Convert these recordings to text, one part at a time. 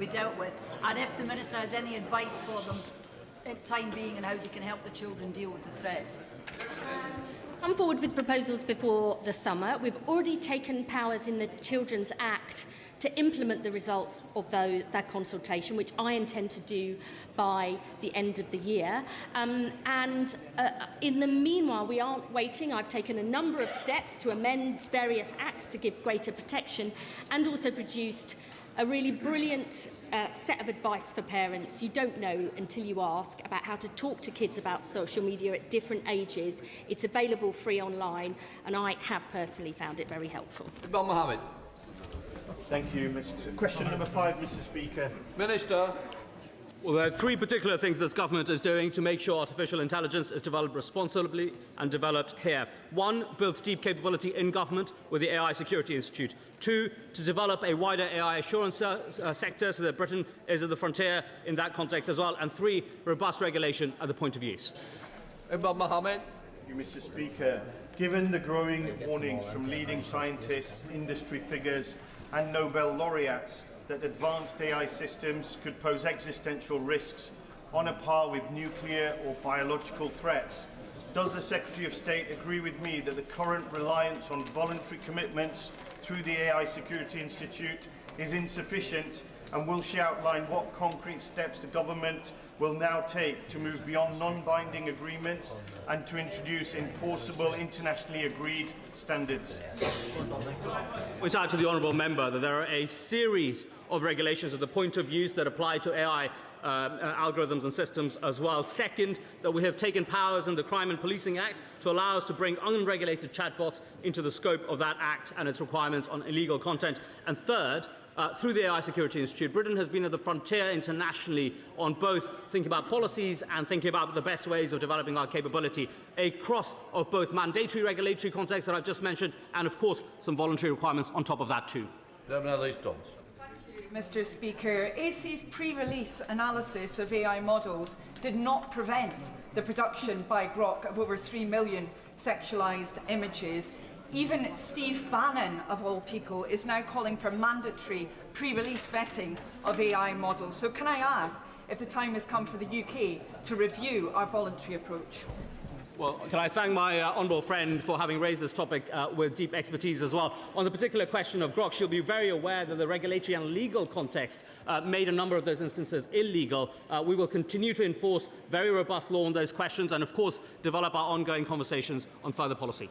be dealt with, and if the Minister has any advice for them at time being and how they can help the children deal with the threat. Come forward with proposals before the summer. We've already taken powers in the Children's Act to implement the results of that consultation, which I intend to do by the end of the year. In the meanwhile, we aren't waiting. I've taken a number of steps to amend various acts to give greater protection, and also produced a really brilliant set of advice for parents. You don't know until you ask about how to talk to kids about social media at different ages. It's available free online, and I have personally found it very helpful. Mohammed. Thank you, Mr. Question number 5, Mr. Speaker. Minister. Well, there are three particular things this government is doing to make sure artificial intelligence is developed responsibly and developed here. 1, build deep capability in government with the AI Security Institute. 2, to develop a wider AI assurance sector so that Britain is at the frontier in that context as well. And 3, robust regulation at the point of use. Mohammed. Thank you, Mr. Speaker. Given the growing warnings from leading scientists, industry figures and Nobel laureates that advanced AI systems could pose existential risks on a par with nuclear or biological threats, does the Secretary of State agree with me that the current reliance on voluntary commitments through the AI Security Institute is insufficient, and will she outline what concrete steps the government will now take to move beyond non-binding agreements and to introduce enforceable, internationally agreed standards? Point out to the honourable member that there are a series of regulations at the point of use that apply to AI algorithms and systems as well. Second, that we have taken powers in the Crime and Policing Act to allow us to bring unregulated chatbots into the scope of that Act and its requirements on illegal content. And third, through the AI Security Institute, Britain has been at the frontier internationally on both thinking about policies and thinking about the best ways of developing our capability, a cross of both mandatory regulatory contexts that I've just mentioned and, of course, some voluntary requirements on top of that too. Mr. Speaker, AC's pre-release analysis of AI models did not prevent the production by Grock of over 3 million sexualised images. Even Steve Bannon, of all people, is now calling for mandatory pre-release vetting of AI models. So can I ask if the time has come for the UK to review our voluntary approach? Well, can I thank my honourable friend for having raised this topic with deep expertise as well. On the particular question of Grock, she'll be very aware that the regulatory and legal context made a number of those instances illegal. We will continue to enforce very robust law on those questions and, of course, develop our ongoing conversations on further policy.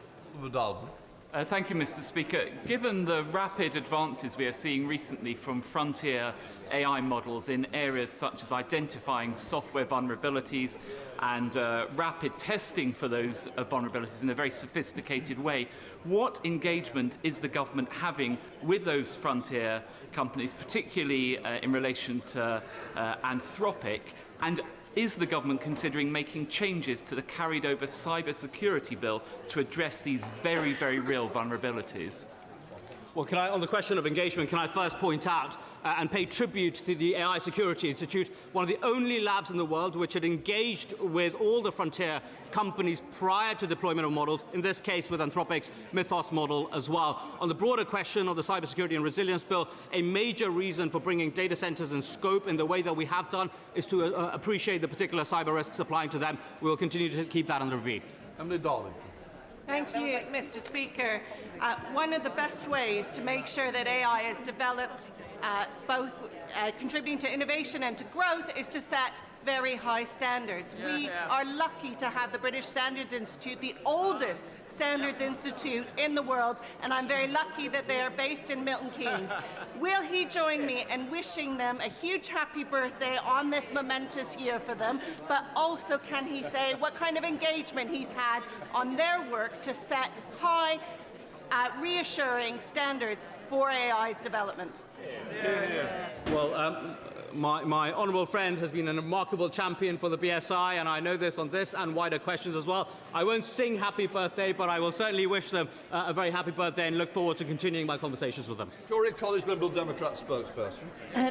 Thank you, Mr. Speaker. Given the rapid advances we are seeing recently from frontier AI models in areas such as identifying software vulnerabilities and rapid testing for those vulnerabilities in a very sophisticated way, what engagement is the government having with those frontier companies, particularly in relation to Anthropic? And is the government considering making changes to the carried over cybersecurity bill to address these very, very real vulnerabilities? Well, on the question of engagement, can I first point out and pay tribute to the AI Security Institute, one of the only labs in the world which had engaged with all the frontier companies prior to deployment of models, in this case with Anthropic's Mythos model as well. On the broader question of the Cybersecurity and Resilience Bill, a major reason for bringing data centres in scope in the way that we have done is to appreciate the particular cyber risks applying to them. We will continue to keep that under review. Emily Darling. Thank you, Mr. Speaker. One of the best ways to make sure that AI is developed, both contributing to innovation and to growth, is to set very high standards. We are lucky to have the British Standards Institute, the oldest standards institute in the world, and I'm very lucky that they are based in Milton Keynes. Will he join me in wishing them a huge happy birthday on this momentous year for them, but also can he say what kind of engagement he's had on their work to set high, reassuring standards for AI's development? Well, my honourable friend has been a remarkable champion for the BSI, and I know this on this and wider questions as well. I won't sing happy birthday, but I will certainly wish them a very happy birthday and look forward to continuing my conversations with them. Tory College Liberal Democrat spokesperson.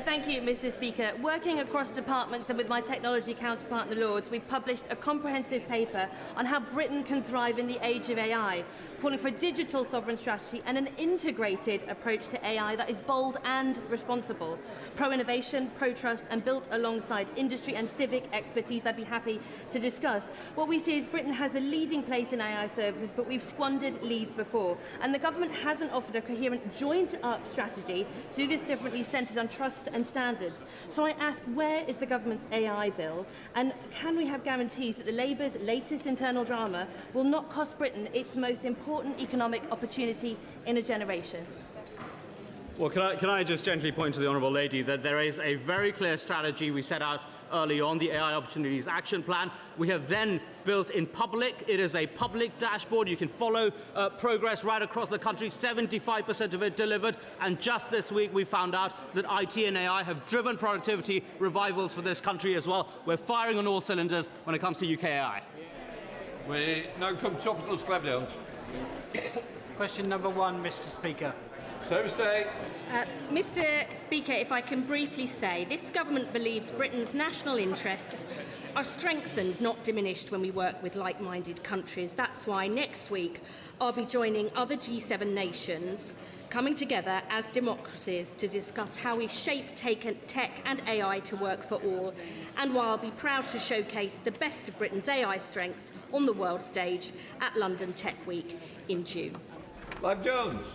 Thank you, Mr. Speaker. Working across departments and with my technology counterpart in the Lords, we've published a comprehensive paper on how Britain can thrive in the age of AI. calling for a digital sovereign strategy and an integrated approach to AI that is bold and responsible, pro-innovation, pro-trust, and built alongside industry and civic expertise I'd be happy to discuss. What we see is Britain has a leading place in AI services, but we've squandered leads before, and the government hasn't offered a coherent joint-up strategy to do this differently, centred on trust and standards. So I ask, where is the government's AI bill, and can we have guarantees that the Labour's latest internal drama will not cost Britain its most important economic opportunity in a generation? Well, can I just gently point to the Honourable Lady that there is a very clear strategy we set out early on, the AI Opportunities Action Plan. We have then built in public. It is a public dashboard. You can follow progress right across the country, 75% of it delivered. And just this week, we found out that IT and AI have driven productivity revivals for this country as well. We're firing on all cylinders when it comes to UK AI. We now come to topical slabdowns. Question number 1, Mr. Speaker. Stay. Mr. Speaker, if I can briefly say, this government believes Britain's national interests are strengthened, not diminished, when we work with like-minded countries. That's why next week I'll be joining other G7 nations coming together as democracies to discuss how we shape tech and AI to work for all, and why I'll be proud to showcase the best of Britain's AI strengths on the world stage at London Tech Week in June. Live Jones.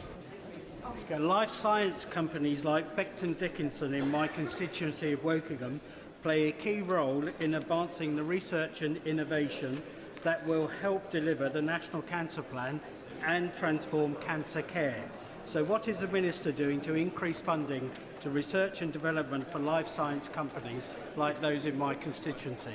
Life science companies like Becton Dickinson in my constituency of Wokingham play a key role in advancing the research and innovation that will help deliver the National Cancer Plan and transform cancer care. So what is the Minister doing to increase funding to research and development for life science companies like those in my constituency?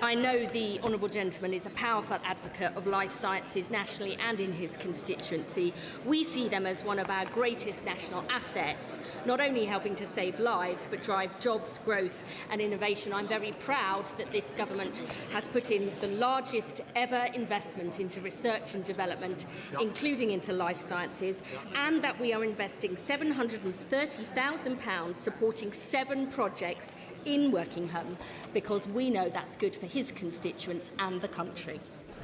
I know the Honourable Gentleman is a powerful advocate of life sciences nationally and in his constituency. We see them as one of our greatest national assets, not only helping to save lives but drive jobs, growth and innovation. I'm very proud that this government has put in the largest ever investment into research and development, including into life sciences, and that we are investing £730,000 supporting 7 projects in Wokingham, because we know that's good for his constituents and the country.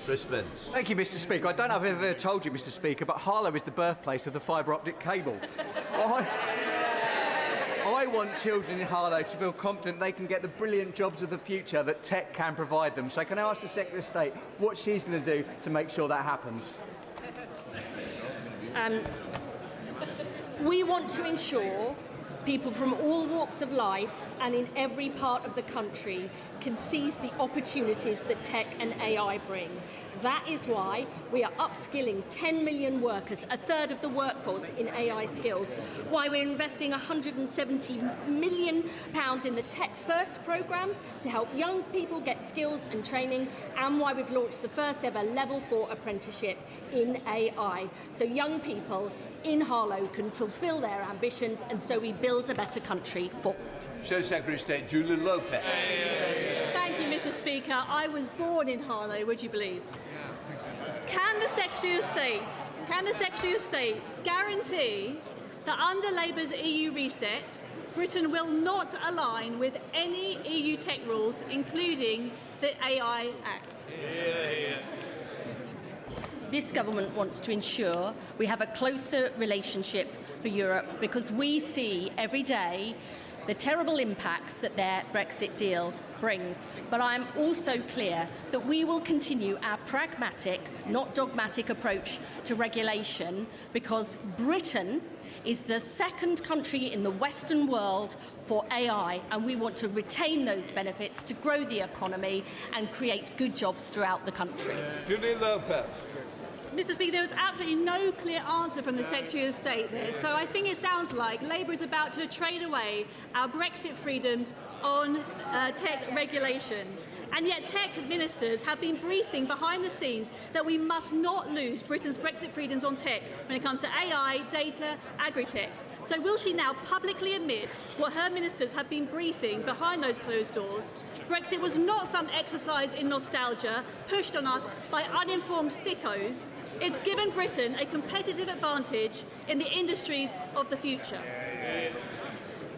Brisbane. Thank you, Mr. Speaker. I don't know if I've ever told you, Mr. Speaker, but Harlow is the birthplace of the fibre optic cable. I want children in Harlow to feel confident they can get the brilliant jobs of the future that tech can provide them. So can I ask the Secretary of State what she's going to do to make sure that happens? We want to ensure people from all walks of life and in every part of the country can seize the opportunities that tech and AI bring. That is why we are upskilling 10 million workers, a third of the workforce, in AI skills, why we're investing £170 million in the Tech First programme to help young people get skills and training, and why we've launched the first ever Level 4 apprenticeship in AI, so young people in Harlow can fulfil their ambitions, and so we build a better country for. Show Secretary of State Julie Lopez. Thank you, Mr. Speaker. I was born in Harlow, would you believe? Can the Secretary of State guarantee that under Labour's EU reset, Britain will not align with any EU tech rules, including the AI Act? This government wants to ensure we have a closer relationship for Europe, because we see every day the terrible impacts that their Brexit deal brings. But I am also clear that we will continue our pragmatic, not dogmatic approach to regulation, because Britain is the second country in the Western world for AI, and we want to retain those benefits to grow the economy and create good jobs throughout the country. Julie Lopez. Mr. Speaker, there was absolutely no clear answer from the Secretary of State there, so I think it sounds like Labour is about to trade away our Brexit freedoms on tech regulation. And yet tech ministers have been briefing behind the scenes that we must not lose Britain's Brexit freedoms on tech when it comes to AI, data, agri-tech. So will she now publicly admit what her ministers have been briefing behind those closed doors? Brexit was not some exercise in nostalgia pushed on us by uninformed thickos. It's given Britain a competitive advantage in the industries of the future.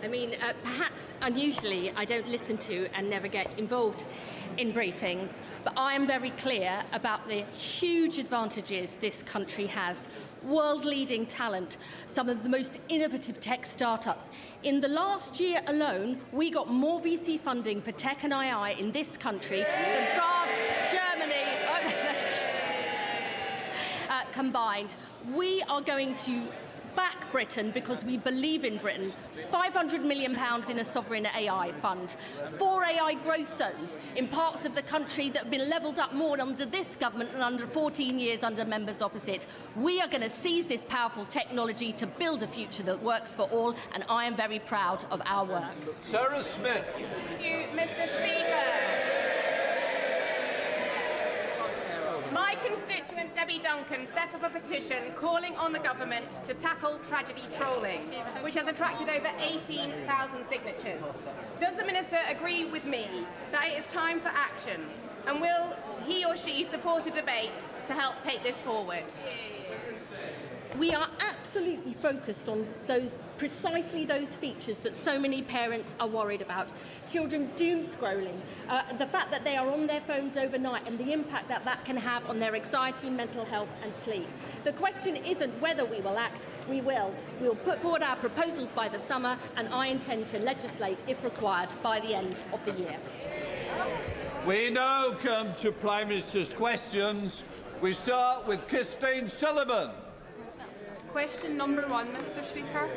I mean, perhaps unusually I don't listen to and never get involved in briefings, but I am very clear about the huge advantages this country has. World-leading talent, some of the most innovative tech startups. In the last year alone, we got more VC funding for tech and AI in this country than France, Germany, combined. We are going to back Britain because we believe in Britain. £500 million in a sovereign AI fund, 4 AI growth zones in parts of the country that have been levelled up more under this government than under 14 years under members opposite. We are going to seize this powerful technology to build a future that works for all, and I am very proud of our work. Sarah Smith. Thank you, Mr. Speaker. My constituent Debbie Duncan set up a petition calling on the government to tackle tragedy trolling, which has attracted over 18,000 signatures. Does the Minister agree with me that it is time for action? And will he or she support a debate to help take this forward? We are absolutely focused on precisely those features that so many parents are worried about. Children doom scrolling, the fact that they are on their phones overnight and the impact that that can have on their anxiety, mental health and sleep. The question isn't whether we will act, we will. We'll put forward our proposals by the summer, and I intend to legislate, if required, by the end of the year. We now come to Prime Minister's questions. We start with Christine Sullivan. Question number 1, Mr. Speaker.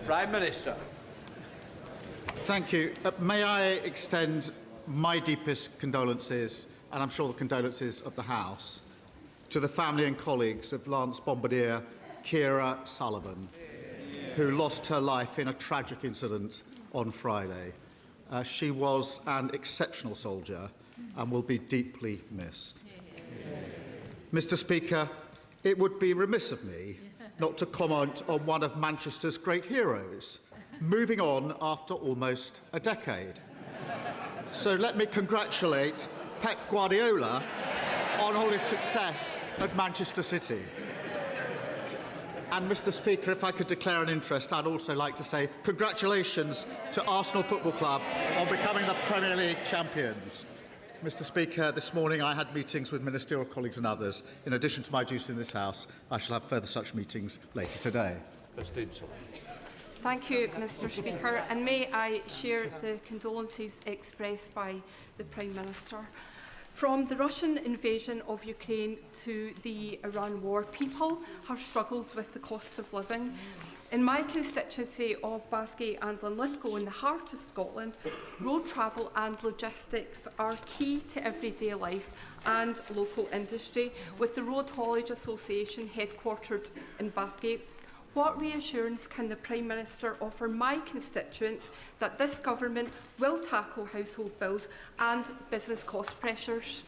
Prime Minister. Thank you. May I extend my deepest condolences, and I'm sure the condolences of the House, to the family and colleagues of Lance Bombardier Keir Sullivan, who lost her life in a tragic incident on Friday. She was an exceptional soldier and will be deeply missed. Mr. Speaker, it would be remiss of me not to comment on one of Manchester's great heroes, moving on after almost a decade. So let me congratulate Pep Guardiola on all his success at Manchester City. And, Mr. Speaker, if I could declare an interest, I'd also like to say congratulations to Arsenal Football Club on becoming the Premier League champions. Mr. Speaker, this morning I had meetings with ministerial colleagues and others. In addition to my duties in this House, I shall have further such meetings later today. Thank you, Mr. Speaker, and may I share the condolences expressed by the Prime Minister. From the Russian invasion of Ukraine to the Iran war, people have struggled with the cost of living. In my constituency of Bathgate and Linlithgow, in the heart of Scotland, road travel and logistics are key to everyday life and local industry, with the Road Haulage Association headquartered in Bathgate. What reassurance can the Prime Minister offer my constituents that this government will tackle household bills and business cost pressures?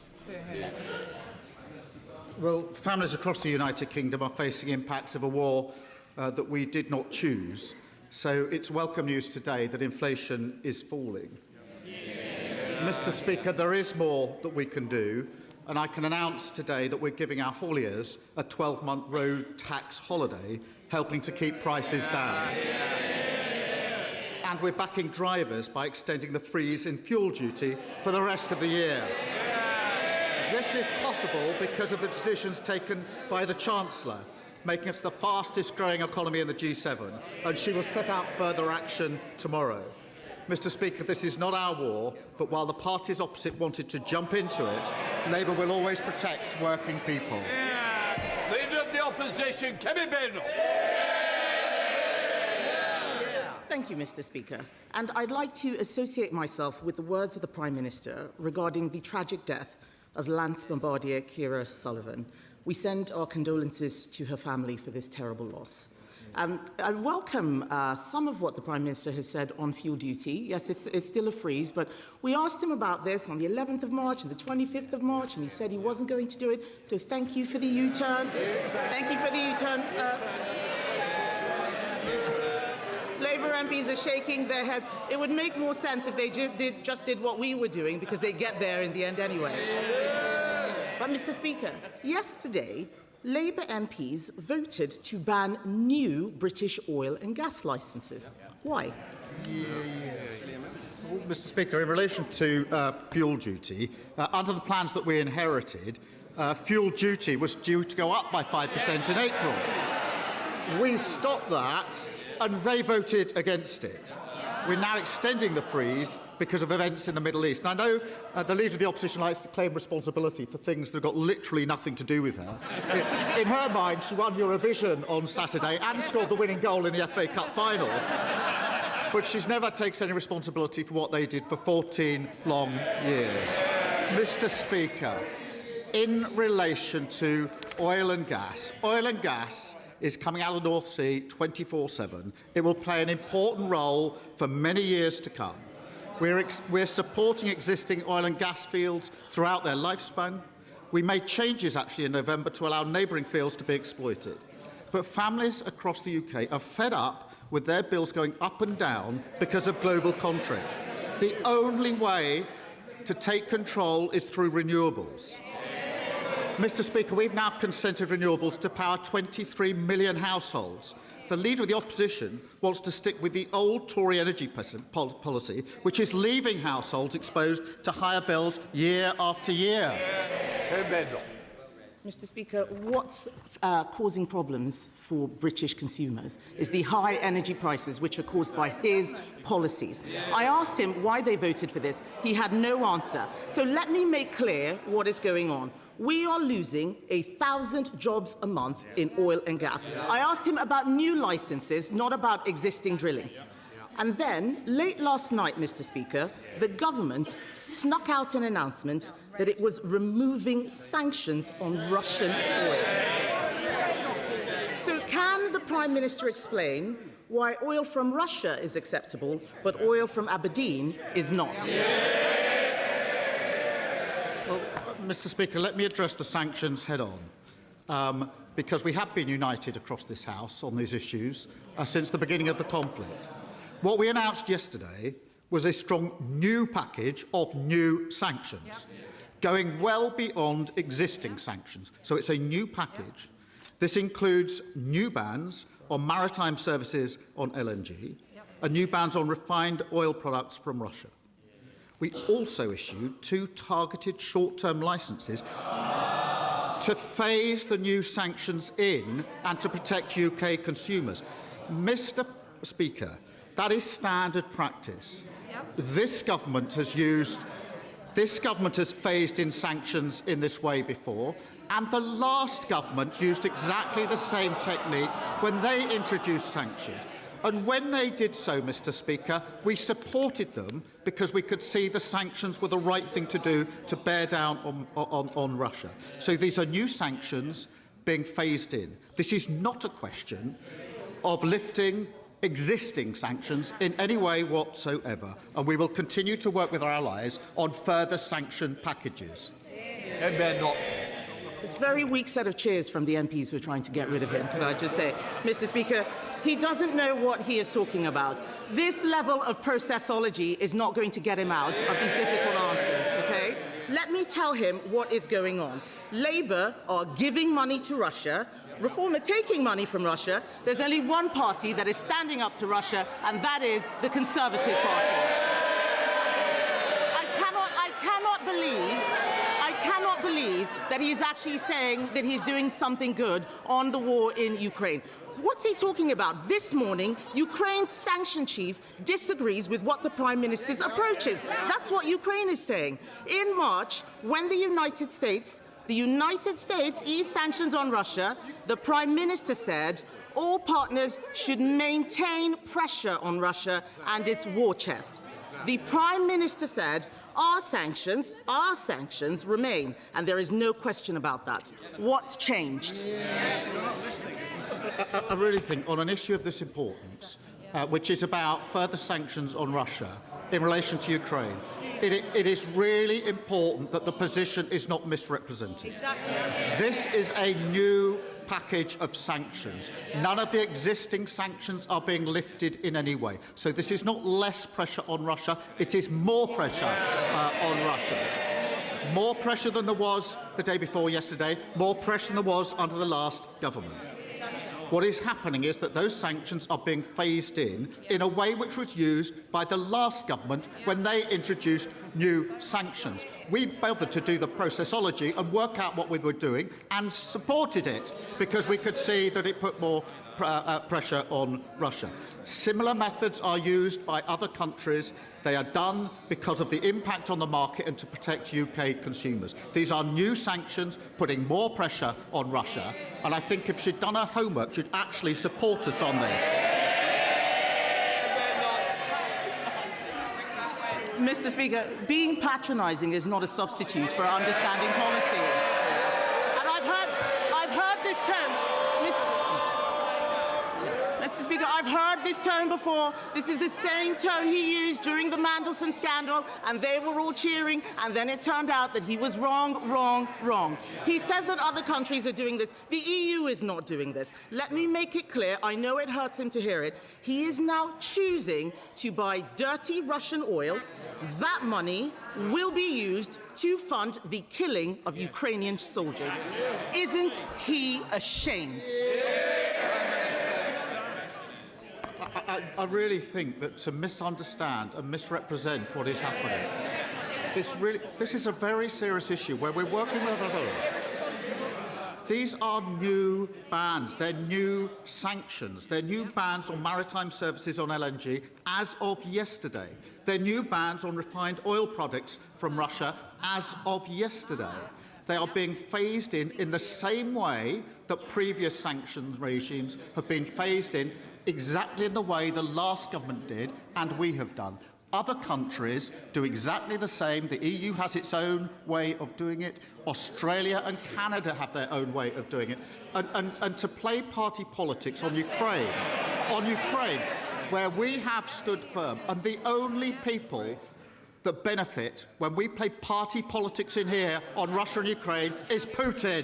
Well, families across the United Kingdom are facing impacts of a war that we did not choose. So it's welcome news today that inflation is falling. Mr. Speaker, there is more that we can do, and I can announce today that we're giving our hauliers a 12-month road tax holiday, helping to keep prices down. And we're backing drivers by extending the freeze in fuel duty for the rest of the year. This is possible because of the decisions taken by the Chancellor, making us the fastest-growing economy in the G7, and she will set out further action tomorrow. Mr. Speaker, this is not our war, but while the parties opposite wanted to jump into it, Labour will always protect working people. Leader of the Opposition, Kemi Badenoch. Thank you, Mr. Speaker. And I'd like to associate myself with the words of the Prime Minister regarding the tragic death of Lance Bombardier Keir Sullivan. We send our condolences to her family for this terrible loss. I welcome some of what the Prime Minister has said on fuel duty. Yes, it's still a freeze, but we asked him about this on the 11th of March and the 25th of March, and he said he wasn't going to do it. So thank you for the U-turn. Thank you for the U-turn. Labour MPs are shaking their heads. It would make more sense if they just did what we were doing, because they get there in the end anyway. But, Mr. Speaker, yesterday, Labour MPs voted to ban new British oil and gas licences. Why? Well, Mr. Speaker, in relation to fuel duty, under the plans that we inherited, fuel duty was due to go up by 5% in April. We stopped that, and they voted against it. We're now extending the freeze because of events in the Middle East. And I know the Leader of the Opposition likes to claim responsibility for things that have got literally nothing to do with her. In her mind, she won Eurovision on Saturday and scored the winning goal in the FA Cup final. But she's never takes any responsibility for what they did for 14 long years. Mr. Speaker, in relation to oil and gas is coming out of the North Sea 24/7. It will play an important role for many years to come. We're supporting existing oil and gas fields throughout their lifespan. We made changes actually in November to allow neighbouring fields to be exploited. But families across the UK are fed up with their bills going up and down because of global conflict. The only way to take control is through renewables. Mr. Speaker, we've now consented renewables to power 23 million households. The Leader of the Opposition wants to stick with the old Tory energy policy, which is leaving households exposed to higher bills year after year. Mr. Speaker, what's causing problems for British consumers is the high energy prices which are caused by his policies. I asked him why they voted for this. He had no answer. So let me make clear what is going on. We are losing 1,000 jobs a month in oil and gas. I asked him about new licences, not about existing drilling. And then, late last night, Mr. Speaker, the government snuck out an announcement that it was removing sanctions on Russian oil. So can the Prime Minister explain why oil from Russia is acceptable, but oil from Aberdeen is not? Well, Mr. Speaker, let me address the sanctions head-on, because we have been united across this House on these issues since the beginning of the conflict. What we announced yesterday was a strong new package of new sanctions, going well beyond existing sanctions. So it's a new package. This includes new bans on maritime services on LNG and new bans on refined oil products from Russia. We also issued 2 targeted short-term licences to phase the new sanctions in and to protect UK consumers. Mr. Speaker, that is standard practice. This government has phased in sanctions in this way before, and the last government used exactly the same technique when they introduced sanctions. And when they did so, Mr. Speaker, we supported them because we could see the sanctions were the right thing to do to bear down on Russia. So these are new sanctions being phased in. This is not a question of lifting existing sanctions in any way whatsoever, and we will continue to work with our allies on further sanction packages. It's a very weak set of cheers from the MPs who are trying to get rid of him, can I just say. Mr. Speaker, he doesn't know what he is talking about. This level of processology is not going to get him out of these difficult answers, OK? Let me tell him what is going on. Labour are giving money to Russia, Reform are taking money from Russia. There's only one party that is standing up to Russia, and that is the Conservative Party. I cannot believe that he's actually saying that he's doing something good on the war in Ukraine. What's he talking about? This morning, Ukraine's sanction chief disagrees with what the Prime Minister's approach is. That's what Ukraine is saying. In March, when the United States eased sanctions on Russia, the Prime Minister said all partners should maintain pressure on Russia and its war chest. The Prime Minister said our sanctions remain, and there is no question about that. What's changed? I really think on an issue of this importance, which is about further sanctions on Russia in relation to Ukraine, it is really important that the position is not misrepresented. Exactly. This is a new package of sanctions. None of the existing sanctions are being lifted in any way. So this is not less pressure on Russia, it is more pressure on Russia. More pressure than there was the day before yesterday, more pressure than there was under the last government. What is happening is that those sanctions are being phased in a way which was used by the last government when they introduced new sanctions. We bothered to do the processology and work out what we were doing and supported it because we could see that it put more pressure on Russia. Similar methods are used by other countries. They are done because of the impact on the market and to protect UK consumers. These are new sanctions putting more pressure on Russia, and I think if she'd done her homework, she'd actually support us on this. Mr. Speaker, being patronising is not a substitute for understanding policy. And I've heard this term. Mr. Speaker, I've heard this tone before. This is the same tone he used during the Mandelson scandal, and they were all cheering, and then it turned out that he was wrong, wrong, wrong. He says that other countries are doing this. The EU is not doing this. Let me make it clear. I know it hurts him to hear it. He is now choosing to buy dirty Russian oil. That money will be used to fund the killing of Ukrainian soldiers. Isn't he ashamed? I really think that to misunderstand and misrepresent what is happening, this is a very serious issue where we're working with others. These are new bans. They're new sanctions. They're new bans on maritime services on LNG as of yesterday. They're new bans on refined oil products from Russia as of yesterday. They are being phased in the same way that previous sanctions regimes have been phased in, exactly in the way the last government did and we have done. Other countries do exactly the same. The EU has its own way of doing it. Australia and Canada have their own way of doing it. And to play party politics on Ukraine, where we have stood firm, and the only people that benefit when we play party politics in here on Russia and Ukraine is Putin.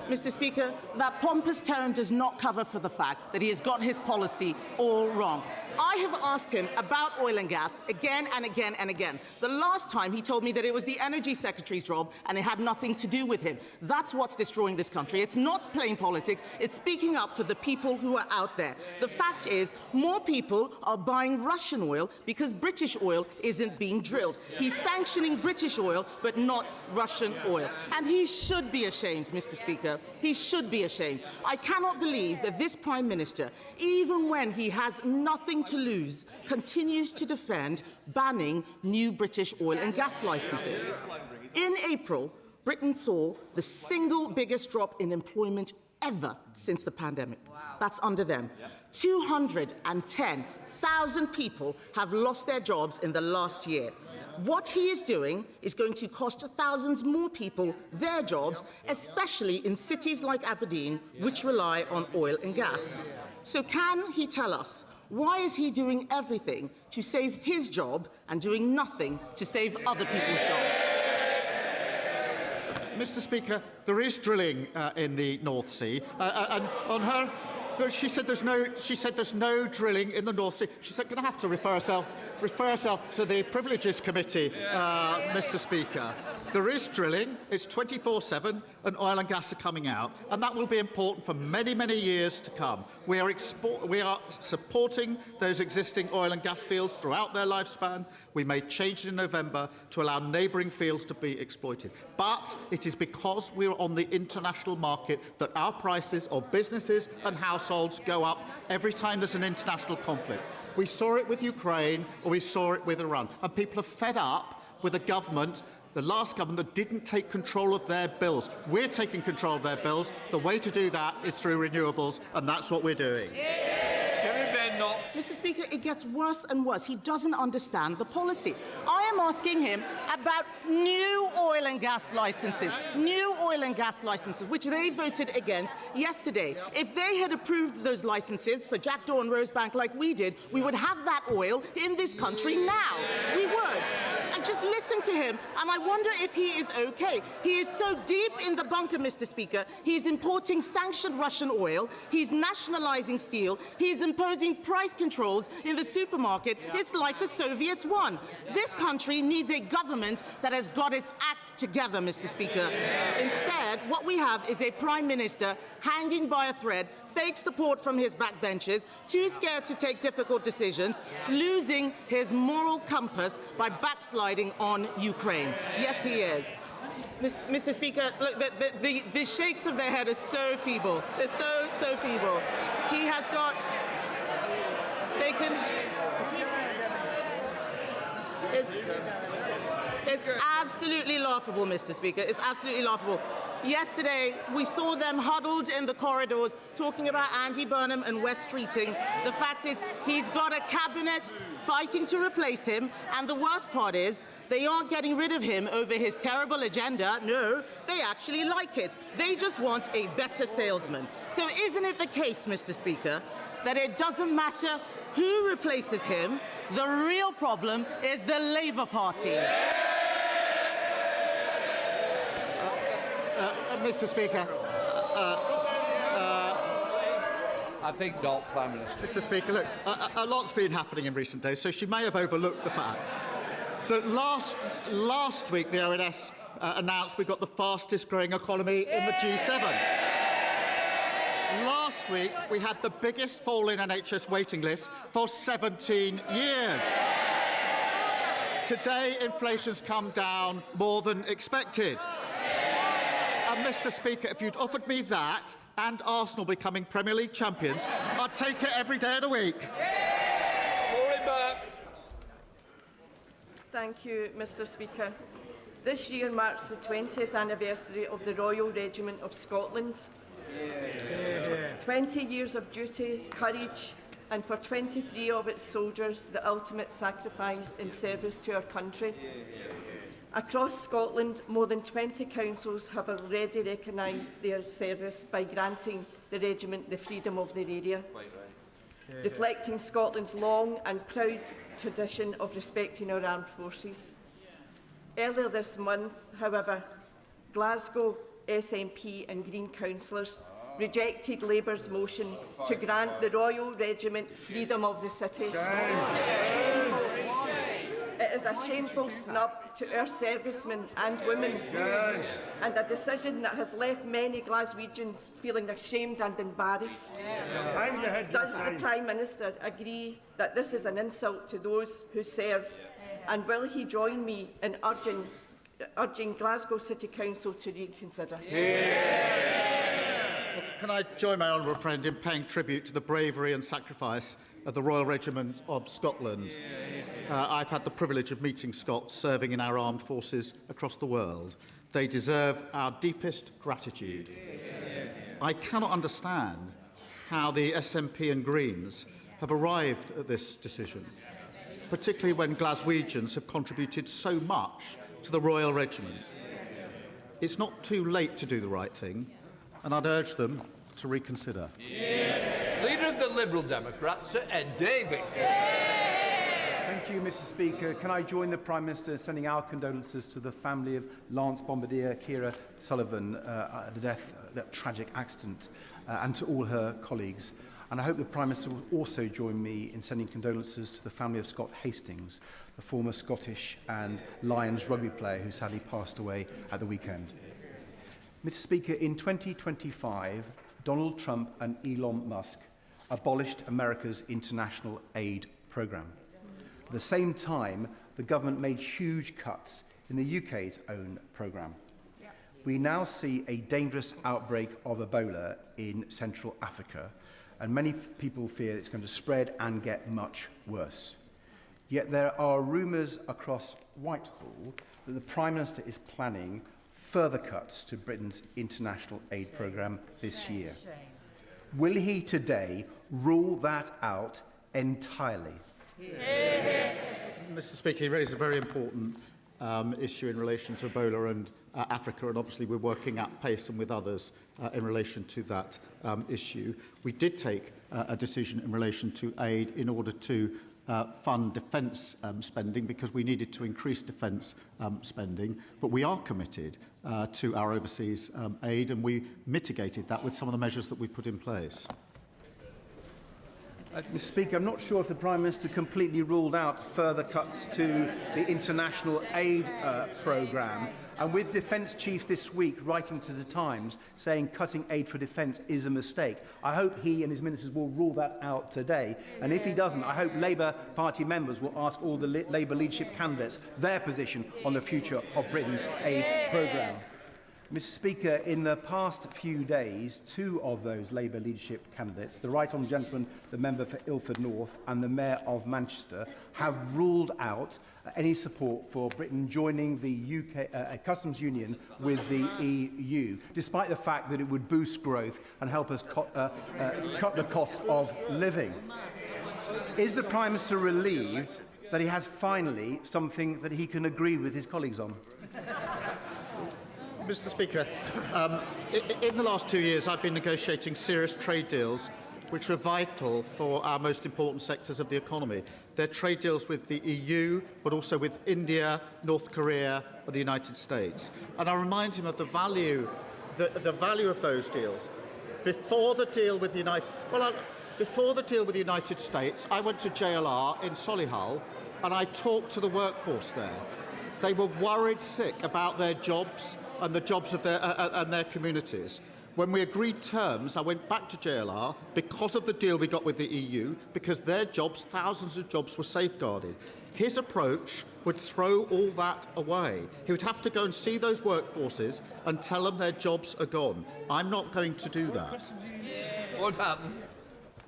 Mr. Speaker, that pompous tone does not cover for the fact that he has got his policy all wrong. I have asked him about oil and gas again and again and again. The last time he told me that it was the Energy Secretary's job and it had nothing to do with him. That's what's destroying this country. It's not playing politics. It's speaking up for the people who are out there. The fact is, more people are buying Russian oil because British oil isn't being drilled. He's sanctioning British oil, but not Russian oil. And he should be ashamed, Mr. Speaker. He should be ashamed. I cannot believe that this Prime Minister, even when he has nothing to lose, continues to defend banning new British oil and gas licenses. In April, Britain saw the single biggest drop in employment ever since the pandemic. That's under them. 210,000 people have lost their jobs in the last year. What he is doing is going to cost thousands more people their jobs, especially in cities like Aberdeen, which rely on oil and gas. So can he tell us, why is he doing everything to save his job and doing nothing to save other people's jobs? Mr. Speaker, there is drilling in the North Sea, and on her, she said there's no drilling in the North Sea. She's going to have to refer herself to the Privileges Committee, Mr. Speaker. There is drilling. It's 24/7, and oil and gas are coming out, and that will be important for many, many years to come. We are supporting those existing oil and gas fields throughout their lifespan. We made changes in November to allow neighbouring fields to be exploited. But it is because we are on the international market that our prices of businesses and households go up every time there's an international conflict. We saw it with Ukraine, or we saw it with Iran. And people are fed up with a government, the last government, that didn't take control of their bills. We're taking control of their bills. The way to do that is through renewables, and that's what we're doing. Kemi Badenoch. Mr. Speaker, it gets worse and worse. He doesn't understand the policy. I am asking him about new oil and gas licenses, which they voted against yesterday. If they had approved those licenses for Jackdaw and Rosebank like we did, we would have that oil in this country now. We would. And just listen to him, and I wonder if he is okay. He is so deep in the bunker, Mr. Speaker. He's importing sanctioned Russian oil. He's nationalising steel. He's imposing price controls in the supermarket, it's like the Soviets won. This country needs a government that has got its act together, Mr. Speaker. Instead, what we have is a Prime Minister hanging by a thread, fake support from his backbenchers, too scared to take difficult decisions, losing his moral compass by backsliding on Ukraine. Yes, he is. Mr. Speaker, look, the shakes of their head are so feeble. It's so feeble. He has got... They can... It's absolutely laughable, Mr. Speaker. It's absolutely laughable. Yesterday, we saw them huddled in the corridors talking about Andy Burnham and Wes Streeting. The fact is, he's got a cabinet fighting to replace him, and the worst part is, they aren't getting rid of him over his terrible agenda. No, they actually like it. They just want a better salesman. So isn't it the case, Mr. Speaker, that it doesn't matter who replaces him, the real problem is the Labour Party? Mr. Speaker. I think not, Prime Minister. Mr. Speaker, look, a lot's been happening in recent days, so she may have overlooked the fact that last week the ONS announced we've got the fastest growing economy in the G7. Last week we had the biggest fall in NHS waiting lists for 17 years. Today inflation's come down more than expected. And Mr. Speaker, if you'd offered me that and Arsenal becoming Premier League champions, I'd take it every day of the week. Thank you, Mr. Speaker. This year marks the 20th anniversary of the Royal Regiment of Scotland. 20 years of duty, courage, and for 23 of its soldiers, the ultimate sacrifice in service to our country. Across Scotland, more than 20 councils have already recognised their service by granting the regiment the freedom of their area, reflecting Scotland's long and proud tradition of respecting our armed forces. Earlier this month, however, Glasgow SNP and Green councillors rejected Labour's motion to grant the Royal Regiment freedom of the city. It is a shameful snub to our servicemen and women, and a decision that has left many Glaswegians feeling ashamed and embarrassed. Does the Prime Minister agree that this is an insult to those who serve, and will he join me in urging Glasgow City Council to reconsider? Can I join my honourable friend in paying tribute to the bravery and sacrifice of the Royal Regiment of Scotland? I've had the privilege of meeting Scots serving in our armed forces across the world. They deserve our deepest gratitude. I cannot understand how the SNP and Greens have arrived at this decision, particularly when Glaswegians have contributed so much to the Royal Regiment. It's not too late to do the right thing, and I'd urge them to reconsider. Leader of the Liberal Democrats, Sir Ed Davey. Thank you, Mr. Speaker. Can I join the Prime Minister in sending our condolences to the family of Lance Bombardier, Keir Sullivan, the death, that tragic accident, and to all her colleagues. And I hope the Prime Minister will also join me in sending condolences to the family of Scott Hastings, the former Scottish and Lions rugby player who sadly passed away at the weekend. Mr. Speaker, in 2025, Donald Trump and Elon Musk abolished America's international aid programme. At the same time, the government made huge cuts in the UK's own programme. We now see a dangerous outbreak of Ebola in Central Africa, and many people fear it's going to spread and get much worse. Yet there are rumours across Whitehall that the Prime Minister is planning further cuts to Britain's international aid programme this year. Will he today rule that out entirely? Mr. Speaker, he raised a very important issue in relation to Ebola and Africa, and obviously we're working at pace and with others in relation to that issue. We did take a decision in relation to aid in order to fund defence spending because we needed to increase defence spending, but we are committed to our overseas aid, and we mitigated that with some of the measures that we put in place. Mr. Speaker, I'm not sure if the Prime Minister completely ruled out further cuts to the international aid programme. And with defence chiefs this week writing to the Times saying cutting aid for defence is a mistake, I hope he and his ministers will rule that out today. And if he doesn't, I hope Labour Party members will ask all the Labour leadership candidates their position on the future of Britain's aid programme. Mr. Speaker, in the past few days, two of those Labour leadership candidates, the right honourable gentleman, the member for Ilford North and the Mayor of Manchester, have ruled out any support for Britain joining the UK customs union with the EU, despite the fact that it would boost growth and help us cut the cost of living. Is the Prime Minister relieved that he has finally something that he can agree with his colleagues on? Mr. Speaker, in the last 2 years I've been negotiating serious trade deals which were vital for our most important sectors of the economy. They're trade deals with the EU, but also with India, North Korea, and the United States. And I remind him of the value of those deals. Before the deal with the United States, I went to JLR in Solihull, and I talked to the workforce there. They were worried sick about their jobs and the jobs of their communities. When we agreed terms, I went back to JLR because of the deal we got with the EU, because their jobs, thousands of jobs, were safeguarded. His approach would throw all that away. He would have to go and see those workforces and tell them their jobs are gone. I'm not going to do that. What happened?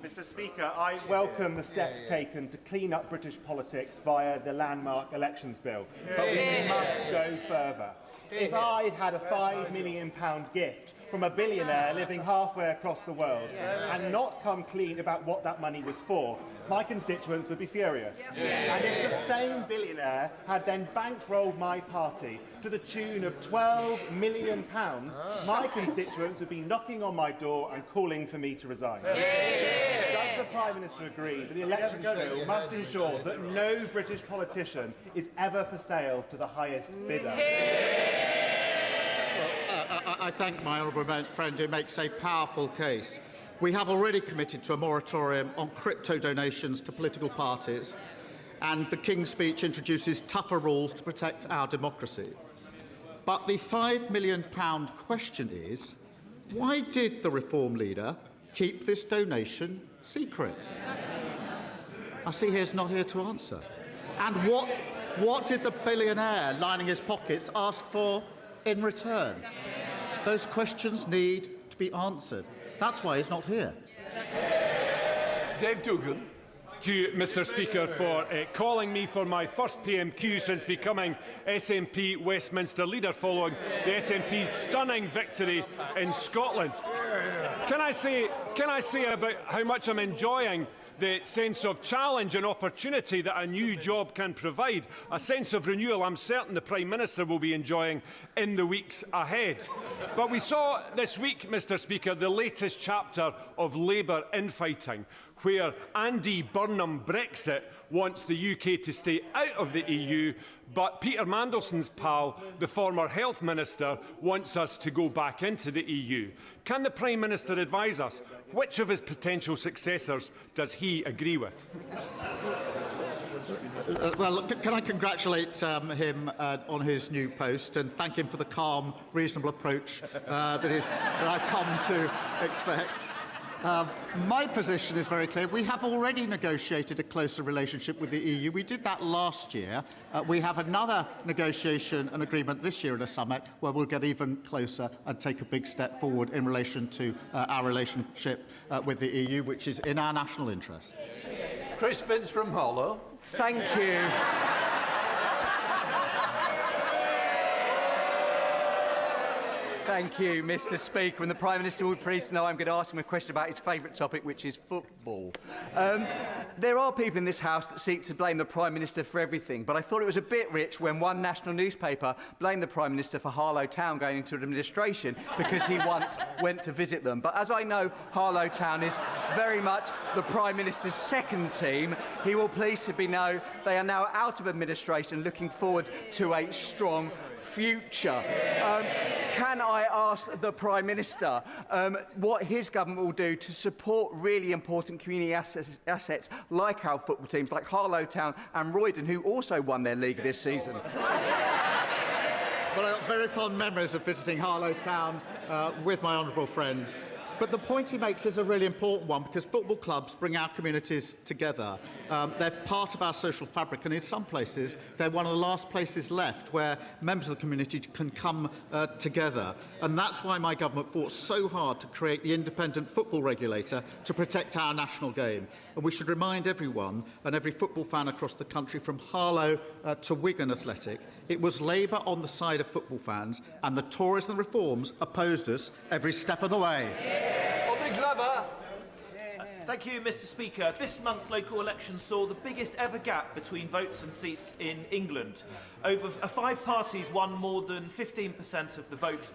Mr. Speaker, I welcome the steps taken to clean up British politics via the landmark elections bill, but we must go further. If I'd had a £5 million gift from a billionaire living halfway across the world and not come clean about what that money was for, my constituents would be furious. And if the same billionaire had then bankrolled my party to the tune of £12 million, my constituents would be knocking on my door and calling for me to resign. Does the Prime Minister agree that the elections bill must ensure that no British politician is ever for sale to the highest bidder? I thank my honourable friend who makes a powerful case. We have already committed to a moratorium on crypto donations to political parties, and the King's speech introduces tougher rules to protect our democracy. But the £5 million question is, why did the Reform leader keep this donation secret? I see he's not here to answer. And what did the billionaire lining his pockets ask for in return? Those questions need to be answered. That's why he's not here. Dave Dugan. Thank you, Mr. Speaker, for calling me for my first PMQ since becoming SNP Westminster leader following the SNP's stunning victory in Scotland. Can I say about how much I'm enjoying the sense of challenge and opportunity that a new job can provide, a sense of renewal I'm certain the Prime Minister will be enjoying in the weeks ahead. But we saw this week, Mr. Speaker, the latest chapter of Labour infighting, where Andy Burnham Brexit wants the UK to stay out of the EU, but Peter Mandelson's pal, the former Health Minister, wants us to go back into the EU. Can the Prime Minister advise us which of his potential successors does he agree with? Well, can I congratulate him on his new post and thank him for the calm, reasonable approach that I've come to expect. My position is very clear. We have already negotiated a closer relationship with the EU. We did that last year. We have another negotiation and agreement this year at a summit where we'll get even closer and take a big step forward in relation to our relationship with the EU, which is in our national interest. Chris Vince from Hollow. Thank you. Thank you, Mr. Speaker. And the Prime Minister will be pleased to know I'm going to ask him a question about his favourite topic, which is football. There are people in this House that seek to blame the Prime Minister for everything, but I thought it was a bit rich when one national newspaper blamed the Prime Minister for Harlow Town going into administration because he once went to visit them. But as I know Harlow Town is very much the Prime Minister's second team, he will pleased to know they are now out of administration, looking forward to a strong future. Can I I asked the Prime Minister what his government will do to support really important community assets like our football teams, like Harlow Town and Roydon, who also won their league this season. Well, I've got very fond memories of visiting Harlow Town with my honourable friend. But the point he makes is a really important one, because football clubs bring our communities together. They're part of our social fabric, and in some places, they're one of the last places left where members of the community can come together. And that's why my government fought so hard to create the independent football regulator to protect our national game. And we should remind everyone, and every football fan across the country, from Harlow to Wigan Athletic, it was Labour on the side of football fans, and the Tories and the Reforms opposed us every step of the way. Thank you, Mr. Speaker. This month's local election saw the biggest ever gap between votes and seats in England. Over 5 parties won more than 15% of the vote,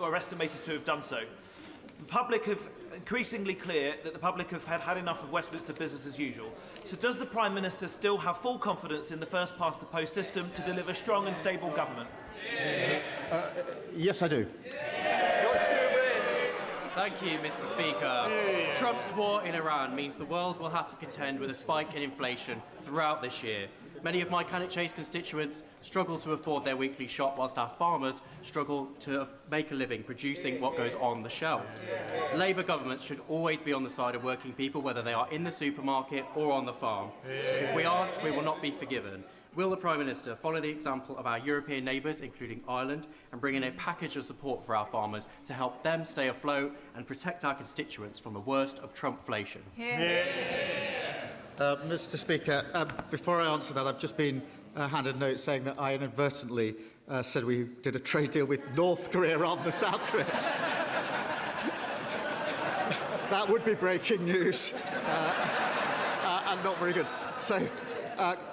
or estimated to have done so. The public have increasingly clear that the public have had enough of Westminster business as usual. So does the Prime Minister still have full confidence in the first past the post system to deliver strong and stable government? Yes, I do. Thank you, Mr. Speaker. Trump's war in Iran means the world will have to contend with a spike in inflation throughout this year. Many of my Cannock Chase constituents struggle to afford their weekly shop, whilst our farmers struggle to make a living producing what goes on the shelves. Labour governments should always be on the side of working people, whether they are in the supermarket or on the farm. If we aren't, we will not be forgiven. Will the Prime Minister follow the example of our European neighbours, including Ireland, and bring in a package of support for our farmers to help them stay afloat and protect our constituents from the worst of Trumpflation? Mr. Speaker, before I answer that, I've just been handed a note saying that I inadvertently said we did a trade deal with North Korea rather than South Korea. That would be breaking news and not very good. So,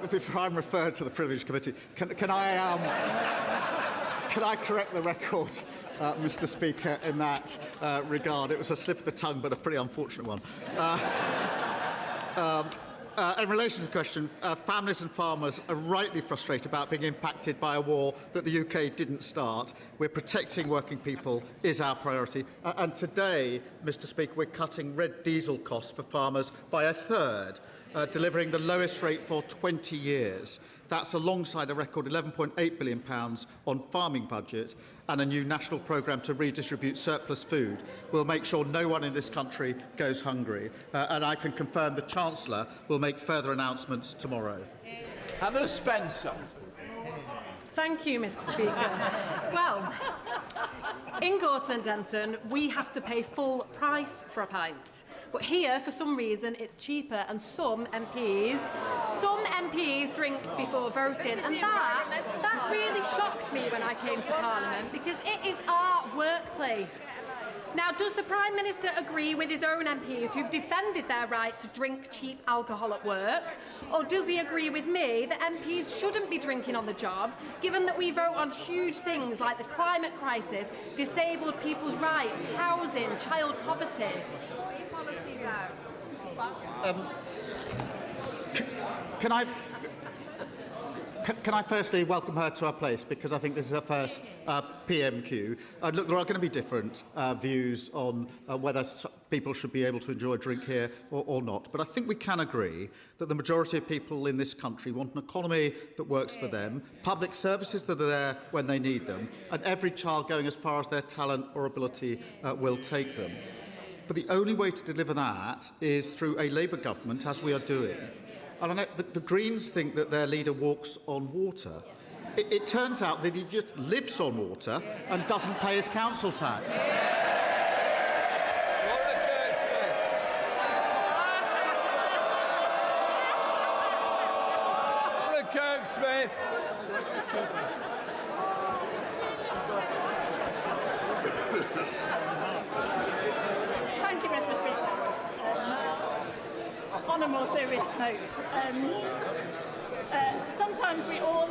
before I'm referred to the Privilege Committee, can I correct the record, Mr. Speaker, in that regard? It was a slip of the tongue, but a pretty unfortunate one. In relation to the question, families and farmers are rightly frustrated about being impacted by a war that the UK didn't start. We're protecting working people is our priority. And today, Mr. Speaker, we're cutting red diesel costs for farmers by a third, delivering the lowest rate for 20 years. That's alongside a record £11.8 billion on farming budget and a new national programme to redistribute surplus food. We'll make sure no one in this country goes hungry. And I can confirm the Chancellor will make further announcements tomorrow. Hannah Spencer. Thank you, Mr. Speaker. Well, in Gorton and Denton, we have to pay full price for a pint. But here, for some reason, it's cheaper, and some MPs drink before voting. And that really shocked me when I came to Parliament, because it is our workplace. Now, does the Prime Minister agree with his own MPs who've defended their right to drink cheap alcohol at work? Or does he agree with me that MPs shouldn't be drinking on the job, given that we vote on huge things like the climate crisis, disabled people's rights, housing, child poverty? Sort your policies out. Can I firstly welcome her to our place, because I think this is her first PMQ. Look, there are going to be different views on whether people should be able to enjoy a drink here or not. But I think we can agree that the majority of people in this country want an economy that works for them, public services that are there when they need them, and every child going as far as their talent or ability will take them. But the only way to deliver that is through a Labour government, as we are doing. And I know the Greens think that their leader walks on water. It turns out that he just lives on water and doesn't pay his council tax. Kirksmith. Thank you, Mr. Speaker. On a more serious note, sometimes we all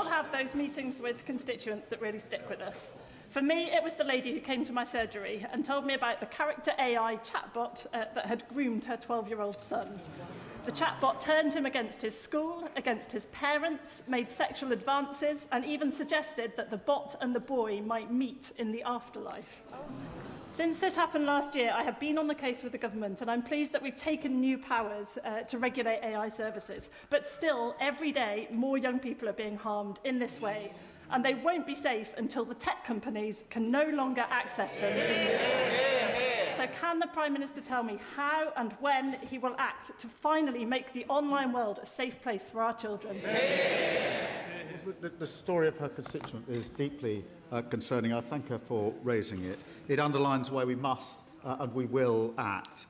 have those meetings with constituents that really stick with us. For me, it was the lady who came to my surgery and told me about the character AI chatbot that had groomed her 12-year-old son. The chatbot turned him against his school, against his parents, made sexual advances, and even suggested that the bot and the boy might meet in the afterlife. Since this happened last year, I have been on the case with the government, and I'm pleased that we've taken new powers to regulate AI services. But still, every day, more young people are being harmed in this way, and they won't be safe until the tech companies can no longer access them in this way. So can the Prime Minister tell me how and when he will act to finally make the online world a safe place for our children? The story of her constituent is deeply concerning. I thank her for raising it. It underlines why we must and we will act.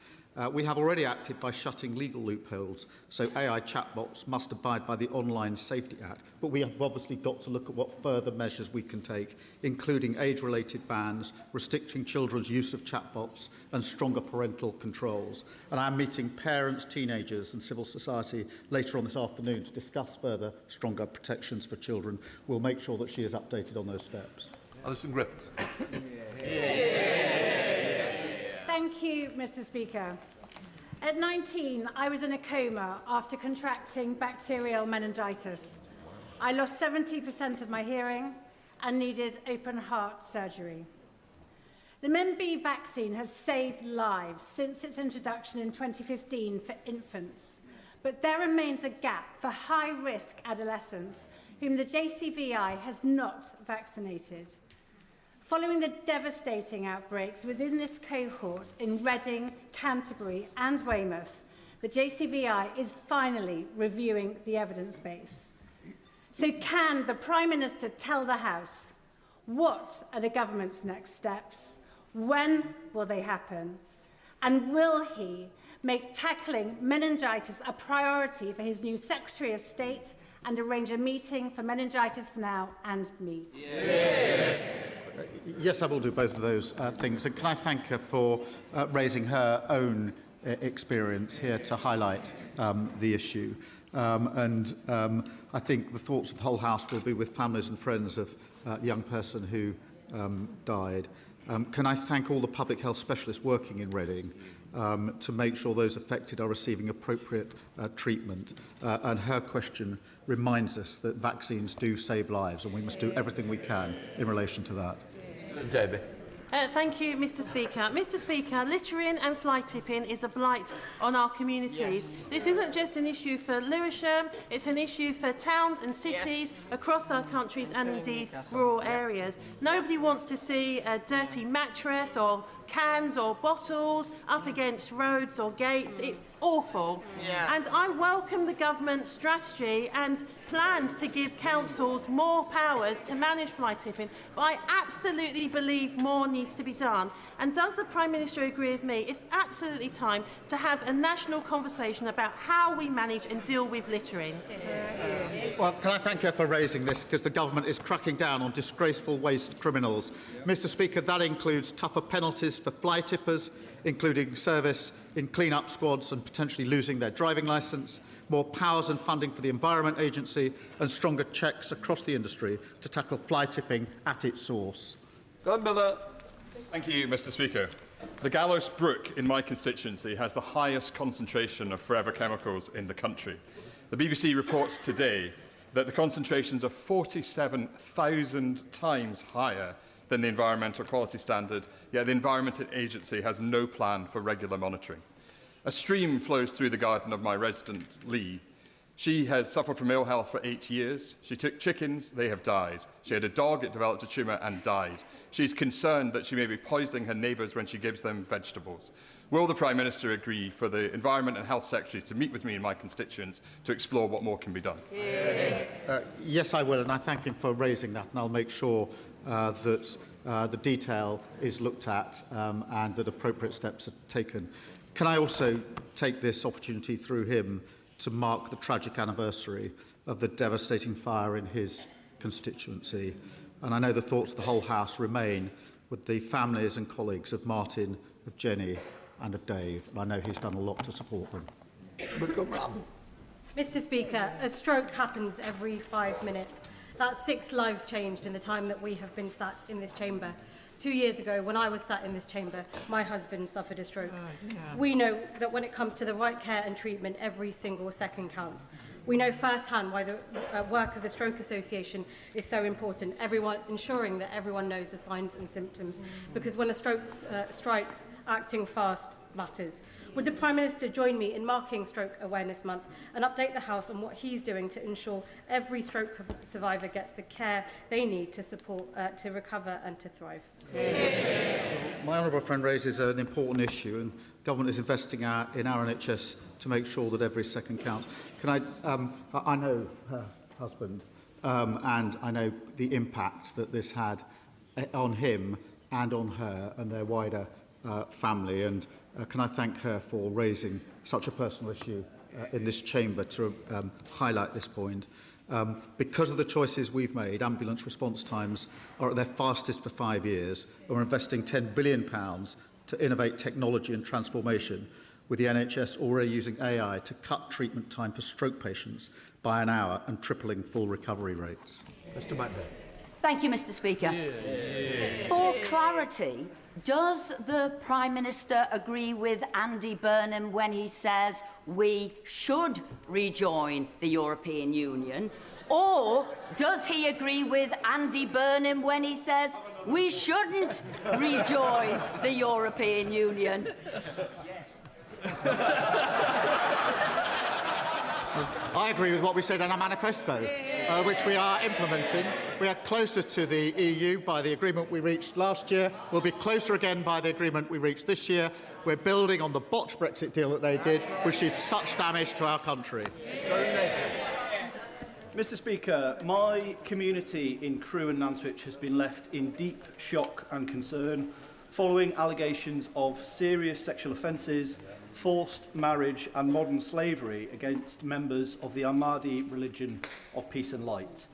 We have already acted by shutting legal loopholes, so AI chatbots must abide by the Online Safety Act. But we have obviously got to look at what further measures we can take, including age-related bans, restricting children's use of chatbots, and stronger parental controls. And I am meeting parents, teenagers and civil society later on this afternoon to discuss further stronger protections for children. We'll make sure that she is updated on those steps. Alison Griffiths. Thank you, Mr. Speaker. At 19, I was in a coma after contracting bacterial meningitis. I lost 70% of my hearing and needed open heart surgery. The MenB vaccine has saved lives since its introduction in 2015 for infants, but there remains a gap for high-risk adolescents whom the JCVI has not vaccinated. Following the devastating outbreaks within this cohort in Reading, Canterbury and Weymouth, the JCVI is finally reviewing the evidence base. So can the Prime Minister tell the House what are the government's next steps, when will they happen, and will he make tackling meningitis a priority for his new Secretary of State and arrange a meeting for Meningitis Now and me? Yes, I will do both of those things. And can I thank her for raising her own experience here to highlight the issue. I think the thoughts of the whole House will be with families and friends of the young person who died. Can I thank all the public health specialists working in Reading to make sure those affected are receiving appropriate treatment. And her question reminds us that vaccines do save lives, and we must do everything we can in relation to that. Debbie. Thank you, Mr. Speaker. Mr. Speaker, littering and fly tipping is a blight on our communities. Yes. This isn't just an issue for Lewisham, it's an issue for towns and cities across our countries and indeed rural areas. Nobody wants to see a dirty mattress or cans or bottles up against roads or gates. It's awful. Yeah. And I welcome the government's strategy and plans to give councils more powers to manage fly tipping, but I absolutely believe more needs to be done. And does the Prime Minister agree with me? It's absolutely time to have a national conversation about how we manage and deal with littering. Well, can I thank her for raising this, because the government is cracking down on disgraceful waste criminals. Mr. Speaker, that includes tougher penalties for fly tippers, including service in clean-up squads and potentially losing their driving licence, more powers and funding for the Environment Agency, and stronger checks across the industry to tackle fly tipping at its source. Thank you, Mr. Speaker. The Gallows Brook in my constituency has the highest concentration of forever chemicals in the country. The BBC reports today that the concentrations are 47,000 times higher than the environmental quality standard, yet the Environment Agency has no plan for regular monitoring. A stream flows through the garden of my resident, Lee. She has suffered from ill health for 8 years. She took chickens, they have died. She had a dog, it developed a tumour and died. She's concerned that she may be poisoning her neighbours when she gives them vegetables. Will the Prime Minister agree for the Environment and Health Secretaries to meet with me and my constituents to explore what more can be done? Yes, I will, and I thank him for raising that, and I'll make sure that the detail is looked at and that appropriate steps are taken. Can I also take this opportunity through him to mark the tragic anniversary of the devastating fire in his constituency? And I know the thoughts of the whole House remain with the families and colleagues of Martin, of Jenny and of Dave, and I know he's done a lot to support them. Mr. Speaker, a stroke happens every 5 minutes. That's 6 lives changed in the time that we have been sat in this chamber. 2 years ago, when I was sat in this chamber, my husband suffered a stroke. We know that when it comes to the right care and treatment, every single second counts. We know firsthand why the work of the Stroke Association is so important, ensuring that everyone knows the signs and symptoms, because when a stroke strikes, acting fast matters. Would the Prime Minister join me in marking Stroke Awareness Month and update the House on what he's doing to ensure every stroke survivor gets the care they need to support, to recover and to thrive? My honourable friend raises an important issue, and government is investing in our NHS to make sure that every second counts. I know her husband, and I know the impact that this had on him and on her and their wider family, and can I thank her for raising such a personal issue in this chamber to highlight this point. Because of the choices we've made, ambulance response times are at their fastest for 5 years, and we're investing £10 billion to innovate technology and transformation, with the NHS already using AI to cut treatment time for stroke patients by an hour and tripling full recovery rates. Mr. Macbeth. Thank you, Mr. Speaker. For clarity, does the Prime Minister agree with Andy Burnham when he says we should rejoin the European Union? Or does he agree with Andy Burnham when he says we shouldn't rejoin the European Union? I agree with what we said in our manifesto, which we are implementing. We are closer to the EU by the agreement we reached last year. We'll be closer again by the agreement we reached this year. We're building on the botched Brexit deal that they did, which did such damage to our country. Mr. Speaker, my community in Crewe and Nantwich has been left in deep shock and concern following allegations of serious sexual offences, forced marriage and modern slavery against members of the Ahmadi religion of peace and light.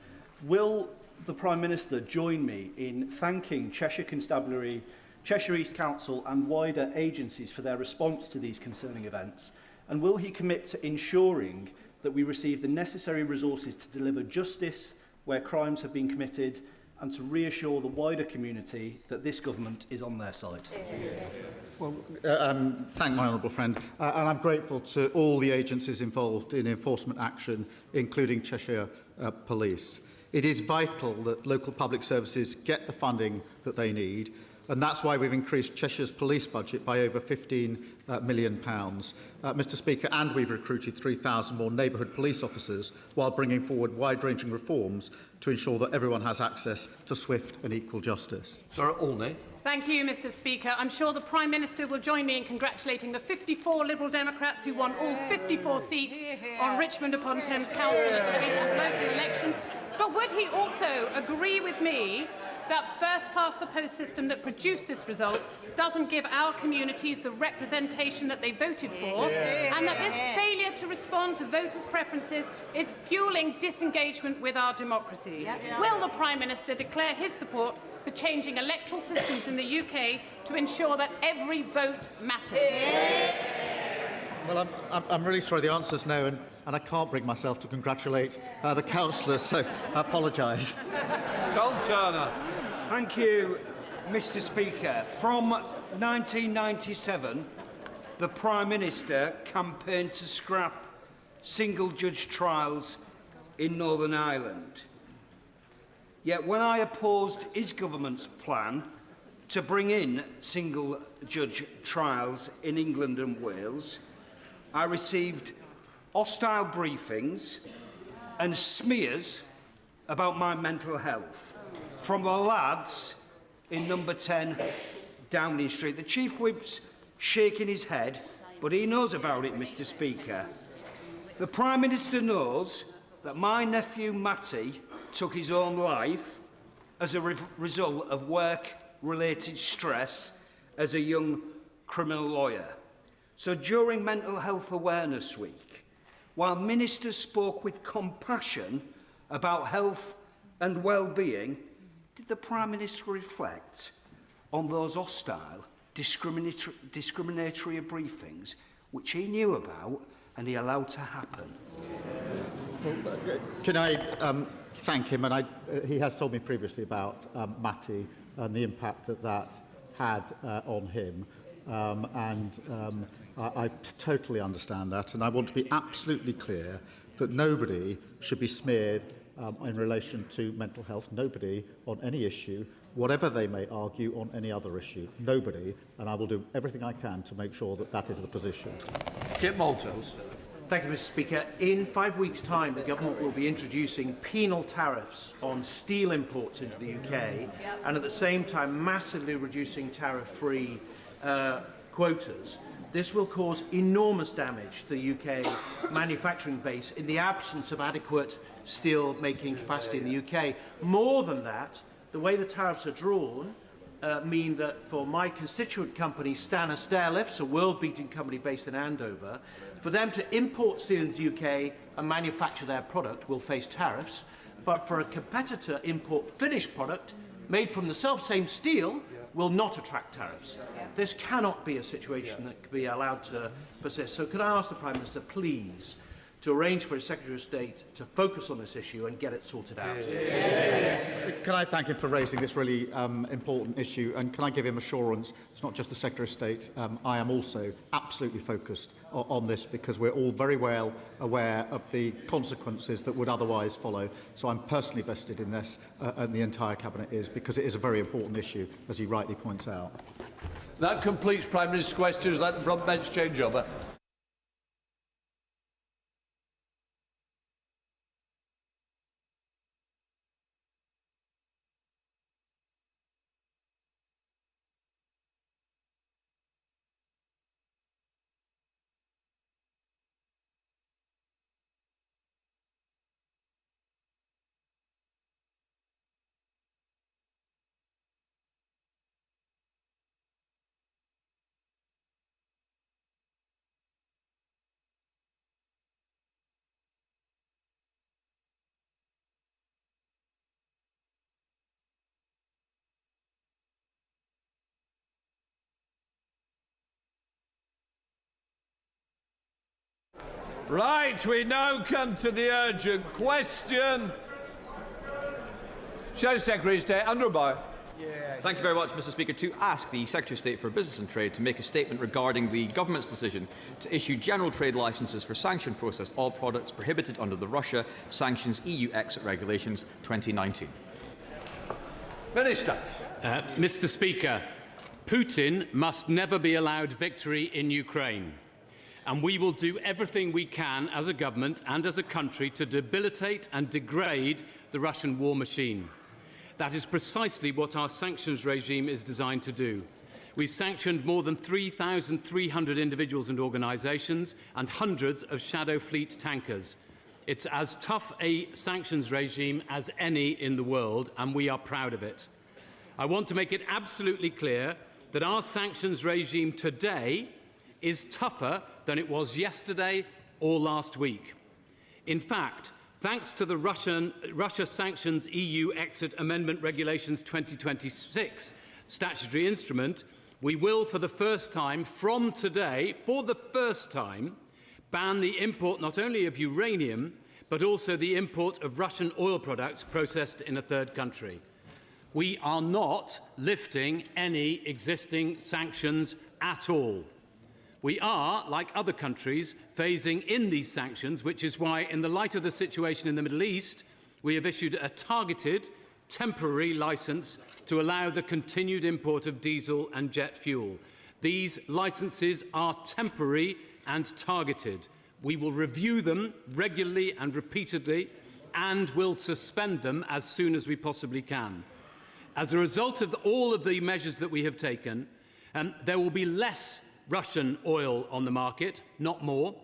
Will the Prime Minister join me in thanking Cheshire Constabulary, Cheshire East Council and wider agencies for their response to these concerning events? And will he commit to ensuring that we receive the necessary resources to deliver justice where crimes have been committed and to reassure the wider community that this government is on their side? Well, thank my honourable friend, and I'm grateful to all the agencies involved in enforcement action, including Cheshire Police. It is vital that local public services get the funding that they need, and that's why we've increased Cheshire's police budget by over £15 million. Mr. Speaker, and we've recruited 3,000 more neighbourhood police officers while bringing forward wide-ranging reforms to ensure that everyone has access to swift and equal justice. Sir Olney. Thank you, Mr. Speaker. I'm sure the Prime Minister will join me in congratulating the 54 Liberal Democrats who won all 54 seats on Richmond upon Thames Council at the recent local elections. But would he also agree with me that first-past-the-post system that produced this result doesn't give our communities the representation that they voted for, and that this failure to respond to voters' preferences is fuelling disengagement with our democracy? Will the Prime Minister declare his support for changing electoral systems in the UK to ensure that every vote matters? Well, I'm really sorry. The answer's no, and I can't bring myself to congratulate the councillors, so I apologise. Cole Turner. Thank you, Mr. Speaker. From 1997, the Prime Minister campaigned to scrap single-judge trials in Northern Ireland. Yet when I opposed his government's plan to bring in single-judge trials in England and Wales, I received hostile briefings and smears about my mental health from the lads in number 10 Downing Street. The Chief Whip's shaking his head, but he knows about it, Mr. Speaker. The Prime Minister knows that my nephew Matty took his own life as a result of work-related stress as a young criminal lawyer. So during Mental Health Awareness Week, while ministers spoke with compassion about health and well-being, did the Prime Minister reflect on those hostile, discriminatory briefings which he knew about and he allowed to happen? Can I thank him? And he has told me previously about Matty and the impact that had on him. I totally understand that, and I want to be absolutely clear that nobody should be smeared in relation to mental health. Nobody on any issue, whatever they may argue on any other issue. Nobody, and I will do everything I can to make sure that that is the position. Chip Malthouse. Thank you, Mr. Speaker. In 5 weeks' time, the government will be introducing penal tariffs on steel imports into the UK, and at the same time massively reducing tariff-free quotas. This will cause enormous damage to the UK manufacturing base in the absence of adequate steel-making capacity in the UK. More than that, the way the tariffs are drawn mean that for my constituent company, Stannah Stairlifts, a world-beating company based in Andover, for them to import steel into the UK and manufacture their product will face tariffs, but for a competitor import finished product made from the self-same steel will not attract tariffs. This cannot be a situation that can be allowed to persist. So can I ask the Prime Minister, please, to arrange for his Secretary of State to focus on this issue and get it sorted out? Can I thank him for raising this really important issue, and can I give him assurance it's not just the Secretary of State, I am also absolutely focused on this, because we're all very well aware of the consequences that would otherwise follow. So I'm personally vested in this, and the entire Cabinet is, because it is a very important issue, as he rightly points out. That completes Prime Minister's questions. Let the front bench change over. Right, we now come to the urgent question. Show Secretary of State, Andrew Boy. Thank you very much, Mr. Speaker. To ask the Secretary of State for Business and Trade to make a statement regarding the government's decision to issue general trade licences for sanctioned processed oil products prohibited under the Russia Sanctions EU Exit Regulations 2019. Minister. Mr. Speaker, Putin must never be allowed victory in Ukraine. And we will do everything we can as a government and as a country to debilitate and degrade the Russian war machine. That is precisely what our sanctions regime is designed to do. We've sanctioned more than 3,300 individuals and organisations and hundreds of shadow fleet tankers. It's as tough a sanctions regime as any in the world, and we are proud of it. I want to make it absolutely clear that our sanctions regime today is tougher than it was yesterday or last week. In fact, thanks to the Russia Sanctions EU Exit Amendment Regulations 2026 statutory instrument, we will, for the first time, from today, for the first time, ban the import not only of uranium, but also the import of Russian oil products processed in a third country. We are not lifting any existing sanctions at all. We are, like other countries, phasing in these sanctions, which is why, in the light of the situation in the Middle East, we have issued a targeted, temporary licence to allow the continued import of diesel and jet fuel. These licences are temporary and targeted. We will review them regularly and repeatedly and will suspend them as soon as we possibly can. As a result of all of the measures that we have taken, there will be less Russian oil on the market, not more.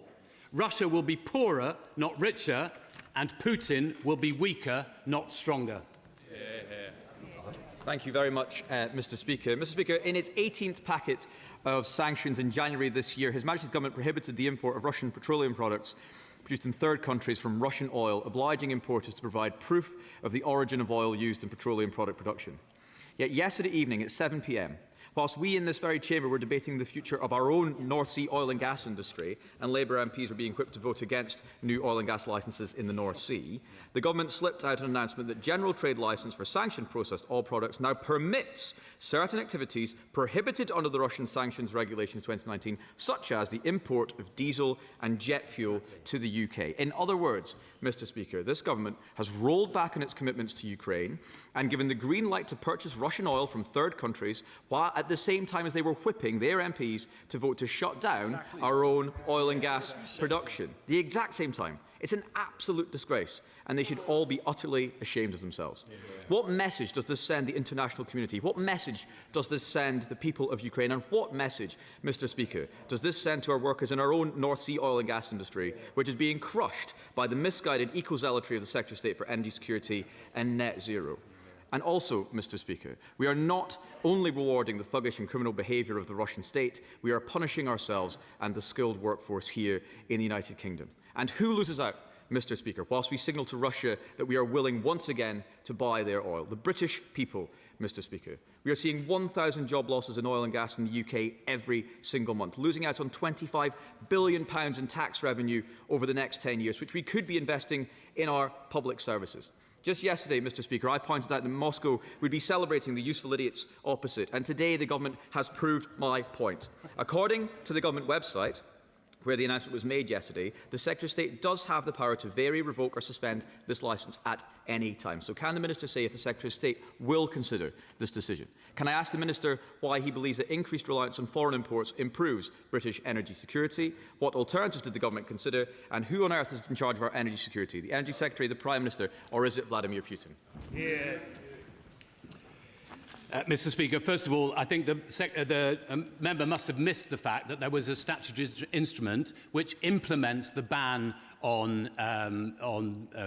Russia will be poorer, not richer, and Putin will be weaker, not stronger. Thank you very much, Mr. Speaker. Mr. Speaker, in its 18th packet of sanctions in January this year, His Majesty's Government prohibited the import of Russian petroleum products produced in third countries from Russian oil, obliging importers to provide proof of the origin of oil used in petroleum product production. Yet yesterday evening at 7 p.m, Whilst we in this very chamber were debating the future of our own North Sea oil and gas industry, and Labour MPs were being equipped to vote against new oil and gas licences in the North Sea, the government slipped out an announcement that general trade licence for sanctioned processed oil products now permits certain activities prohibited under the Russian sanctions regulations 2019, such as the import of diesel and jet fuel to the UK. In other words, Mr. Speaker, this government has rolled back on its commitments to Ukraine and given the green light to purchase Russian oil from third countries, while at the same time as they were whipping their MPs to vote to shut down our own oil and gas production. The exact same time. It's an absolute disgrace, and they should all be utterly ashamed of themselves. What message does this send the international community? What message does this send the people of Ukraine? And what message, Mr. Speaker, does this send to our workers in our own North Sea oil and gas industry, which is being crushed by the misguided eco-zealotry of the Secretary of State for Energy Security and Net Zero? And also, Mr. Speaker, we are not only rewarding the thuggish and criminal behaviour of the Russian state, we are punishing ourselves and the skilled workforce here in the United Kingdom. And who loses out, Mr. Speaker, whilst we signal to Russia that we are willing once again to buy their oil? The British people, Mr. Speaker. We are seeing 1,000 job losses in oil and gas in the UK every single month, losing out on £25 billion in tax revenue over the next 10 years, which we could be investing in our public services. Just yesterday, Mr. Speaker, I pointed out that Moscow would be celebrating the useful idiots opposite, and today the government has proved my point. According to the government website, where the announcement was made yesterday, the Secretary of State does have the power to vary, revoke or suspend this licence at any time. So can the Minister say if the Secretary of State will consider this decision? Can I ask the Minister why he believes that increased reliance on foreign imports improves British energy security? What alternatives did the government consider? And who on earth is in charge of our energy security? The Energy Secretary, the Prime Minister, or is it Vladimir Putin? Yeah. Mr. Speaker, first of all, I think the member must have missed the fact that there was a statutory instrument which implements the ban on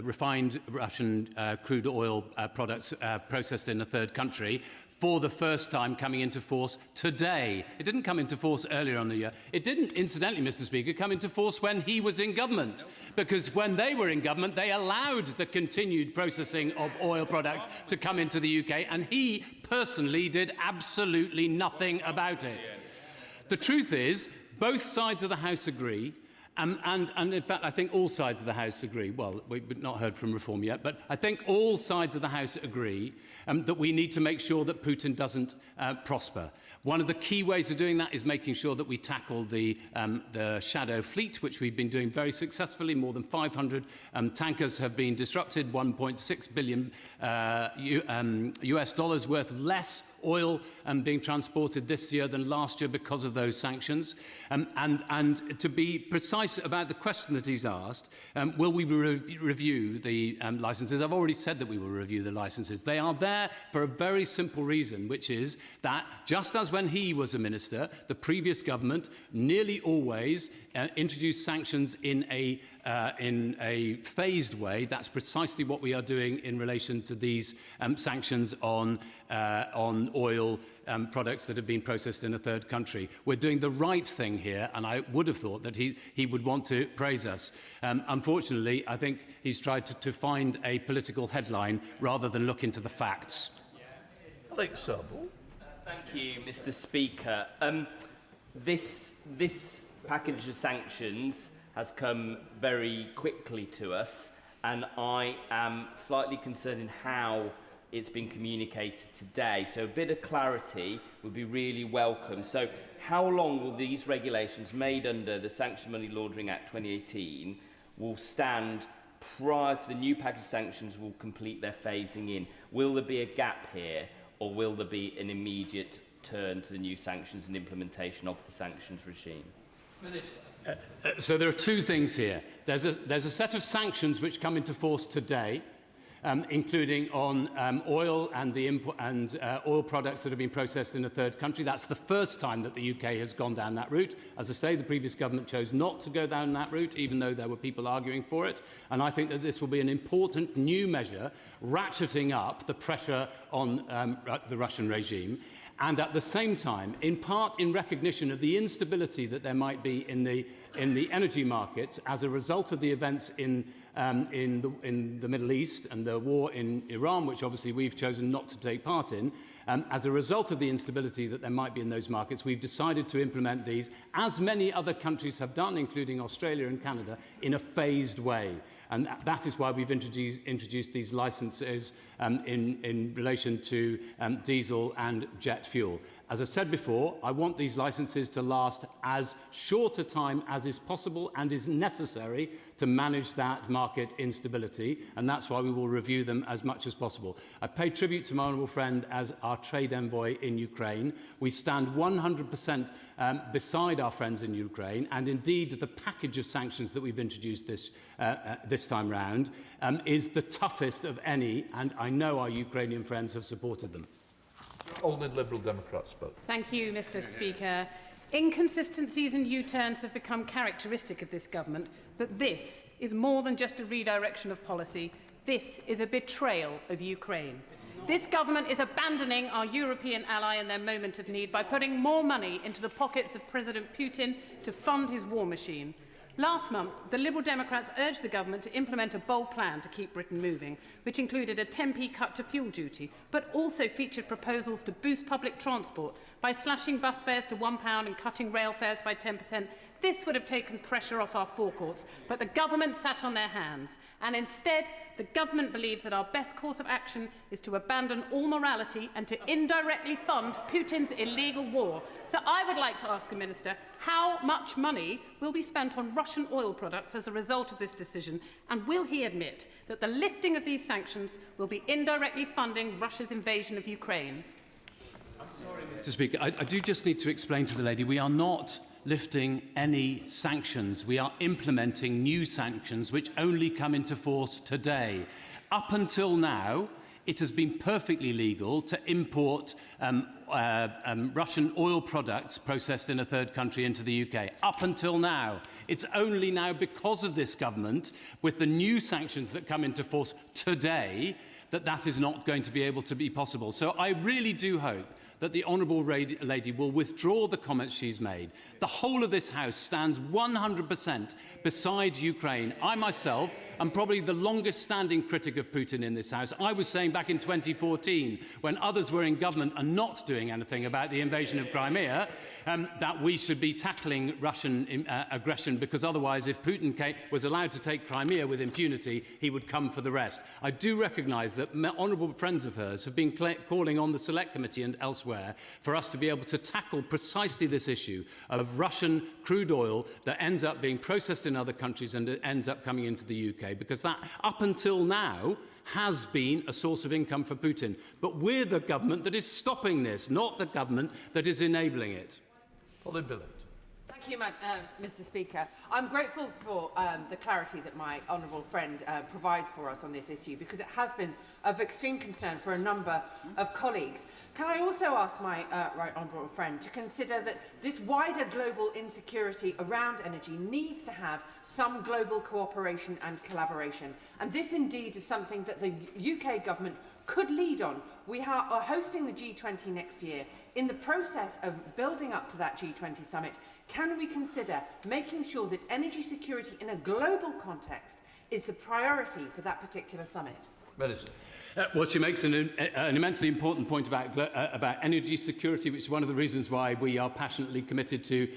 refined Russian crude oil products processed in a third country for the first time coming into force today. It didn't come into force earlier on the year. It didn't, incidentally, Mr. Speaker, come into force when he was in government, because when they were in government, they allowed the continued processing of oil products to come into the UK, and he personally did absolutely nothing about it. The truth is, both sides of the House agree, and in fact, I think all sides of the House agree. Well, we've not heard from Reform yet, but I think all sides of the House agree that we need to make sure that Putin doesn't prosper. One of the key ways of doing that is making sure that we tackle the shadow fleet, which we've been doing very successfully. More than 500 tankers have been disrupted, $1.6 billion US dollars worth less oil being transported this year than last year because of those sanctions. And to be precise about the question that he's asked, will we review the licences? I've already said that we will review the licences. They are there for a very simple reason, which is that just as when he was a minister, the previous government nearly always introduced sanctions in a phased way. That's precisely what we are doing in relation to these sanctions on oil products that have been processed in a third country. We're doing the right thing here, and I would have thought that he would want to praise us. Unfortunately, I think he's tried to find a political headline rather than look into the facts. Electoral. Thank you, Mr. Speaker. This package of sanctions has come very quickly to us, and I am slightly concerned in how it's been communicated today. So a bit of clarity would be really welcome. So how long will these regulations made under the Sanctions Money Laundering Act 2018 will stand prior to the new package of sanctions will complete their phasing in? Will there be a gap here, or will there be an immediate turn to the new sanctions and implementation of the sanctions regime? So there are two things here. There's a set of sanctions which come into force today, including on oil and oil products that have been processed in a third country. That's the first time that the UK has gone down that route. As I say, the previous government chose not to go down that route, even though there were people arguing for it. And I think that this will be an important new measure, ratcheting up the pressure on the Russian regime. And at the same time, in part in recognition of the instability that there might be in the energy markets as a result of the events in the Middle East and the war in Iran, which obviously we've chosen not to take part in, As a result of the instability that there might be in those markets, we've decided to implement these, as many other countries have done, including Australia and Canada, in a phased way. And that is why we've introduced these licences in relation to diesel and jet fuel. As I said before, I want these licences to last as short a time as is possible and is necessary to manage that market instability, and that's why we will review them as much as possible. I pay tribute to my honourable friend as our trade envoy in Ukraine. We stand 100% beside our friends in Ukraine, and indeed the package of sanctions that we've introduced this time round is the toughest of any, and I know our Ukrainian friends have supported them. Only Liberal Democrats spoke. Thank you, Mr. Speaker. Inconsistencies and U-turns have become characteristic of this government, but this is more than just a redirection of policy. This is a betrayal of Ukraine. This government is abandoning our European ally in their moment of need by putting more money into the pockets of President Putin to fund his war machine. Last month, the Liberal Democrats urged the government to implement a bold plan to keep Britain moving, which included a 10p cut to fuel duty, but also featured proposals to boost public transport by slashing bus fares to £1 and cutting rail fares by 10%. This would have taken pressure off our forecourts, but the government sat on their hands. And instead, the government believes that our best course of action is to abandon all morality and to indirectly fund Putin's illegal war. So I would like to ask the Minister, how much money will be spent on Russian oil products as a result of this decision? And will he admit that the lifting of these sanctions will be indirectly funding Russia's invasion of Ukraine? I'm sorry, Mr. Speaker. I do just need to explain to the lady, we are not lifting any sanctions. We are implementing new sanctions which only come into force today. Up until now, it has been perfectly legal to import Russian oil products processed in a third country into the UK. Up until now. It's only now because of this government, with the new sanctions that come into force today, that is not going to be able to be possible. So I really do hope that the Honourable Lady will withdraw the comments she's made. The whole of this House stands 100% beside Ukraine. I myself am probably the longest-standing critic of Putin in this House. I was saying back in 2014, when others were in government and not doing anything about the invasion of Crimea, that we should be tackling Russian aggression, because otherwise, if Putin was allowed to take Crimea with impunity, he would come for the rest. I do recognise that honourable friends of hers have been calling on the Select Committee and elsewhere for us to be able to tackle precisely this issue of Russian crude oil that ends up being processed in other countries and it ends up coming into the UK, because that, up until now, has been a source of income for Putin. But we're the government that is stopping this, not the government that is enabling it. Thank you, Mr. Speaker. I'm grateful for the clarity that my honourable friend provides for us on this issue, because it has been of extreme concern for a number of colleagues. Can I also ask my right honourable friend to consider that this wider global insecurity around energy needs to have some global cooperation and collaboration, and this indeed is something that the UK government could lead on. We are hosting the G20 next year. In the process of building up to that G20 summit, can we consider making sure that energy security in a global context is the priority for that particular summit? Well, she makes an immensely important point about energy security, which is one of the reasons why we are passionately committed to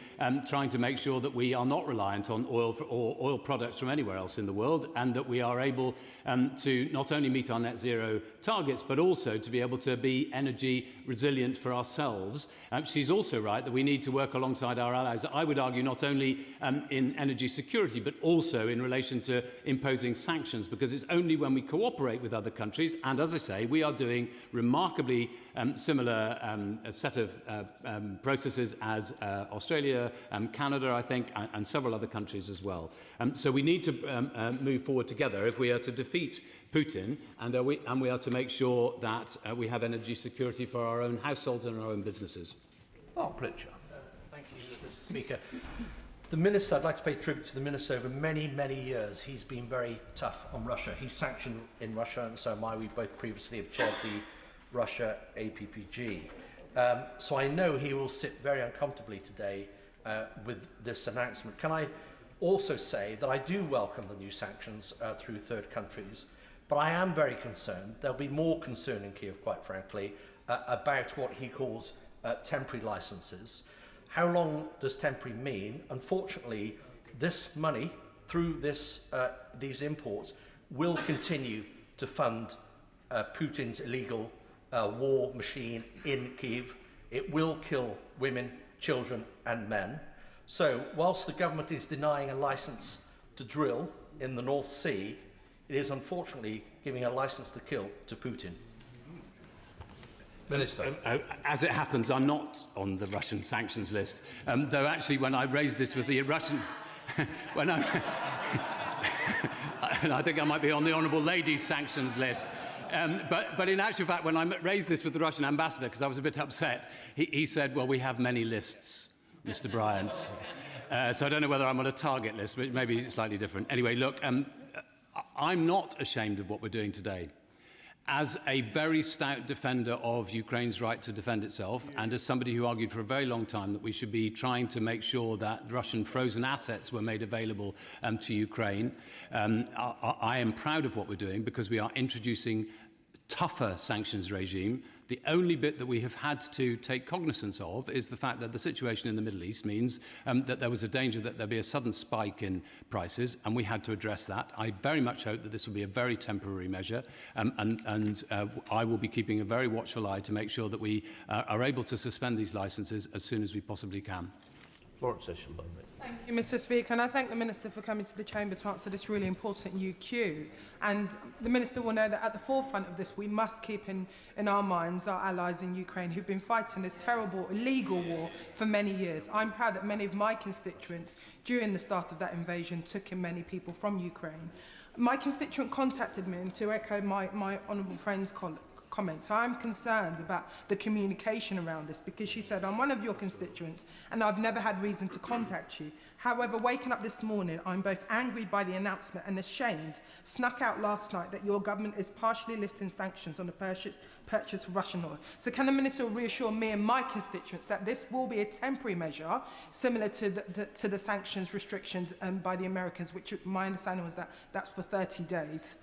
trying to make sure that we are not reliant on oil products from anywhere else in the world, and that we are able to not only meet our net zero targets, but also to be able to be energy resilient for ourselves. She's also right that we need to work alongside our allies, I would argue, not only in energy security, but also in relation to imposing sanctions, because it's only when we cooperate with other countries, and as I say, we are doing remarkably similar set of processes as Australia, Canada, I think, and several other countries as well. So we need to move forward together if we are to defeat Putin, and we are to make sure that we have energy security for our own households and our own businesses. Thank you, Mr. Speaker. The Minister, I'd like to pay tribute to the Minister. Over many, many years, he's been very tough on Russia. He's sanctioned in Russia, and so am I. We both previously have chaired the Russia APPG. So I know he will sit very uncomfortably today with this announcement. Can I also say that I do welcome the new sanctions through third countries, but I am very concerned. There'll be more concern in Kiev, quite frankly, about what he calls temporary licences. How long does temporary mean? Unfortunately, this money, through these imports, will continue to fund Putin's illegal war machine in Kyiv. It will kill women, children and men. So, whilst the government is denying a licence to drill in the North Sea, it is unfortunately giving a licence to kill to Putin. Minister. As it happens, I'm not on the Russian sanctions list, though actually when I raised this with the Russian... and I think I might be on the Honourable Lady's sanctions list. But in actual fact, when I raised this with the Russian ambassador, because I was a bit upset, he said, well, we have many lists, Mr. Bryant. So I don't know whether I'm on a target list, but maybe it's slightly different. Anyway, look, I'm not ashamed of what we're doing today. As a very stout defender of Ukraine's right to defend itself, and as somebody who argued for a very long time that we should be trying to make sure that Russian frozen assets were made available to Ukraine, I am proud of what we're doing because we are introducing tougher sanctions regime. The only bit that we have had to take cognizance of is the fact that the situation in the Middle East means that there was a danger that there'd be a sudden spike in prices, and we had to address that. I very much hope that this will be a very temporary measure, and I will be keeping a very watchful eye to make sure that we are able to suspend these licences as soon as we possibly can. Thank you, Mr. Speaker, and I thank the Minister for coming to the Chamber to answer this really important UQ. And the Minister will know that at the forefront of this, we must keep in our minds our allies in Ukraine who've been fighting this terrible, illegal war for many years. I'm proud that many of my constituents, during the start of that invasion, took in many people from Ukraine. My constituent contacted me, and to echo my honourable friend's comments, I'm concerned about the communication around this because she said, I'm one of your constituents and I've never had reason to contact you. However, waking up this morning, I'm both angry by the announcement and ashamed, snuck out last night that your government is partially lifting sanctions on the purchase of Russian oil. So can the Minister reassure me and my constituents that this will be a temporary measure similar to the sanctions restrictions by the Americans, which my understanding was that that's for 30 days.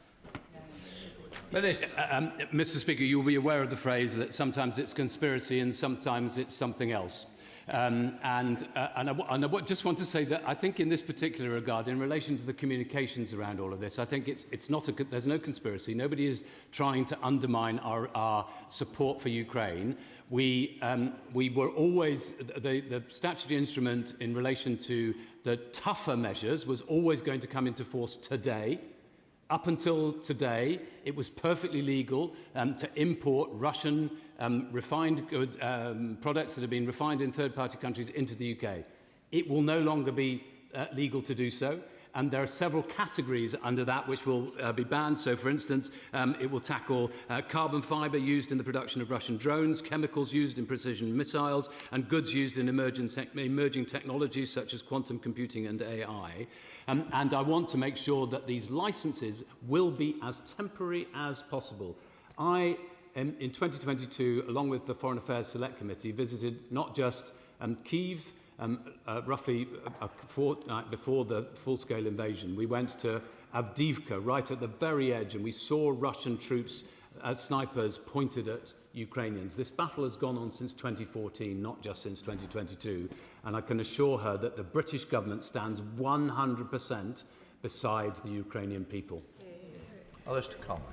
Mr. Speaker, you'll be aware of the phrase that sometimes it's conspiracy and sometimes it's something else. I just want to say that I think in this particular regard, in relation to the communications around all of this, I think there's no conspiracy. Nobody is trying to undermine our support for Ukraine. We were always, the statutory instrument in relation to the tougher measures was always going to come into force today. Up until today, it was perfectly legal to import Russian refined goods, products that have been refined in third-party countries into the UK. It will no longer be legal to do so. And there are several categories under that which will be banned. So, for instance, it will tackle carbon fibre used in the production of Russian drones, chemicals used in precision missiles, and goods used in emerging technologies such as quantum computing and AI. And I want to make sure that these licences will be as temporary as possible. I, in 2022, along with the Foreign Affairs Select Committee, visited not just Kyiv, roughly a fortnight before the full-scale invasion. We went to Avdiivka, right at the very edge, and we saw Russian troops as snipers pointed at Ukrainians. This battle has gone on since 2014, not just since 2022, and I can assure her that the British government stands 100% beside the Ukrainian people. Alistair Commons.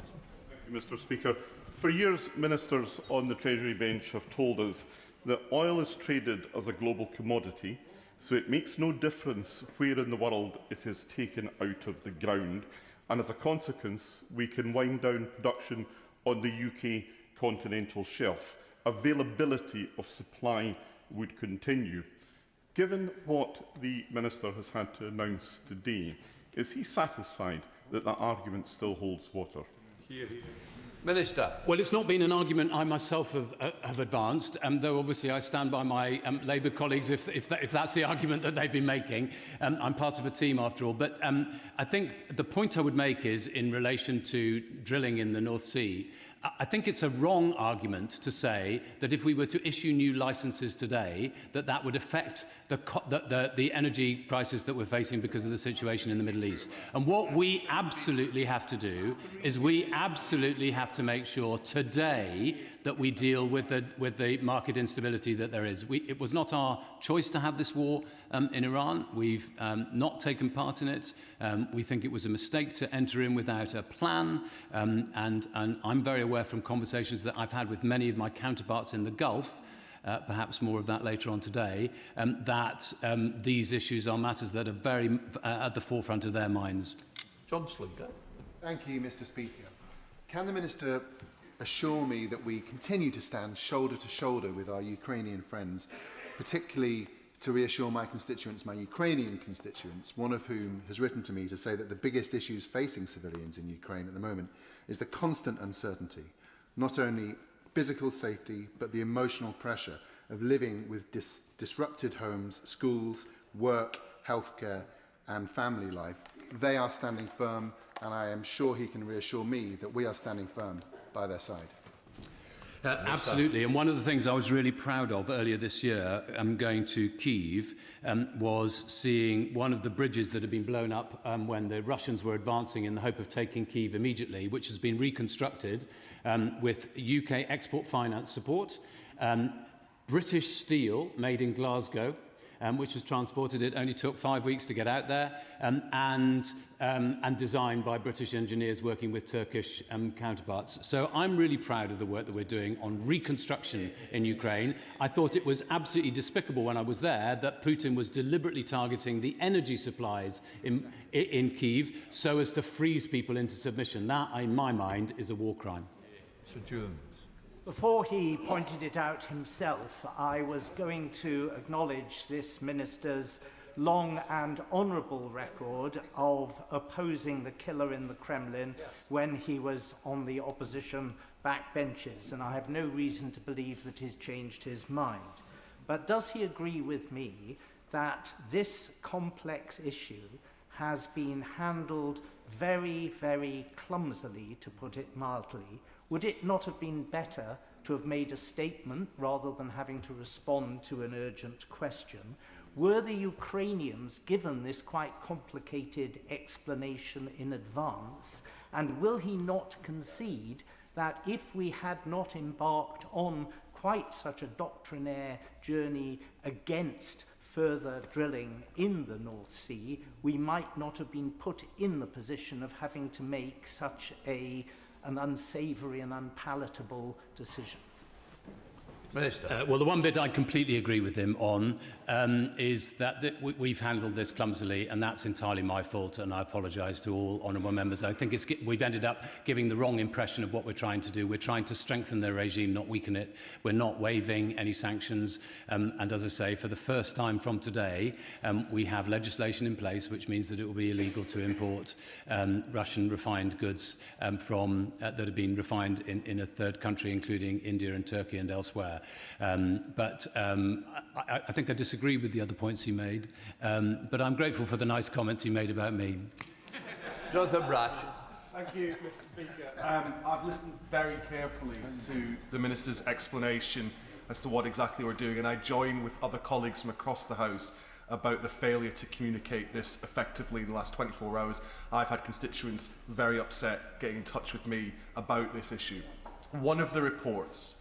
Thank you, Mr. Speaker. For years, ministers on the Treasury bench have told us that oil is traded as a global commodity, so it makes no difference where in the world it is taken out of the ground, and as a consequence, we can wind down production on the UK continental shelf. Availability of supply would continue. Given what the Minister has had to announce today, is he satisfied that that argument still holds water? Minister. Well, it's not been an argument I myself have advanced, though obviously I stand by my Labour colleagues if that's the argument that they've been making. I'm part of a team after all. But I think the point I would make is in relation to drilling in the North Sea, I think it's a wrong argument to say that if we were to issue new licences today, that would affect the energy crisis that we're facing because of the situation in the Middle East. And what we absolutely have to do is we absolutely have to make sure today that we deal with the market instability that there is. It was not our choice to have this war in Iran. We've not taken part in it. We think it was a mistake to enter in without a plan. And I'm very aware from conversations that I've had with many of my counterparts in the Gulf, perhaps more of that later on today, that these issues are matters that are very at the forefront of their minds. John Slinger. Thank you, Mr. Speaker. Can the Minister assure me that we continue to stand shoulder to shoulder with our Ukrainian friends, particularly to reassure my constituents, my Ukrainian constituents, one of whom has written to me to say that the biggest issues facing civilians in Ukraine at the moment is the constant uncertainty, not only physical safety, but the emotional pressure of living with disrupted homes, schools, work, healthcare and family life. They are standing firm, and I am sure he can reassure me that we are standing firm by their side. Absolutely, and one of the things I was really proud of earlier this year, going to Kyiv, was seeing one of the bridges that had been blown up when the Russians were advancing in the hope of taking Kyiv immediately, which has been reconstructed with UK export finance support, British steel made in Glasgow, which was transported. It only took 5 weeks to get out there, and designed by British engineers working with Turkish counterparts. So I'm really proud of the work that we're doing on reconstruction in Ukraine. I thought it was absolutely despicable when I was there that Putin was deliberately targeting the energy supplies in Kyiv so as to freeze people into submission. That, in my mind, is a war crime. Sir Jones. Before he pointed it out himself, I was going to acknowledge this minister's long and honourable record of opposing the killer in the Kremlin when he was on the opposition backbenches, and I have no reason to believe that he's changed his mind. But does he agree with me that this complex issue has been handled very, very clumsily, to put it mildly? Would it not have been better to have made a statement rather than having to respond to an urgent question? Were the Ukrainians given this quite complicated explanation in advance? And will he not concede that if we had not embarked on quite such a doctrinaire journey against further drilling in the North Sea, we might not have been put in the position of having to make such an unsavoury and unpalatable decision? Minister. Well, the one bit I completely agree with him on is that we've handled this clumsily, and that's entirely my fault, and I apologise to all honourable members. I think we've ended up giving the wrong impression of what we're trying to do. We're trying to strengthen the regime, not weaken it. We're not waiving any sanctions, and as I say, for the first time from today, we have legislation in place which means that it will be illegal to import Russian refined goods that have been refined in a third country, including India and Turkey and elsewhere. I think I disagree with the other points he made, but I'm grateful for the nice comments he made about me. Jonathan Brash. Thank you, Mr. Speaker. I've listened very carefully to the Minister's explanation as to what exactly we're doing, and I join with other colleagues from across the House about the failure to communicate this effectively in the last 24 hours. I've had constituents very upset getting in touch with me about this issue. One of the reports,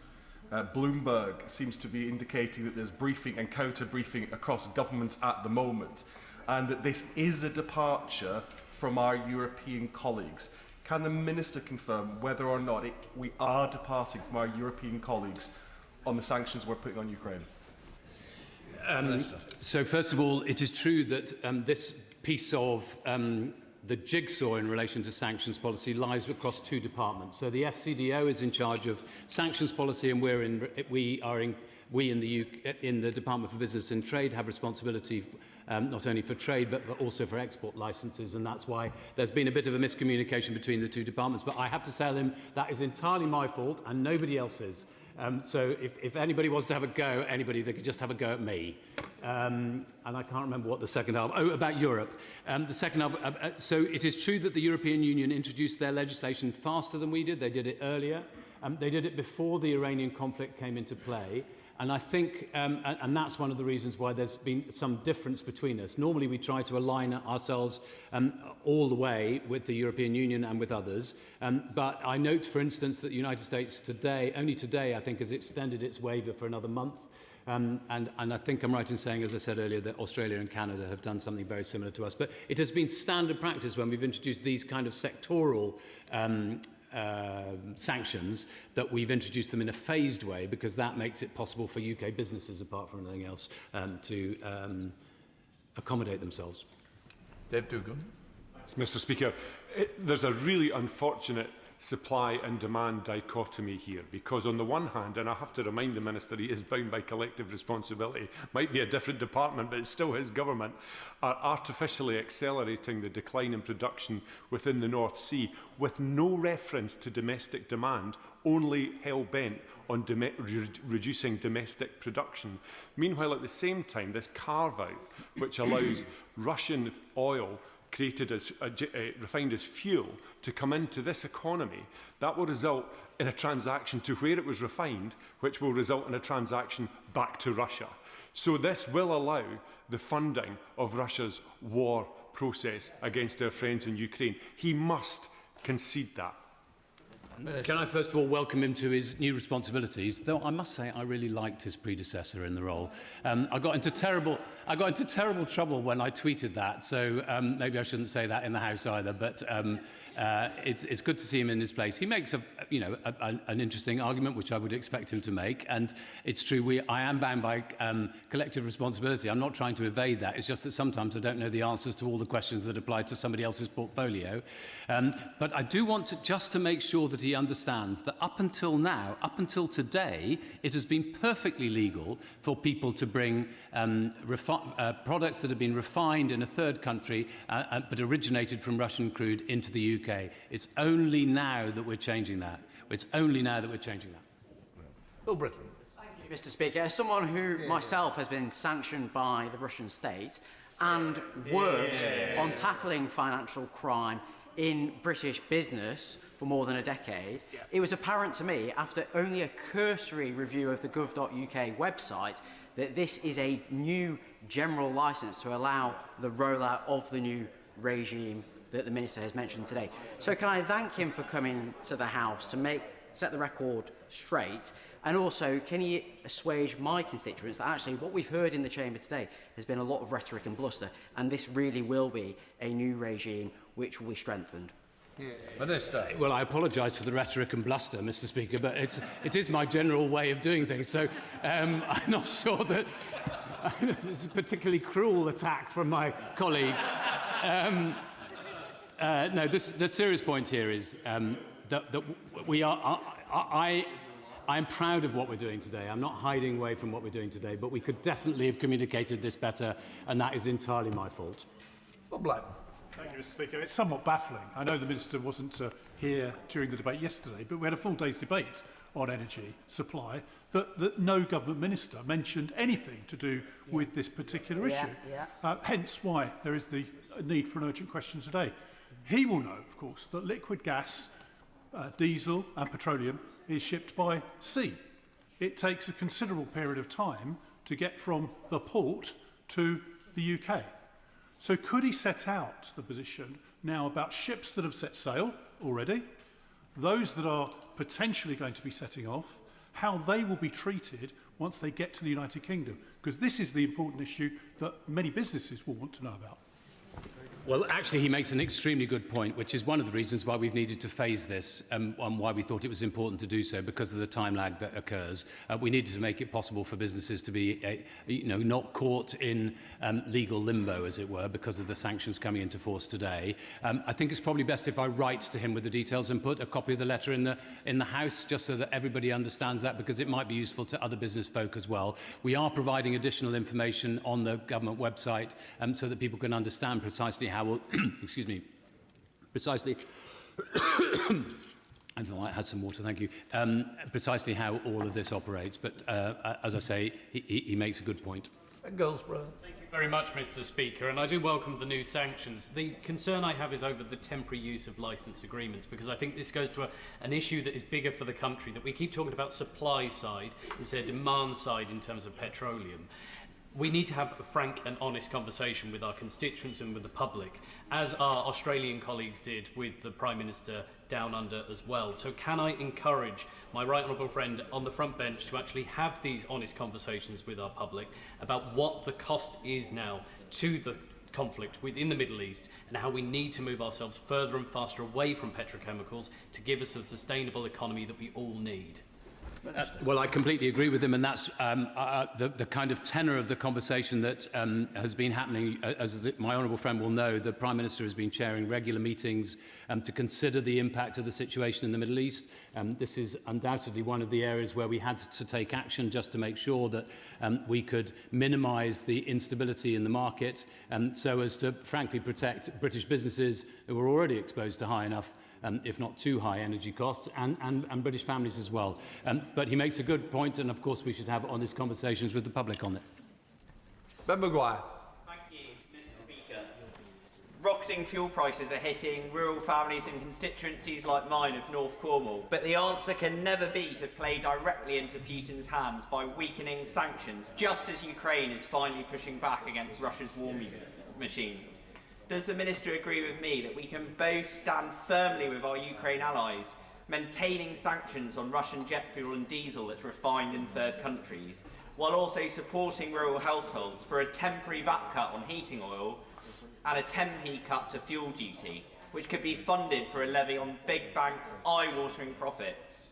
Bloomberg, seems to be indicating that there's briefing and counter-briefing across government at the moment, and that this is a departure from our European colleagues. Can the Minister confirm whether or not we are departing from our European colleagues on the sanctions we're putting on Ukraine? So first of all, it is true that this piece of the jigsaw in relation to sanctions policy lies across two departments. So the FCDO is in charge of sanctions policy, and we in the Department for Business and Trade have responsibility not only for trade but also for export licences, and that's why there's been a bit of a miscommunication between the two departments. But I have to tell him that is entirely my fault and nobody else's. So if anybody wants to have a go at anybody, they could just have a go at me. And I can't remember what the second half... Oh, about Europe. The second half... so it is true that the European Union introduced their legislation faster than we did. They did it earlier. They did it before the Iranian conflict came into play. And I think, and that's one of the reasons why there's been some difference between us. Normally we try to align ourselves all the way with the European Union and with others. But I note, for instance, that the United States today, only today, I think, has extended its waiver for another month. And I think I'm right in saying, as I said earlier, that Australia and Canada have done something very similar to us. But it has been standard practice when we've introduced these kind of sectoral sanctions that we've introduced them in a phased way, because that makes it possible for UK businesses, apart from anything else, to accommodate themselves. Dave Dugan. Mr. Speaker, there's a really unfortunate supply and demand dichotomy here, because on the one hand, and I have to remind the Minister he is bound by collective responsibility, might be a different department but it's still his government, are artificially accelerating the decline in production within the North Sea with no reference to domestic demand, only hell-bent on reducing domestic production. Meanwhile, at the same time, this carve-out, which allows Russian oil created as refined as fuel to come into this economy, that will result in a transaction to where it was refined, which will result in a transaction back to Russia. So this will allow the funding of Russia's war process against our friends in Ukraine. He must concede that. Can I first of all welcome him to his new responsibilities, though I must say I really liked his predecessor in the role. I got into terrible trouble when I tweeted that, so maybe I shouldn't say that in the House either, but it's good to see him in his place. He makes an interesting argument, which I would expect him to make, and it's true, I am bound by collective responsibility. I'm not trying to evade that, it's just that sometimes I don't know the answers to all the questions that apply to somebody else's portfolio. But I do want to, just to make sure that he understands that up until now, up until today, it has been perfectly legal for people to bring products that have been refined in a third country but originated from Russian crude into the UK. It's only now that we're changing that. It's only now that we're changing that. Bill Britton. Thank you, Mr. Speaker. As someone who myself has been sanctioned by the Russian state and worked on tackling financial crime in British business for more than a decade, it was apparent to me, after only a cursory review of the gov.uk website, that this is a new general licence to allow the rollout of the new regime that the Minister has mentioned today. So can I thank him for coming to the House to set the record straight, and also can he assuage my constituents that actually what we've heard in the Chamber today has been a lot of rhetoric and bluster, and this really will be a new regime which will be strengthened. Minister. Well, I apologise for the rhetoric and bluster, Mr. Speaker, but it is my general way of doing things. So I'm not sure that it's a particularly cruel attack from my colleague. No, the serious point here is that we are. I am proud of what we're doing today. I'm not hiding away from what we're doing today, but we could definitely have communicated this better, and that is entirely my fault. Bob Black. Thank you, Mr. Speaker. It's somewhat baffling. I know the Minister wasn't here during the debate yesterday, but we had a full day's debate on energy supply that no government minister mentioned anything to do with this particular issue. Hence why there is the need for an urgent question today. He will know, of course, that liquid gas, diesel and petroleum is shipped by sea. It takes a considerable period of time to get from the port to the UK. So could he set out the position now about ships that have set sail already, those that are potentially going to be setting off, how they will be treated once they get to the United Kingdom? Because this is the important issue that many businesses will want to know about. Well, actually, he makes an extremely good point, which is one of the reasons why we've needed to phase this and why we thought it was important to do so, because of the time lag that occurs. We needed to make it possible for businesses to be, not caught in legal limbo, as it were, because of the sanctions coming into force today. I think it's probably best if I write to him with the details and put a copy of the letter in the House, just so that everybody understands that, because it might be useful to other business folk as well. We are providing additional information on the government website so that people can understand precisely how we'll, excuse me, precisely, I might have some water, thank you, precisely how all of this operates. But as I say, he makes a good point. Goldsborough. Thank you very much, Mr. Speaker, and I do welcome the new sanctions. The concern I have is over the temporary use of licence agreements, because I think this goes to an issue that is bigger for the country, that we keep talking about supply side instead of demand side in terms of petroleum. We need to have a frank and honest conversation with our constituents and with the public, as our Australian colleagues did with the Prime Minister down under as well. So can I encourage my right honourable friend on the front bench to actually have these honest conversations with our public about what the cost is now to the conflict within the Middle East and how we need to move ourselves further and faster away from petrochemicals to give us the sustainable economy that we all need? Well, I completely agree with him, and that's the kind of tenor of the conversation that has been happening. As my honourable friend will know, the Prime Minister has been chairing regular meetings to consider the impact of the situation in the Middle East. This is undoubtedly one of the areas where we had to take action just to make sure that we could minimise the instability in the market so as to, frankly, protect British businesses who were already exposed to high enough if not too high energy costs, and British families as well. But he makes a good point, and of course we should have honest conversations with the public on it. Ben Maguire. Thank you, Mr. Speaker. Rocketing fuel prices are hitting rural families and constituencies like mine of North Cornwall, but the answer can never be to play directly into Putin's hands by weakening sanctions, just as Ukraine is finally pushing back against Russia's war machine. Does the Minister agree with me that we can both stand firmly with our Ukraine allies, maintaining sanctions on Russian jet fuel and diesel that's refined in third countries, while also supporting rural households for a temporary VAT cut on heating oil and a 10p cut to fuel duty, which could be funded for a levy on big banks' eye-watering profits?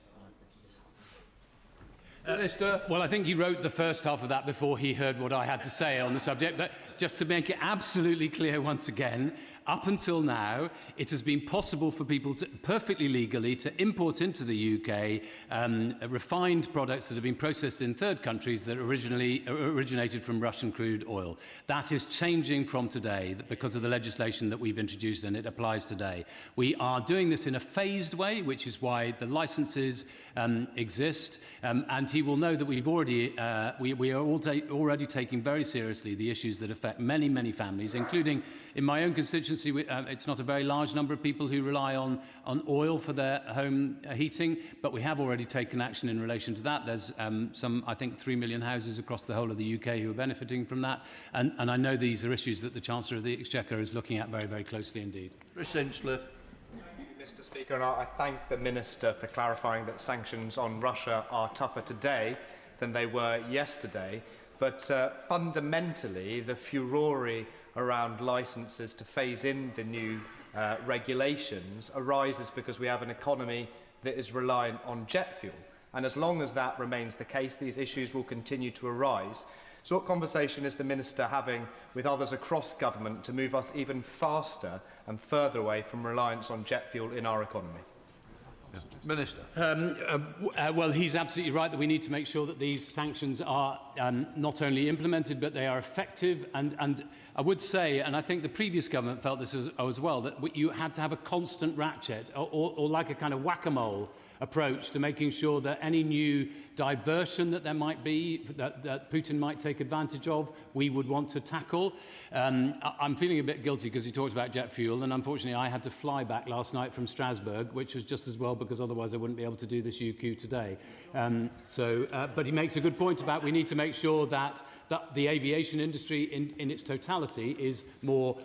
Well, I think he wrote the first half of that before he heard what I had to say on the subject, but just to make it absolutely clear once again, up until now, it has been possible for people to perfectly legally to import into the UK refined products that have been processed in third countries that originally originated from Russian crude oil. That is changing from today because of the legislation that we've introduced, and it applies today. We are doing this in a phased way, which is why the licences exist, and he will know that we've already we are already taking very seriously the issues that affect many, many families, including in my own constituency. It's not a very large number of people who rely on oil for their home heating, but we have already taken action in relation to that. There's some, I think, 3 million houses across the whole of the UK who are benefiting from that, and I know these are issues that the Chancellor of the Exchequer is looking at very, very closely indeed. Mr. Speaker, and I thank the Minister for clarifying that sanctions on Russia are tougher today than they were yesterday, but fundamentally the furore around licences to phase in the new regulations arises because we have an economy that is reliant on jet fuel. And as long as that remains the case, these issues will continue to arise. So what conversation is the Minister having with others across government to move us even faster and further away from reliance on jet fuel in our economy? Minister. Well, he's absolutely right that we need to make sure that these sanctions are not only implemented, but they are effective. And I would say, and I think the previous government felt this as well, that you had to have a constant ratchet or like a kind of whack-a-mole approach to making sure that any new diversion that there might be, that Putin might take advantage of, we would want to tackle. I'm feeling a bit guilty because he talked about jet fuel, and unfortunately I had to fly back last night from Strasbourg, which was just as well because otherwise I wouldn't be able to do this UQ today. But he makes a good point about we need to make sure that the aviation industry in its totality is more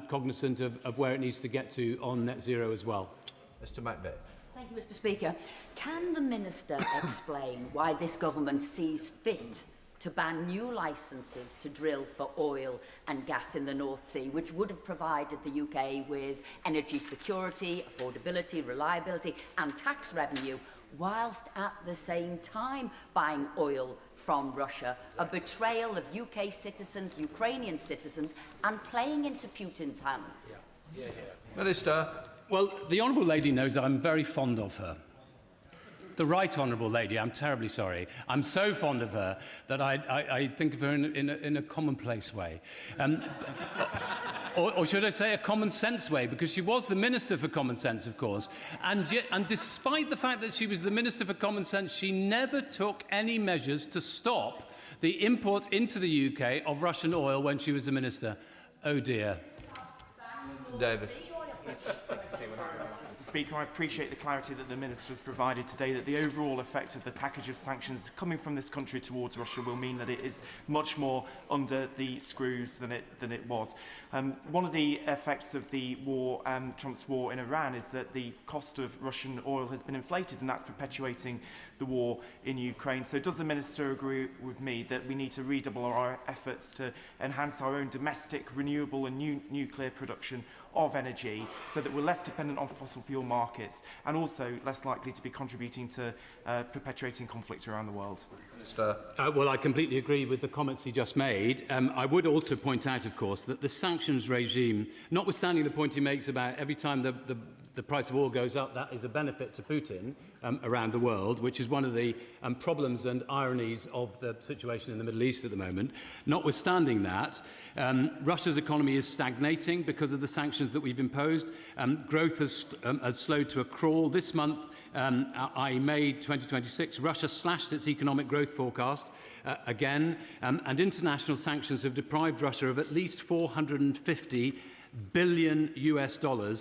cognizant of where it needs to get to on net zero as well. Mr. Macbeth. Thank you, Mr. Speaker. Can the Minister explain why this government sees fit to ban new licences to drill for oil and gas in the North Sea, which would have provided the UK with energy security, affordability, reliability and tax revenue, whilst at the same time buying oil from Russia, a betrayal of UK citizens, Ukrainian citizens, and playing into Putin's hands? Minister. Well, the Honourable Lady knows I'm very fond of her. The Right Honourable Lady, I'm terribly sorry. I'm so fond of her that I think of her in a commonplace way. Or should I say a common sense way, because she was the Minister for Common Sense, of course. And despite the fact that she was the Minister for Common Sense, she never took any measures to stop the import into the UK of Russian oil when she was a minister. Oh dear. David. Mr. Speaker, I appreciate the clarity that the Minister has provided today, that the overall effect of the package of sanctions coming from this country towards Russia will mean that it is much more under the screws than it was. One of the effects of the war, Trump's war in Iran, is that the cost of Russian oil has been inflated, and that's perpetuating the war in Ukraine. So does the Minister agree with me that we need to redouble our efforts to enhance our own domestic renewable and nuclear production of energy so that we're less dependent on fossil fuel markets and also less likely to be contributing to perpetuating conflict around the world? Minister. Well, I completely agree with the comments he just made. I would also point out, of course, that the sanctions regime, notwithstanding the point he makes about every time the price of oil goes up, that is a benefit to Putin around the world, which is one of the problems and ironies of the situation in the Middle East at the moment. Notwithstanding that, Russia's economy is stagnating because of the sanctions that we've imposed. Growth has slowed to a crawl. This month, i.e. May 2026, Russia slashed its economic growth forecast again, and international sanctions have deprived Russia of at least $450 billion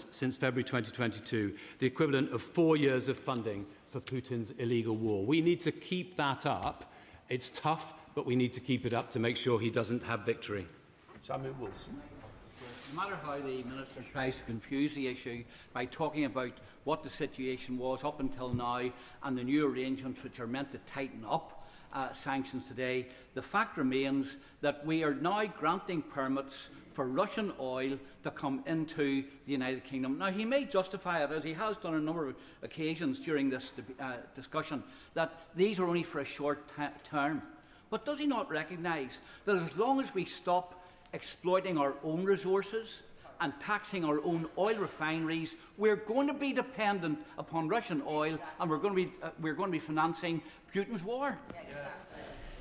since February 2022, the equivalent of 4 years of funding for Putin's illegal war. We need to keep that up. It's tough, but we need to keep it up to make sure he doesn't have victory. Samuel Wilson. No matter how the Minister tries to confuse the issue by talking about what the situation was up until now and the new arrangements which are meant to tighten up sanctions today, the fact remains that we are now granting permits for Russian oil to come into the United Kingdom. Now, he may justify it, as he has done on a number of occasions during this discussion, that these are only for a short term. But does he not recognise that as long as we stop exploiting our own resources and taxing our own oil refineries, we're going to be dependent upon Russian oil, and we're going to be financing Putin's war?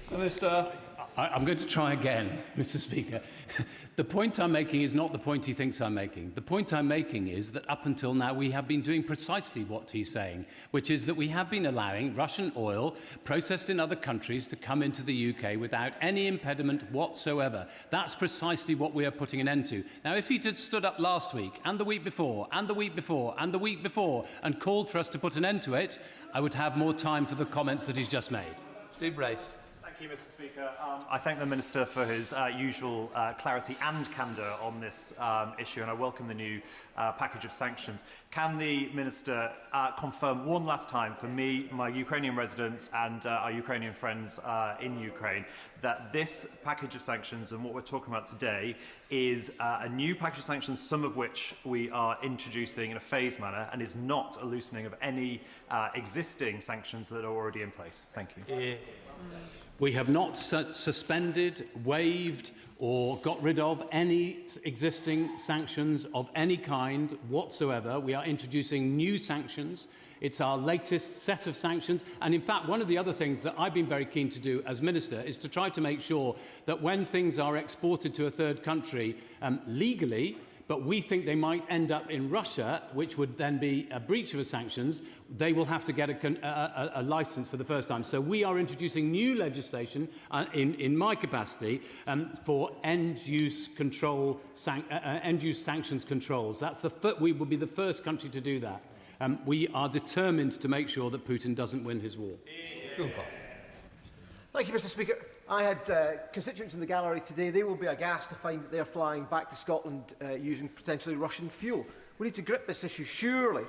Minister. I'm going to try again, Mr. Speaker. The point I'm making is not the point he thinks I'm making. The point I'm making is that up until now we have been doing precisely what he's saying, which is that we have been allowing Russian oil processed in other countries to come into the UK without any impediment whatsoever. That's precisely what we are putting an end to. Now, if he'd stood up last week and the week before and the week before and the week before and called for us to put an end to it, I would have more time for the comments that he's just made. Steve Race. Thank you, Mr. Speaker. I thank the Minister for his usual clarity and candour on this issue, and I welcome the new package of sanctions. Can the Minister confirm one last time for me, my Ukrainian residents and our Ukrainian friends in Ukraine that this package of sanctions and what we're talking about today is a new package of sanctions, some of which we are introducing in a phased manner, and is not a loosening of any existing sanctions that are already in place? Thank you. We have not suspended, waived or got rid of any existing sanctions of any kind whatsoever. We are introducing new sanctions. It's our latest set of sanctions. And in fact, one of the other things that I've been very keen to do as Minister is to try to make sure that when things are exported to a third country legally, but we think they might end up in Russia, which would then be a breach of the sanctions, they will have to get a licence for the first time. So we are introducing new legislation in my capacity for end-use control, end-use sanctions controls. We will be the first country to do that. We are determined to make sure that Putin doesn't win his war. Thank you, Mr. Speaker. I had constituents in the gallery today. They will be aghast to find that they're flying back to Scotland using potentially Russian fuel. We need to grip this issue, surely.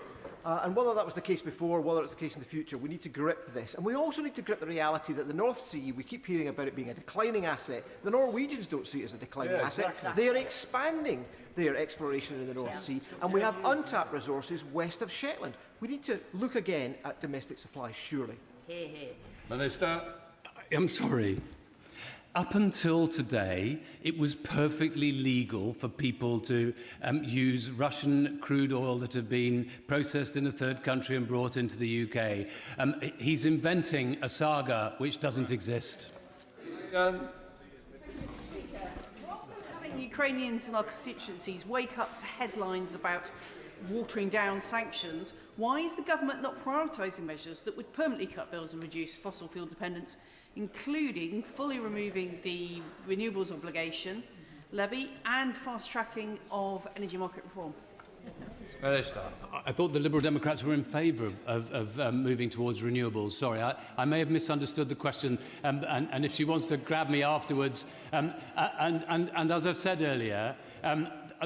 And whether that was the case before, whether it's the case in the future, we need to grip this. And we also need to grip the reality that the North Sea, we keep hearing about it being a declining asset. The Norwegians don't see it as a declining asset. Exactly. They are expanding their exploration in the North Sea, and we have untapped resources west of Shetland. We need to look again at domestic supply, surely. Minister. I'm sorry. Up until today, it was perfectly legal for people to use Russian crude oil that had been processed in a third country and brought into the UK. He's inventing a saga which doesn't exist. Having Ukrainians in our constituencies wake up to headlines about watering down sanctions, why is the government not prioritising measures that would permanently cut bills and reduce fossil fuel dependence including fully removing the renewables obligation levy and fast-tracking of energy market reform? Minister. I thought the Liberal Democrats were in favour of moving towards renewables. Sorry, I may have misunderstood the question, and if she wants to grab me afterwards, and as I've said earlier,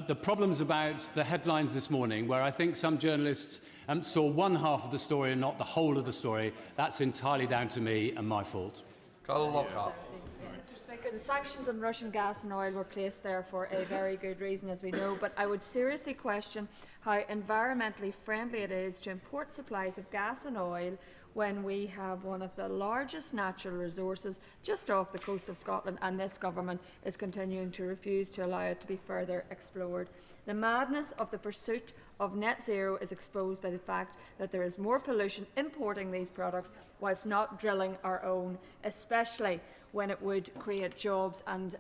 the problems about the headlines this morning, where I think some journalists saw one half of the story and not the whole of the story, that's entirely down to me and my fault. Mr. Speaker, the sanctions on Russian gas and oil were placed there for a very good reason, as we know, but I would seriously question how environmentally friendly it is to import supplies of gas and oil when we have one of the largest natural resources just off the coast of Scotland, and this government is continuing to refuse to allow it to be further explored. The madness of the pursuit of net zero is exposed by the fact that there is more pollution importing these products whilst not drilling our own, especially when it would create jobs and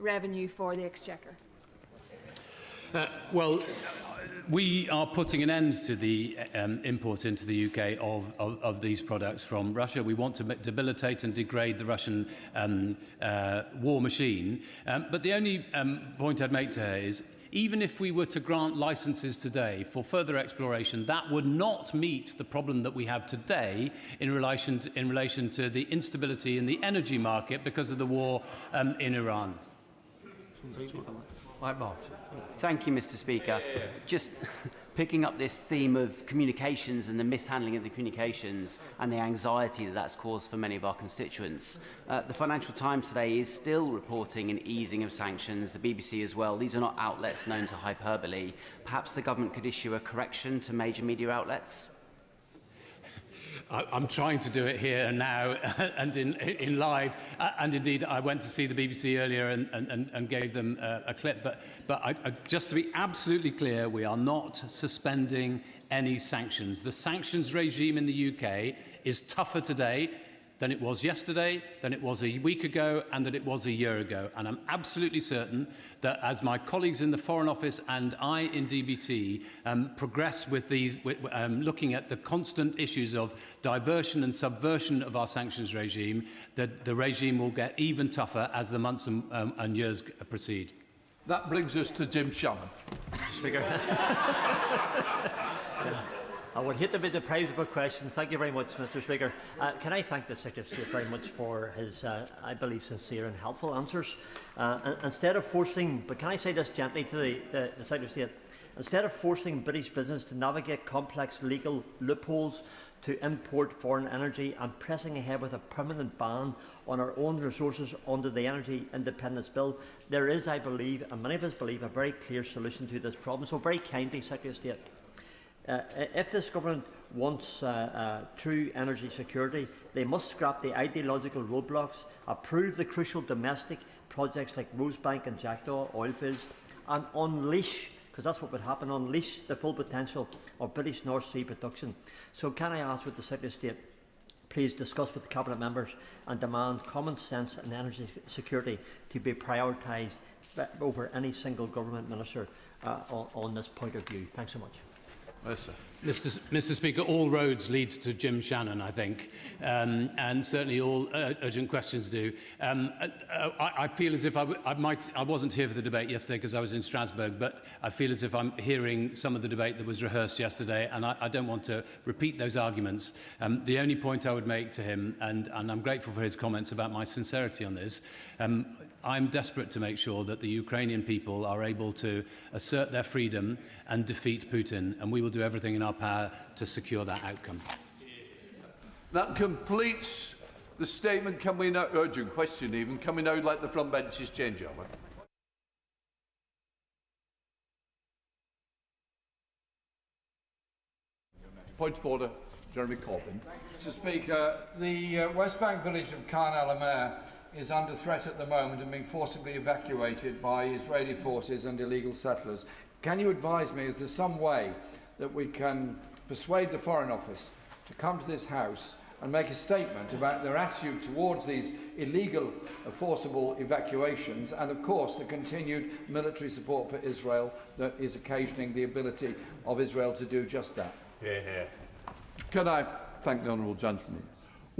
revenue for the Exchequer. Well, we are putting an end to the import into the UK of these products from Russia. We want to debilitate and degrade the Russian war machine. But the only point I'd make to her is, even if we were to grant licences today for further exploration, that would not meet the problem that we have today in relation to the instability in the energy market because of the war in Iran. Thank you, Mr. Speaker. Just picking up this theme of communications and the mishandling of the communications and the anxiety that that's caused for many of our constituents. The Financial Times today is still reporting an easing of sanctions, the BBC as well. These are not outlets known to hyperbole. Perhaps the government could issue a correction to major media outlets? I'm trying to do it here and now and in live, and indeed I went to see the BBC earlier and gave them a clip, but just to be absolutely clear, we are not suspending any sanctions. The sanctions regime in the UK is tougher today than it was yesterday, than it was a week ago, and than it was a year ago. And I'm absolutely certain that as my colleagues in the Foreign Office and I in DBT progress with these, looking at the constant issues of diversion and subversion of our sanctions regime, that the regime will get even tougher as the months and years proceed. That brings us to Jim Shannon. Speaker. I will hit them with the prize of a question. Thank you very much, Mr. Speaker. Can I thank the Secretary of State very much for his, I believe, sincere and helpful answers. Instead of forcing, but can I say this gently to the Secretary of State, instead of forcing British business to navigate complex legal loopholes to import foreign energy and pressing ahead with a permanent ban on our own resources under the Energy Independence Bill, there is, I believe, and many of us believe, a very clear solution to this problem. So very kindly, Secretary of State, if this government wants true energy security, they must scrap the ideological roadblocks, approve the crucial domestic projects like Rosebank and Jackdaw oilfields, and unleash, because that's what would happen, unleash the full potential of British North Sea production. So can I ask with the Secretary of State, please discuss with the Cabinet members and demand common sense and energy security to be prioritised over any single government minister on this point of view. Thanks so much. Mr. Speaker, all roads lead to Jim Shannon, I think, and certainly all urgent questions do. I feel as if I wasn't here for the debate yesterday because I was in Strasbourg, but I feel as if I'm hearing some of the debate that was rehearsed yesterday, and I don't want to repeat those arguments. The only point I would make to him, and I'm grateful for his comments about my sincerity on this, I'm desperate to make sure that the Ukrainian people are able to assert their freedom and defeat Putin, and we will do everything in our power to secure that outcome. That completes the statement. Can we now, urgent question even, can we now let the front benches change over? Point of order, Jeremy Corbyn. Mr. Speaker, the West Bank village of Khan al-Amer is under threat at the moment and being forcibly evacuated by Israeli forces and illegal settlers. Can you advise me, is there some way that we can persuade the Foreign Office to come to this House and make a statement about their attitude towards these illegal, forcible evacuations and, of course, the continued military support for Israel that is occasioning the ability of Israel to do just that? Hear, hear. Can I thank the honourable gentleman?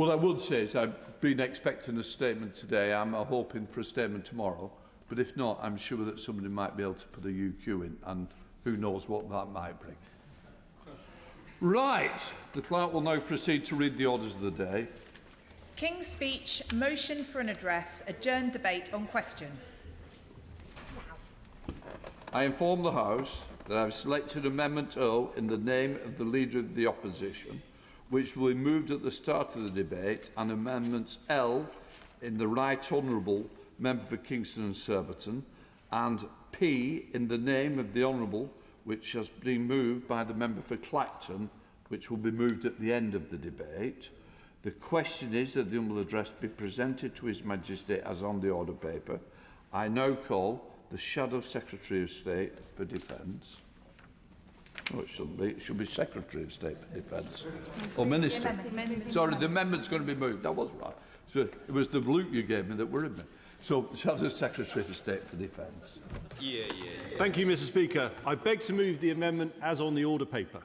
What I would say is I've been expecting a statement today. I'm hoping for a statement tomorrow. But if not, I'm sure that somebody might be able to put a UQ in, and who knows what that might bring. Right. The clerk will now proceed to read the orders of the day. King's Speech, motion for an address, adjourned debate on question. I inform the House that I have selected Amendment O in the name of the Leader of the Opposition, which will be moved at the start of the debate, and Amendments L in the Right Honourable Member for Kingston and Surbiton, and P in the name of the Honourable, which has been moved by the Member for Clacton, which will be moved at the end of the debate. The question is that the humble address be presented to His Majesty as on the order paper. I now call the Shadow Secretary of State for Defence. No, it shouldn't be. It should be Secretary of State for Defence. Or Minister. Sorry, the amendment's going to be moved. That was right. So it was the bloop you gave me that worried me. So, Shadow Secretary of State for Defence. Thank you, Mr. Speaker. I beg to move the amendment as on the order paper.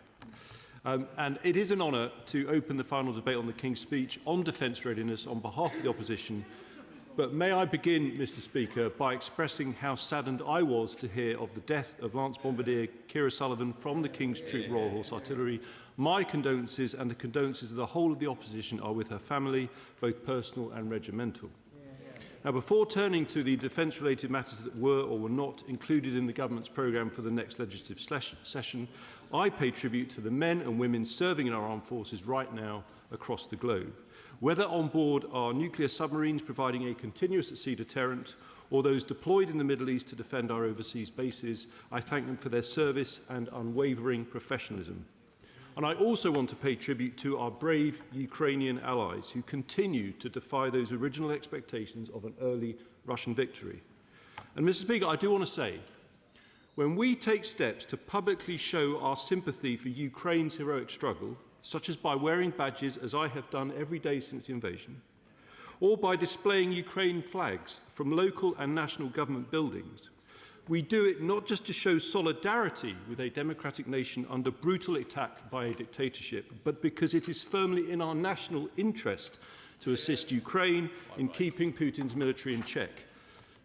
And it is an honour to open the final debate on the King's Speech on defence readiness on behalf of the opposition. But may I begin, Mr. Speaker, by expressing how saddened I was to hear of the death of Lance Bombardier Keir Sullivan from the King's Troop Royal Horse Artillery. My condolences and the condolences of the whole of the opposition are with her family, both personal and regimental. Now, before turning to the defence-related matters that were or were not included in the Government's programme for the next legislative session, I pay tribute to the men and women serving in our armed forces right now across the globe. Whether on board our nuclear submarines providing a continuous at sea deterrent, or those deployed in the Middle East to defend our overseas bases, I thank them for their service and unwavering professionalism. And I also want to pay tribute to our brave Ukrainian allies who continue to defy those original expectations of an early Russian victory. And Mr. Speaker, I do want to say, when we take steps to publicly show our sympathy for Ukraine's heroic struggle, such as by wearing badges, as I have done every day since the invasion, or by displaying Ukraine flags from local and national government buildings, we do it not just to show solidarity with a democratic nation under brutal attack by a dictatorship, but because it is firmly in our national interest to assist Ukraine in keeping Putin's military in check.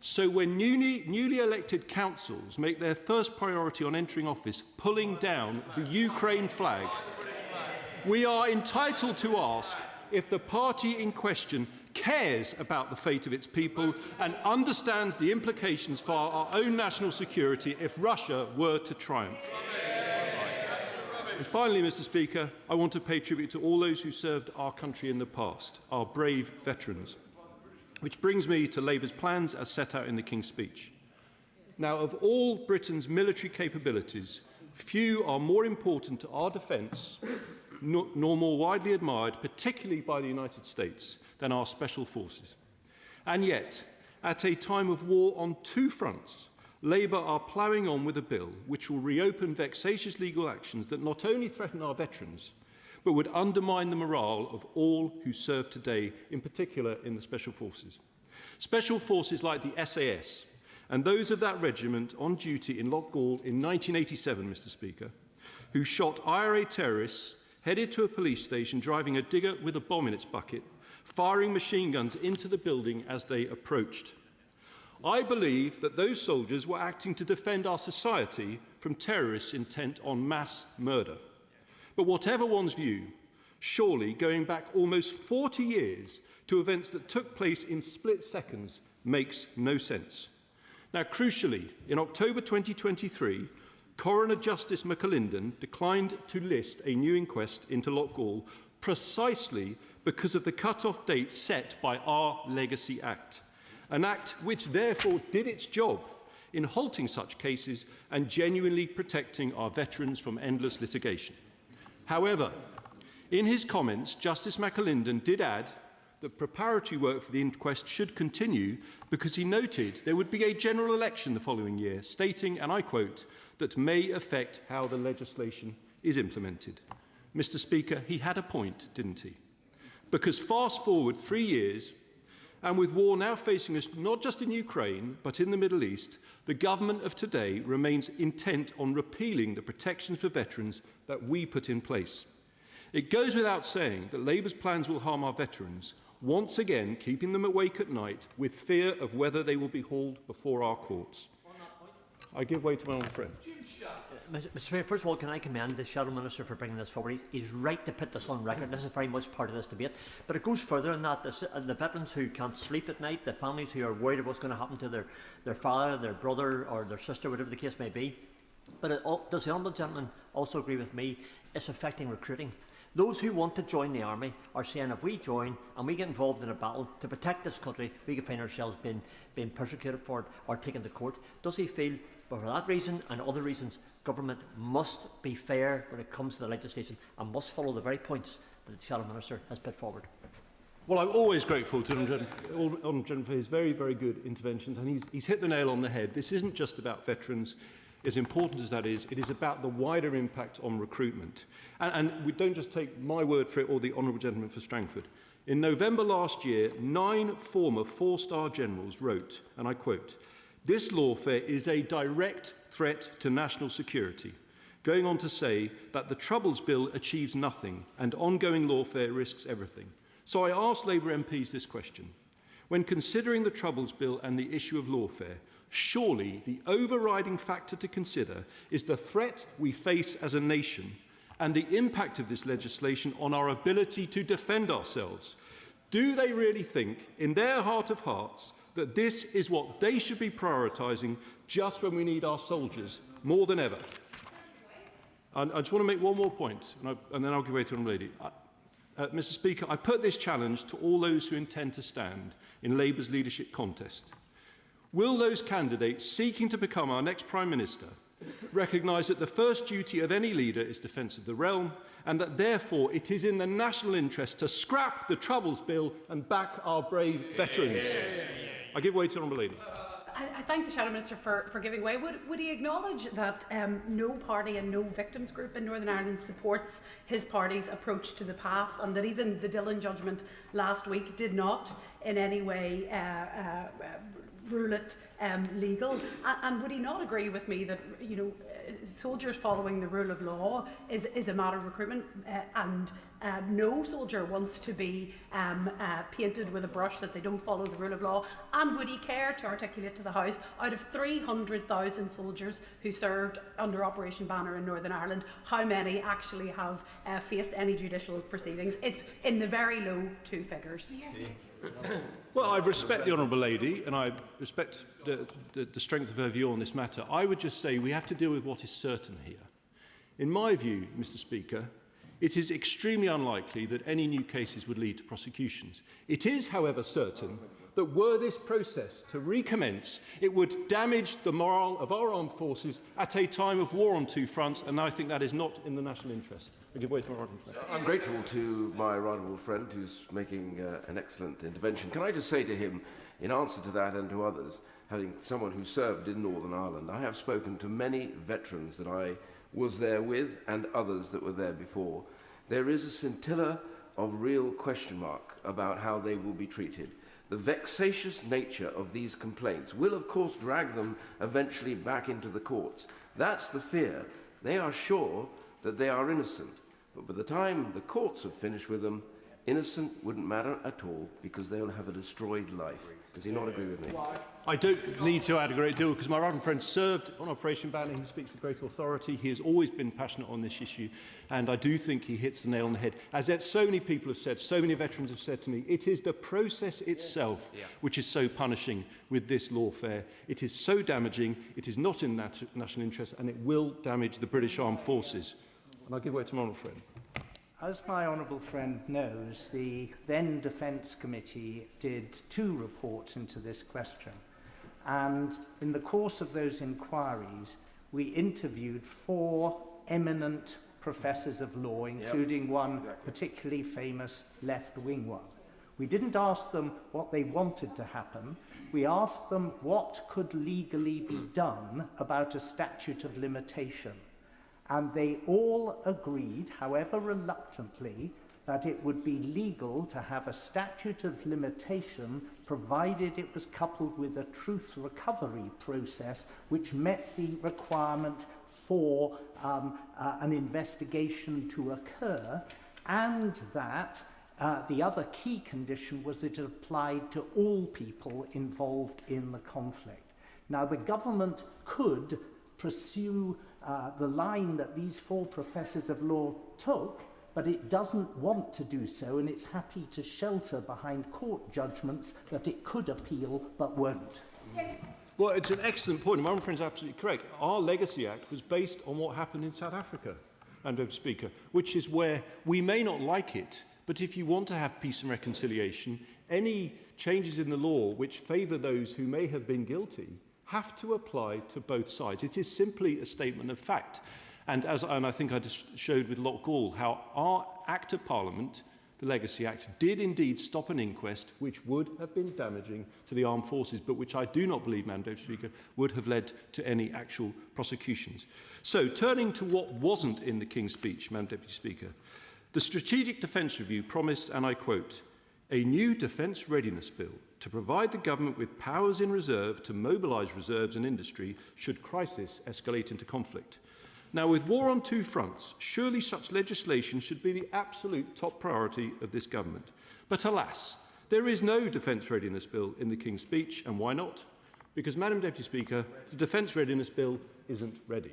So when newly elected councils make their first priority on entering office pulling down the Ukraine flag, we are entitled to ask if the party in question cares about the fate of its people and understands the implications for our own national security if Russia were to triumph. And finally, Mr. Speaker, I want to pay tribute to all those who served our country in the past, our brave veterans. Which brings me to Labour's plans as set out in the King's Speech. Now, of all Britain's military capabilities, few are more important to our defence nor more widely admired, particularly by the United States, than our special forces. And yet, at a time of war on two fronts, Labour are ploughing on with a bill which will reopen vexatious legal actions that not only threaten our veterans, but would undermine the morale of all who serve today, in particular in the special forces. Special forces like the SAS and those of that regiment on duty in Loughgall in 1987, Mr. Speaker, who shot IRA terrorists, headed to a police station driving a digger with a bomb in its bucket, firing machine guns into the building as they approached. I believe that those soldiers were acting to defend our society from terrorists intent on mass murder. But whatever one's view, surely going back almost 40 years to events that took place in split seconds makes no sense. Now, crucially, in October 2023, Coroner Justice McAlinden declined to list a new inquest into Loughgall precisely because of the cut-off date set by our Legacy Act, an act which therefore did its job in halting such cases and genuinely protecting our veterans from endless litigation. However, in his comments, Justice McAlinden did add that preparatory work for the inquest should continue because he noted there would be a general election the following year, stating, and I quote, that may affect how the legislation is implemented. Mr. Speaker, he had a point, didn't he? Because fast forward 3 years, and with war now facing us not just in Ukraine, but in the Middle East, the government of today remains intent on repealing the protections for veterans that we put in place. It goes without saying that Labour's plans will harm our veterans, once again keeping them awake at night with fear of whether they will be hauled before our courts. I give way to my old friend. Mr. Speaker, first of all, can I commend the Shadow Minister for bringing this forward? He's right to put this on record. This is very much part of this debate. But it goes further than that. The veterans who can't sleep at night, the families who are worried about what's going to happen to their father, their brother or their sister, whatever the case may be. But does the Honourable Gentleman also agree with me? It's affecting recruiting. Those who want to join the army are saying if we join and we get involved in a battle to protect this country, we can find ourselves being persecuted for it or taken to court. Does he feel, but for that reason and other reasons, government must be fair when it comes to the legislation and must follow the very points that the Shadow Minister has put forward? Well, I'm always grateful to Honourable Gentleman for his very, very good interventions, and he's hit the nail on the head. This isn't just about veterans. As important as that is, it is about the wider impact on recruitment. And we don't just take my word for it or the Honourable Gentleman for Strangford. In November last year, 9 former 4-star generals wrote, and I quote, "This lawfare is a direct threat to national security," going on to say that the Troubles Bill achieves nothing and ongoing lawfare risks everything. So I asked Labour MPs this question. When considering the Troubles Bill and the issue of lawfare, surely the overriding factor to consider is the threat we face as a nation and the impact of this legislation on our ability to defend ourselves. Do they really think, in their heart of hearts, that this is what they should be prioritising just when we need our soldiers more than ever? And I just want to make one more point, and then I'll give way to the lady. Mr. Speaker, I put this challenge to all those who intend to stand in Labour's leadership contest. Will those candidates seeking to become our next Prime Minister recognise that the first duty of any leader is defence of the realm, and that therefore it is in the national interest to scrap the Troubles Bill and back our brave veterans? I give way to the Honourable Lady. I thank the Shadow Minister for giving way. Would he acknowledge that no party and no victims group in Northern Ireland supports his party's approach to the past, and that even the Dillon judgment last week did not in any way rule it legal? And would he not agree with me that, you know, soldiers following the rule of law is a matter of recruitment, and no soldier wants to be painted with a brush that they don't follow the rule of law? And would he care to articulate to the House, out of 300,000 soldiers who served under Operation Banner in Northern Ireland, how many actually have faced any judicial proceedings? It's in the very low 2 figures. Well, I respect the Honourable Lady, and I respect the strength of her view on this matter. I would just say we have to deal with what is certain here. In my view, Mr. Speaker, it is extremely unlikely that any new cases would lead to prosecutions. It is, however, certain that were this process to recommence, it would damage the morale of our armed forces at a time of war on 2 fronts, and I think that is not in the national interest. I give way to my honourable friend. I'm grateful to my honourable friend who's making an excellent intervention. Can I just say to him, in answer to that and to others, having someone who served in Northern Ireland, I have spoken to many veterans that I was there with and others that were there before. There is a scintilla of real question mark about how they will be treated. The vexatious nature of these complaints will, of course, drag them eventually back into the courts. That's the fear. They are sure that they are innocent, but by the time the courts have finished with them, innocent wouldn't matter at all because they'll have a destroyed life. Does he not agree with me? I don't need to add a great deal because my honourable friend served on Operation Banner. He speaks with great authority. He has always been passionate on this issue, and I do think he hits the nail on the head. As so many people have said, so many veterans have said to me, it is the process itself which is so punishing with this lawfare. It is so damaging, it is not in national interest, and it will damage the British Armed Forces. And I'll give way to my honourable friend. As my honourable friend knows, the then Defence Committee did 2 reports into this question. And in the course of those inquiries, we interviewed 4 eminent professors of law, including one particularly famous left-wing one. We didn't ask them what they wanted to happen. We asked them what could legally be done about a statute of limitation. And they all agreed, however reluctantly, that it would be legal to have a statute of limitation provided it was coupled with a truth recovery process which met the requirement for an investigation to occur and that the other key condition was it applied to all people involved in the conflict. Now, the government could pursue the line that these 4 professors of law took, but it doesn't want to do so, and it's happy to shelter behind court judgments that it could appeal but won't. Well, it's an excellent point. My own friend's absolutely correct. Our Legacy Act was based on what happened in South Africa, Madam Speaker, which is where we may not like it, but if you want to have peace and reconciliation, any changes in the law which favour those who may have been guilty have to apply to both sides. It is simply a statement of fact. And I think I just showed with Loch Gall how our Act of Parliament, the Legacy Act, did indeed stop an inquest which would have been damaging to the armed forces, but which I do not believe, Madam Deputy Speaker, would have led to any actual prosecutions. So, turning to what wasn't in the King's speech, Madam Deputy Speaker, the Strategic Defence Review promised, and I quote, a new defence readiness bill to provide the government with powers in reserve to mobilise reserves and industry should crisis escalate into conflict. Now, with war on 2 fronts, surely such legislation should be the absolute top priority of this government. But alas, there is no defence readiness bill in the King's speech, and why not? Because, Madam Deputy Speaker, the defence readiness bill isn't ready.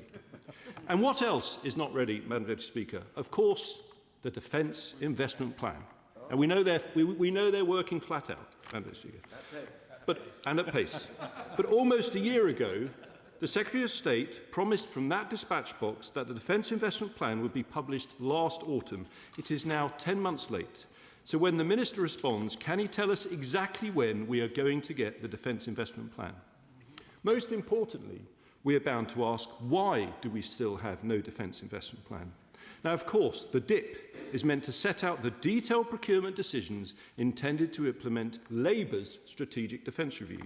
And what else is not ready, Madam Deputy Speaker? Of course, the Defence Investment Plan. And we know they're working flat out, Madam Deputy Speaker, and at pace. But almost a year ago, the Secretary of State promised from that dispatch box that the Defence Investment Plan would be published last autumn. It is now 10 months late. So when the Minister responds, can he tell us exactly when we are going to get the Defence Investment Plan? Most importantly, we are bound to ask, why do we still have no Defence Investment Plan? Now, of course, the DIP is meant to set out the detailed procurement decisions intended to implement Labour's Strategic Defence Review.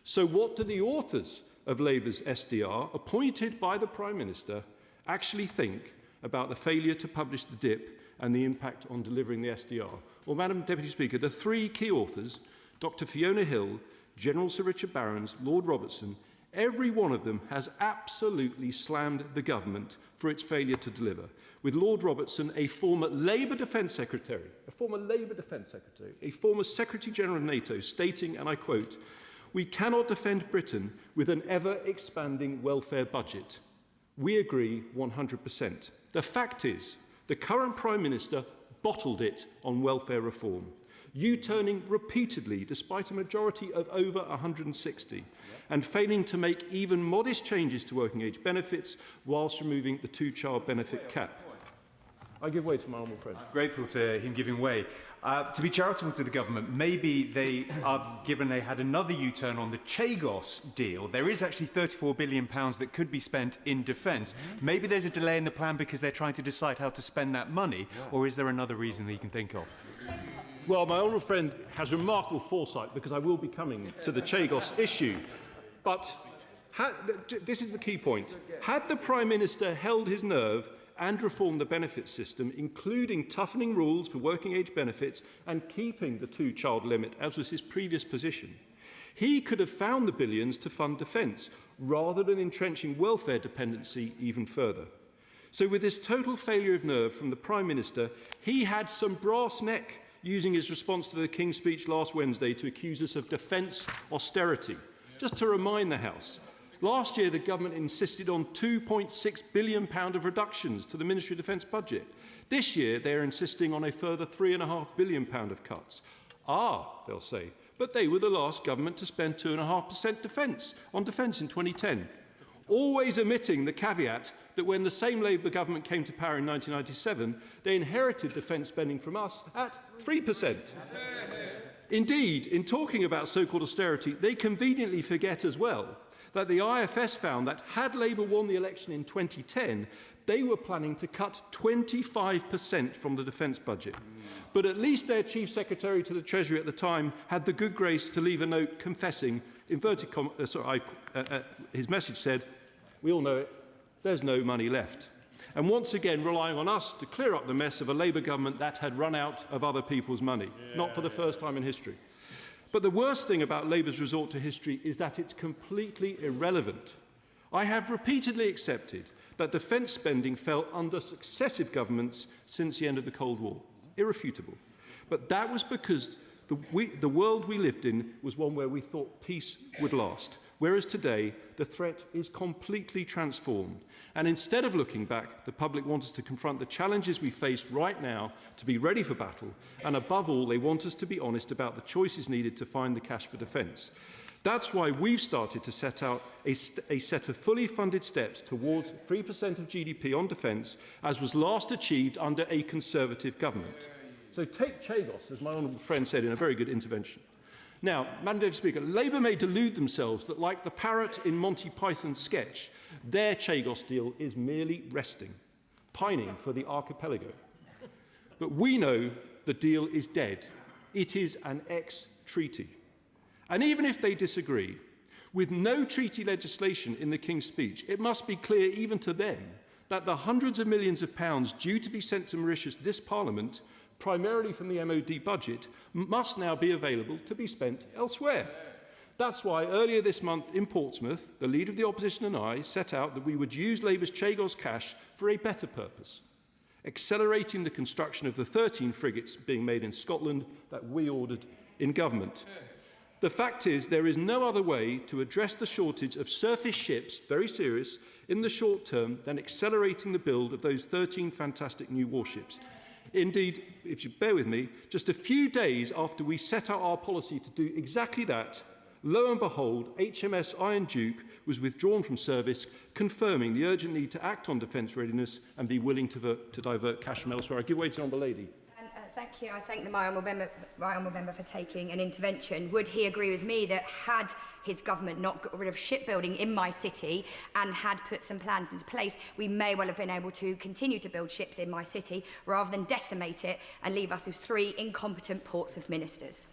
So what do the authors of Labour's SDR, appointed by the Prime Minister, actually think about the failure to publish the DIP and the impact on delivering the SDR? Well, Madam Deputy Speaker, the 3 key authors, Dr Fiona Hill, General Sir Richard Barrons, Lord Robertson, every one of them has absolutely slammed the government for its failure to deliver, with Lord Robertson, a former Labour Defence Secretary, a former Secretary-General of NATO, stating, and I quote, we cannot defend Britain with an ever-expanding welfare budget. We agree 100%. The fact is, the current Prime Minister bottled it on welfare reform, U-turning repeatedly despite a majority of over 160, and failing to make even modest changes to working age benefits whilst removing the 2-child benefit cap. I give way to my honourable friend. I'm grateful to him giving way. To be charitable to the government, maybe they are, given they had another U-turn on the Chagos deal, there is actually £34 billion that could be spent in defence. Maybe there's a delay in the plan because they're trying to decide how to spend that money, or is there another reason that you can think of? Well, my honourable friend has remarkable foresight, because I will be coming to the Chagos issue. But this is the key point. Had the Prime Minister held his nerve and reform the benefits system, including toughening rules for working age benefits and keeping the 2-child limit, as was his previous position, he could have found the billions to fund defence, rather than entrenching welfare dependency even further. So with this total failure of nerve from the Prime Minister, he had some brass neck using his response to the King's speech last Wednesday to accuse us of defence austerity. Just to remind the House, last year, the government insisted on £2.6 billion of reductions to the Ministry of Defence budget. This year, they are insisting on a further £3.5 billion of cuts. They'll say, but they were the last government to spend 2.5% on defence in 2010. Always omitting the caveat that when the same Labour government came to power in 1997, they inherited defence spending from us at 3%. Indeed, in talking about so-called austerity, they conveniently forget as well that the IFS found that had Labour won the election in 2010, they were planning to cut 25% from the defence budget. But at least their Chief Secretary to the Treasury at the time had the good grace to leave a note confessing, his message said, we all know it, there's no money left. And once again relying on us to clear up the mess of a Labour government that had run out of other people's money, not for the first time in history. But the worst thing about Labour's resort to history is that it's completely irrelevant. I have repeatedly accepted that defence spending fell under successive governments since the end of the Cold War. Irrefutable. But that was because the world we lived in was one where we thought peace would last. Whereas today, the threat is completely transformed. And instead of looking back, the public want us to confront the challenges we face right now to be ready for battle. And above all, they want us to be honest about the choices needed to find the cash for defence. That's why we've started to set out a set of fully funded steps towards 3% of GDP on defence, as was last achieved under a Conservative government. So take Chagos, as my honourable friend said in a very good intervention. Now, Madam Deputy Speaker, Labour may delude themselves that, like the parrot in Monty Python's sketch, their Chagos deal is merely resting, pining for the archipelago. But we know the deal is dead. It is an ex-treaty. And even if they disagree, with no treaty legislation in the King's Speech, it must be clear even to them that the hundreds of millions of pounds due to be sent to Mauritius this Parliament, primarily from the MOD budget, must now be available to be spent elsewhere. That's why earlier this month in Portsmouth, the Leader of the Opposition and I set out that we would use Labour's Chagos cash for a better purpose, accelerating the construction of the 13 frigates being made in Scotland that we ordered in government. The fact is, there is no other way to address the shortage of surface ships, very serious, in the short term than accelerating the build of those 13 fantastic new warships. Indeed, if you bear with me, just a few days after we set out our policy to do exactly that, lo and behold, HMS Iron Duke was withdrawn from service, confirming the urgent need to act on defence readiness and be willing to divert cash from elsewhere. I give way to the honourable lady. Thank you. I thank my honourable member for taking an intervention. Would he agree with me that had his government not got rid of shipbuilding in my city and had put some plans into place, we may well have been able to continue to build ships in my city rather than decimate it and leave us with 3 incompetent ports of ministers?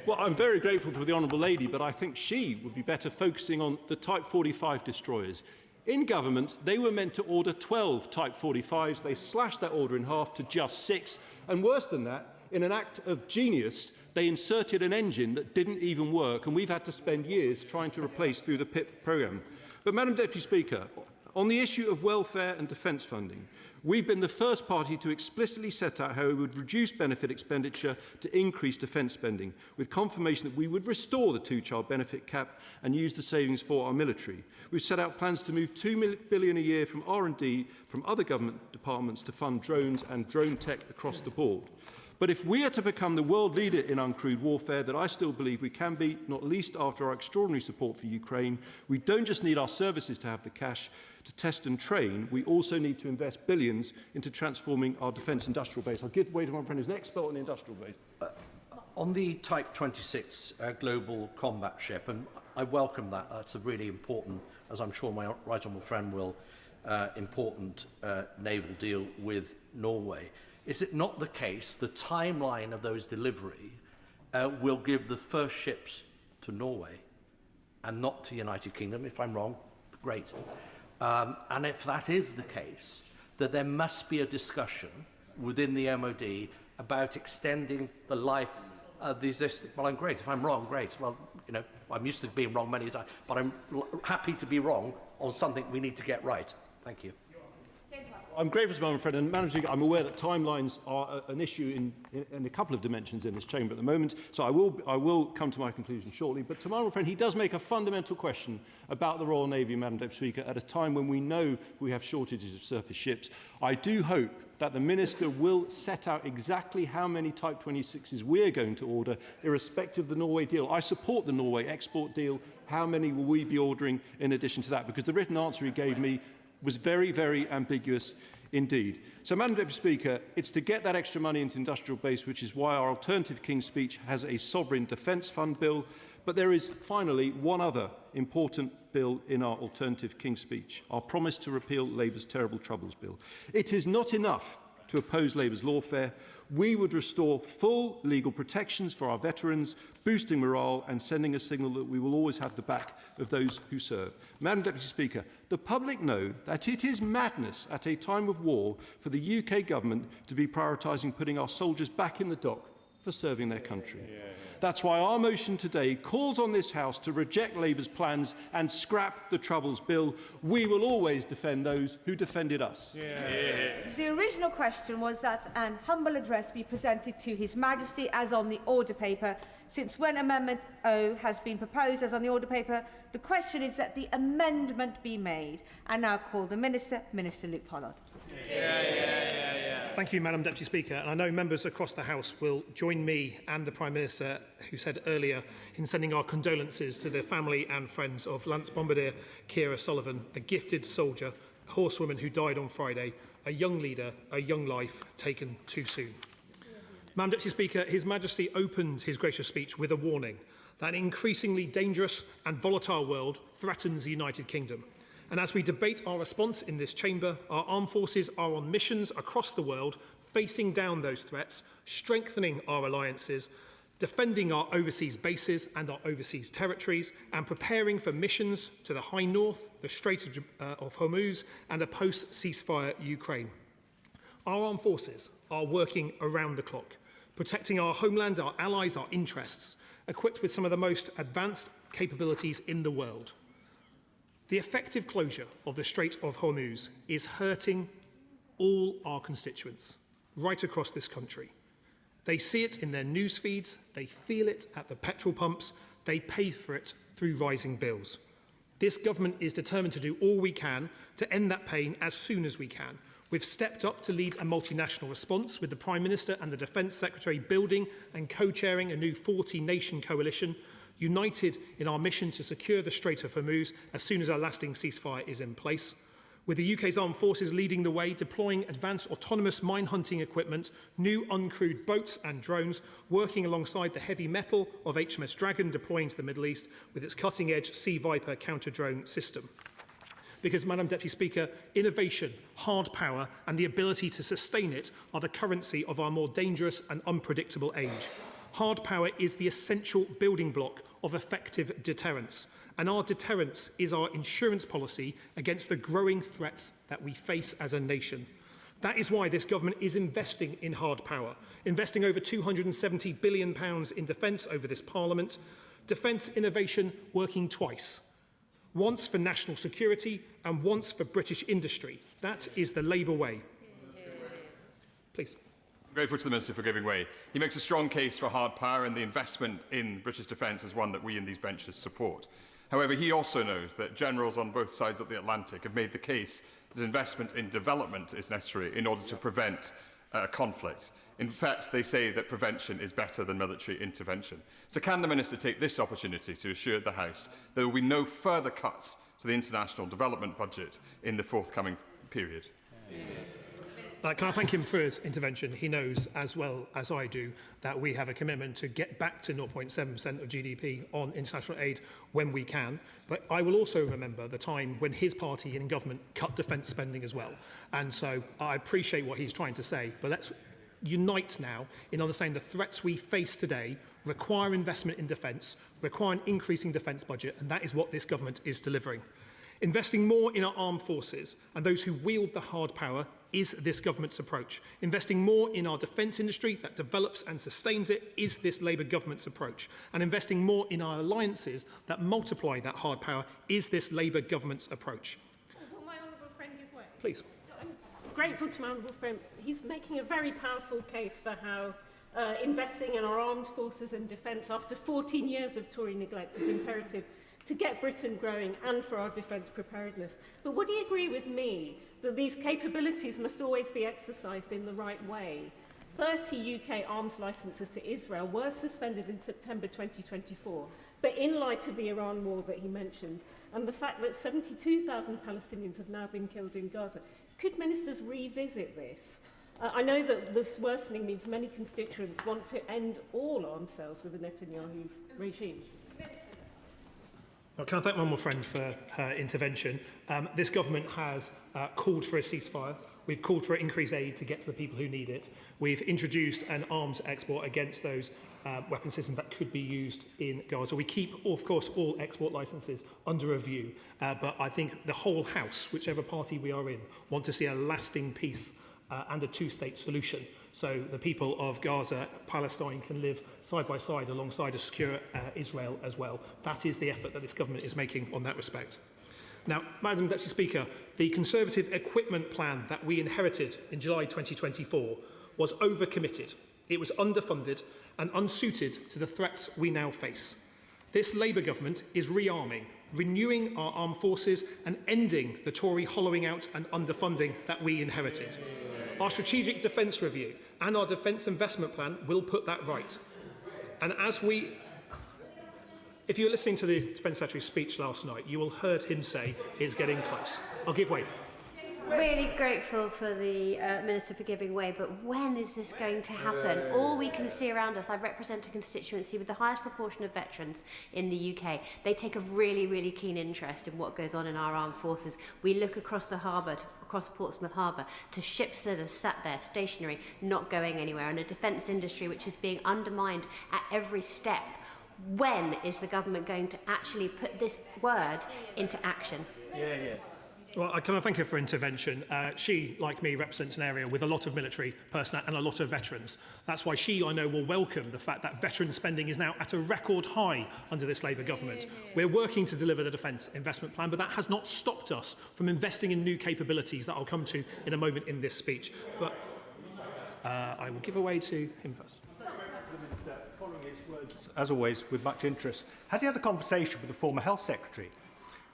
Well, I'm very grateful for the honourable lady, but I think she would be better focusing on the Type 45 destroyers. In government, they were meant to order 12 Type 45s. They slashed that order in half to just 6. And worse than that, in an act of genius, they inserted an engine that didn't even work, and we've had to spend years trying to replace through the PIP programme. But, Madam Deputy Speaker, on the issue of welfare and defence funding, we've been the first party to explicitly set out how we would reduce benefit expenditure to increase defence spending, with confirmation that we would restore the 2-child benefit cap and use the savings for our military. We've set out plans to move £2 billion a year from R&D from other government departments to fund drones and drone tech across the board. But if we are to become the world leader in uncrewed warfare that I still believe we can be, not least after our extraordinary support for Ukraine, we don't just need our services to have the cash to test and train, we also need to invest billions into transforming our defence industrial base. I'll give way to my friend who's an expert on the industrial base. On the Type 26 global combat ship, and I welcome that, that's a really important, as I'm sure my right honourable friend will, important naval deal with Norway. Is it not the case the timeline of those delivery will give the first ships to Norway and not to United Kingdom? If I'm wrong, great. And if that is the case, that there must be a discussion within the MOD about extending the life of the existing. Well, I'm great. If I'm wrong, great. Well, you know, I'm used to being wrong many times, but I'm happy to be wrong on something we need to get right. Thank you. I'm grateful to my friend, and Madam Speaker, I'm aware that timelines are an issue in a couple of dimensions in this chamber at the moment, so I will come to my conclusion shortly. But to my friend, he does make a fundamental question about the Royal Navy, Madam Deputy Speaker, at a time when we know we have shortages of surface ships. I do hope that the Minister will set out exactly how many Type 26s we're going to order, irrespective of the Norway deal. I support the Norway export deal. How many will we be ordering in addition to that? Because the written answer he gave me was very, very ambiguous indeed. So, Madam Deputy Speaker, it's to get that extra money into industrial base, which is why our alternative King's Speech has a sovereign defence fund bill. But there is, finally, one other important bill in our alternative King's Speech, our promise to repeal Labour's Terrible Troubles Bill. It is not enough to oppose Labour's lawfare. We would restore full legal protections for our veterans, boosting morale and sending a signal that we will always have the back of those who serve. Madam Deputy Speaker, the public know that it is madness at a time of war for the UK government to be prioritising putting our soldiers back in the dock for serving their country. That's why our motion today calls on this House to reject Labour's plans and scrap the Troubles Bill. We will always defend those who defended us. The original question was that an humble address be presented to His Majesty as on the order paper. Since when Amendment O has been proposed as on the order paper, the question is that the amendment be made. I now call the Minister, Minister Luke Pollard. Thank you, Madam Deputy Speaker. And I know members across the House will join me and the Prime Minister, who said earlier, in sending our condolences to the family and friends of Lance Bombardier Keir Sullivan, a gifted soldier, a horsewoman who died on Friday, a young leader, a young life taken too soon. Madam Deputy Speaker, His Majesty opened his gracious speech with a warning that an increasingly dangerous and volatile world threatens the United Kingdom. And as we debate our response in this chamber, our armed forces are on missions across the world, facing down those threats, strengthening our alliances, defending our overseas bases and our overseas territories, and preparing for missions to the High North, the Strait of Hormuz, and a post-ceasefire Ukraine. Our armed forces are working around the clock, protecting our homeland, our allies, our interests, equipped with some of the most advanced capabilities in the world. The effective closure of the Strait of Hormuz is hurting all our constituents right across this country. They see it in their news feeds, they feel it at the petrol pumps, they pay for it through rising bills. This government is determined to do all we can to end that pain as soon as we can. We've stepped up to lead a multinational response, with the Prime Minister and the Defence Secretary building and co-chairing a new 40-nation coalition, united in our mission to secure the Strait of Hormuz as soon as a lasting ceasefire is in place. With the UK's armed forces leading the way, deploying advanced autonomous mine-hunting equipment, new uncrewed boats and drones, working alongside the heavy metal of HMS Dragon deploying to the Middle East with its cutting-edge Sea Viper counter-drone system. Because, Madam Deputy Speaker, innovation, hard power and the ability to sustain it are the currency of our more dangerous and unpredictable age. Hard power is the essential building block of effective deterrence, and our deterrence is our insurance policy against the growing threats that we face as a nation. That is why this government is investing in hard power, investing over £270 billion in defence over this Parliament, defence innovation working twice, once for national security and once for British industry. That is the Labour way. Please. Grateful to the Minister for giving way. He makes a strong case for hard power, and the investment in British defence is one that we in these benches support. However, he also knows that generals on both sides of the Atlantic have made the case that investment in development is necessary in order to prevent conflict. In fact, they say that prevention is better than military intervention. So can the Minister take this opportunity to assure the House there will be no further cuts to the international development budget in the forthcoming period? Can I thank him for his intervention? He knows, as well as I do, that we have a commitment to get back to 0.7% of GDP on international aid when we can. But I will also remember the time when his party in government cut defence spending as well. And so I appreciate what he's trying to say, but let's unite now in understanding the threats we face today require investment in defence, require an increasing defence budget, and that is what this government is delivering. Investing more in our armed forces and those who wield the hard power is this government's approach. Investing more in our defence industry that develops and sustains it is this Labour government's approach. And investing more in our alliances that multiply that hard power is this Labour government's approach. Will my honourable friend give way? Please. I'm grateful to my honourable friend. He's making a very powerful case for how investing in our armed forces and defence after 14 years of Tory neglect is imperative to get Britain growing and for our defence preparedness. But would he agree with me that these capabilities must always be exercised in the right way? 30 UK arms licences to Israel were suspended in September 2024, but in light of the Iran war that he mentioned, and the fact that 72,000 Palestinians have now been killed in Gaza, could ministers revisit this? I know that this worsening means many constituents want to end all arms sales with the Netanyahu regime. Can I thank one more friend for her intervention? This government has called for a ceasefire. We've called for increased aid to get to the people who need it. We've introduced an arms export against those weapon systems that could be used in Gaza. We keep, of course, all export licences under review. But I think the whole House, whichever party we are in, want to see a lasting peace and a two-state solution. so the people of Gaza, Palestine can live side by side alongside a secure Israel as well. That is the effort that this government is making on that respect. Now, Madam Deputy Speaker, the Conservative equipment plan that we inherited in July 2024 was overcommitted. It was underfunded and unsuited to the threats we now face. This Labour government is rearming, renewing our armed forces and ending the Tory hollowing out and underfunding that we inherited. Our strategic defence review and our defence investment plan will put that right. And if you were listening to the Defence Secretary's speech last night, you will have heard him say it's getting close. I'll give way. Really grateful for the Minister for giving way, but when is this going to happen? All we can see around us, I represent a constituency with the highest proportion of veterans in the UK. They take a really, really keen interest in what goes on in our armed forces. We look across the harbour, across Portsmouth Harbour, to ships that are sat there, stationary, not going anywhere, and a defence industry which is being undermined at every step. When is the government going to actually put this word into action? Well, I can thank her for intervention. She, like me, represents an area with a lot of military personnel and a lot of veterans. That's why she, I know, will welcome the fact that veteran spending is now at a record high under this Labour government. We're working to deliver the defence investment plan, but that has not stopped us from investing in new capabilities that I'll come to in a moment in this speech. But I will give away to him first. Following his words, as always, with much interest, has he had a conversation with the former Health Secretary,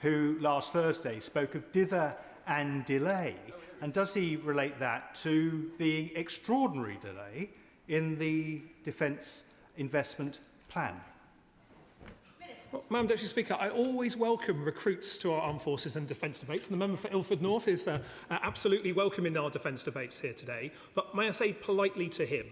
who last Thursday spoke of dither and delay? And does he relate that to the extraordinary delay in the defence investment plan? Well, Madam Deputy Speaker, I always welcome recruits to our armed forces and defence debates, and the member for Ilford North is absolutely welcome in our defence debates here today. But may I say politely to him,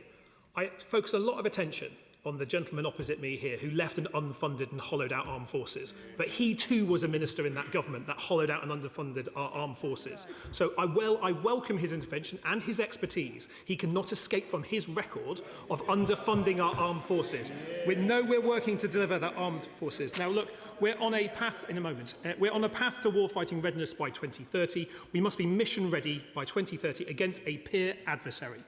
I focus a lot of attention on the gentleman opposite me here who left an unfunded and hollowed out armed forces. But he too was a minister in that government that hollowed out and underfunded our armed forces. So I welcome his intervention and his expertise. He cannot escape from his record of underfunding our armed forces. We're working to deliver that armed forces. Now look, we're on a path in a moment. We're on a path to warfighting readiness by 2030. We must be mission ready by 2030 against a peer adversary.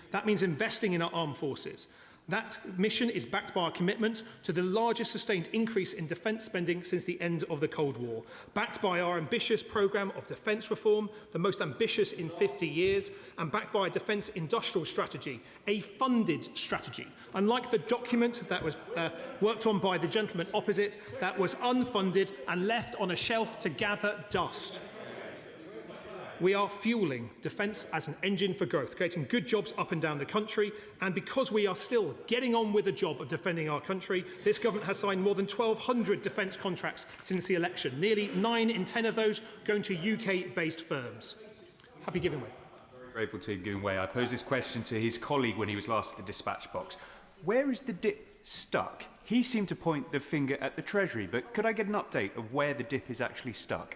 That means investing in our armed forces. That mission is backed by our commitment to the largest sustained increase in defence spending since the end of the Cold War, backed by our ambitious programme of defence reform, the most ambitious in 50 years, and backed by a defence industrial strategy, a funded strategy, unlike the document that was worked on by the gentleman opposite, that was unfunded and left on a shelf to gather dust. We are fuelling defence as an engine for growth, creating good jobs up and down the country. And because we are still getting on with the job of defending our country, this government has signed more than 1,200 defence contracts since the election, nearly 9 in 10 of those going to UK-based firms. Happy giving way. Very grateful to him giving way. I posed this question to his colleague when he was last at the dispatch box. Where is the dip stuck? He seemed to point the finger at the Treasury, but could I get an update of where the dip is actually stuck?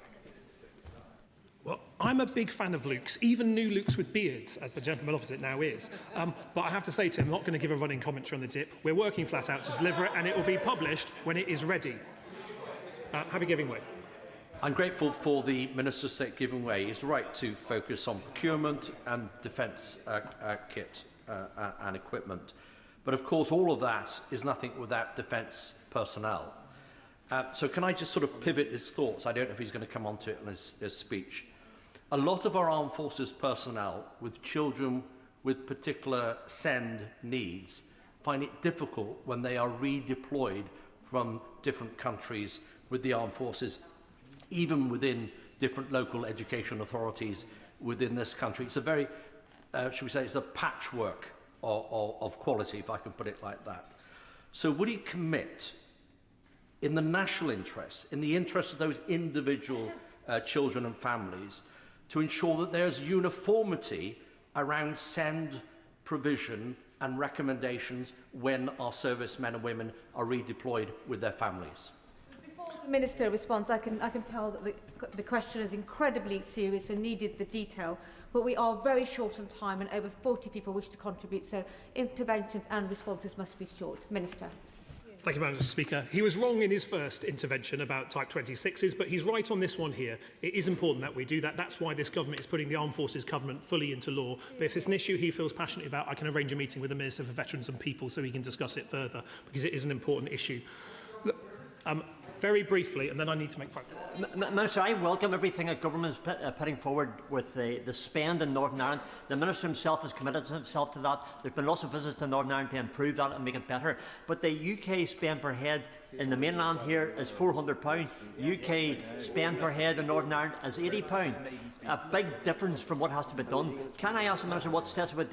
Well, I'm a big fan of Lukes, even new Lukes with beards, as the gentleman opposite now is. But I have to say to him, I'm not going to give a running commentary on the dip. We're working flat out to deliver it, and it will be published when it is ready. Happy giving way. I'm grateful for the Minister's State giving way. He's right to focus on procurement and defence kit and equipment. But of course, all of that is nothing without defence personnel. So can I just sort of pivot his thoughts? I don't know if he's going to come on to it in his speech. A lot of our armed forces personnel with children with particular SEND needs find it difficult when they are redeployed from different countries with the armed forces, even within different local education authorities within this country. It's a very, should we say, it's a patchwork of quality, if I can put it like that. So would he commit, in the national interest, in the interest of those individual children and families, to ensure that there's uniformity around SEND provision and recommendations when our servicemen and women are redeployed with their families? Before the Minister responds, I can tell that the question is incredibly serious and needed the detail, but we are very short on time and over 40 people wish to contribute, so interventions and responses must be short. Minister. Thank you, Madam Speaker. He was wrong in his first intervention about Type 26s, but he's right on this one here. It is important that we do that. That's why this government is putting the Armed Forces Covenant fully into law. But if it's an issue he feels passionately about, I can arrange a meeting with the Minister for Veterans and People so he can discuss it further, because it is an important issue. Look, very briefly, and then I need to make progress. Minister, I welcome everything that government is putting forward with the spend in Northern Ireland. The Minister himself has committed himself to that. There's been lots of visits to Northern Ireland to improve that and make it better. But the UK spend per head in the mainland here is £400. UK spend per head in Northern Ireland is £80. A big difference from what has to be done. Can I ask the Minister what steps will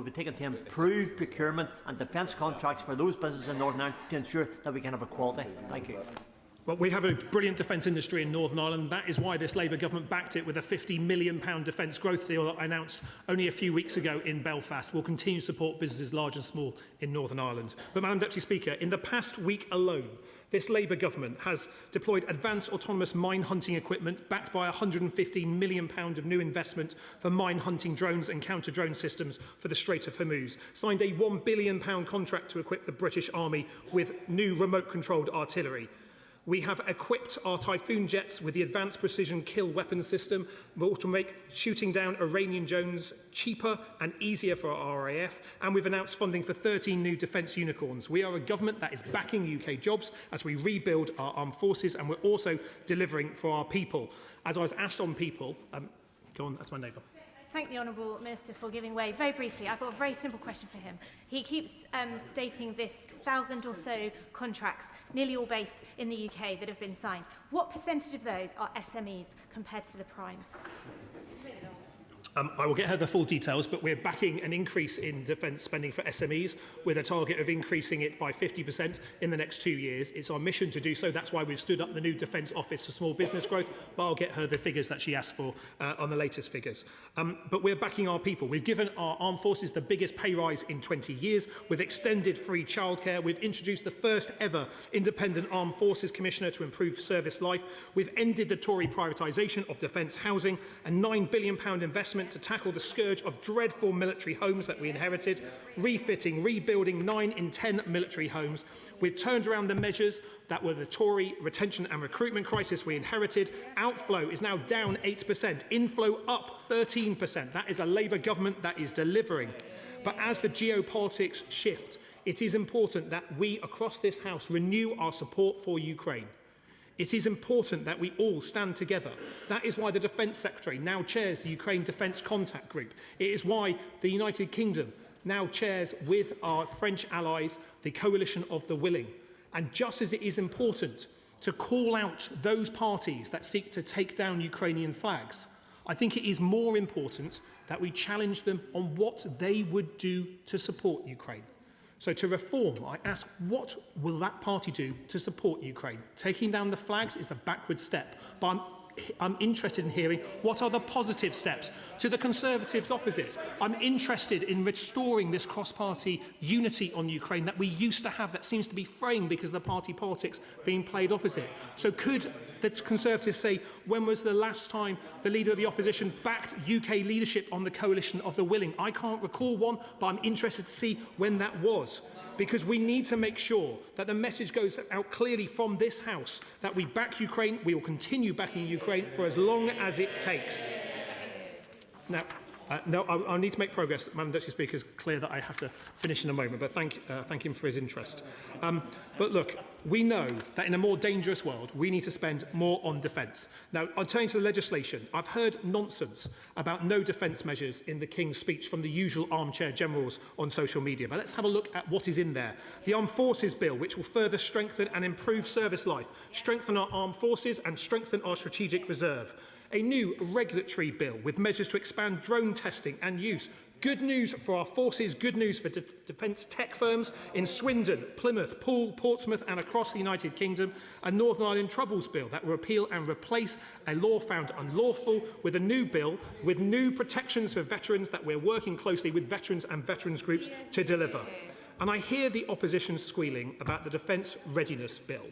be taken to improve procurement and defence contracts for those businesses in Northern Ireland to ensure that we can have equality? Thank you. Well, we have a brilliant defence industry in Northern Ireland. That is why this Labour government backed it with a £50 million defence growth deal that I announced only a few weeks ago in Belfast. We'll continue to support businesses large and small in Northern Ireland. But, Madam Deputy Speaker, in the past week alone, this Labour government has deployed advanced autonomous mine hunting equipment backed by £115 million of new investment for mine hunting drones and counter-drone systems for the Strait of Hormuz, signed a £1 billion contract to equip the British Army with new remote-controlled artillery. We have equipped our Typhoon jets with the Advanced Precision Kill Weapons System, which will make shooting down Iranian drones cheaper and easier for our RAF, and we've announced funding for 13 new defence unicorns. We are a government that is backing UK jobs as we rebuild our armed forces, and we're also delivering for our people. As I was asked on people, go on, that's my neighbour. Thank the Honourable Minister for giving way. Very briefly, I've got a very simple question for him. He keeps stating this 1,000 or so contracts, nearly all based in the UK, that have been signed. What percentage of those are SMEs compared to the primes? I will get her the full details, but we're backing an increase in defence spending for SMEs with a target of increasing it by 50% in the next 2 years. It's our mission to do so. That's why we've stood up the new Defence Office for Small Business Growth, but I'll get her the figures that she asked for on the latest figures. But we're backing our people. We've given our armed forces the biggest pay rise in 20 years. We've extended free childcare. We've introduced the first ever independent Armed Forces Commissioner to improve service life. We've ended the Tory privatisation of defence housing, a £9 billion investment to tackle the scourge of dreadful military homes that we inherited, refitting, rebuilding 9 in 10 military homes. We've turned around the measures that were the Tory retention and recruitment crisis we inherited. Outflow is now down 8%, inflow up 13%. That is a Labour government that is delivering. But as the geopolitics shift, it is important that we across this House renew our support for Ukraine. It is important that we all stand together. That is why the Defence Secretary now chairs the Ukraine Defence Contact Group. It is why the United Kingdom now chairs, with our French allies, the Coalition of the Willing. And just as it is important to call out those parties that seek to take down Ukrainian flags, I think it is more important that we challenge them on what they would do to support Ukraine. So to reform, I ask, what will that party do to support Ukraine? Taking down the flags is a backward step, but I'm interested in hearing what are the positive steps. To the Conservatives opposite, I'm interested in restoring this cross-party unity on Ukraine that we used to have that seems to be fraying because of the party politics being played opposite. So could the Conservatives say, when was the last time the Leader of the Opposition backed UK leadership on the Coalition of the Willing? I can't recall one, but I'm interested to see when that was. Because we need to make sure that the message goes out clearly from this House that we back Ukraine, we will continue backing Ukraine for as long as it takes. Now, I need to make progress. Madam Deputy Speaker, it's clear that I have to finish in a moment, but thank him for his interest. But look, we know that in a more dangerous world, we need to spend more on defence. Now, on turning to the legislation, I've heard nonsense about no defence measures in the King's speech from the usual armchair generals on social media. But let's have a look at what is in there. The Armed Forces Bill, which will further strengthen and improve service life, strengthen our armed forces and strengthen our strategic reserve. A new regulatory bill with measures to expand drone testing and use. Good news for our forces, good news for defence tech firms in Swindon, Plymouth, Poole, Portsmouth and across the United Kingdom. A Northern Ireland Troubles Bill that will repeal and replace a law found unlawful with a new bill with new protections for veterans that we're working closely with veterans and veterans groups to deliver. And I hear the opposition squealing about the Defence Readiness Bill.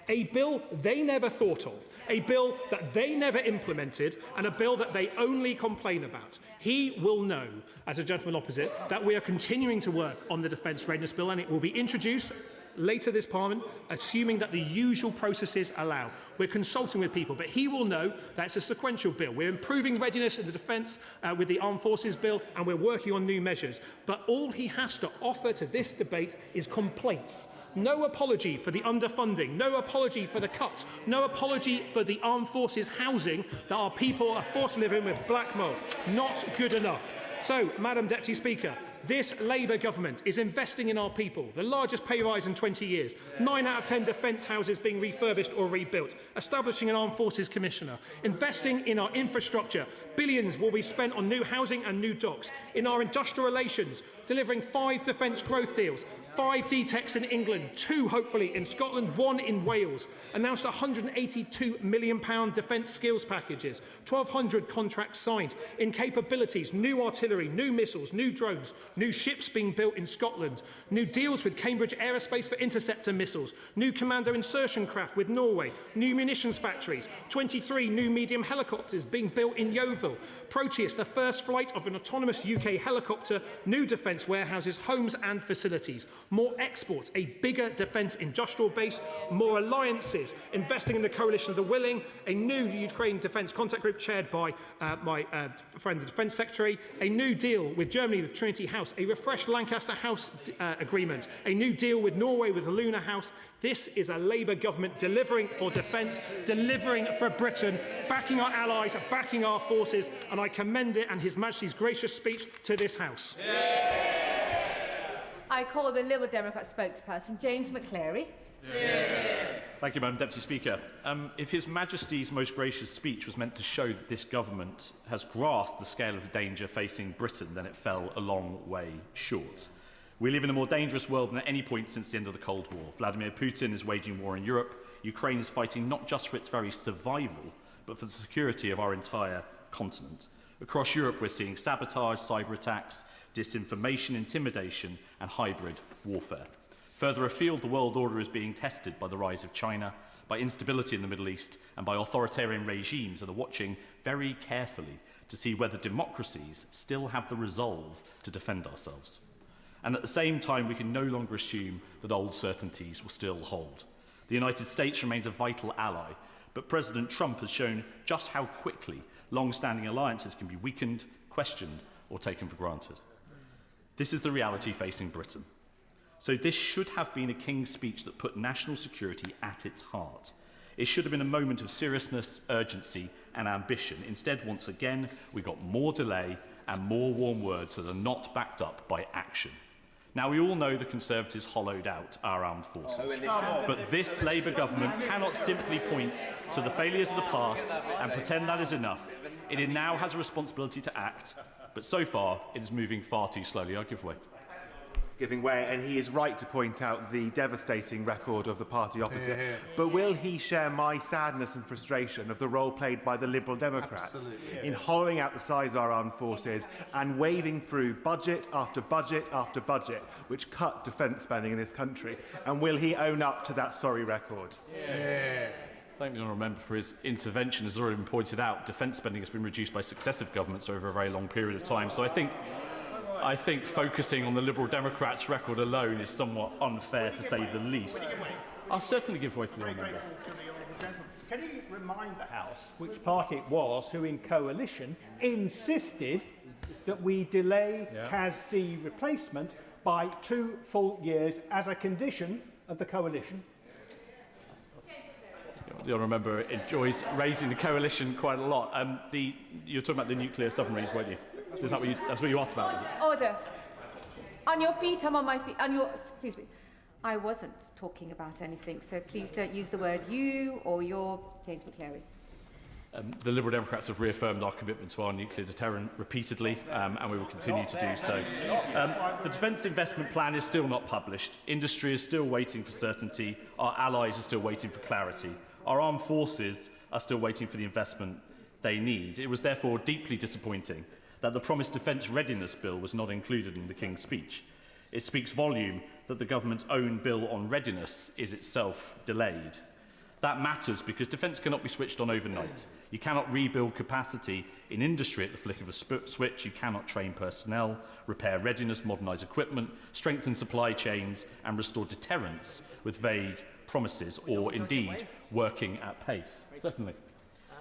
A bill they never thought of, a bill that they never implemented, and a bill that they only complain about. He will know, as a gentleman opposite, that we are continuing to work on the Defence Readiness Bill, and it will be introduced later this Parliament, assuming that the usual processes allow. We're consulting with people, but he will know that it's a sequential bill. We're improving readiness in the defence with the Armed Forces Bill, and we're working on new measures. But all he has to offer to this debate is complaints. No apology for the underfunding, no apology for the cuts, no apology for the armed forces housing that our people are forced to live in with black mould. Not good enough. So, Madam Deputy Speaker, this Labour government is investing in our people, the largest pay rise in 20 years, 9 out of 10 defence houses being refurbished or rebuilt, establishing an Armed Forces Commissioner, investing in our infrastructure. Billions will be spent on new housing and new docks, in our industrial relations, delivering 5 defence growth deals, 5 DTECs in England, 2 hopefully in Scotland, 1 in Wales. Announced £182 million defence skills packages, 1,200 contracts signed. In capabilities, new artillery, new missiles, new drones, new ships being built in Scotland, new deals with Cambridge Aerospace for interceptor missiles, new commando insertion craft with Norway, new munitions factories, 23 new medium helicopters being built in Yeovil, Proteus, the first flight of an autonomous UK helicopter, new defence warehouses, homes and facilities, more exports, a bigger defence industrial base, more alliances, investing in the coalition of the willing, a new Ukraine defence contact group chaired by my friend the Defence Secretary, a new deal with Germany with Trinity House, a refreshed Lancaster House agreement, a new deal with Norway with the Luna House. This is a Labour government delivering for defence, delivering for Britain, backing our allies, backing our forces, and I commend it and His Majesty's gracious speech to this House. I call the Liberal Democrat spokesperson, James McCleary. Thank you, Madam Deputy Speaker. If His Majesty's most gracious speech was meant to show that this government has grasped the scale of the danger facing Britain, then it fell a long way short. We live in a more dangerous world than at any point since the end of the Cold War. Vladimir Putin is waging war in Europe. Ukraine is fighting not just for its very survival, but for the security of our entire continent. Across Europe, we're seeing sabotage, cyber attacks, disinformation, intimidation, and hybrid warfare. Further afield, the world order is being tested by the rise of China, by instability in the Middle East, and by authoritarian regimes that are watching very carefully to see whether democracies still have the resolve to defend ourselves. And at the same time, we can no longer assume that old certainties will still hold. The United States remains a vital ally, but President Trump has shown just how quickly long-standing alliances can be weakened, questioned, or taken for granted. This is the reality facing Britain. So this should have been a King's speech that put national security at its heart. It should have been a moment of seriousness, urgency, and ambition. Instead, once again, we got more delay and more warm words that are not backed up by action. Now, we all know the Conservatives hollowed out our armed forces, but this Labour government cannot simply point to the failures of the past and pretend that is enough. It now has a responsibility to act, but so far it is moving far too slowly. I give way. Giving way, and he is right to point out the devastating record of the party opposite. But will he share my sadness and frustration of the role played by the Liberal Democrats in hollowing out the size of our armed forces and waving through budget after budget after budget which cut defence spending in this country? And will he own up to that sorry record? Thank the honourable member for his intervention. As already been pointed out, defence spending has been reduced by successive governments over a very long period of time. So I think focusing on the Liberal Democrats' record alone is somewhat unfair, to say the least. I'll certainly give way to the honourable member. Can you remind the House which party it was who, in coalition, insisted that we delay CASD replacement by 2 full years as a condition of the coalition? The honourable member enjoys raising the coalition quite a lot. You're talking about the nuclear submarines, weren't you? Is that that's what you asked about? Order. On your feet, I'm on my feet. Excuse me. I wasn't talking about anything, so please don't use the word you or your, James McCleary. The Liberal Democrats have reaffirmed our commitment to our nuclear deterrent repeatedly, and we will continue to do so. The Defence Investment Plan is still not published. Industry is still waiting for certainty. Our allies are still waiting for clarity. Our armed forces are still waiting for the investment they need. It was therefore deeply disappointing that the promised Defence Readiness Bill was not included in the King's speech. It speaks volume that the government's own bill on readiness is itself delayed. That matters because defence cannot be switched on overnight. You cannot rebuild capacity in industry at the flick of a switch. You cannot train personnel, repair readiness, modernise equipment, strengthen supply chains and restore deterrence with vague promises or indeed working at pace. Certainly.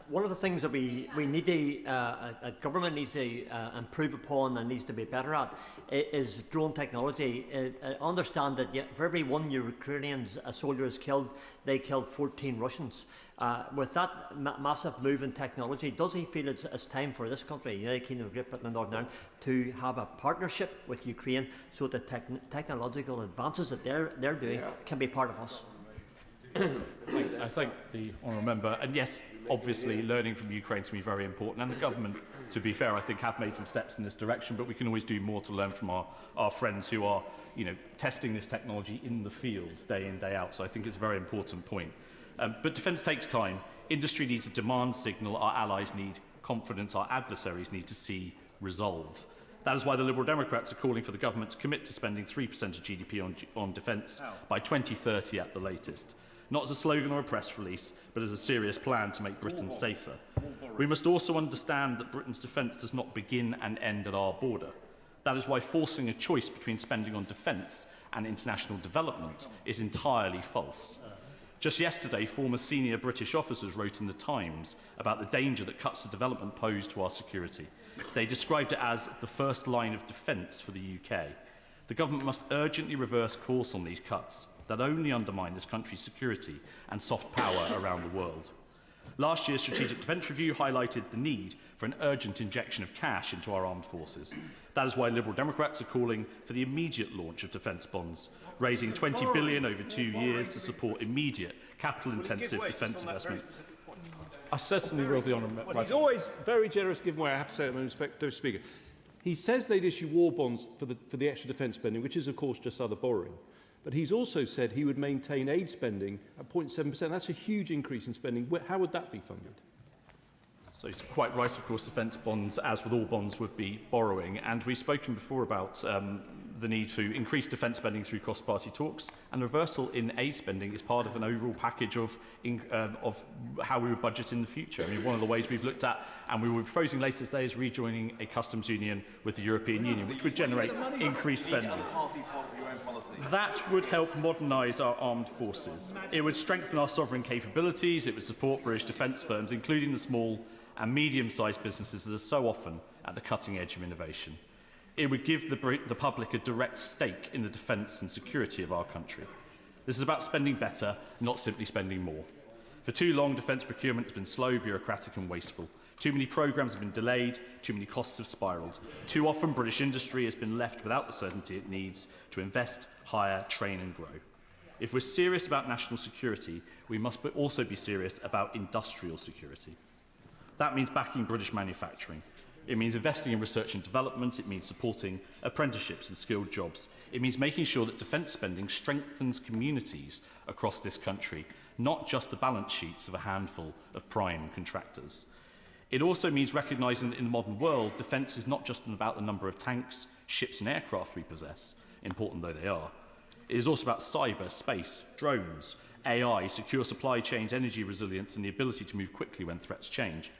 One of the things that we need to, government needs to improve upon and needs to be better at is drone technology. I understand that for every one Ukrainian soldier is killed, they killed 14 Russians. With that massive move in technology, does he feel it's time for this country, United Kingdom, Great Britain and Northern Ireland, to have a partnership with Ukraine so that technological advances that they're doing can be part of us? I thank the honourable member, and yes, obviously learning from Ukraine is going to be very important, and the government, to be fair, I think have made some steps in this direction, but we can always do more to learn from our friends who are, testing this technology in the field day in, day out. So I think it's a very important point. But defence takes time. Industry needs a demand signal. Our allies need confidence. Our adversaries need to see resolve. That is why the Liberal Democrats are calling for the government to commit to spending 3% of GDP on defence by 2030 at the latest. Not as a slogan or a press release, but as a serious plan to make Britain safer. We must also understand that Britain's defence does not begin and end at our border. That is why forcing a choice between spending on defence and international development is entirely false. Just yesterday, former senior British officers wrote in the Times about the danger that cuts to development pose to our security. They described it as the first line of defence for the UK. The government must urgently reverse course on these cuts that only undermine this country's security and soft power around the world. Last year's Strategic Defence Review highlighted the need for an urgent injection of cash into our armed forces. That is why Liberal Democrats are calling for the immediate launch of defence bonds, raising $20 billion over 2 years to support immediate, capital-intensive defence investment. I certainly will, the honourable member. He's always very generous giving way, I have to say, Mr. Speaker. He says they'd issue war bonds for the extra defence spending, which is, of course, just other borrowing. But he's also said he would maintain aid spending at 0.7%. That's a huge increase in spending. How would that be funded? So he's quite right, of course, defence bonds, as with all bonds, would be borrowing. And we've spoken before about the need to increase defence spending through cross-party talks. And reversal in aid spending is part of an overall package of how we would budget in the future. I mean, one of the ways we've looked at, and we will be proposing later today, is rejoining a customs union with the European Union, which would generate increased spending. That would help modernise our armed forces. It would strengthen our sovereign capabilities. It would support British defence firms, including the small and medium-sized businesses that are so often at the cutting edge of innovation. It would give the public a direct stake in the defence and security of our country. This is about spending better, not simply spending more. For too long, defence procurement has been slow, bureaucratic and wasteful. Too many programmes have been delayed, too many costs have spiralled. Too often, British industry has been left without the certainty it needs to invest, hire, train and grow. If we're serious about national security, we must also be serious about industrial security. That means backing British manufacturing. It means investing in research and development. It means supporting apprenticeships and skilled jobs. It means making sure that defence spending strengthens communities across this country, not just the balance sheets of a handful of prime contractors. It also means recognising that in the modern world, defence is not just about the number of tanks, ships and aircraft we possess, important though they are. It is also about cyber, space, drones, AI, secure supply chains, energy resilience and the ability to move quickly when threats change.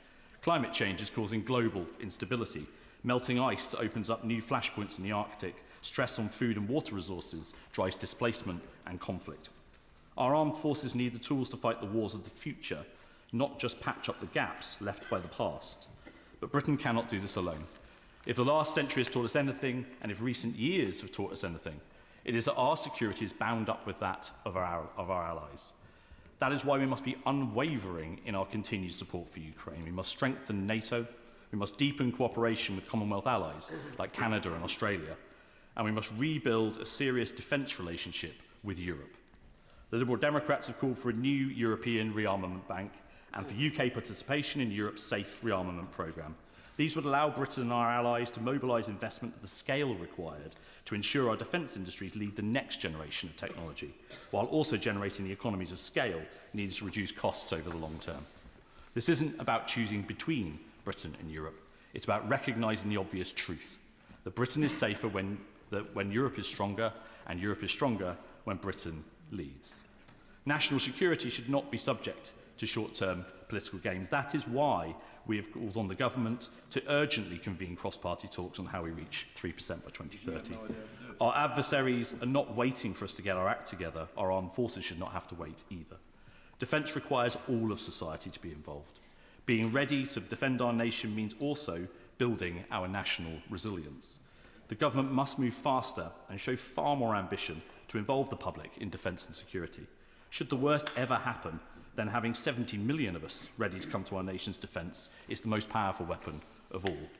Climate change is causing global instability. Melting ice opens up new flashpoints in the Arctic. Stress on food and water resources drives displacement and conflict. Our armed forces need the tools to fight the wars of the future, not just patch up the gaps left by the past. But Britain cannot do this alone. If the last century has taught us anything, and if recent years have taught us anything, it is that our security is bound up with that of our allies. That is why we must be unwavering in our continued support for Ukraine. We must strengthen NATO, we must deepen cooperation with Commonwealth allies like Canada and Australia, and we must rebuild a serious defence relationship with Europe. The Liberal Democrats have called for a new European rearmament bank and for UK participation in Europe's safe rearmament programme. These would allow Britain and our allies to mobilise investment at the scale required to ensure our defence industries lead the next generation of technology, while also generating the economies of scale needed to reduce costs over the long term. This isn't about choosing between Britain and Europe. It's about recognising the obvious truth, that Britain is safer when Europe is stronger, and Europe is stronger when Britain leads. National security should not be subject to short-term political games. That is why we have called on the government to urgently convene cross-party talks on how we reach 3% by 2030. Our adversaries are not waiting for us to get our act together. Our armed forces should not have to wait either. Defence requires all of society to be involved. Being ready to defend our nation means also building our national resilience. The government must move faster and show far more ambition to involve the public in defence and security. Should the worst ever happen, then having 70 million of us ready to come to our nation's defence is the most powerful weapon of all.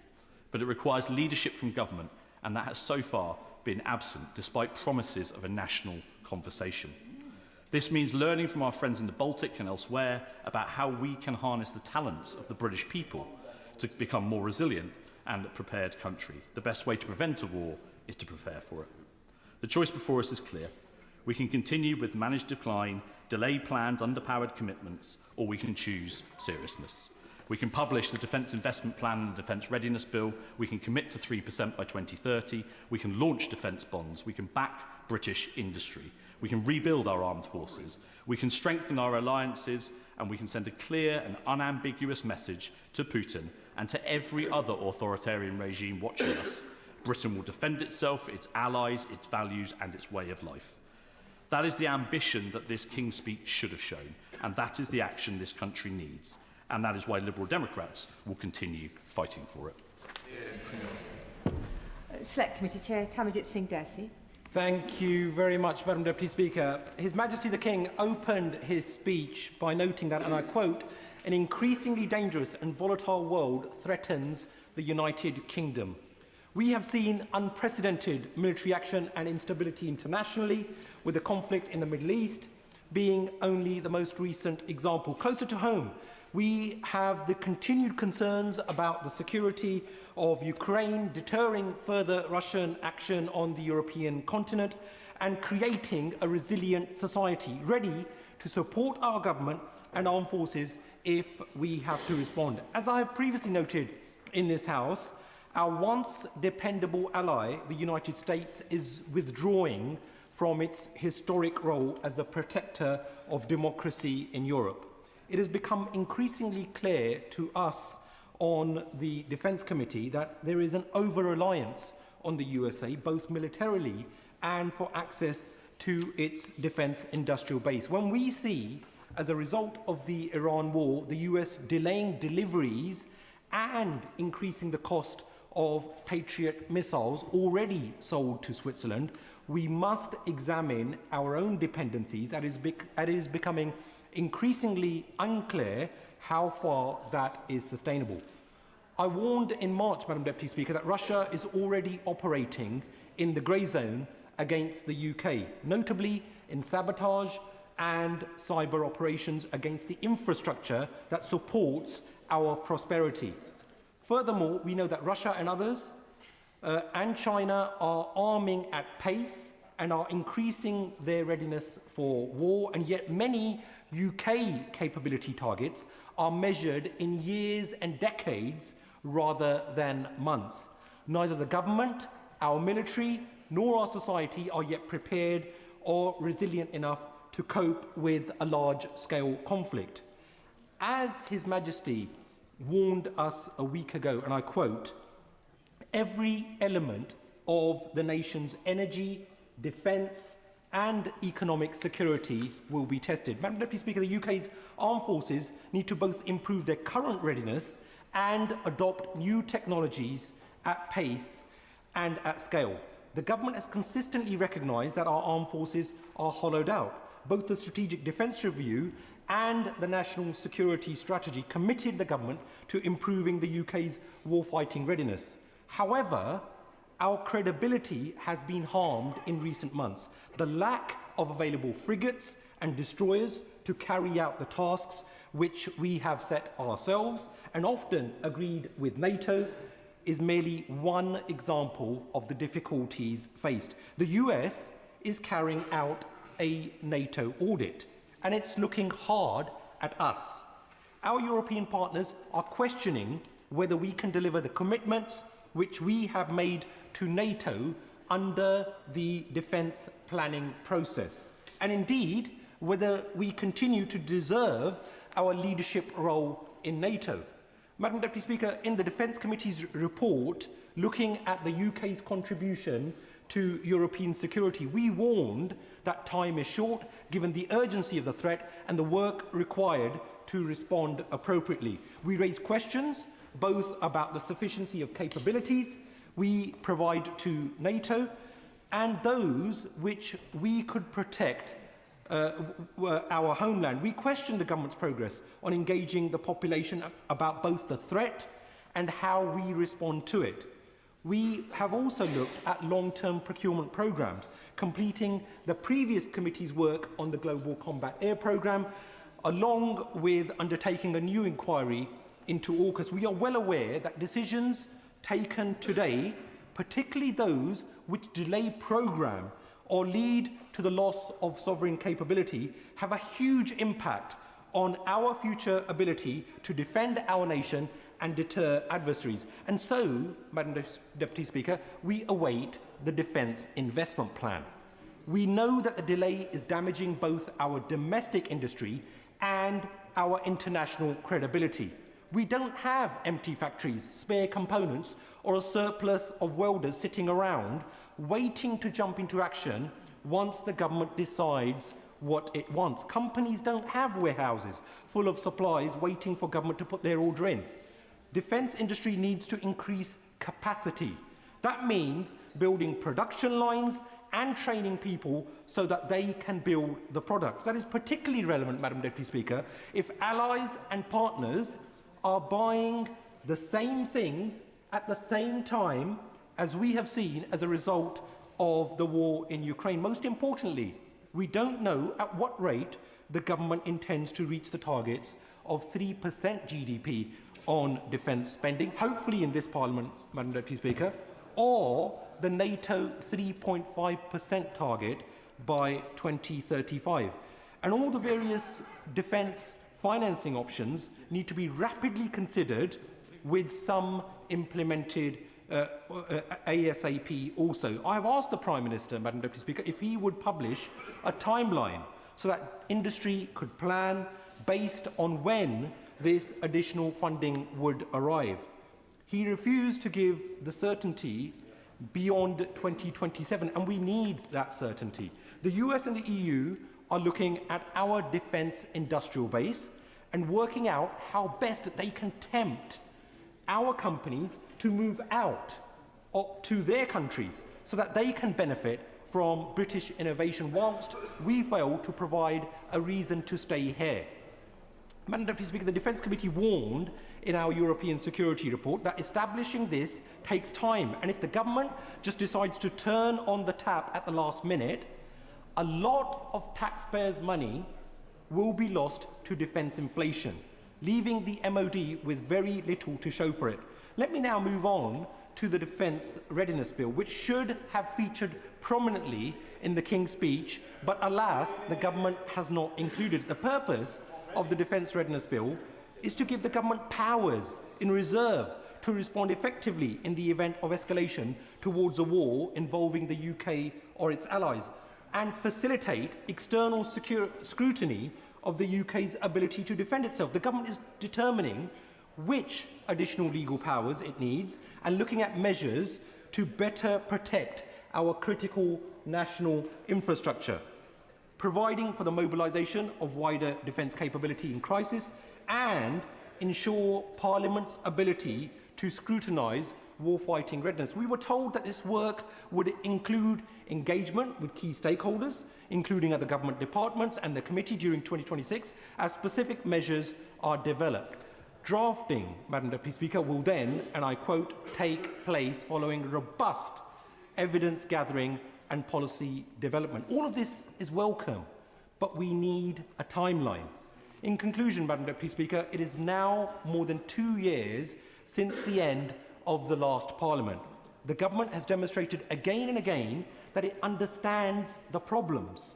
But it requires leadership from government, and that has so far been absent, despite promises of a national conversation. This means learning from our friends in the Baltic and elsewhere about how we can harness the talents of the British people to become more resilient and a prepared country. The best way to prevent a war is to prepare for it. The choice before us is clear. We can continue with managed decline, delay planned, underpowered commitments, or we can choose seriousness. We can publish the Defence Investment Plan and the Defence Readiness Bill. We can commit to 3% by 2030. We can launch defence bonds. We can back British industry. We can rebuild our armed forces. We can strengthen our alliances, and we can send a clear and unambiguous message to Putin and to every other authoritarian regime watching us. Britain will defend itself, its allies, its values, and its way of life. That is the ambition that this King's Speech should have shown, and that is the action this country needs. And that is why Liberal Democrats will continue fighting for it. Select Committee Chair Tamajit Singh Desi. Thank you very much, Madam Deputy Speaker. His Majesty the King opened his speech by noting that, and I quote, "An increasingly dangerous and volatile world threatens the United Kingdom." We have seen unprecedented military action and instability internationally, with the conflict in the Middle East being only the most recent example. Closer to home, we have the continued concerns about the security of Ukraine, deterring further Russian action on the European continent, and creating a resilient society ready to support our government and armed forces if we have to respond. As I have previously noted in this House, our once dependable ally, the United States, is withdrawing from its historic role as the protector of democracy in Europe. It has become increasingly clear to us on the Defence Committee that there is an over-reliance on the USA, both militarily and for access to its defence industrial base. When we see, as a result of the Iran war, the US delaying deliveries and increasing the cost of Patriot missiles already sold to Switzerland, we must examine our own dependencies. It is becoming increasingly unclear how far that is sustainable. I warned in March, Madam Deputy Speaker, that Russia is already operating in the grey zone against the UK, notably in sabotage and cyber operations against the infrastructure that supports our prosperity. Furthermore, we know that Russia and others and China are arming at pace and are increasing their readiness for war, and yet many UK capability targets are measured in years and decades rather than months. Neither the government, our military, nor our society are yet prepared or resilient enough to cope with a large-scale conflict. As His Majesty warned us a week ago, and I quote, "Every element of the nation's energy, defence and economic security will be tested." Madam Deputy Speaker, the UK's armed forces need to both improve their current readiness and adopt new technologies at pace and at scale. The government has consistently recognised that our armed forces are hollowed out. Both the Strategic Defence Review and the National Security Strategy committed the government to improving the UK's warfighting readiness. However, our credibility has been harmed in recent months. The lack of available frigates and destroyers to carry out the tasks which we have set ourselves and often agreed with NATO is merely one example of the difficulties faced. The US is carrying out a NATO audit, and it's looking hard at us. Our European partners are questioning whether we can deliver the commitments which we have made to NATO under the defence planning process. And indeed, whether we continue to deserve our leadership role in NATO. Madam Deputy Speaker, in the Defence Committee's report, looking at the UK's contribution to European security, we warned that time is short, given the urgency of the threat and the work required to respond appropriately. We raised questions both about the sufficiency of capabilities we provide to NATO and those which we could protect our homeland. We questioned the government's progress on engaging the population about both the threat and how we respond to it. We have also looked at long-term procurement programmes, completing the previous committee's work on the Global Combat Air Programme, along with undertaking a new inquiry into AUKUS. We are well aware that decisions taken today, particularly those which delay programme or lead to the loss of sovereign capability, have a huge impact on our future ability to defend our nation and deter adversaries. And so, Madam Deputy Speaker, we await the Defence Investment Plan. We know that the delay is damaging both our domestic industry and our international credibility. We don't have empty factories, spare components, or a surplus of welders sitting around waiting to jump into action once the government decides what it wants. Companies don't have warehouses full of supplies waiting for government to put their order in. Defence industry needs to increase capacity. That means building production lines and training people so that they can build the products. That is particularly relevant, Madam Deputy Speaker, if allies and partners are buying the same things at the same time as we have seen as a result of the war in Ukraine. Most importantly, we don't know at what rate the government intends to reach the targets of 3% GDP on defence spending, hopefully in this Parliament, Madam Deputy Speaker, or the NATO 3.5% target by 2035. And all the various defence financing options need to be rapidly considered, with some implemented ASAP also. I have asked the Prime Minister, Madam Deputy Speaker, if he would publish a timeline so that industry could plan based on when this additional funding would arrive. He refused to give the certainty beyond 2027, and we need that certainty. The US and the EU are looking at our defence industrial base and working out how best they can tempt our companies to move out to their countries so that they can benefit from British innovation whilst we fail to provide a reason to stay here. Madam Deputy Speaker, the Defence Committee warned in our European Security Report that establishing this takes time, and if the government just decides to turn on the tap at the last minute, a lot of taxpayers' money will be lost to defence inflation, leaving the MOD with very little to show for it. Let me now move on to the Defence Readiness Bill, which should have featured prominently in the King's speech, but alas, the government has not included it. The purpose of the Defence Readiness Bill is to give the government powers in reserve to respond effectively in the event of escalation towards a war involving the UK or its allies, and facilitate external scrutiny of the UK's ability to defend itself. The government is determining which additional legal powers it needs and looking at measures to better protect our critical national infrastructure, providing for the mobilisation of wider defence capability in crisis, and ensure Parliament's ability to scrutinise warfighting readiness. We were told that this work would include engagement with key stakeholders, including other government departments and the committee during 2026, as specific measures are developed. Drafting, Madam Deputy Speaker, will then, and I quote, take place following robust evidence gathering and policy development. All of this is welcome, but we need a timeline. In conclusion, Madam Deputy Speaker, it is now more than 2 years since the end of the last Parliament. The government has demonstrated again and again that it understands the problems.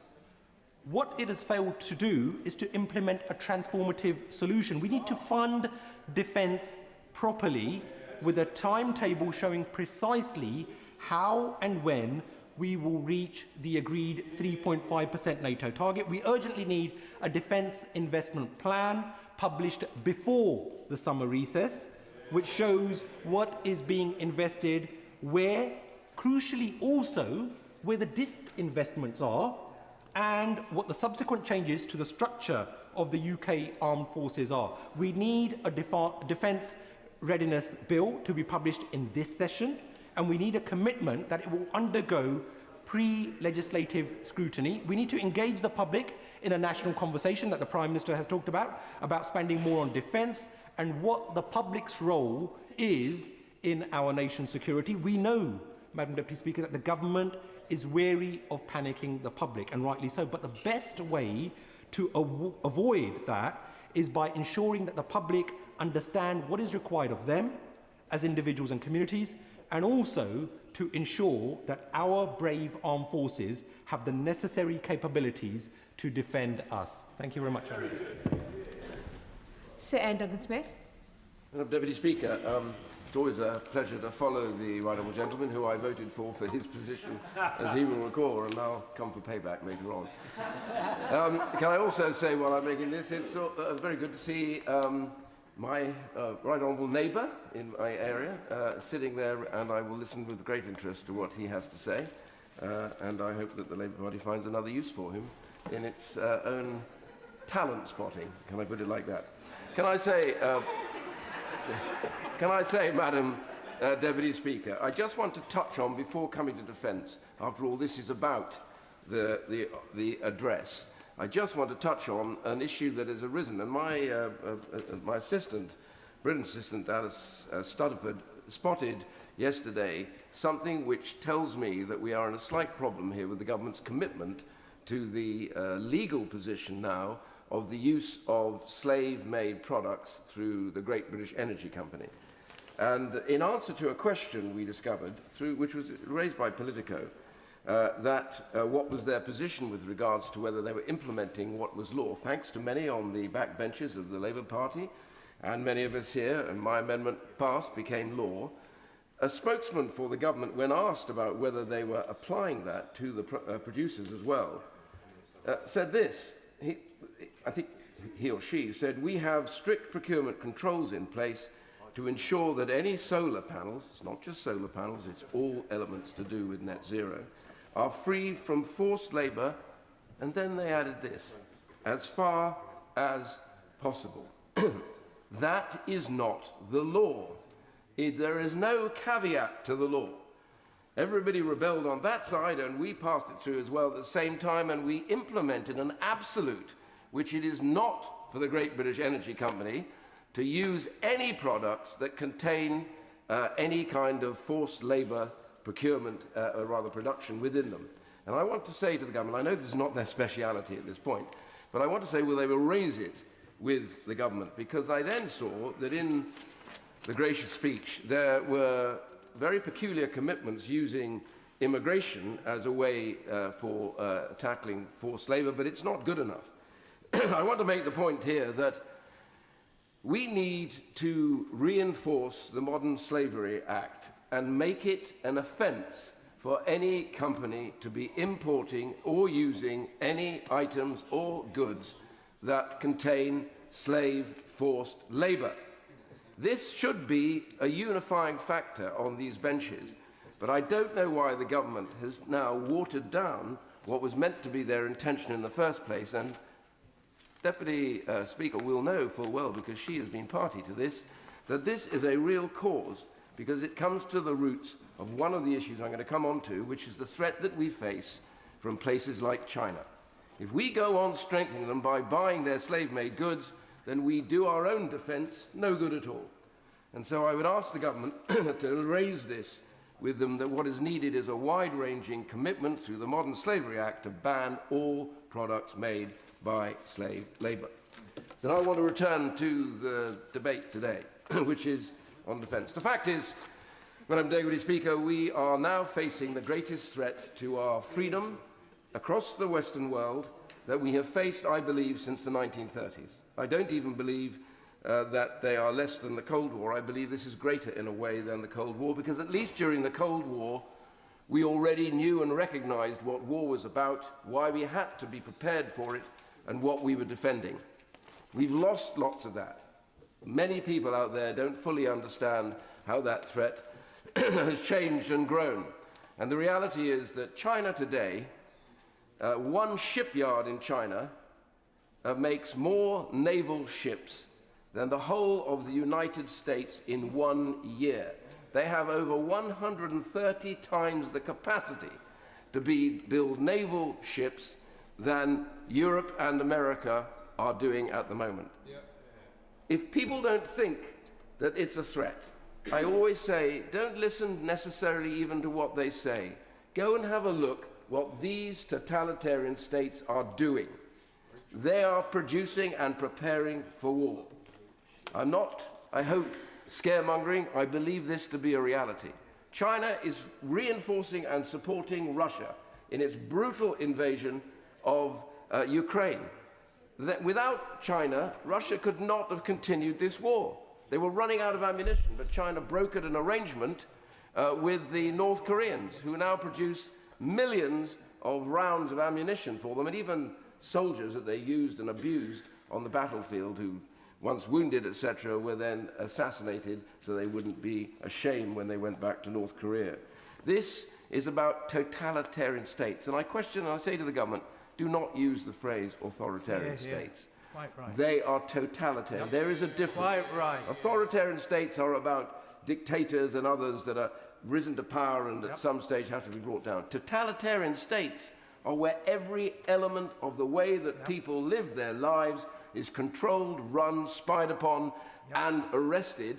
What it has failed to do is to implement a transformative solution. We need to fund defence properly, with a timetable showing precisely how and when we will reach the agreed 3.5% NATO target. We urgently need a defence investment plan published before the summer recess, which shows what is being invested where, crucially also, where the disinvestments are, and what the subsequent changes to the structure of the UK armed forces are. We need a defence readiness bill to be published in this session, and we need a commitment that it will undergo pre-legislative scrutiny. We need to engage the public in a national conversation that the Prime Minister has talked about spending more on defence and what the public's role is in our nation's security. We know, Madam Deputy Speaker, that the government is wary of panicking the public, and rightly so. But the best way to avoid that is by ensuring that the public understand what is required of them as individuals and communities, and also to ensure that our brave armed forces have the necessary capabilities to defend us. Thank you very much. Sir Andy Smith. Madam Deputy Speaker, it's always a pleasure to follow the right honourable gentleman who I voted for his position, as he will recall, and I'll come for payback later on. Can I also say, while I'm making this, it's very good to see my right honourable neighbour in my area sitting there, and I will listen with great interest to what he has to say, and I hope that the Labour Party finds another use for him in its own talent spotting. Can I put it like that? Can I say, Madam Deputy Speaker, I just want to touch on, before coming to defence, after all this is about the address, I just want to touch on an issue that has arisen, and my assistant, Britain's assistant, Alice Studderford, spotted yesterday something which tells me that we are in a slight problem here with the government's commitment to the legal position now of the use of slave-made products through the Great British Energy Company. And in answer to a question we discovered, which was raised by Politico, what was their position with regards to whether they were implementing what was law, thanks to many on the backbenches of the Labour Party, and many of us here, and my amendment passed, became law. A spokesman for the government, when asked about whether they were applying that to the producers as well, said this. I think he or she said, "We have strict procurement controls in place to ensure that any solar panels, it's not just solar panels, it's all elements to do with net zero, are free from forced labour," and then they added this, "as far as possible." That is not the law. There is no caveat to the law. Everybody rebelled on that side, and we passed it through as well at the same time, and we implemented an absolute, which it is not for the Great British Energy Company to use any products that contain any kind of forced labour procurement, or rather production within them. And I want to say to the government, I know this is not their speciality at this point, but I want to say, well, they will raise it with the government, because I then saw that in the gracious speech there were very peculiar commitments using immigration as a way for tackling forced labour, but it's not good enough. I want to make the point here that we need to reinforce the Modern Slavery Act and make it an offence for any company to be importing or using any items or goods that contain slave forced labour. This should be a unifying factor on these benches, but I don't know why the government has now watered down what was meant to be their intention in the first place, and Deputy Speaker will know full well, because she has been party to this, that this is a real cause, because it comes to the roots of one of the issues I'm going to come on to, which is the threat that we face from places like China. If we go on strengthening them by buying their slave-made goods, then we do our own defence no good at all. And so I would ask the government to raise this with them, that what is needed is a wide-ranging commitment through the Modern Slavery Act to ban all products made by slave labour. So now I want to return to the debate today, which is on defence. The fact is, Madam Deputy Speaker, we are now facing the greatest threat to our freedom across the Western world that we have faced, I believe, since the 1930s. I don't even believe that they are less than the Cold War. I believe this is greater in a way than the Cold War, because at least during the Cold War, We already knew and recognised what war was about, why we had to be prepared for it, and what we were defending. We've lost lots of that. Many people out there don't fully understand how that threat has changed and grown. And the reality is that China today, one shipyard in China makes more naval ships than the whole of the United States in 1 year. They have over 130 times the capacity to build naval ships than Europe and America are doing at the moment. Yeah. If people don't think that it's a threat, I always say, don't listen necessarily even to what they say. Go and have a look what these totalitarian states are doing. They are producing and preparing for war. I'm not, I hope, scaremongering. I believe this to be a reality. China is reinforcing and supporting Russia in its brutal invasion of Ukraine. That without China, Russia could not have continued this war. They were running out of ammunition, but China brokered an arrangement with the North Koreans, who now produce millions of rounds of ammunition for them, and even soldiers that they used and abused on the battlefield, who once wounded, etc., were then assassinated so they wouldn't be ashamed when they went back to North Korea. This is about totalitarian states. And I question, and I say to the government, do not use the phrase authoritarian states. Quite right. They are totalitarian. Yep. There is a difference. Quite right. Authoritarian states are about dictators and others that are risen to power and at some stage have to be brought down. Totalitarian states are where every element of the way that people live their lives is controlled, run, spied upon, and arrested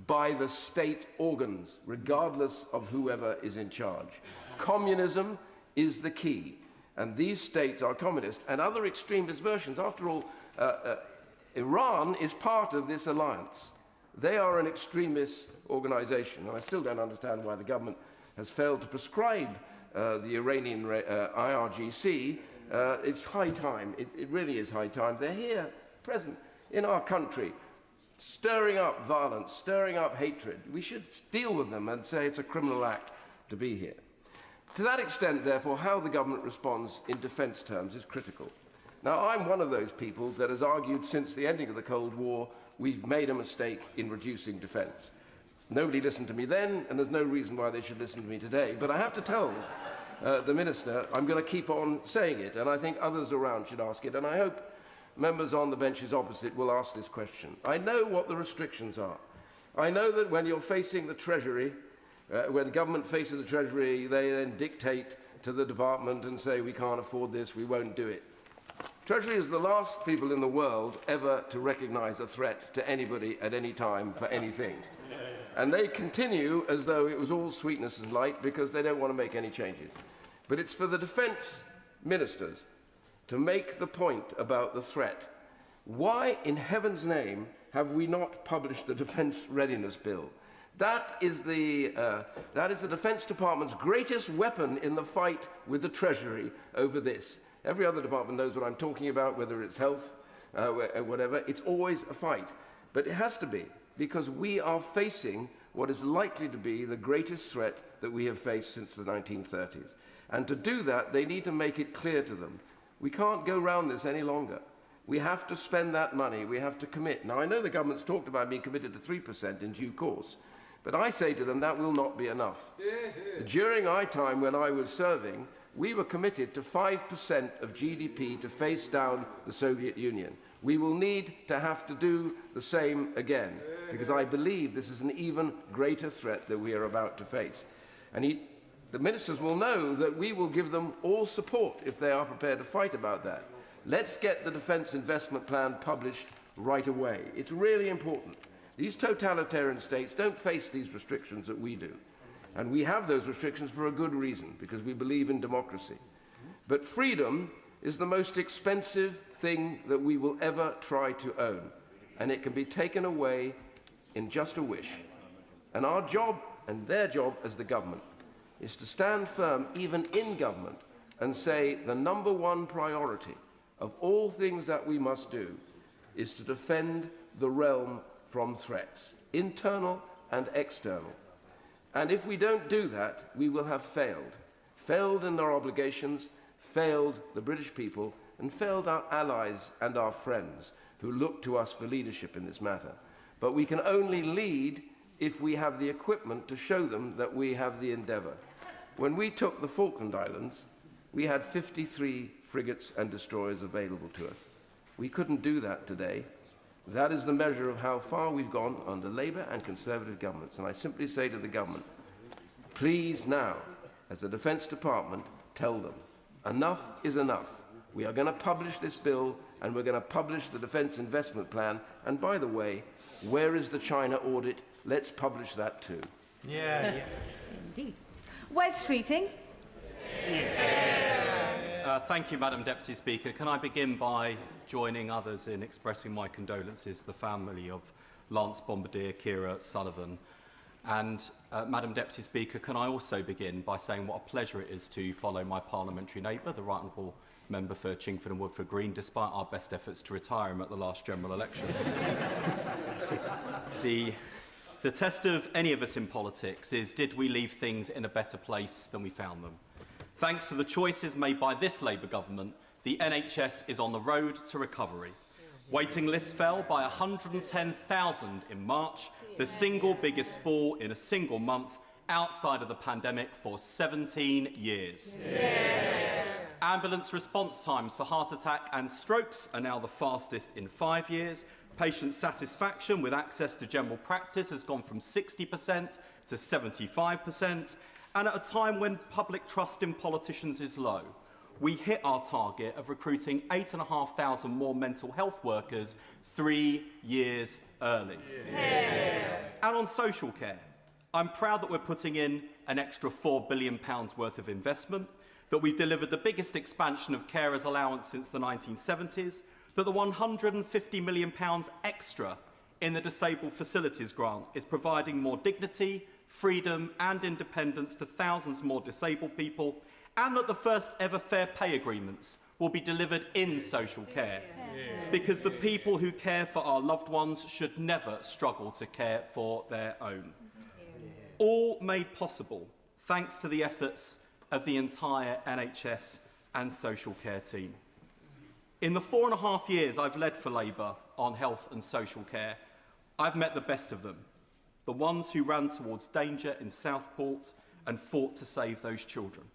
by the state organs, regardless of whoever is in charge. Communism is the key, and these states are communist, and other extremist versions. After all, Iran is part of this alliance. They are an extremist organization, and I still don't understand why the government has failed to prescribe the Iranian IRGC. It's high time. It really is high time. They're here, present in our country, stirring up violence, stirring up hatred. We should deal with them and say it's a criminal act to be here. To that extent, therefore, how the government responds in defence terms is critical. Now, I'm one of those people that has argued since the ending of the Cold War we've made a mistake in reducing defence. Nobody listened to me then, and there's no reason why they should listen to me today. But I have to tell the Minister I'm going to keep on saying it, and I think others around should ask it, and I hope members on the benches opposite will ask this question. I know what the restrictions are. I know that when you're facing the Treasury, when government faces the Treasury, they then dictate to the department and say, we can't afford this, we won't do it. Treasury is the last people in the world ever to recognise a threat to anybody at any time for anything. And they continue as though it was all sweetness and light because they don't want to make any changes. But it's for the defence ministers to make the point about the threat. Why, in heaven's name, have we not published the Defence Readiness Bill? That is the Defence Department's greatest weapon in the fight with the Treasury over this. Every other department knows what I'm talking about, whether it's health, whatever. It's always a fight. But it has to be, because we are facing what is likely to be the greatest threat that we have faced since the 1930s. And to do that, they need to make it clear to them. We can't go round this any longer. We have to spend that money. We have to commit. Now, I know the government's talked about being committed to 3% in due course, but I say to them that will not be enough. During my time when I was serving, we were committed to 5% of GDP to face down the Soviet Union. We will need to have to do the same again, because I believe this is an even greater threat that we are about to face. And the ministers will know that we will give them all support if they are prepared to fight about that. Let's get the Defence Investment Plan published right away. It's really important. These totalitarian states don't face these restrictions that we do. And we have those restrictions for a good reason, because we believe in democracy. But freedom is the most expensive thing that we will ever try to own. And it can be taken away in just a wish. And our job, and their job as the government, is to stand firm even in government and say the number one priority of all things that we must do is to defend the realm from threats, internal and external. And if we don't do that, we will have failed. Failed in our obligations, failed the British people, and failed our allies and our friends who look to us for leadership in this matter. But we can only lead if we have the equipment to show them that we have the endeavour. When we took the Falkland Islands, we had 53 frigates and destroyers available to us. We couldn't do that today. That is the measure of how far we've gone under Labour and Conservative governments. And I simply say to the government, please now, as the Defence Department, tell them, enough is enough. We are going to publish this bill, and we're going to publish the Defence Investment Plan. And by the way, where is the China audit? Let's publish that too. Yeah. Indeed. Wes Streeting. Thank you, Madam Deputy Speaker. Can I begin by joining others in expressing my condolences to the family of Lance Bombardier, Keir Sullivan. And, Madam Deputy Speaker, can I also begin by saying what a pleasure it is to follow my parliamentary neighbour, the Right Honourable Member for Chingford and Woodford Green, despite our best efforts to retire him at the last general election. The test of any of us in politics is, did we leave things in a better place than we found them? Thanks to the choices made by this Labour government, the NHS is on the road to recovery. Waiting lists fell by 110,000 in March, the single biggest fall in a single month outside of the pandemic for 17 years. Yeah. Ambulance response times for heart attack and strokes are now the fastest in 5 years. Patient satisfaction with access to general practice has gone from 60% to 75%. And at a time when public trust in politicians is low, we hit our target of recruiting 8,500 more mental health workers 3 years early. Yeah. And on social care, I'm proud that we're putting in an extra £4 billion worth of investment, that we've delivered the biggest expansion of carers' allowance since the 1970s, that the £150 million extra in the Disabled Facilities Grant is providing more dignity, freedom and independence to thousands more disabled people, and that the first ever fair pay agreements will be delivered in social care. Because the people who care for our loved ones should never struggle to care for their own. All made possible thanks to the efforts of the entire NHS and social care team. In the 4.5 years I've led for Labour on health and social care, I've met the best of them, the ones who ran towards danger in Southport and fought to save those children,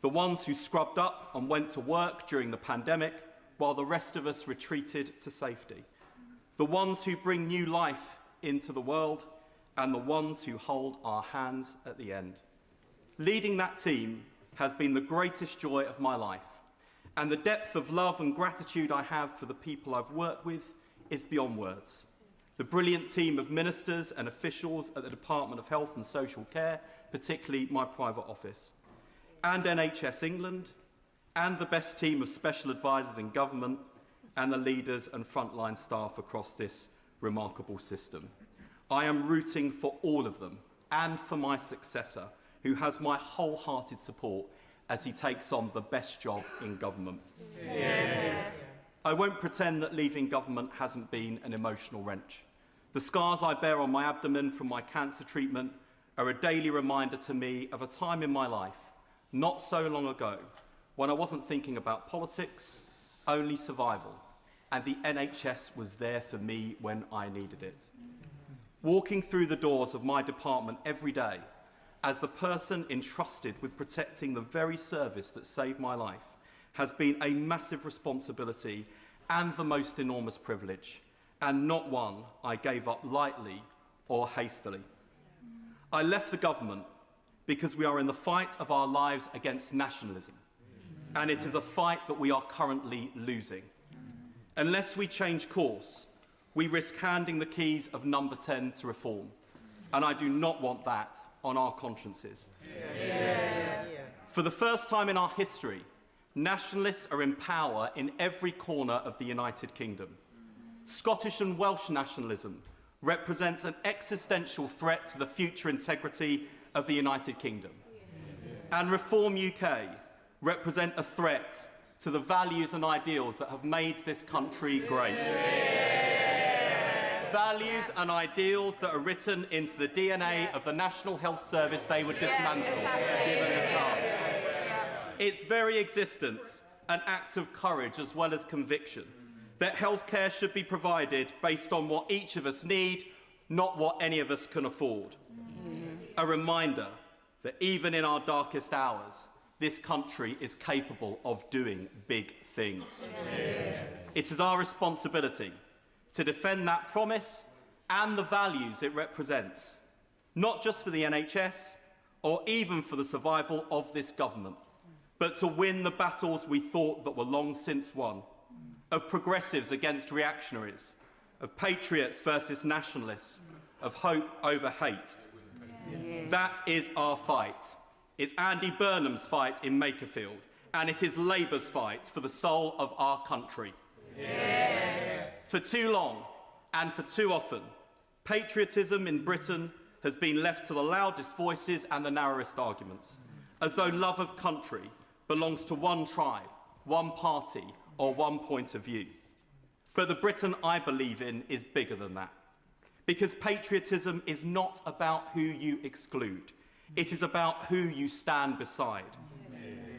the ones who scrubbed up and went to work during the pandemic while the rest of us retreated to safety, the ones who bring new life into the world, and the ones who hold our hands at the end. Leading that team has been the greatest joy of my life, and the depth of love and gratitude I have for the people I've worked with is beyond words. The brilliant team of ministers and officials at the Department of Health and Social Care, particularly my private office, and NHS England, and the best team of special advisors in government, and the leaders and frontline staff across this remarkable system. I am rooting for all of them, and for my successor, who has my wholehearted support as he takes on the best job in government. Yeah. I won't pretend that leaving government hasn't been an emotional wrench. The scars I bear on my abdomen from my cancer treatment are a daily reminder to me of a time in my life, not so long ago, when I wasn't thinking about politics, only survival, and the NHS was there for me when I needed it. Walking through the doors of my department every day, as the person entrusted with protecting the very service that saved my life, has been a massive responsibility and the most enormous privilege, and not one I gave up lightly or hastily. I left the government because we are in the fight of our lives against nationalism, and it is a fight that we are currently losing. Unless we change course, we risk handing the keys of number 10 to reform, and I do not want that on our consciences. Yeah. For the first time in our history, nationalists are in power in every corner of the United Kingdom. Scottish and Welsh nationalism represents an existential threat to the future integrity of the United Kingdom. And Reform UK represent a threat to the values and ideals that have made this country great. values and ideals that are written into the DNA of the National Health Service they would dismantle, given the chance. Its very existence, an act of courage as well as conviction, that healthcare should be provided based on what each of us need, not what any of us can afford. A reminder that even in our darkest hours, this country is capable of doing big things. It is our responsibility to defend that promise and the values it represents, not just for the NHS or even for the survival of this government, but to win the battles we thought that were long since won, of progressives against reactionaries, of patriots versus nationalists, of hope over hate. That is our fight. It's Andy Burnham's fight in Makerfield, and it is Labour's fight for the soul of our country. For too long and for too often, patriotism in Britain has been left to the loudest voices and the narrowest arguments, as though love of country belongs to one tribe, one party, or one point of view. But the Britain I believe in is bigger than that, because patriotism is not about who you exclude. It is about who you stand beside.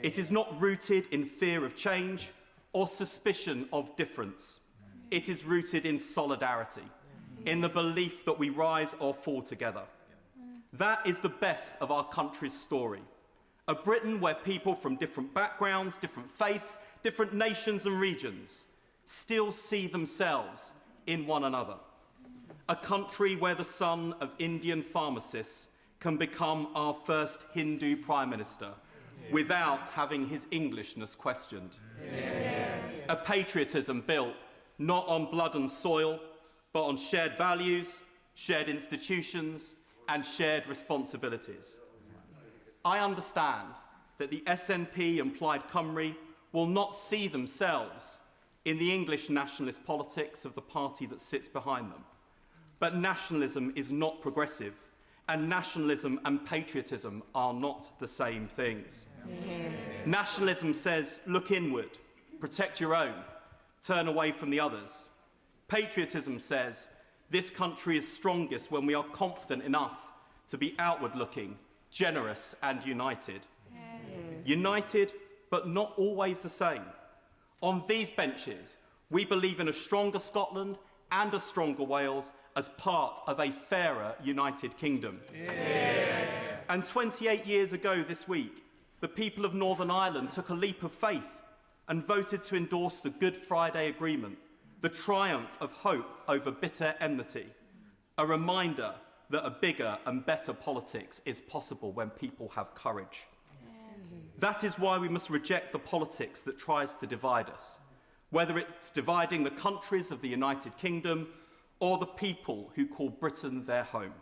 It is not rooted in fear of change or suspicion of difference. It is rooted in solidarity, in the belief that we rise or fall together. That is the best of our country's story. A Britain where people from different backgrounds, different faiths, different nations and regions still see themselves in one another. A country where the son of Indian pharmacists can become our first Hindu Prime Minister without having his Englishness questioned. A patriotism built not on blood and soil, but on shared values, shared institutions, and shared responsibilities. I understand that the SNP and Plaid Cymru will not see themselves in the English nationalist politics of the party that sits behind them. But nationalism is not progressive, and nationalism and patriotism are not the same things. Nationalism says, look inward, protect your own, turn away from the others. Patriotism says, this country is strongest when we are confident enough to be outward-looking, generous and united. United, but not always the same. On these benches, we believe in a stronger Scotland and a stronger Wales as part of a fairer United Kingdom. And 28 years ago this week, the people of Northern Ireland took a leap of faith and voted to endorse the Good Friday Agreement, the triumph of hope over bitter enmity, a reminder that a bigger and better politics is possible when people have courage. That is why we must reject the politics that tries to divide us, whether it's dividing the countries of the United Kingdom or the people who call Britain their home.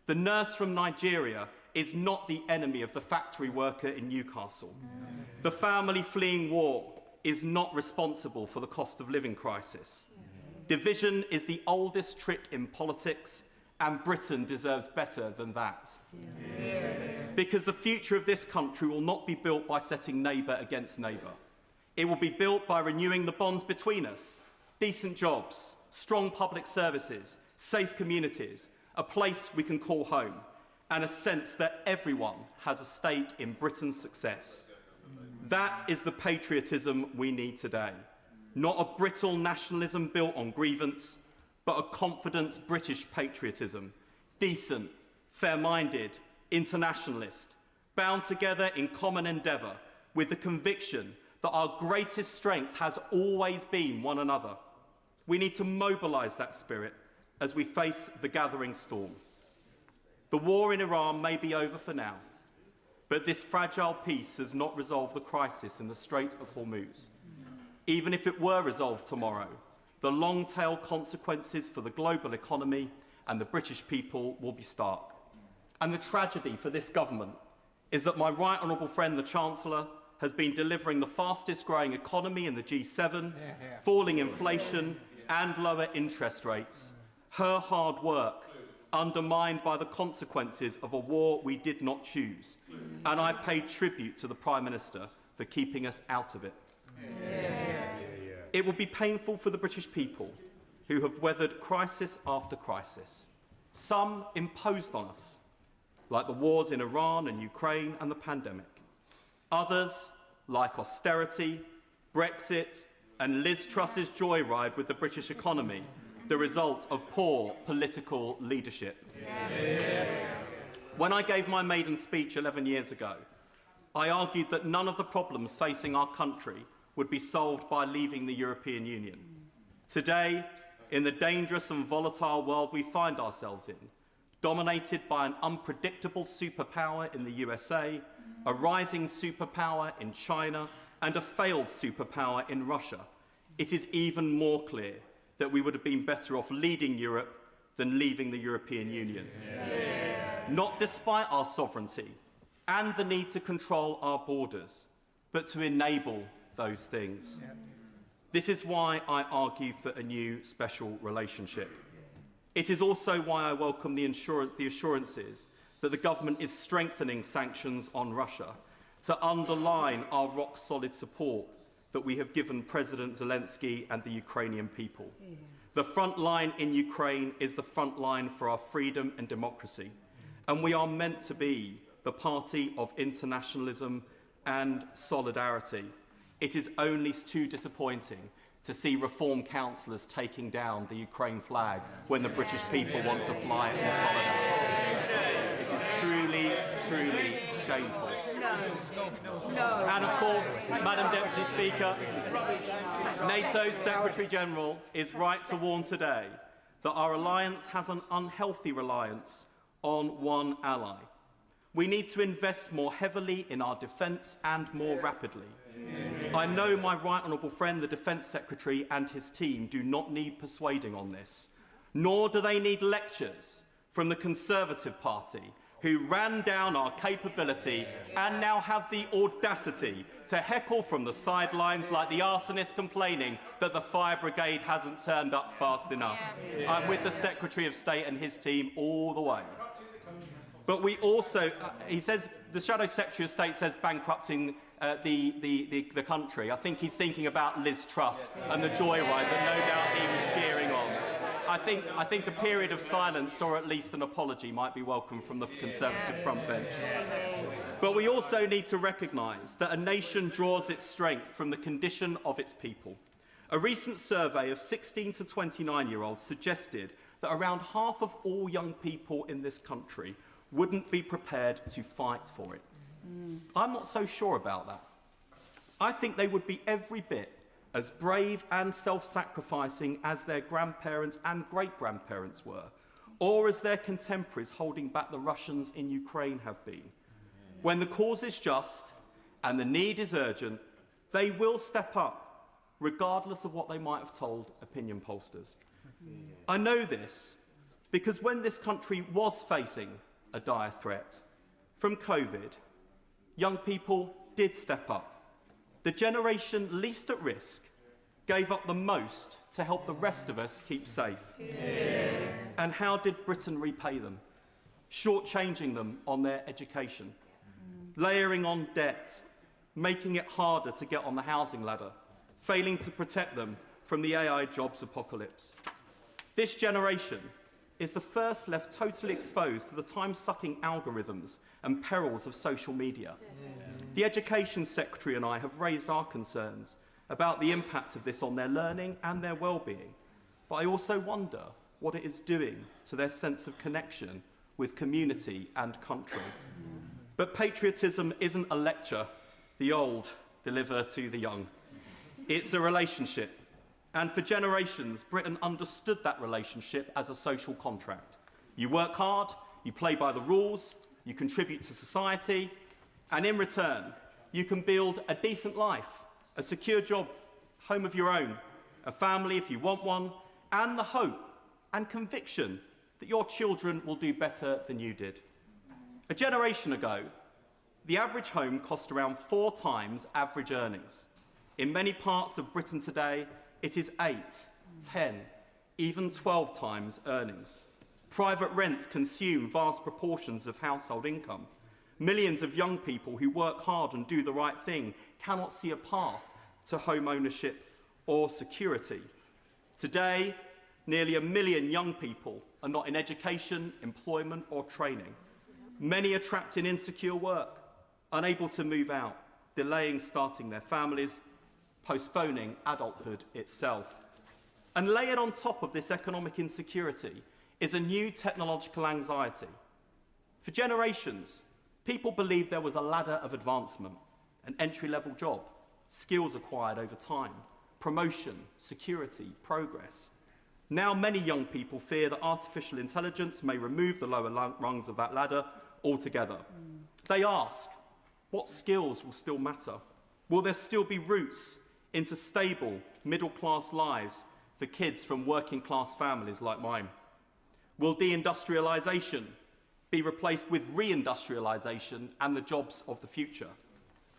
The nurse from Nigeria is not the enemy of the factory worker in Newcastle. The family fleeing war is not responsible for the cost of living crisis. Division is the oldest trick in politics, and Britain deserves better than that. Because the future of this country will not be built by setting neighbour against neighbour. It will be built by renewing the bonds between us, decent jobs, strong public services, safe communities, a place we can call home, and a sense that everyone has a stake in Britain's success. That is the patriotism we need today. Not a brittle nationalism built on grievance, but a confident British patriotism, decent, fair-minded, internationalist, bound together in common endeavour with the conviction that our greatest strength has always been one another. We need to mobilise that spirit as we face the gathering storm. The war in Iran may be over for now, but this fragile peace has not resolved the crisis in the Strait of Hormuz. Even if it were resolved tomorrow, the long-tail consequences for the global economy and the British people will be stark. And the tragedy for this government is that my right honourable friend, the Chancellor, has been delivering the fastest growing economy in the G7, falling inflation and lower interest rates. Her hard work undermined by the consequences of a war we did not choose. And I pay tribute to the Prime Minister for keeping us out of it. It will be painful for the British people, who have weathered crisis after crisis, some imposed on us, like the wars in Iran and Ukraine and the pandemic. Others, like austerity, Brexit, and Liz Truss's joyride with the British economy, the result of poor political leadership. When I gave my maiden speech 11 years ago, I argued that none of the problems facing our country would be solved by leaving the European Union. Today, in the dangerous and volatile world we find ourselves in, dominated by an unpredictable superpower in the USA, a rising superpower in China, and a failed superpower in Russia, it is even more clear that we would have been better off leading Europe than leaving the European Union. Not despite our sovereignty and the need to control our borders, but to enable those things. This is why I argue for a new special relationship. It is also why I welcome the assurances that the government is strengthening sanctions on Russia to underline our rock-solid support that we have given President Zelensky and the Ukrainian people. The front line in Ukraine is the front line for our freedom and democracy, and we are meant to be the party of internationalism and solidarity. It is only too disappointing to see reform councillors taking down the Ukraine flag when the British people want to fly it in solidarity. It is truly, truly shameful. And of course, Madam Deputy Speaker, NATO's Secretary-General is right to warn today that our alliance has an unhealthy reliance on one ally. We need to invest more heavily in our defence and more rapidly. I know my right honourable friend, the Defence Secretary, and his team do not need persuading on this, nor do they need lectures from the Conservative Party, who ran down our capability and now have the audacity to heckle from the sidelines like the arsonist complaining that the fire brigade hasn't turned up fast enough. I'm with the Secretary of State and his team all the way. But we also, he says, the Shadow Secretary of State says bankrupting the country. I think he's thinking about Liz Truss and the joyride that no doubt he was cheering on. I think a period of silence, or at least an apology, might be welcome from the Conservative front bench. But we also need to recognise that a nation draws its strength from the condition of its people. A recent survey of 16 to 29-year-olds suggested that around half of all young people in this country wouldn't be prepared to fight for it. I'm not so sure about that. I think they would be every bit as brave and self-sacrificing as their grandparents and great-grandparents were, or as their contemporaries holding back the Russians in Ukraine have been. When the cause is just and the need is urgent, they will step up, regardless of what they might have told opinion pollsters. I know this because when this country was facing a dire threat from COVID, young people did step up. The generation least at risk gave up the most to help the rest of us keep safe. And how did Britain repay them? Shortchanging them on their education, layering on debt, making it harder to get on the housing ladder, failing to protect them from the AI jobs apocalypse. This generation is the first left totally exposed to the time-sucking algorithms and perils of social media. The Education Secretary and I have raised our concerns about the impact of this on their learning and their well-being, but I also wonder what it is doing to their sense of connection with community and country. But patriotism isn't a lecture the old deliver to the young. It's a relationship. And for generations, Britain understood that relationship as a social contract. You work hard, you play by the rules, you contribute to society, and in return, you can build a decent life, a secure job, home of your own, a family if you want one, and the hope and conviction that your children will do better than you did. A generation ago, the average home cost around 4 times average earnings. In many parts of Britain today, it is 8, 10, even 12 times earnings. Private rents consume vast proportions of household income. Millions of young people who work hard and do the right thing cannot see a path to home ownership or security. Today, nearly 1 million young people are not in education, employment or training. Many are trapped in insecure work, unable to move out, delaying starting their families, postponing adulthood itself. And layered on top of this economic insecurity is a new technological anxiety. For generations, people believed there was a ladder of advancement, an entry-level job, skills acquired over time, promotion, security, progress. Now many young people fear that artificial intelligence may remove the lower rungs of that ladder altogether. They ask, what skills will still matter? Will there still be routes into stable, middle-class lives for kids from working-class families like mine? Will deindustrialisation be replaced with reindustrialisation and the jobs of the future?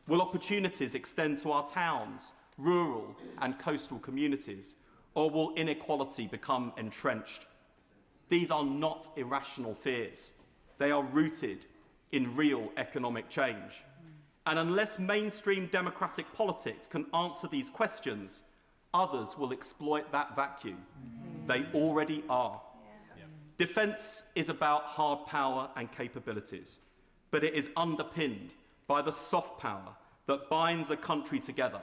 Will opportunities extend to our towns, rural and coastal communities, or will inequality become entrenched? These are not irrational fears. They are rooted in real economic change. And unless mainstream democratic politics can answer these questions, others will exploit that vacuum. They already are. Defence is about hard power and capabilities, but it is underpinned by the soft power that binds a country together: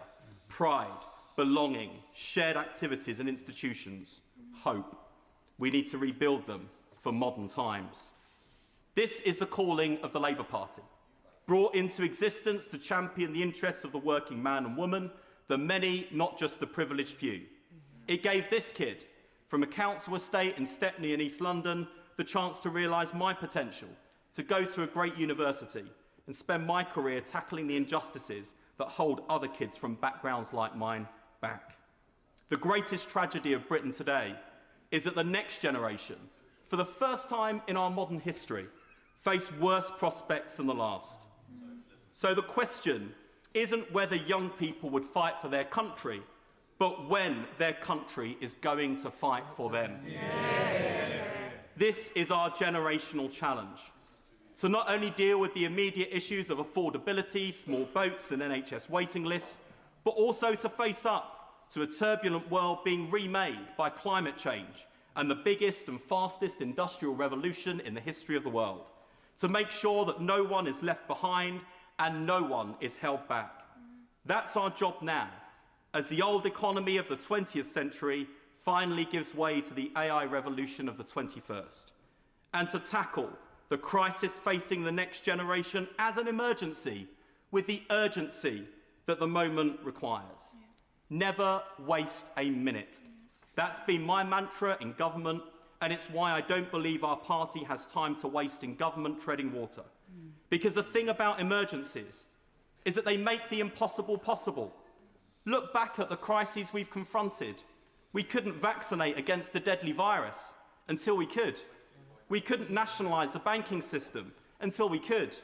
pride, belonging, shared activities and institutions, hope. We need to rebuild them for modern times. This is the calling of the Labour Party, brought into existence to champion the interests of the working man and woman, the many, not just the privileged few. It gave this kid, from a council estate in Stepney in East London, the chance to realise my potential, to go to a great university and spend my career tackling the injustices that hold other kids from backgrounds like mine back. The greatest tragedy of Britain today is that the next generation, for the first time in our modern history, face worse prospects than the last. So the question isn't whether young people would fight for their country, but when their country is going to fight for them. This is our generational challenge. To not only deal with the immediate issues of affordability, small boats and NHS waiting lists, but also to face up to a turbulent world being remade by climate change and the biggest and fastest industrial revolution in the history of the world. To make sure that no one is left behind and no one is held back. That's our job now, as the old economy of the 20th century finally gives way to the AI revolution of the 21st. And to tackle the crisis facing the next generation as an emergency with the urgency that the moment requires. Never waste a minute. That's been my mantra in government, and it's why I don't believe our party has time to waste in government treading water. Because the thing about emergencies is that they make the impossible possible. Look back at the crises we've confronted. We couldn't vaccinate against the deadly virus until we could. We couldn't nationalise the banking system until we could.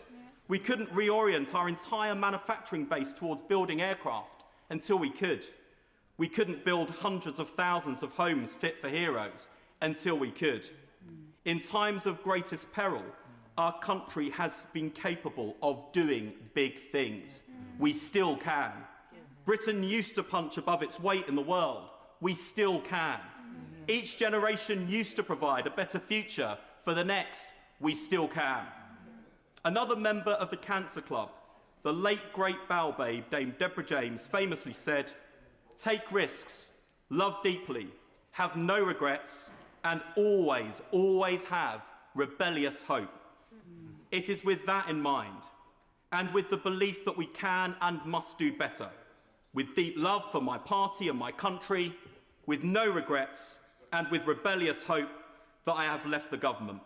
We couldn't reorient our entire manufacturing base towards building aircraft until we could. We couldn't build hundreds of thousands of homes fit for heroes until we could. In times of greatest peril, our country has been capable of doing big things. We still can. Britain used to punch above its weight in the world. We still can. Each generation used to provide a better future for the next. We still can. Another member of the Cancer Club, the late great bow babe, Dame Deborah James, famously said, "Take risks, love deeply, have no regrets, and always, always have rebellious hope." It is with that in mind, and with the belief that we can and must do better, with deep love for my party and my country, with no regrets, and with rebellious hope, that I have left the government.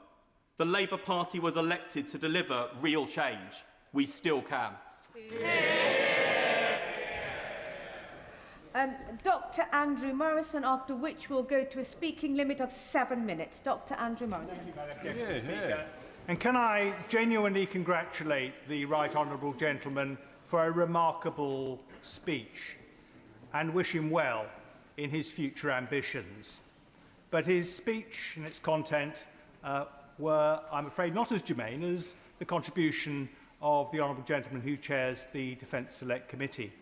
The Labour Party was elected to deliver real change. We still can. Dr. Andrew Morrison, after which we'll go to a speaking limit of 7 minutes. Dr. Andrew Morrison. Thank you, Madam Deputy Speaker. And can I genuinely congratulate the Right Honourable Gentleman for a remarkable speech and wish him well in his future ambitions. But his speech and its content were, I'm afraid, not as germane as the contribution of the Honourable Gentleman who chairs the Defence Select Committee.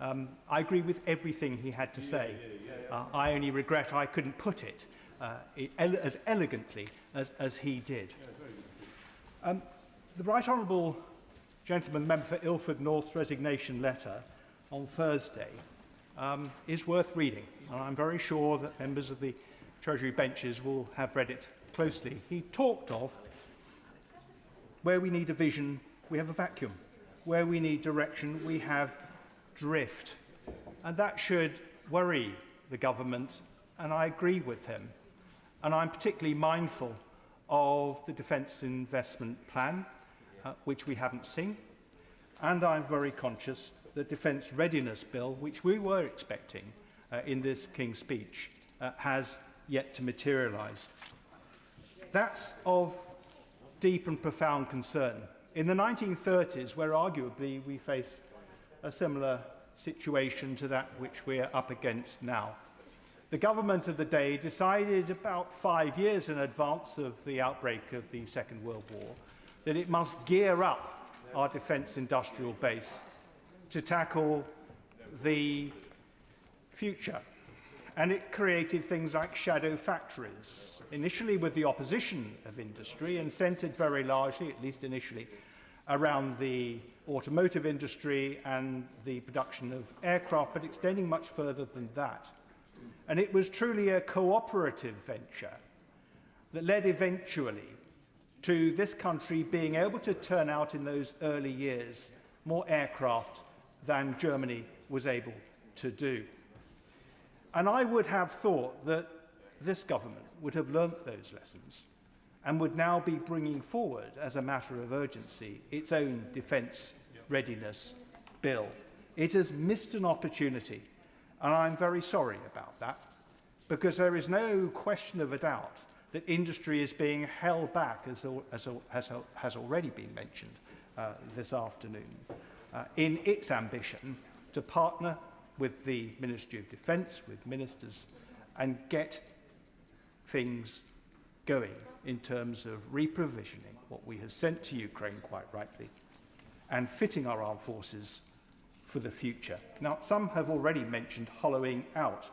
I agree with everything he had to say. I only regret I couldn't put it as elegantly as he did. The Right Honourable Gentleman Member for Ilford North's resignation letter on Thursday is worth reading. And I'm very sure that members of the Treasury benches will have read it closely. He talked of where we need a vision, we have a vacuum. Where we need direction, we have drift. And that should worry the government, and I agree with him. And I'm particularly mindful of the Defence Investment Plan, which we haven't seen. And I'm very conscious that the Defence Readiness Bill, which we were expecting in this King's Speech, has yet to materialise. That's of deep and profound concern. In the 1930s, where arguably we faced a similar situation to that which we're up against now, the government of the day decided about 5 years in advance of the outbreak of the Second World War that it must gear up our defence industrial base to tackle the future. And it created things like shadow factories, initially with the opposition of industry and centred very largely, at least initially, around the automotive industry and the production of aircraft, but extending much further than that. And it was truly a cooperative venture that led eventually to this country being able to turn out in those early years more aircraft than Germany was able to do. And I would have thought that this government would have learnt those lessons and would now be bringing forward, as a matter of urgency, its own defence readiness bill. It has missed an opportunity, and I'm very sorry about that, because there is no question of a doubt that industry is being held back, as has already been mentioned this afternoon, in its ambition to partner with the Ministry of Defence, with ministers, and get things going in terms of reprovisioning what we have sent to Ukraine, quite rightly, and fitting our armed forces for the future. Now, some have already mentioned hollowing out.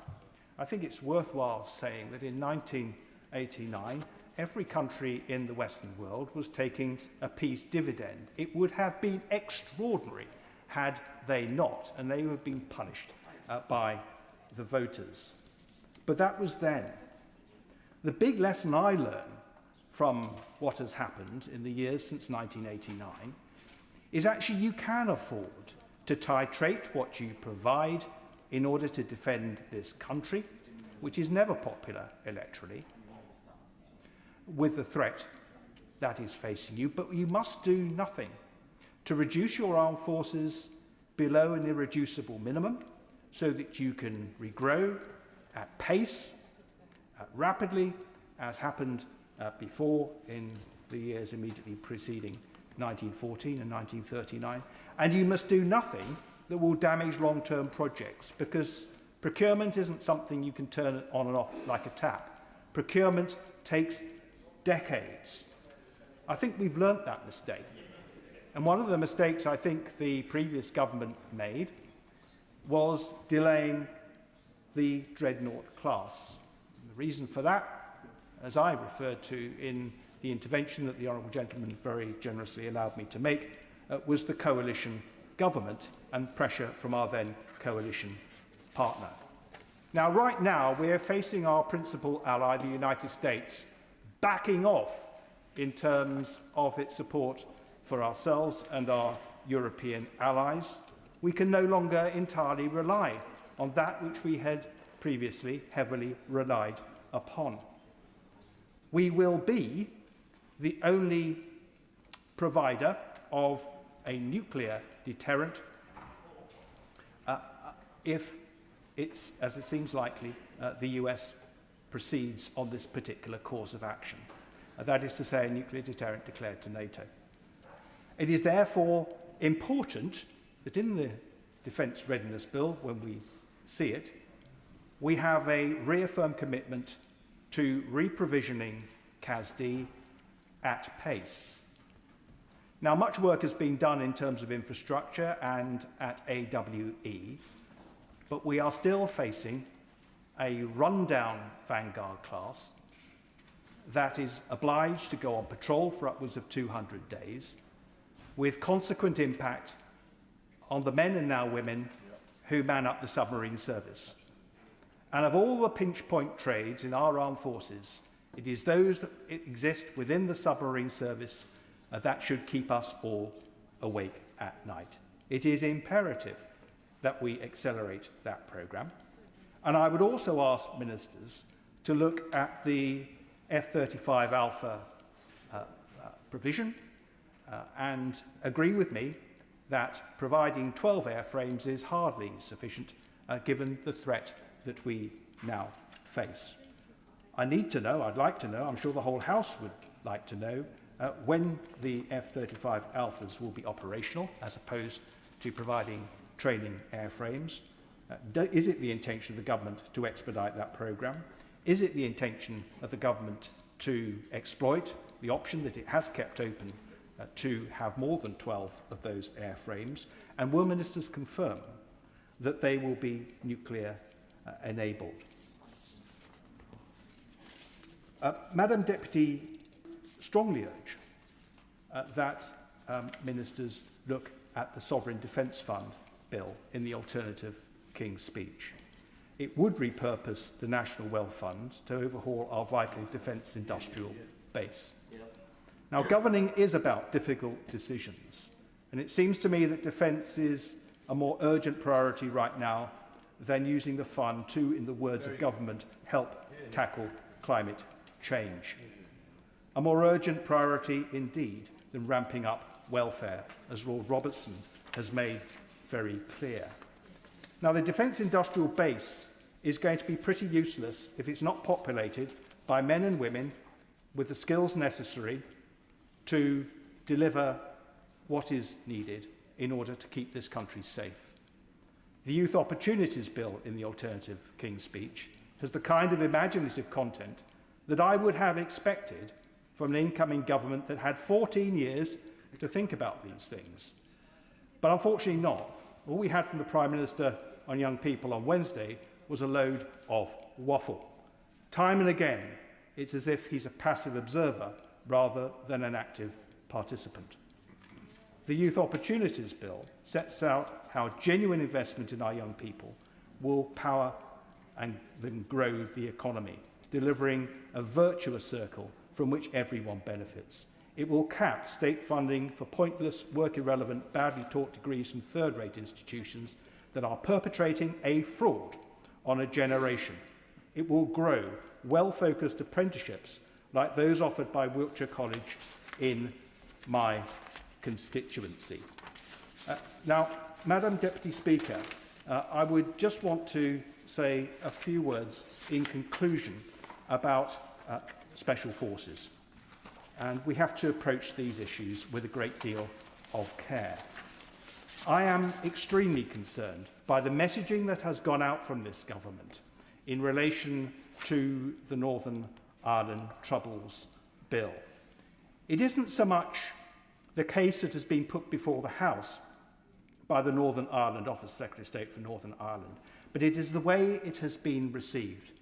I think it's worthwhile saying that in 1989, every country in the Western world was taking a peace dividend. It would have been extraordinary had they not, and they would have been punished by the voters. But that was then. The big lesson I learned from what has happened in the years since 1989 is actually you can afford to titrate what you provide in order to defend this country, which is never popular electorally, with the threat that is facing you, but you must do nothing to reduce your armed forces below an irreducible minimum so that you can regrow at pace, rapidly, as happened before in the years immediately preceding 1914 and 1939. And you must do nothing that will damage long-term projects, because procurement isn't something you can turn on and off like a tap. Procurement takes decades. I think we've learnt that mistake. And one of the mistakes I think the previous government made was delaying the dreadnought class. And the reason for that, as I referred to in the intervention that the Honourable Gentleman very generously allowed me to make, was the coalition government and pressure from our then coalition partner. Now, right now, we are facing our principal ally, the United States, backing off in terms of its support for ourselves and our European allies. We can no longer entirely rely on that which we had previously heavily relied upon. We will be the only provider of a nuclear deterrent if it's, as it seems likely, the US proceeds on this particular course of action. That is to say, a nuclear deterrent declared to NATO. It is therefore important that in the Defence Readiness Bill, when we see it, we have a reaffirmed commitment to reprovisioning CASD at pace. Now, much work has been done in terms of infrastructure and at AWE, but we are still facing a rundown vanguard class that is obliged to go on patrol for upwards of 200 days, with consequent impact on the men and now women who man up the submarine service. And of all the pinch point trades in our armed forces, it is those that exist within the submarine service that should keep us all awake at night. It is imperative that we accelerate that programme. And I would also ask ministers to look at the F-35 Alpha provision and agree with me that providing 12 airframes is hardly sufficient given the threat that we now face. I need to know, I'd like to know, I'm sure the whole House would like to know, when the F-35 Alphas will be operational as opposed to providing training airframes. Is it the intention of the government to expedite that programme? Is it the intention of the government to exploit the option that it has kept open to have more than 12 of those airframes? And will ministers confirm that they will be nuclear enabled? Madam Deputy, strongly urge that ministers look at the Sovereign Defence Fund bill in the alternative King's Speech. It would repurpose the National Wealth Fund to overhaul our vital defence industrial base. Now, governing is about difficult decisions, and it seems to me that defence is a more urgent priority right now than using the fund to, in the words of government, help tackle climate change. A more urgent priority indeed than ramping up welfare, as Lord Robertson has made very clear. Now, the defence industrial base is going to be pretty useless if it's not populated by men and women with the skills necessary to deliver what is needed in order to keep this country safe. The Youth Opportunities Bill in the alternative King's Speech has the kind of imaginative content that I would have expected from an incoming government that had 14 years to think about these things. But unfortunately not. All we had from the Prime Minister on young people on Wednesday was a load of waffle. Time and again, it's as if he's a passive observer rather than an active participant. The Youth Opportunities Bill sets out how genuine investment in our young people will power and then grow the economy, delivering a virtuous circle from which everyone benefits. It will cap state funding for pointless, work-irrelevant, badly taught degrees from third-rate institutions that are perpetrating a fraud on a generation. It will grow well-focused apprenticeships like those offered by Wiltshire College in my constituency. Now, Madam Deputy Speaker, I would just want to say a few words in conclusion about special forces. And we have to approach these issues with a great deal of care. I am extremely concerned by the messaging that has gone out from this government in relation to the Northern Ireland Troubles Bill. It isn't so much the case that has been put before the House by the Northern Ireland Office Secretary of State for Northern Ireland, but it is the way it has been received.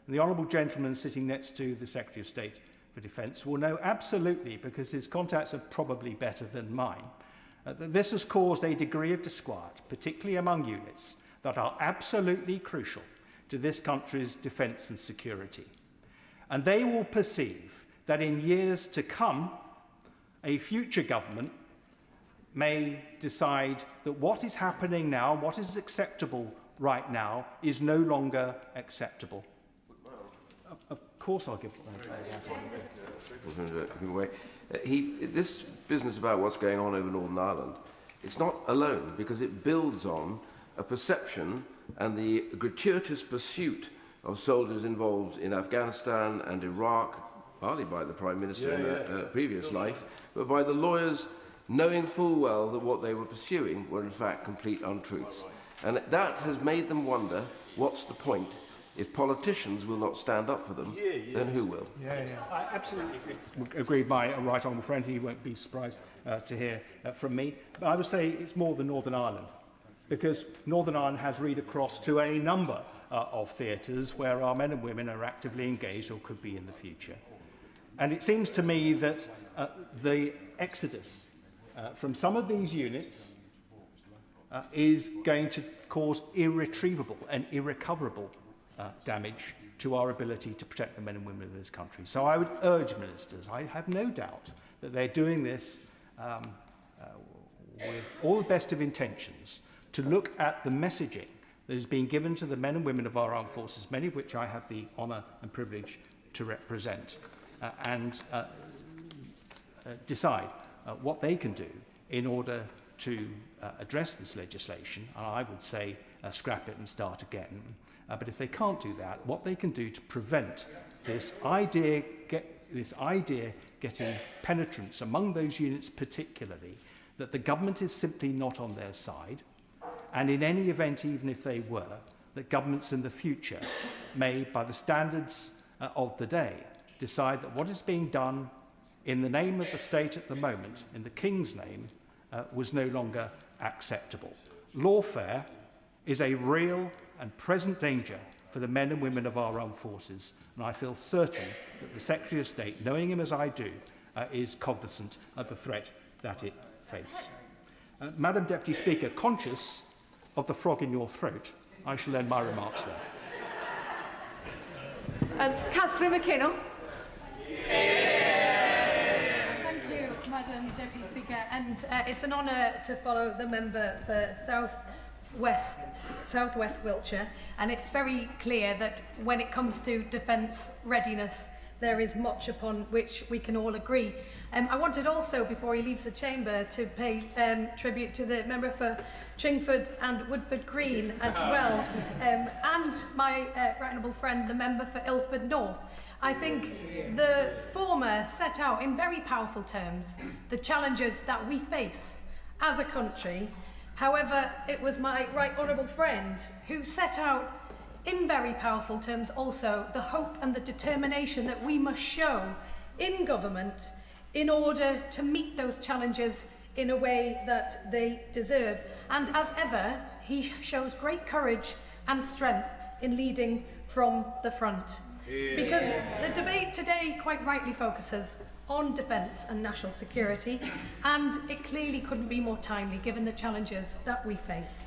And the honourable gentleman sitting next to the Secretary of State for Defence will know absolutely, because his contacts are probably better than mine, that this has caused a degree of disquiet, particularly among units that are absolutely crucial to this country's defence and security. And they will perceive that in years to come, a future government may decide that what is happening now, what is acceptable right now, is no longer acceptable. Of course I'll give this business about what's going on over Northern Ireland, it's not alone, because it builds on a perception and the gratuitous pursuit of soldiers involved in Afghanistan and Iraq, partly by the Prime Minister in a previous life, but by the lawyers knowing full well that what they were pursuing were in fact complete untruths. And that has made them wonder, what's the point? If politicians will not stand up for them, then who will? I absolutely agree with my right honourable friend. He won't be surprised to hear from me. But I would say it's more than Northern Ireland. because Northern Ireland has read across to a number of theatres where our men and women are actively engaged or could be in the future. And it seems to me that the exodus from some of these units is going to cause irretrievable and irrecoverable damage to our ability to protect the men and women of this country. So I would urge ministers, I have no doubt that they're doing this with all the best of intentions, to look at the messaging that is being given to the men and women of our armed forces, many of which I have the honour and privilege to represent, and decide what they can do in order to address this legislation. And I would say scrap it and start again. But if they can't do that, what they can do to prevent this idea getting penetrance among those units particularly, that the government is simply not on their side, and in any event, even if they were, that governments in the future may, by the standards of the day, decide that what is being done in the name of the state at the moment, in the King's name, was no longer acceptable. Lawfare is a real and present danger for the men and women of our armed forces, and I feel certain that the Secretary of State, knowing him as I do, is cognizant of the threat that it faces. Madam Deputy Speaker, conscious of the frog in your throat, I shall end my remarks there. Catherine McKinnell. Thank you, Madam Deputy Speaker, and it's an honour to follow the member for South West Wiltshire, and it's very clear that when it comes to defence readiness, there is much upon which we can all agree. I wanted also, before he leaves the chamber, to pay tribute to the member for Chingford and Woodford Green as well, and my right honourable friend, the member for Ilford North. I think the former set out in very powerful terms the challenges that we face as a country. However, it was my right honourable friend who set out in very powerful terms also the hope and the determination that we must show in government in order to meet those challenges in a way that they deserve. And as ever, he shows great courage and strength in leading from the front. Because the debate today quite rightly focuses on defence and national security, and it clearly couldn't be more timely given the challenges that we face.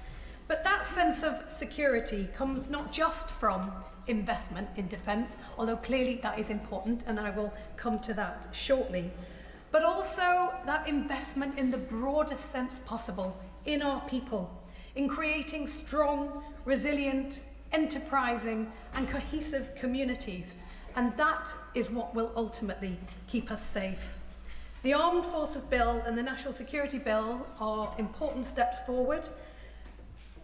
But that sense of security comes not just from investment in defence, although clearly that is important, and I will come to that shortly, but also that investment in the broadest sense possible in our people, in creating strong, resilient, enterprising and cohesive communities, and that is what will ultimately keep us safe. The Armed Forces Bill and the National Security Bill are important steps forward,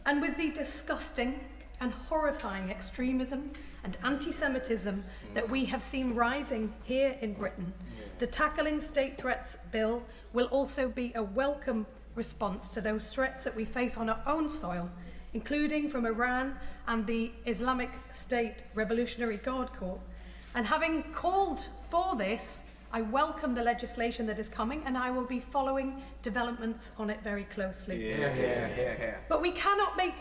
and with the disgusting and horrifying extremism and anti-Semitism that we have seen rising here in Britain, the Tackling State Threats Bill will also be a welcome response to those threats that we face on our own soil, including from Iran and the Islamic State Revolutionary Guard Corps. And having called for this, I welcome the legislation that is coming, and I will be following developments on it very closely. But we cannot make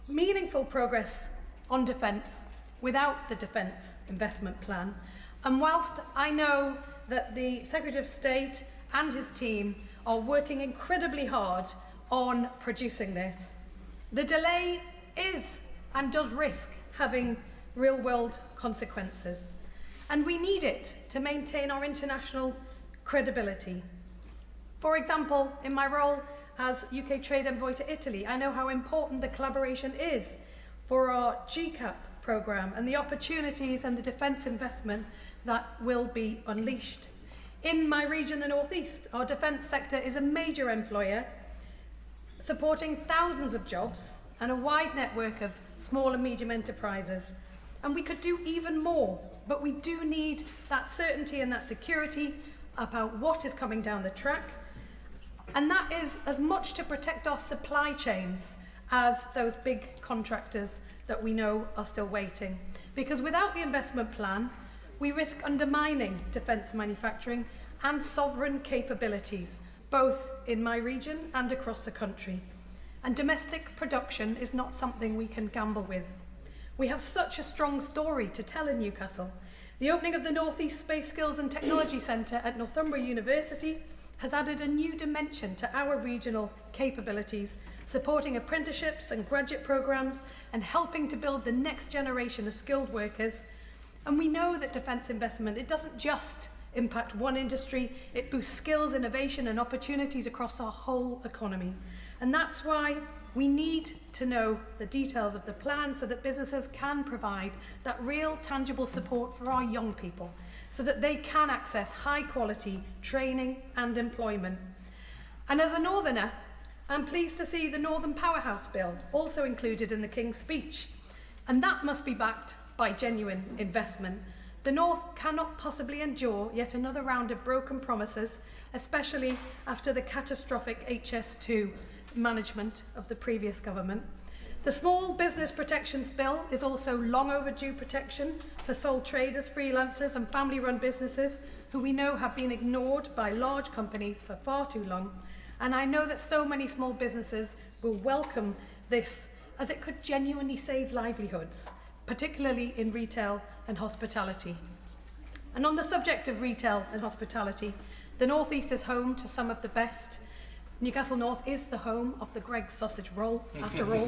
meaningful progress on defence without the Defence Investment Plan. And whilst I know that the Secretary of State and his team are working incredibly hard on producing this, the delay is and does risk having real-world consequences. And we need it to maintain our international credibility. For example, in my role as UK Trade Envoy to Italy, I know how important the collaboration is for our GCAP programme and the opportunities and the defence investment that will be unleashed. In my region, the North East, our defence sector is a major employer, supporting thousands of jobs and a wide network of small and medium enterprises. And we could do even more, but we do need that certainty and that security about what is coming down the track. And that is as much to protect our supply chains as those big contractors that we know are still waiting. Because without the investment plan, we risk undermining defence manufacturing and sovereign capabilities, both in my region and across the country. And domestic production is not something we can gamble with. We have such a strong story to tell in Newcastle. The opening of the North East Space Skills and Technology Centre at Northumbria University has added a new dimension to our regional capabilities, supporting apprenticeships and graduate programmes and helping to build the next generation of skilled workers. And we know that defence investment, it doesn't just impact one industry, it boosts skills, innovation and opportunities across our whole economy. And that's why we need to know the details of the plan so that businesses can provide that real tangible support for our young people so that they can access high quality training and employment. And as a northerner, I'm pleased to see the Northern Powerhouse Bill also included in the King's speech. And that must be backed by genuine investment. The North cannot possibly endure yet another round of broken promises, especially after the catastrophic HS2 management of the previous government. The Small Business Protections Bill is also long overdue protection for sole traders, freelancers and family-run businesses who we know have been ignored by large companies for far too long. And I know that so many small businesses will welcome this as it could genuinely save livelihoods, particularly in retail and hospitality. And on the subject of retail and hospitality, the North East is home to some of the best. Newcastle North is the home of the Greggs sausage roll, after all.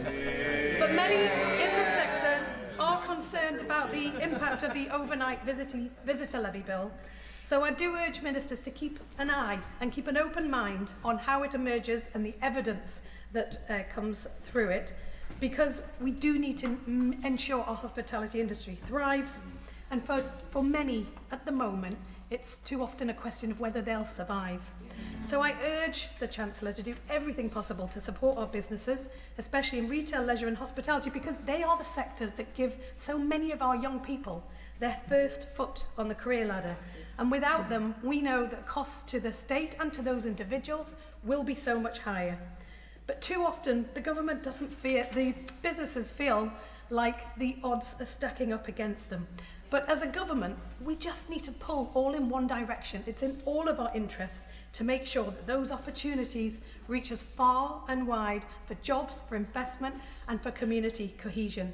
But many in the sector are concerned about the impact of the overnight visitor levy bill. So I do urge ministers to keep an eye and keep an open mind on how it emerges and the evidence that comes through it, because we do need to ensure our hospitality industry thrives. And for many at the moment, it's too often a question of whether they'll survive. So I urge the Chancellor to do everything possible to support our businesses, especially in retail, leisure and hospitality, because they are the sectors that give so many of our young people their first foot on the career ladder. And without them, we know that costs to the state and to those individuals will be so much higher. But too often, the government doesn't fear, the businesses feel like the odds are stacking up against them. But as a government, we just need to pull all in one direction. It's in all of our interests to make sure that those opportunities reach us far and wide for jobs, for investment, and for community cohesion.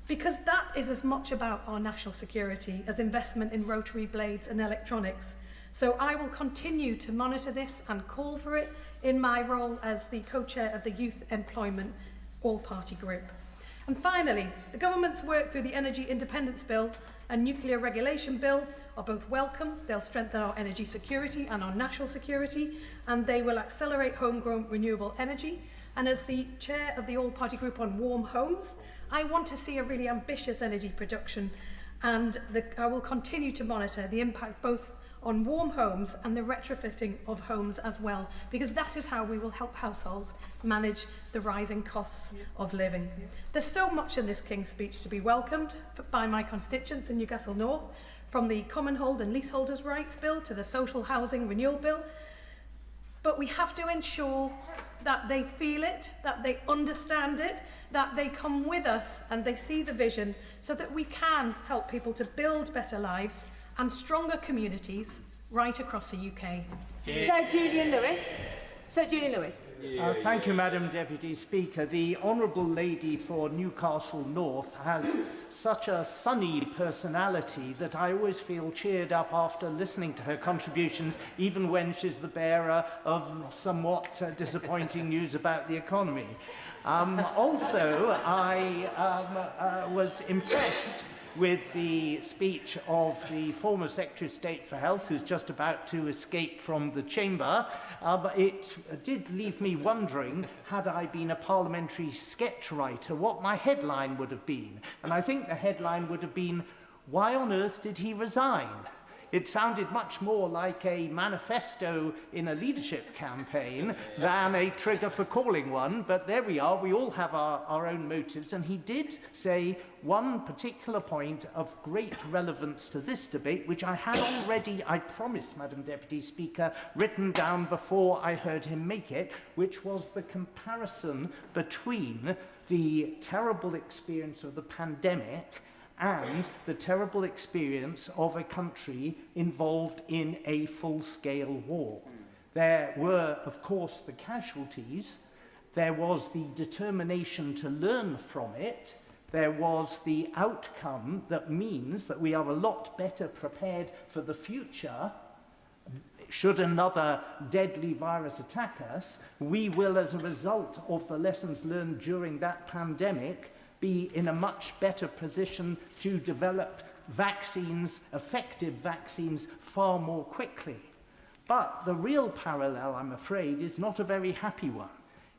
Because that is as much about our national security as investment in rotary blades and electronics. So I will continue to monitor this and call for it in my role as the co-chair of the Youth Employment All-Party Group. And finally, the government's work through the Energy Independence Bill and Nuclear Regulation Bill are both welcome. They'll strengthen our energy security and our national security, and they will accelerate homegrown renewable energy. And as the chair of the All-Party Group on Warm Homes, I want to see a really ambitious energy production, and I will continue to monitor the impact both on warm homes and the retrofitting of homes as well, because that is how we will help households manage the rising costs of living. There's so much in this King's speech to be welcomed by my constituents in Newcastle North, from the Common Hold and Leaseholders' Rights Bill to the Social Housing Renewal Bill. But we have to ensure that they feel it, that they understand it, that they come with us and they see the vision, so that we can help people to build better lives and stronger communities right across the UK. Sir Julian Lewis. Sir Julian Lewis. Thank you, Madam Deputy Speaker. The Honourable Lady for Newcastle North has such a sunny personality that I always feel cheered up after listening to her contributions, even when she's the bearer of somewhat disappointing news about the economy. Also, I was impressed with the speech of the former Secretary of State for Health, who's just about to escape from the chamber. It did leave me wondering, had I been a parliamentary sketch writer, what my headline would have been. And I think the headline would have been, "Why on earth did he resign?" It sounded much more like a manifesto in a leadership campaign than a trigger for calling one, but there we are, we all have our own motives, and he did say one particular point of great relevance to this debate, which I had already, I promise, Madam Deputy Speaker, written down before I heard him make it, which was the comparison between the terrible experience of the pandemic and the terrible experience of a country involved in a full-scale war. There were, of course, the casualties. there was the determination to learn from it. There was the outcome that means that we are a lot better prepared for the future. Should another deadly virus attack us, we will, as a result of the lessons learned during that pandemic, be in a much better position to develop vaccines, effective vaccines, far more quickly. But the real parallel, I'm afraid, is not a very happy one.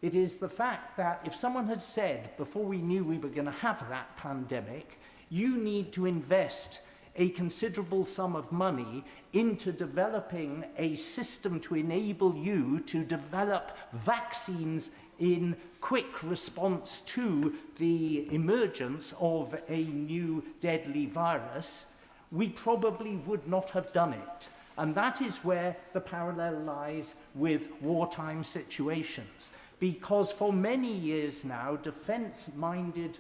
It is the fact that if someone had said, before we knew we were going to have that pandemic, you need to invest a considerable sum of money into developing a system to enable you to develop vaccines in quick response to the emergence of a new deadly virus, we probably would not have done it. And that is where the parallel lies with wartime situations. Because for many years now, defence-minded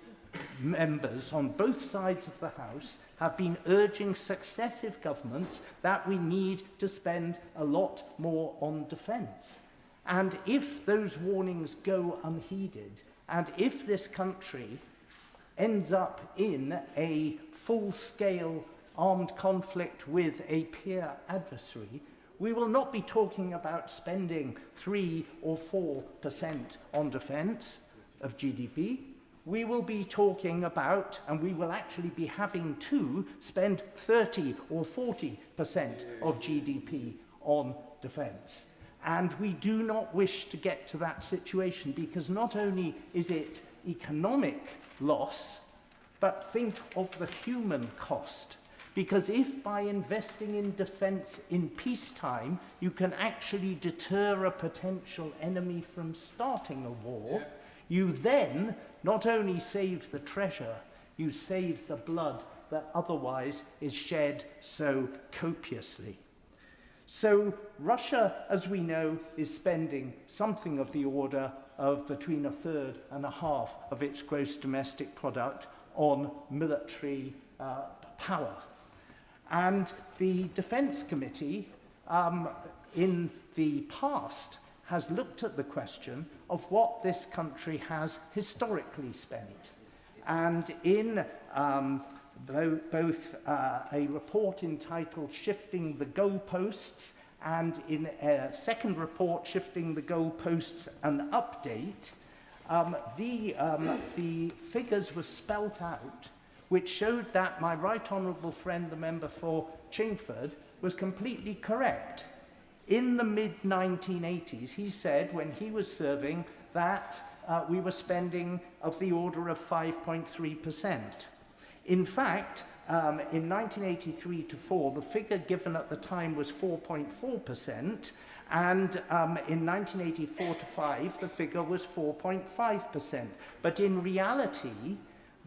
members on both sides of the House have been urging successive governments that we need to spend a lot more on defence. And if those warnings go unheeded, and if this country ends up in a full-scale armed conflict with a peer adversary, we will not be talking about spending 3 or 4% on defence of GDP. We will be talking about, and we will actually be having to spend 30 or 40% of GDP on defence. And we do not wish to get to that situation, because not only is it economic loss, but think of the human cost. Because if by investing in defence in peacetime, you can actually deter a potential enemy from starting a war, you then not only save the treasure, you save the blood that otherwise is shed so copiously. So Russia, as we know, is spending something of the order of between 1/3 and 1/2 of its gross domestic product on military power. And the Defence Committee, in the past, has looked at the question of what this country has historically spent. And in both a report entitled Shifting the Goalposts and in a second report, Shifting the Goalposts, an update, the figures were spelt out, which showed that my right honourable friend, the member for Chingford, was completely correct. In the mid-1980s, he said, when he was serving, that we were spending of the order of 5.3%. In fact, in 1983 to 4, the figure given at the time was 4.4%, and in 1984 to 5, the figure was 4.5%. But in reality,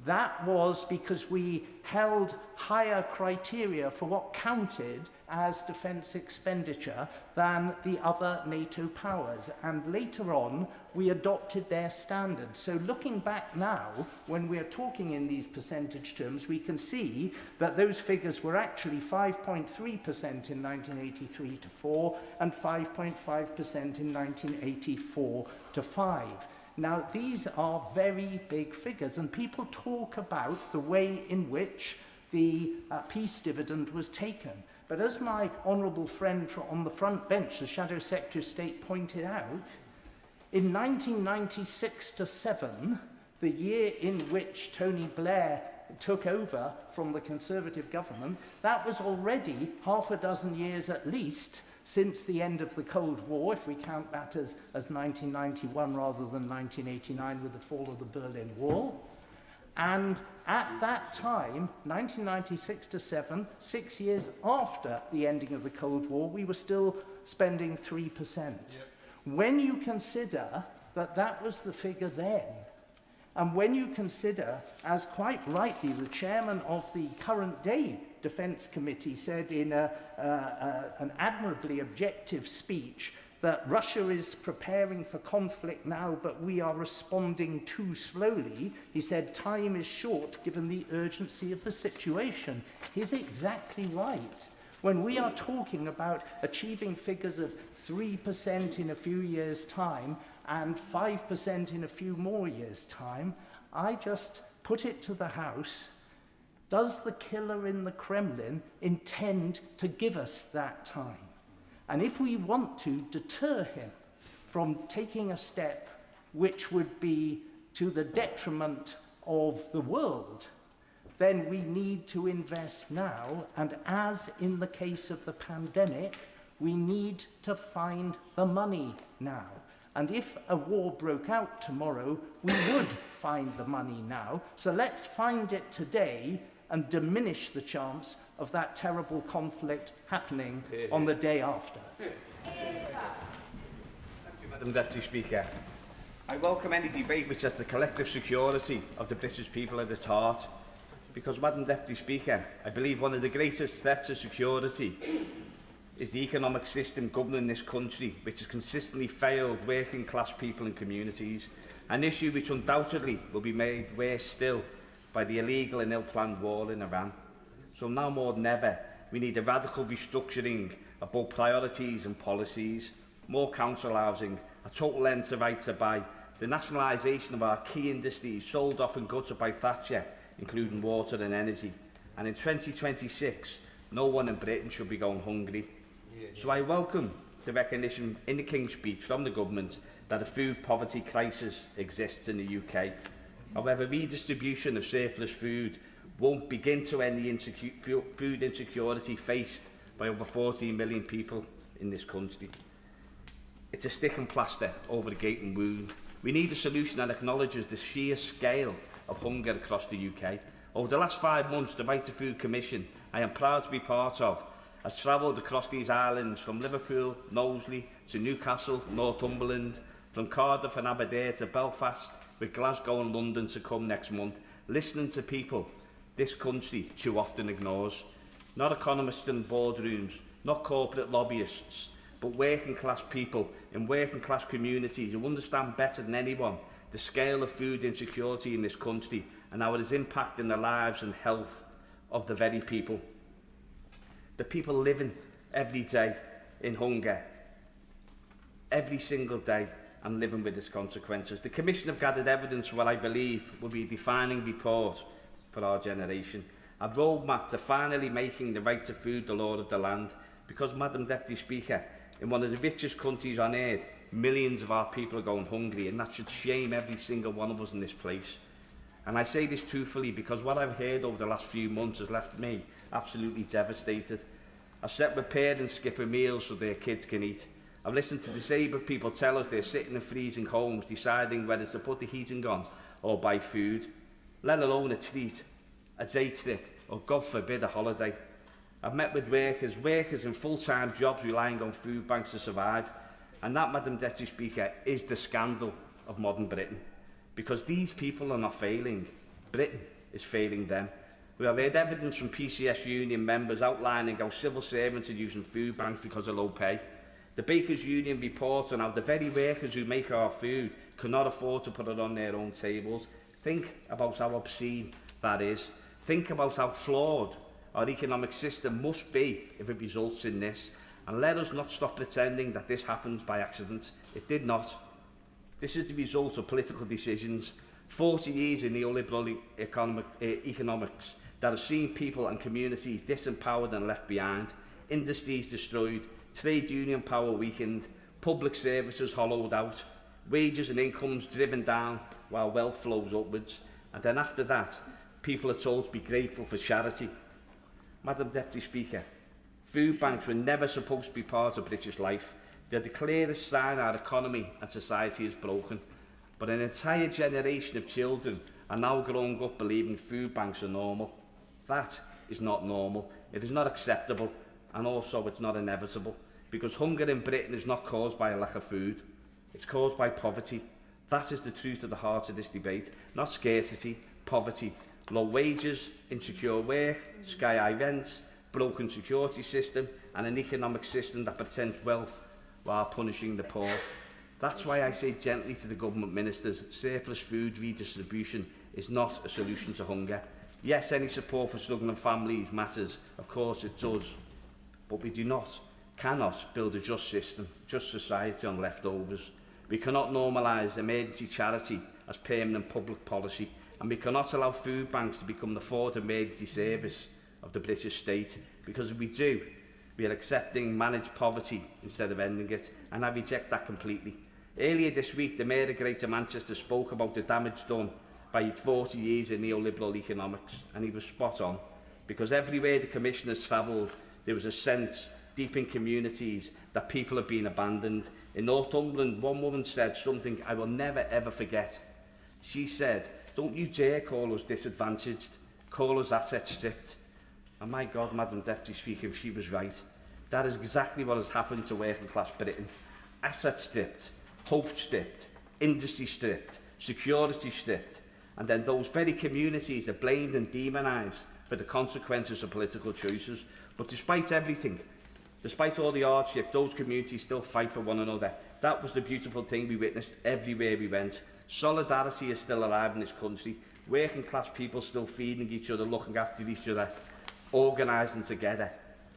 that was because we held higher criteria for what counted as defence expenditure than the other NATO powers. And later on, we adopted their standards. So looking back now, when we're talking in these percentage terms, we can see that those figures were actually 5.3% in 1983 to 4 and 5.5% in 1984 to 5. Now, these are very big figures, and people talk about the way in which the peace dividend was taken. But as my honourable friend on the front bench, the Shadow Secretary of State, pointed out, in 1996 to 7, the year in which Tony Blair took over from the Conservative government, that was already half a dozen years at least since the end of the Cold War, if we count that as 1991 rather than 1989 with the fall of the Berlin Wall. And at that time, 1996 to 7, 6 years after the ending of the Cold War, we were still spending 3%. When you consider that that was the figure then, and when you consider, as quite rightly the chairman of the current day Defence Committee said in an admirably objective speech, that Russia is preparing for conflict now, but we are responding too slowly. He said time is short given the urgency of the situation. He's exactly right. When we are talking about achieving figures of 3% in a few years' time and 5% in a few more years' time, I just put it to the House, does the killer in the Kremlin intend to give us that time? And if we want to deter him from taking a step which would be to the detriment of the world, then we need to invest now, and as in the case of the pandemic, we need to find the money now. And if a war broke out tomorrow, we would find the money now. So let's find it today and diminish the chance of that terrible conflict happening on the day after. Thank you, Madam Deputy Speaker. I welcome any debate which has the collective security of the British people at its heart. Because, Madam Deputy Speaker, I believe one of the greatest threats to security is the economic system governing this country, which has consistently failed working class people and communities, an issue which undoubtedly will be made worse still by the illegal and ill-planned war in Iran. So now more than ever, we need a radical restructuring of both priorities and policies, more council housing, a total end to right to buy, the nationalisation of our key industries sold off and gutted by Thatcher, including water and energy. And in 2026, no one in Britain should be going hungry. So I welcome the recognition in the King's speech from the government that a food poverty crisis exists in the UK. However, redistribution of surplus food won't begin to end the food insecurity faced by over 14 million people in this country. It's a stick and plaster over the gaping wound. We need a solution that acknowledges the sheer scale of hunger across the UK. Over the last 5 months, the Right to Food Commission, I am proud to be part of, has travelled across these islands from Liverpool, Knowsley to Newcastle, Northumberland, from Cardiff and Aberdeen to Belfast, with Glasgow and London to come next month, listening to people this country too often ignores. Not economists in boardrooms, not corporate lobbyists, but working class people in working class communities who understand better than anyone the scale of food insecurity in this country and how it is impacting the lives and health of the very people. The people living every day in hunger, every single day, and living with its consequences. The Commission have gathered evidence for what I believe will be a defining report for our generation, a roadmap to finally making the right to food the law of the land. Because, Madam Deputy Speaker, in one of the richest countries on earth, millions of our people are going hungry, and that should shame every single one of us in this place. And I say this truthfully because what I've heard over the last few months has left me absolutely devastated. I've sat with parents skipping meals so their kids can eat. I've listened to disabled people tell us they're sitting in freezing homes deciding whether to put the heating on or buy food, let alone a treat, a day trip, or God forbid a holiday. I've met with workers in full-time jobs relying on food banks to survive. And that, Madam Deputy Speaker, is the scandal of modern Britain. Because these people are not failing. Britain is failing them. We have heard evidence from PCS union members outlining how civil servants are using food banks because of low pay. The Bakers Union reports on how the very workers who make our food cannot afford to put it on their own tables. Think about how obscene that is. Think about how flawed our economic system must be if it results in this. And let us not stop pretending that this happens by accident. It did not. This is the result of political decisions, 40 years in neoliberal economics that have seen people and communities disempowered and left behind, industries destroyed, trade union power weakened, public services hollowed out, wages and incomes driven down while wealth flows upwards. And then after that, people are told to be grateful for charity. Madam Deputy Speaker, food banks were never supposed to be part of British life. They're the clearest sign our economy and society is broken. But an entire generation of children are now growing up believing food banks are normal. That is not normal. It is not acceptable, and also it's not inevitable. Because hunger in Britain is not caused by a lack of food. It's caused by poverty. That is the truth at the heart of this debate. Not scarcity, poverty, low wages, insecure work, sky-high rents, broken security system, and an economic system that pretends wealth while punishing the poor. That's why I say gently to the government ministers, surplus food redistribution is not a solution to hunger. Yes, any support for struggling families matters. Of course it does. But we cannot build a just system, just society on leftovers. We cannot normalise emergency charity as permanent public policy, and we cannot allow food banks to become the fourth emergency service of the British state, because if we do, we are accepting managed poverty instead of ending it, and I reject that completely. Earlier this week, the Mayor of Greater Manchester spoke about the damage done by 40 years of neoliberal economics, and he was spot on, because everywhere the Commissioners travelled, there was a sense deep in communities that people have been abandoned. In Northumberland, one woman said something I will never ever forget. She said, "Don't you dare call us disadvantaged, call us asset stripped." And my God, Madam Deputy Speaker, she was right. That is exactly what has happened to working class Britain. Asset stripped, hope stripped, industry stripped, security stripped, and then those very communities are blamed and demonised for the consequences of political choices. But despite everything, despite all the hardship, those communities still fight for one another. That was the beautiful thing we witnessed everywhere we went. Solidarity is still alive in this country. Working class people still feeding each other, looking after each other, organising together.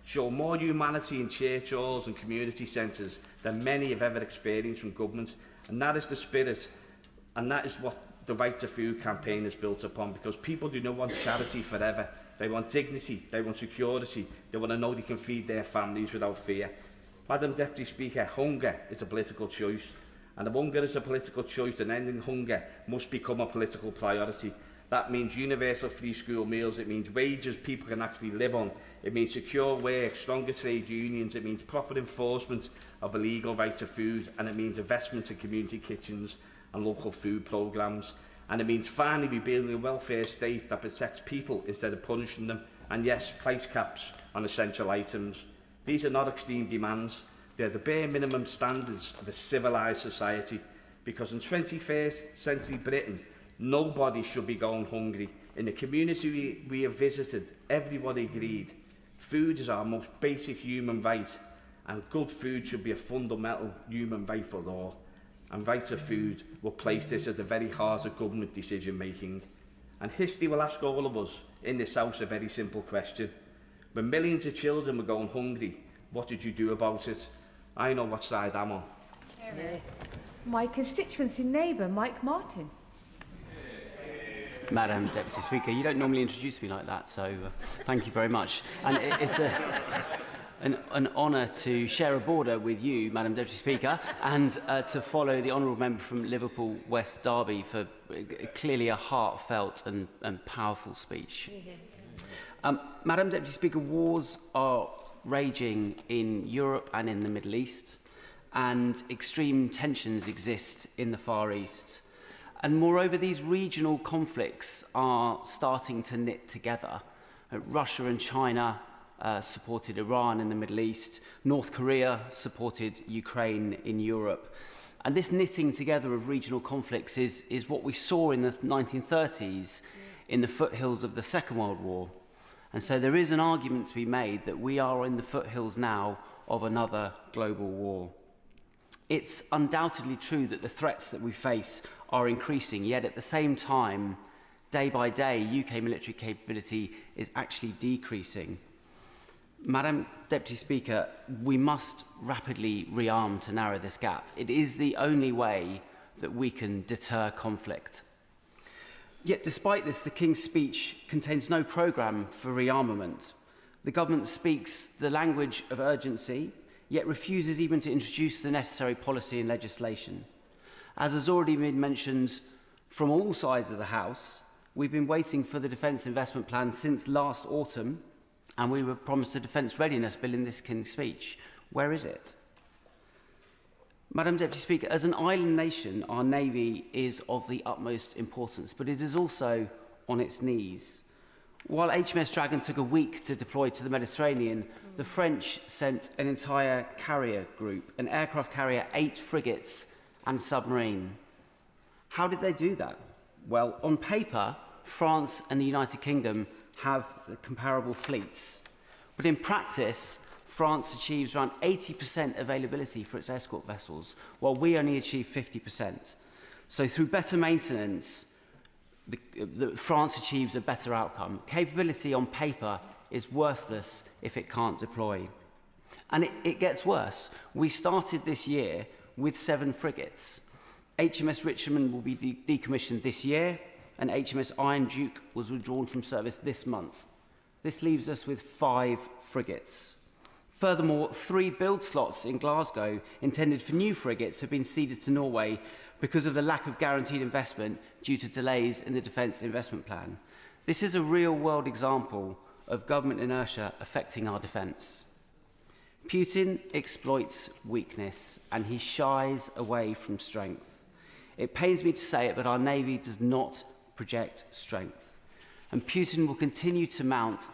Show more humanity in church halls and community centres than many have ever experienced from government. And that is the spirit, and that is what the Right to Food campaign is built upon, because people do not want charity forever. They want dignity, they want security, they want to know they can feed their families without fear. Madam Deputy Speaker, hunger is a political choice. And if hunger is a political choice, then ending hunger must become a political priority. That means universal free school meals, it means wages people can actually live on, it means secure work, stronger trade unions, it means proper enforcement of illegal right to food, and it means investment in community kitchens and local food programmes. And it means finally rebuilding a welfare state that protects people instead of punishing them. And yes, price caps on essential items. These are not extreme demands. They're the bare minimum standards of a civilised society. Because in 21st century Britain, nobody should be going hungry. In the community we have visited, everybody agreed food is our most basic human right, and good food should be a fundamental human right for all. And right to food will place this at the very heart of government decision making. And history will ask all of us in this house a very simple question. When millions of children were going hungry, what did you do about it? I know what side I'm on. My constituency neighbour, Mike Martin. Madam Deputy Speaker, you don't normally introduce me like that, so thank you very much. And it's an honour to share a border with you, Madam Deputy Speaker, and to follow the honourable member from Liverpool West Derby for clearly a heartfelt and powerful speech. Madam Deputy Speaker, wars are raging in Europe and in the Middle East, and extreme tensions exist in the Far East. And moreover, these regional conflicts are starting to knit together. Russia and China supported Iran in the Middle East. North Korea supported Ukraine in Europe. And this knitting together of regional conflicts is what we saw in the 1930s in the foothills of the Second World War. And so there is an argument to be made that we are in the foothills now of another global war. It's undoubtedly true that the threats that we face are increasing, yet at the same time, day by day, UK military capability is actually decreasing. Madam Deputy Speaker, we must rapidly rearm to narrow this gap. It is the only way that we can deter conflict. Yet despite this, the King's speech contains no programme for rearmament. The government speaks the language of urgency, yet refuses even to introduce the necessary policy and legislation. As has already been mentioned from all sides of the House, we've been waiting for the Defence Investment Plan since last autumn, and we were promised a Defence Readiness Bill in this King's speech. Where is it? Madam Deputy Speaker, as an island nation, our Navy is of the utmost importance, but it is also on its knees. While HMS Dragon took a week to deploy to the Mediterranean, the French sent an entire carrier group, an aircraft carrier, 8 frigates and submarine. How did they do that? Well, on paper, France and the United Kingdom have comparable fleets. But in practice, France achieves around 80% availability for its escort vessels, while we only achieve 50%. So through better maintenance, France achieves a better outcome. Capability on paper is worthless if it can't deploy. And it gets worse. We started this year with 7 frigates. HMS Richmond will be decommissioned this year, and HMS Iron Duke was withdrawn from service this month. This leaves us with 5 frigates. Furthermore, 3 build slots in Glasgow intended for new frigates have been ceded to Norway because of the lack of guaranteed investment due to delays in the Defence Investment Plan. This is a real-world example of government inertia affecting our defence. Putin exploits weakness and he shies away from strength. It pains me to say it, but our Navy does not project strength. And Putin will continue to mount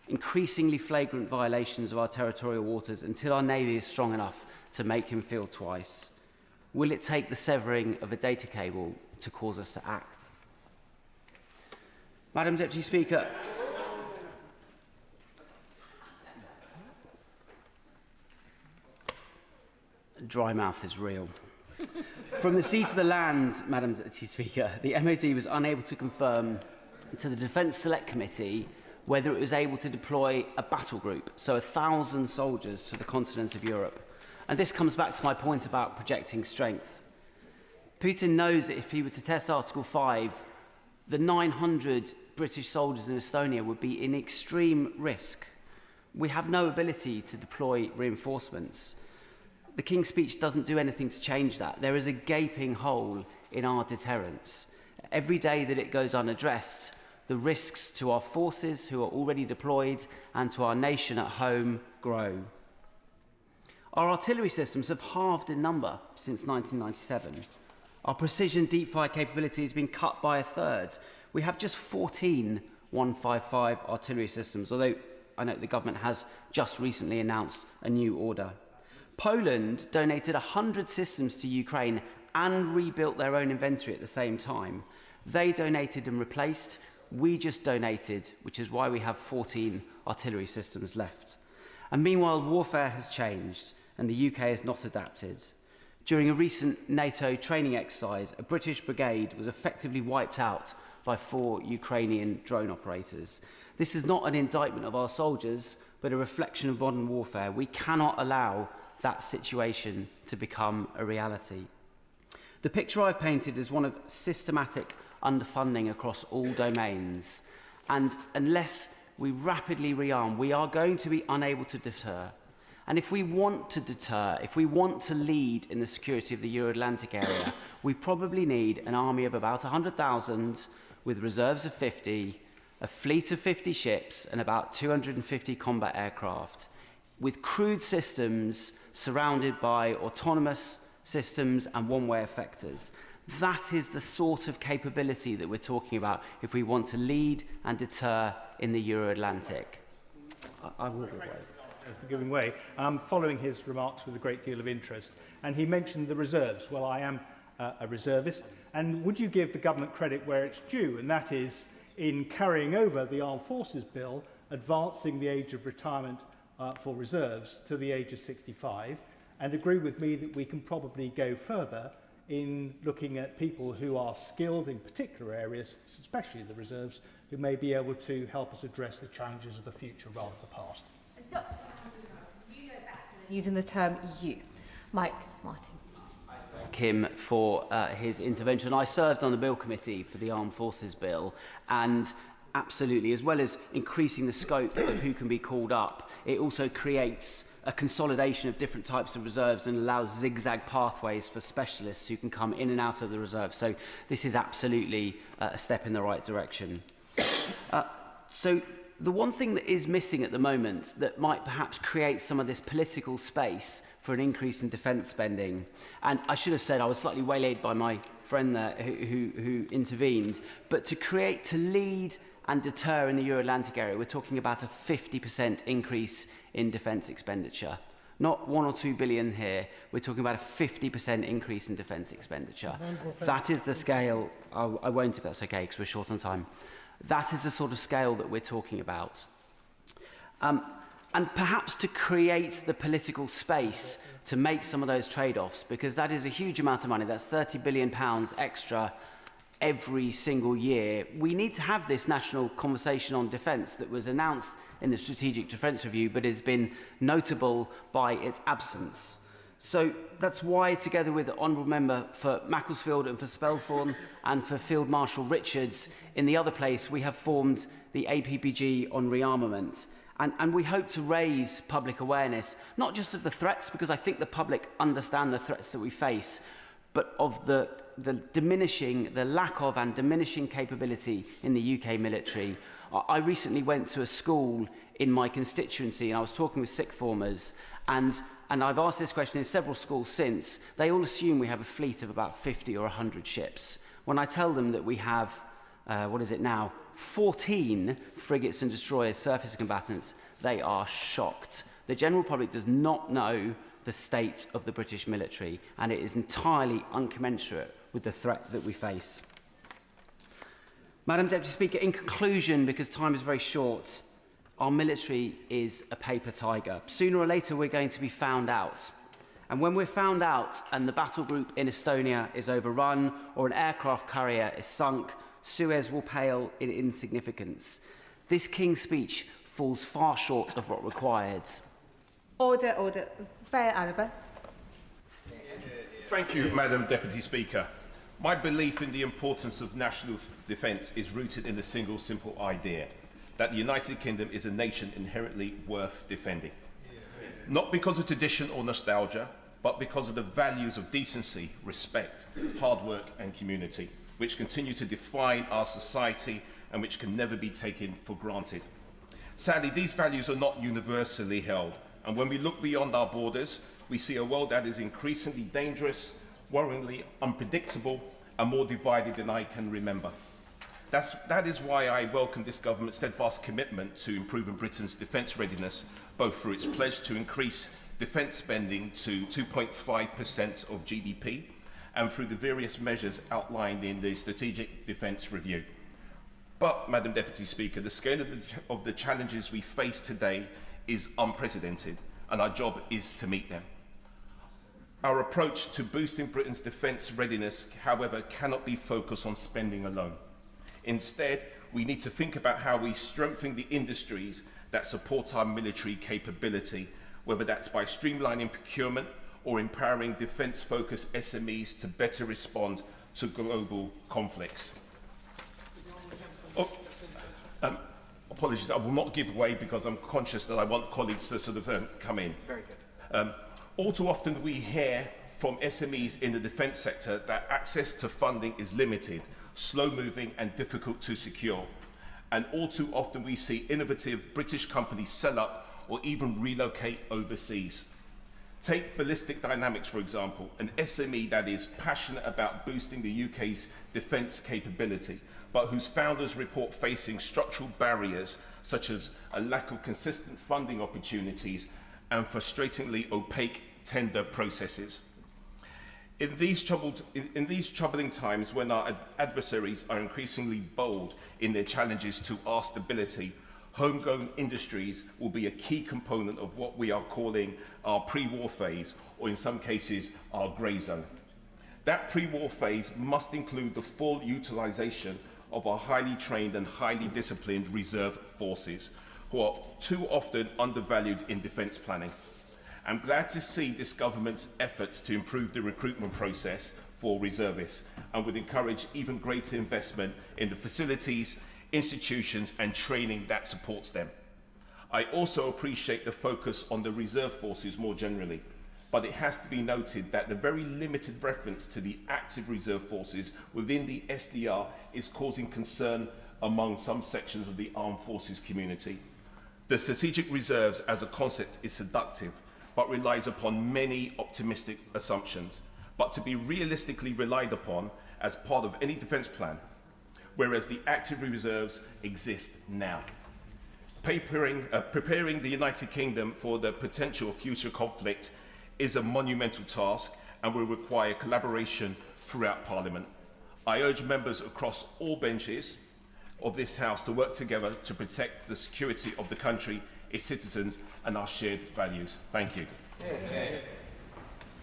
increasingly flagrant violations of our territorial waters until our Navy is strong enough to make him feel twice. Will it take the severing of a data cable to cause us to act? Madam Deputy Speaker, dry mouth is real. From the sea to the land, Madam Deputy Speaker, the MOD was unable to confirm to the Defence Select Committee whether it was able to deploy a battle group, so 1,000 soldiers to the continent of Europe. And this comes back to my point about projecting strength. Putin knows that if he were to test Article 5, the 900 British soldiers in Estonia would be in extreme risk. We have no ability to deploy reinforcements. The King's speech doesn't do anything to change that. There is a gaping hole in our deterrence. Every day that it goes unaddressed, the risks to our forces who are already deployed and to our nation at home grow. Our artillery systems have halved in number since 1997. Our precision deep fire capability has been cut by a third. We have just 14 155 artillery systems, although I know the government has just recently announced a new order. Poland donated 100 systems to Ukraine and rebuilt their own inventory at the same time. They donated and replaced. We just donated, which is why we have 14 artillery systems left. And meanwhile, warfare has changed and the UK has not adapted. During a recent NATO training exercise, a British brigade was effectively wiped out by 4 Ukrainian drone operators. This is not an indictment of our soldiers, but a reflection of modern warfare. We cannot allow that situation to become a reality. The picture I've painted is one of systematic underfunding across all domains. And unless we rapidly rearm, we are going to be unable to deter. And if we want to deter, if we want to lead in the security of the Euro-Atlantic area, we probably need an army of about 100,000 with reserves of 50, a fleet of 50 ships and about 250 combat aircraft, with crewed systems surrounded by autonomous systems and one-way effectors. That is the sort of capability that we're talking about if we want to lead and deter in the Euro-Atlantic. I will be for giving way. Following his remarks with a great deal of interest, and he mentioned the reserves. Well, I am a reservist, and would you give the government credit where it's due, and that is in carrying over the Armed Forces Bill, advancing the age of retirement for reserves to the age of 65, and agree with me that we can probably go further in looking at people who are skilled in particular areas, especially the reserves, who may be able to help us address the challenges of the future rather than the past. Using the term you. Mike Martin. Him for his intervention. I served on the Bill Committee for the Armed Forces Bill, and absolutely, as well as increasing the scope of who can be called up, it also creates a consolidation of different types of reserves and allows zigzag pathways for specialists who can come in and out of the reserve. So this is absolutely a step in the right direction. So the one thing that is missing at the moment that might perhaps create some of this political space for an increase in defence spending, and I should have said I was slightly waylaid by my friend there who intervened, but to lead and deter in the Euro-Atlantic area, we're talking about a 50% increase in defence expenditure. Not 1 or 2 billion here, we're talking about a 50% increase in defence expenditure. That is the scale. I won't if that's okay, because we're short on time. That is the sort of scale that we're talking about. And perhaps to create the political space to make some of those trade-offs, because that is a huge amount of money. That's £30 billion extra every single year. We need to have this national conversation on defence that was announced in the Strategic Defence Review, but has been notable by its absence. So that's why, together with the Honourable Member for Macclesfield and for Spelthorne and for Field Marshal Richards, in the other place we have formed the APPG on rearmament. And we hope to raise public awareness, not just of the threats, because I think the public understand the threats that we face, but of the lack of and diminishing capability in the UK military. I recently went to a school in my constituency and I was talking with sixth formers, and I've asked this question in several schools since. They all assume we have a fleet of about 50 or 100 ships. When I tell them that we have, 14 frigates and destroyers, surface combatants, they are shocked. The general public does not know the state of the British military, and it is entirely uncommensurate with the threat that we face. Madam Deputy Speaker, in conclusion, because time is very short, our military is a paper tiger. Sooner or later, we're going to be found out. And when we're found out and the battle group in Estonia is overrun or an aircraft carrier is sunk, Suez will pale in insignificance. This King's speech falls far short of what required. Order, order. Fair Alba. Thank you, Madam Deputy Speaker. My belief in the importance of national defence is rooted in a single simple idea, that the United Kingdom is a nation inherently worth defending. Not because of tradition or nostalgia, but because of the values of decency, respect, hard work and community, which continue to define our society and which can never be taken for granted. Sadly, these values are not universally held, and when we look beyond our borders, we see a world that is increasingly dangerous, worryingly unpredictable, and more divided than I can remember. That is why I welcome this government's steadfast commitment to improving Britain's defence readiness, both through its pledge to increase defence spending to 2.5% of GDP, and through the various measures outlined in the Strategic Defence Review. But, Madam Deputy Speaker, the scale of the challenges we face today is unprecedented, and our job is to meet them. Our approach to boosting Britain's defence readiness, however, cannot be focused on spending alone. Instead, we need to think about how we strengthen the industries that support our military capability, whether that's by streamlining procurement or empowering defence-focused SMEs to better respond to global conflicts. Apologies, I will not give way because I'm conscious that I want colleagues to sort of come in. Very good. All too often we hear from SMEs in the defence sector that access to funding is limited, slow-moving and difficult to secure. And all too often we see innovative British companies sell up or even relocate overseas. Take Ballistic Dynamics, for example, an SME that is passionate about boosting the UK's defence capability, but whose founders report facing structural barriers such as a lack of consistent funding opportunities and frustratingly opaque tender processes. In these troubling times, when our adversaries are increasingly bold in their challenges to our stability, homegrown industries will be a key component of what we are calling our pre-war phase, or in some cases, our grey zone. That pre-war phase must include the full utilisation of our highly trained and highly disciplined reserve forces, who are too often undervalued in defence planning. I'm glad to see this government's efforts to improve the recruitment process for reservists and would encourage even greater investment in the facilities, institutions and training that supports them. I also appreciate the focus on the reserve forces more generally, but it has to be noted that the very limited reference to the active reserve forces within the SDR is causing concern among some sections of the armed forces community. The strategic reserves as a concept is seductive, but relies upon many optimistic assumptions, but to be realistically relied upon as part of any defence plan, whereas the active reserves exist now. Preparing the United Kingdom for the potential future conflict is a monumental task and will require collaboration throughout Parliament. I urge members across all benches of this House to work together to protect the security of the country, its citizens and our shared values. Thank you.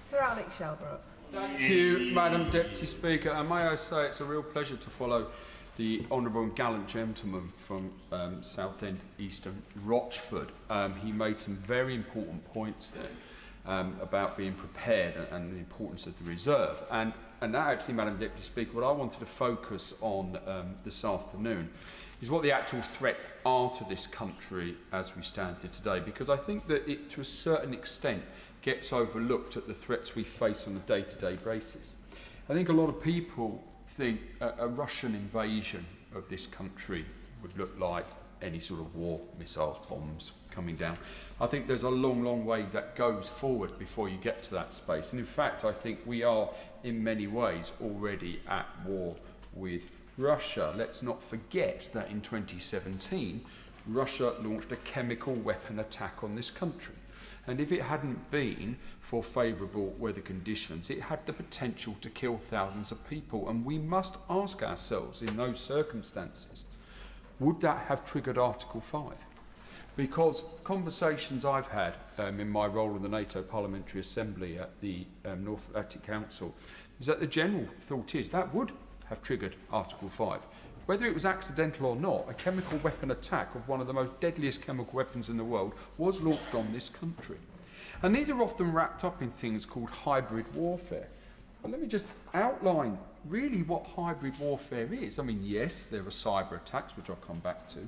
Sir Alex Shelbrooke. Thank you, Madam Deputy Speaker. And may I say it's a real pleasure to follow the honourable and gallant gentleman from Southend, Eastern Rochford. He made some very important points there. about being prepared and the importance of the reserve. And that actually, Madam Deputy Speaker, what I wanted to focus on this afternoon is what the actual threats are to this country as we stand here today, because I think that it, to a certain extent, gets overlooked at the threats we face on a day-to-day basis. I think a lot of people think a Russian invasion of this country would look like any sort of war, missiles, bombs coming down. I think there's a long, long way that goes forward before you get to that space. And in fact, I think we are, in many ways, already at war with Russia. Let's not forget that in 2017, Russia launched a chemical weapon attack on this country. And if it hadn't been for favourable weather conditions, it had the potential to kill thousands of people. And we must ask ourselves, in those circumstances, would that have triggered Article 5? Because conversations I've had in my role in the NATO Parliamentary Assembly at the North Atlantic Council is that the general thought is that would have triggered Article 5. Whether it was accidental or not, a chemical weapon attack of one of the most deadliest chemical weapons in the world was launched on this country. And these are often wrapped up in things called hybrid warfare. But let me just outline really what hybrid warfare is. I mean, yes, there are cyber attacks, which I'll come back to.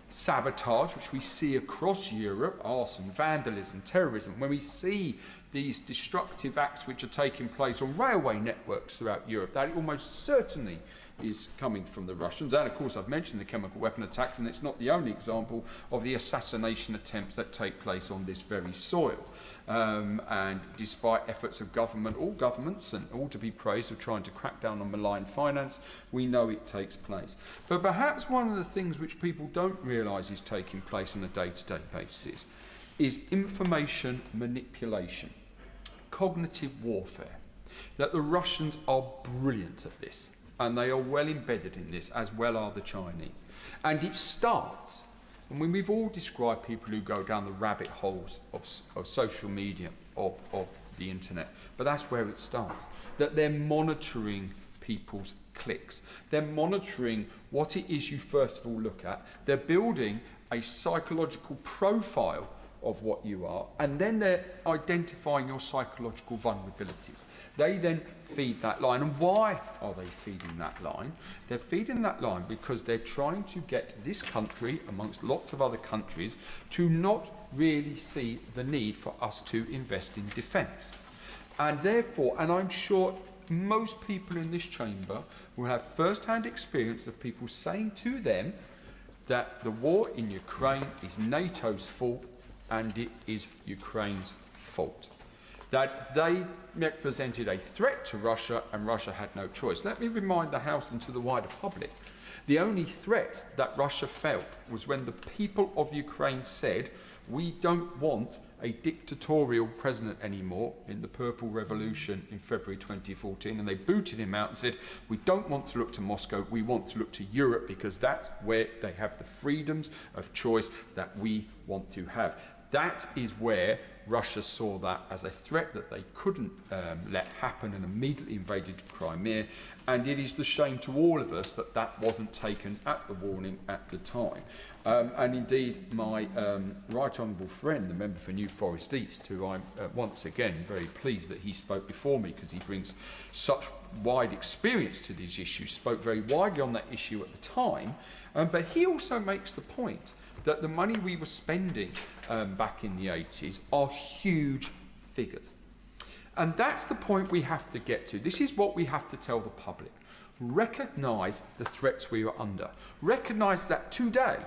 Sabotage, which we see across Europe, arson, vandalism, terrorism, when we see these destructive acts which are taking place on railway networks throughout Europe, that almost certainly is coming from the Russians. And of course, I've mentioned the chemical weapon attacks, and it's not the only example of the assassination attempts that take place on this very soil. And despite efforts of government, all governments, and all to be praised, of trying to crack down on malign finance, we know it takes place. But perhaps one of the things which people don't realise is taking place on a day-to-day basis is information manipulation, cognitive warfare. That the Russians are brilliant at this, and they are well embedded in this, as well are the Chinese. And it starts, and when we've all described people who go down the rabbit holes of social media, of the internet, but that's where it starts, that they're monitoring people's clicks. They're monitoring what it is you first of all look at. They're building a psychological profile of what you are, and then they're identifying your psychological vulnerabilities. They then feed that line. And why are they feeding that line? They're feeding that line because they're trying to get this country, amongst lots of other countries, to not really see the need for us to invest in defence. And therefore, and I'm sure most people in this chamber will have first-hand experience of people saying to them that the war in Ukraine is NATO's fault and it is Ukraine's fault. That they represented a threat to Russia and Russia had no choice. Let me remind the House and to the wider public, the only threat that Russia felt was when the people of Ukraine said, we don't want a dictatorial president anymore in the Purple Revolution in February 2014, and they booted him out and said, we don't want to look to Moscow, we want to look to Europe because that's where they have the freedoms of choice that we want to have. That is where Russia saw that as a threat that they couldn't let happen and immediately invaded Crimea. And it is the shame to all of us that that wasn't taken at the warning at the time. And indeed, my right honourable friend, the member for New Forest East, who I'm once again very pleased that he spoke before me because he brings such wide experience to these issues, spoke very widely on that issue at the time. But he also makes the point that the money we were spending back in the 80s are huge figures. And that's the point we have to get to. This is what we have to tell the public. Recognise the threats we are under. Recognise that today,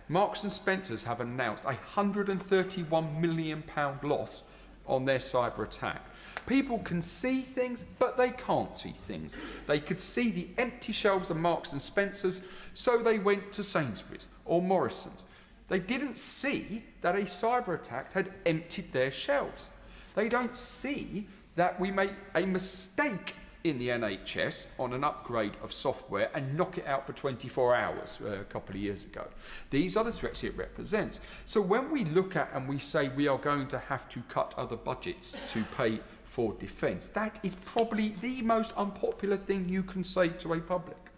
Marks and Spencers have announced a £131 million loss on their cyber attack. People can see things, but they can't see things. They could see the empty shelves of Marks and Spencers, so they went to Sainsbury's or Morrison's. They didn't see that a cyber attack had emptied their shelves. They don't see that we made a mistake in the NHS on an upgrade of software and knock it out for 24 hours a couple of years ago. These are the threats it represents. So when we look at and we say we are going to have to cut other budgets to pay for defence, that is probably the most unpopular thing you can say to a public.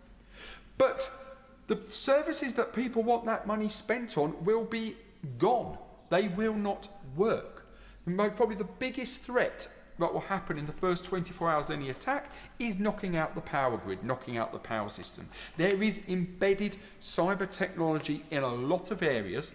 But the services that people want that money spent on will be gone. They will not work. Probably the biggest threat that will happen in the first 24 hours of any attack is knocking out the power grid, knocking out the power system. There is embedded cyber technology in a lot of areas,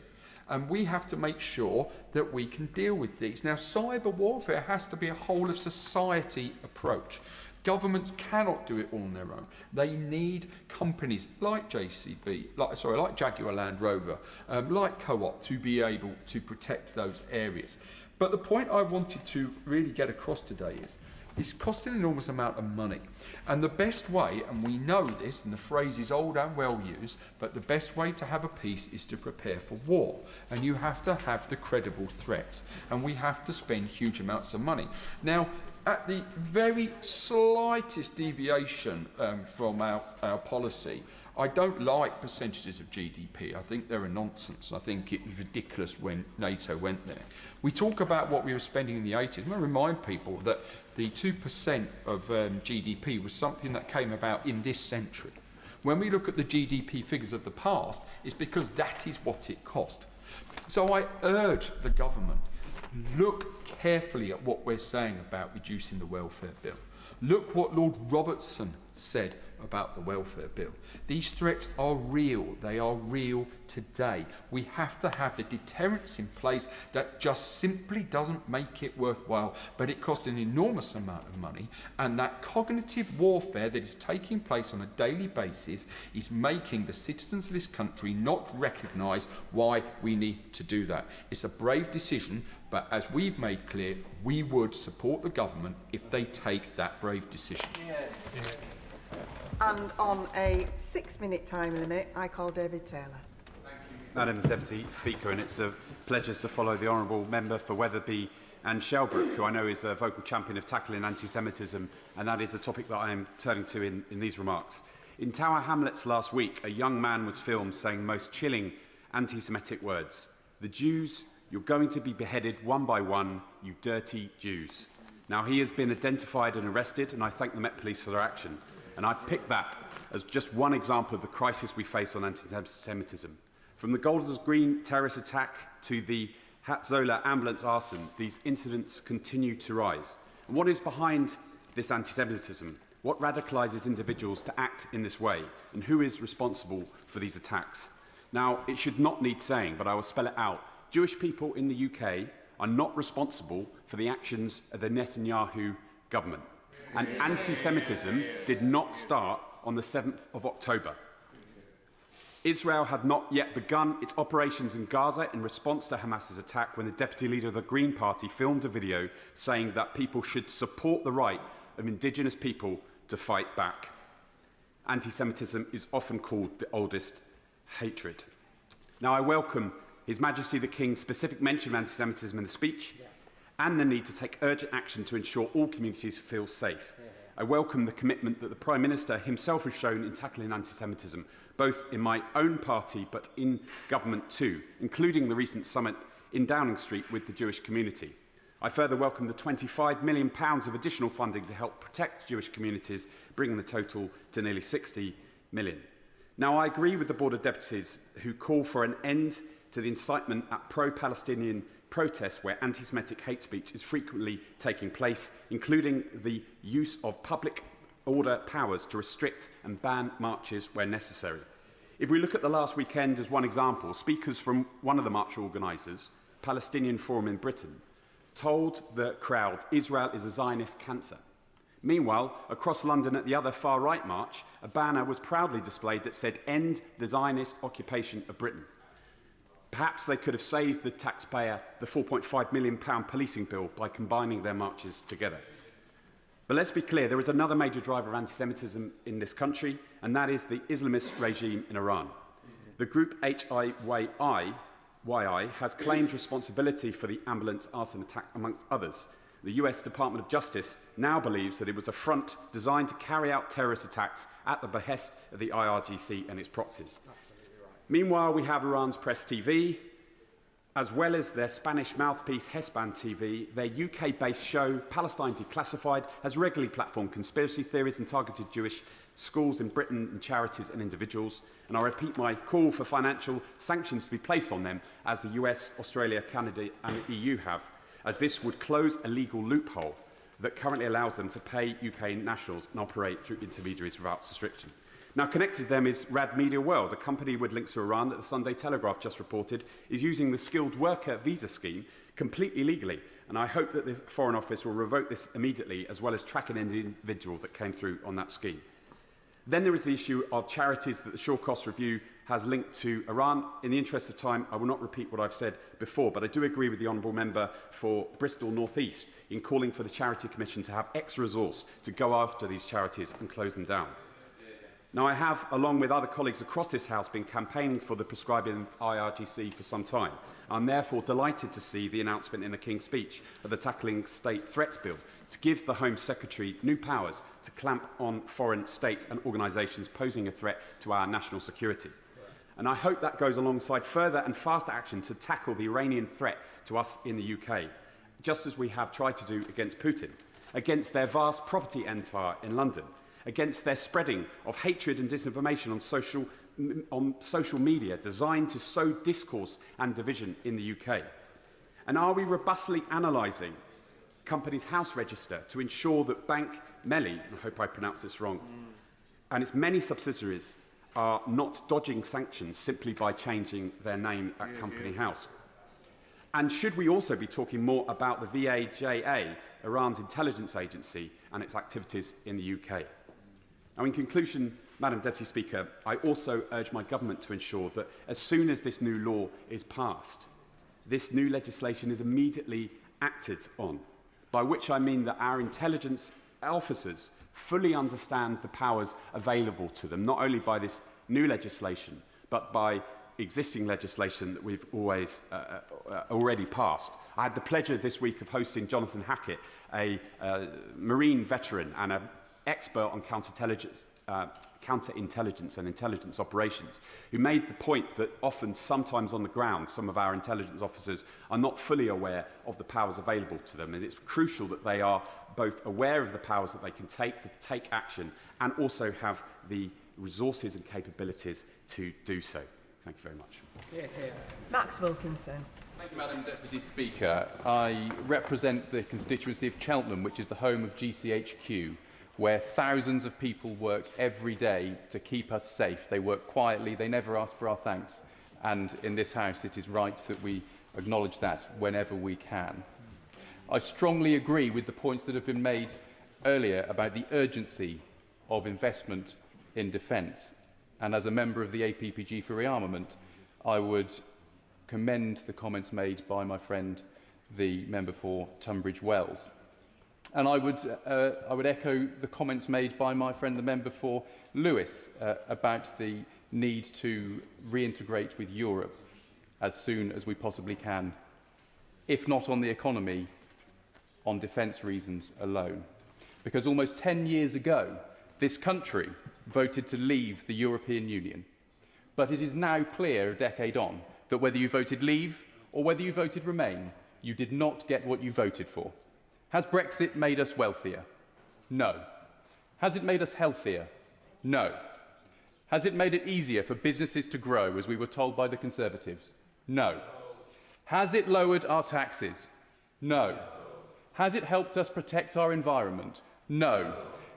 and we have to make sure that we can deal with these. Now, cyber warfare has to be a whole of society approach. Governments cannot do it all on their own. They need companies like like Jaguar Land Rover, like Co-op, to be able to protect those areas. But the point I wanted to really get across today is it's costing an enormous amount of money. And the best way, and we know this, and the phrase is old and well used, but the best way to have a peace is to prepare for war. And you have to have the credible threats. And we have to spend huge amounts of money. Now, at the very slightest deviation from our policy, I don't like percentages of GDP. I think they're a nonsense. I think it was ridiculous when NATO went there. We talk about what we were spending in the 80s. I'm going to remind people that the 2% of GDP was something that came about in this century. When we look at the GDP figures of the past, it's because that is what it cost. So I urge the government, look carefully at what we're saying about reducing the welfare bill. Look what Lord Robertson said about the welfare bill. These threats are real. They are real today. We have to have the deterrence in place that just simply doesn't make it worthwhile, but it costs an enormous amount of money, and that cognitive warfare that is taking place on a daily basis is making the citizens of this country not recognise why we need to do that. It's a brave decision, but as we've made clear, we would support the government if they take that brave decision. And on a 6-minute time limit, I call David Taylor. Madam Deputy Speaker, and it's a pleasure to follow the honourable member for Wetherby and Shelbrooke, who I know is a vocal champion of tackling anti-Semitism, and that is the topic that I am turning to in these remarks. In Tower Hamlets last week, a young man was filmed saying the most chilling anti-Semitic words. "The Jews, you're going to be beheaded one by one, you dirty Jews." Now, he has been identified and arrested, and I thank the Met Police for their action. And I pick that as just one example of the crisis we face on anti-Semitism. From the Golders Green terrorist attack to the Hatzola ambulance arson, these incidents continue to rise. And what is behind this anti-Semitism? What radicalises individuals to act in this way? And who is responsible for these attacks? Now, it should not need saying, but I will spell it out. Jewish people in the UK are not responsible for the actions of the Netanyahu government. And anti-Semitism did not start on the 7th of October. Israel had not yet begun its operations in Gaza in response to Hamas's attack when the deputy leader of the Green Party filmed a video saying that people should support the right of indigenous people to fight back. Anti-Semitism is often called the oldest hatred. Now, I welcome His Majesty the King's specific mention of anti-Semitism in the speech and the need to take urgent action to ensure all communities feel safe. I welcome the commitment that the Prime Minister himself has shown in tackling anti-Semitism, both in my own party but in government too, including the recent summit in Downing Street with the Jewish community. I further welcome the £25 million of additional funding to help protect Jewish communities, bringing the total to nearly £60 million. Now, I agree with the Board of Deputies who call for an end to the incitement at pro-Palestinian protests where anti-Semitic hate speech is frequently taking place, including the use of public order powers to restrict and ban marches where necessary. If we look at the last weekend as one example, speakers from one of the march organisers, Palestinian Forum in Britain, told the crowd Israel is a Zionist cancer. Meanwhile, across London at the other far-right march, a banner was proudly displayed that said, "End the Zionist occupation of Britain." Perhaps they could have saved the taxpayer the £4.5 million policing bill by combining their marches together. But let's be clear, there is another major driver of anti-Semitism in this country, and that is the Islamist regime in Iran. The group HIYI has claimed responsibility for the ambulance arson attack, amongst others. The US Department of Justice now believes that it was a front designed to carry out terrorist attacks at the behest of the IRGC and its proxies. Meanwhile, we have Iran's Press TV, as well as their Spanish mouthpiece Hespan TV. Their UK-based show, Palestine Declassified, has regularly platformed conspiracy theories and targeted Jewish schools in Britain and charities and individuals. And I repeat my call for financial sanctions to be placed on them, as the US, Australia, Canada and the EU have. as this would close a legal loophole that currently allows them to pay UK nationals and operate through intermediaries without restriction. Now, connected to them is Rad Media World, a company with links to Iran that the Sunday Telegraph just reported is using the skilled worker visa scheme completely legally. And I hope that the Foreign Office will revoke this immediately, as well as track an individual that came through on that scheme. Then there is the issue of charities that the Shore Cost Review has linked to Iran. In the interest of time, I will not repeat what I've said before, but I do agree with the Honourable Member for Bristol North East in calling for the Charity Commission to have extra resource to go after these charities and close them down. Now, I have, along with other colleagues across this House, been campaigning for the prescribing IRGC for some time. I'm therefore delighted to see the announcement in the King's Speech of the Tackling State Threats Bill to give the Home Secretary new powers to clamp on foreign states and organisations posing a threat to our national security. And I hope that goes alongside further and faster action to tackle the Iranian threat to us in the UK, just as we have tried to do against Putin, against their vast property empire in London, against their spreading of hatred and disinformation on social media designed to sow discourse and division in the UK? And are we robustly analysing companies' house register to ensure that Bank Melli, I hope I pronounced this wrong, and its many subsidiaries are not dodging sanctions simply by changing their name at Company House? And should we also be talking more about the VAJA, Iran's intelligence agency, and its activities in the UK? Now, in conclusion, Madam Deputy Speaker, I also urge my government to ensure that as soon as this new law is passed, this new legislation is immediately acted on, by which I mean that our intelligence officers fully understand the powers available to them, not only by this new legislation, but by existing legislation that we've already passed. I had the pleasure this week of hosting Jonathan Hackett, a Marine veteran and an expert on counterintelligence and intelligence operations, who made the point that often, sometimes on the ground, some of our intelligence officers are not fully aware of the powers available to them. And it's crucial that they are both aware of the powers that they can take to take action and also have the resources and capabilities to do so. Thank you very much. Max Wilkinson. Thank you, Madam Deputy Speaker. I represent the constituency of Cheltenham, which is the home of GCHQ, where thousands of people work every day to keep us safe. They work quietly, they never ask for our thanks, and in this House it is right that we acknowledge that whenever we can. I strongly agree with the points that have been made earlier about the urgency of investment in defence, and as a member of the APPG for rearmament, I would commend the comments made by my friend, the member for Tunbridge Wells. And I would echo the comments made by my friend, the member for Lewis, about the need to reintegrate with Europe as soon as we possibly can, if not on the economy, on defence reasons alone. Because almost 10 years ago, this country voted to leave the European Union. But it is now clear, a decade on, that whether you voted leave or whether you voted remain, you did not get what you voted for. Has Brexit made us wealthier? No. Has it made us healthier? No. Has it made it easier for businesses to grow, as we were told by the Conservatives? No. Has it lowered our taxes? No. Has it helped us protect our environment? No.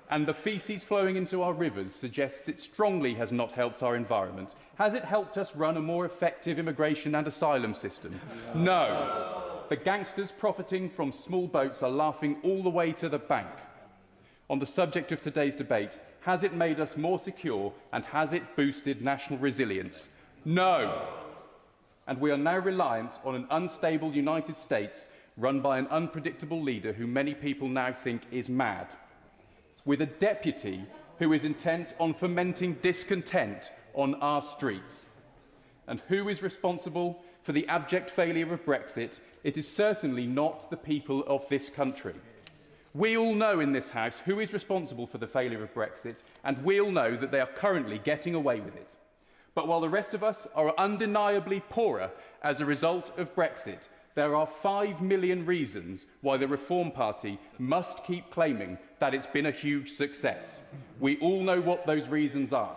And the faeces flowing into our rivers suggests it strongly has not helped our environment. Has it helped us run a more effective immigration and asylum system? No. The gangsters profiting from small boats are laughing all the way to the bank. On the subject of today's debate, has it made us more secure and has it boosted national resilience? No. And we are now reliant on an unstable United States run by an unpredictable leader who many people now think is mad, with a deputy who is intent on fomenting discontent on our streets. And who is responsible for the abject failure of Brexit? It is certainly not the people of this country. We all know in this House who is responsible for the failure of Brexit, and we all know that they are currently getting away with it. But while the rest of us are undeniably poorer as a result of Brexit, there are 5 million reasons why the Reform Party must keep claiming that it's been a huge success. We all know what those reasons are.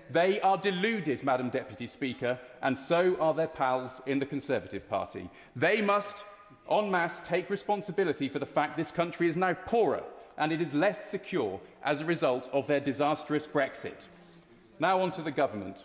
They are deluded, Madam Deputy Speaker, and so are their pals in the Conservative Party. They must en masse, take responsibility for the fact this country is now poorer and it is less secure as a result of their disastrous Brexit. Now on to the government.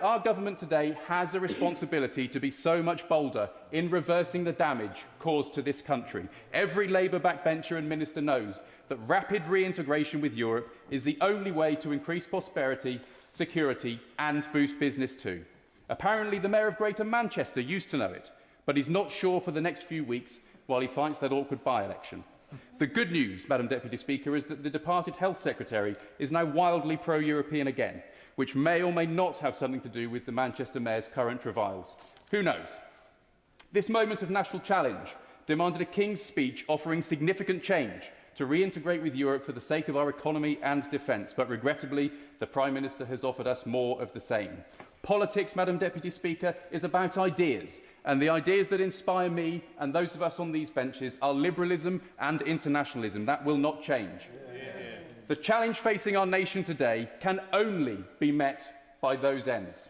Our government today has a responsibility to be so much bolder in reversing the damage caused to this country. Every Labour backbencher and minister knows that rapid reintegration with Europe is the only way to increase prosperity, security and boost business too. Apparently the Mayor of Greater Manchester used to know it, but he's not sure for the next few weeks while he fights that awkward by-election. The good news, Madam Deputy Speaker, is that the departed Health Secretary is now wildly pro-European again, which may or may not have something to do with the Manchester Mayor's current travails. Who knows? This moment of national challenge demanded a King's speech offering significant change to reintegrate with Europe for the sake of our economy and defence, but regrettably, the Prime Minister has offered us more of the same. Politics, Madam Deputy Speaker, is about ideas, and the ideas that inspire me and those of us on these benches are liberalism and internationalism. That will not change. The challenge facing our nation today can only be met by those ends.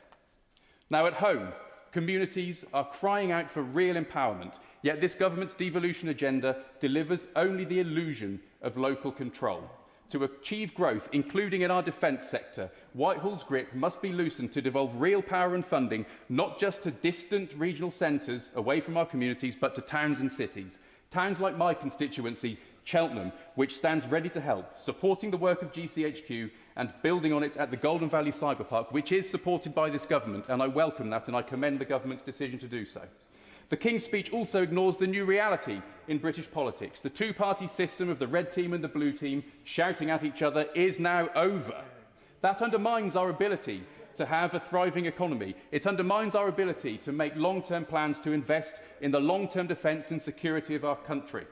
Now at home, communities are crying out for real empowerment, yet this government's devolution agenda delivers only the illusion of local control. To achieve growth, including in our defence sector, Whitehall's grip must be loosened to devolve real power and funding, not just to distant regional centres away from our communities, but to towns and cities. Towns like my constituency, Cheltenham, which stands ready to help, supporting the work of GCHQ and building on it at the Golden Valley Cyber Park, which is supported by this government, and I welcome that and I commend the government's decision to do so. The King's speech also ignores the new reality in British politics. The two-party system of the red team and the blue team shouting at each other is now over. That undermines our ability to have a thriving economy. It undermines our ability to make long-term plans to invest in the long-term defence and security of our country.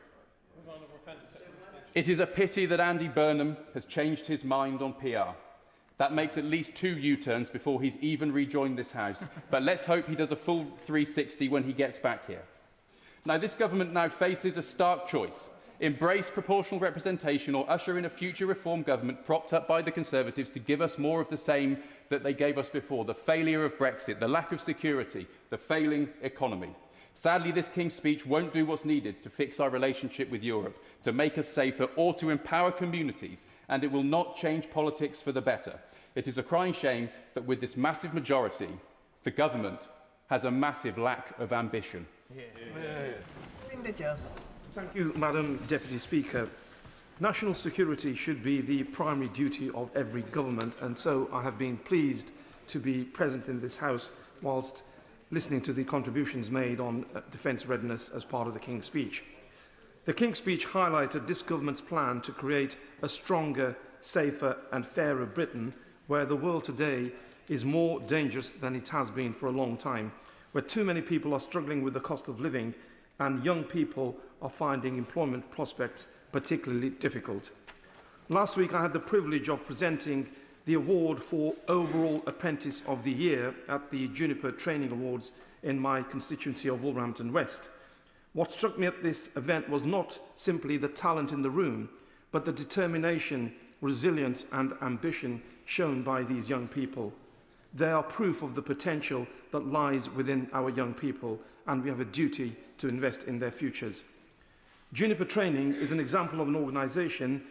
It is a pity that Andy Burnham has changed his mind on PR. That makes at least 2 U-turns before he's even rejoined this House. But let's hope he does a full 360 when he gets back here. Now, this government now faces a stark choice. Embrace proportional representation or usher in a future reform government propped up by the Conservatives to give us more of the same that they gave us before, the failure of Brexit, the lack of security, the failing economy. Sadly, this King's speech won't do what's needed to fix our relationship with Europe, to make us safer or to empower communities, and it will not change politics for the better. It is a crying shame that with this massive majority, the government has a massive lack of ambition. Thank you, Madam Deputy Speaker. National security should be the primary duty of every government, and so I have been pleased to be present in this House whilst listening to the contributions made on defence readiness as part of the King's speech. The King's speech highlighted this government's plan to create a stronger, safer and fairer Britain, where the world today is more dangerous than it has been for a long time, where too many people are struggling with the cost of living and young people are finding employment prospects particularly difficult. Last week I had the privilege of presenting the award for Overall Apprentice of the Year at the Juniper Training Awards in my constituency of Wolverhampton West. What struck me at this event was not simply the talent in the room, but the determination, resilience and ambition shown by these young people. They are proof of the potential that lies within our young people, and we have a duty to invest in their futures. Juniper Training is an example of an organisation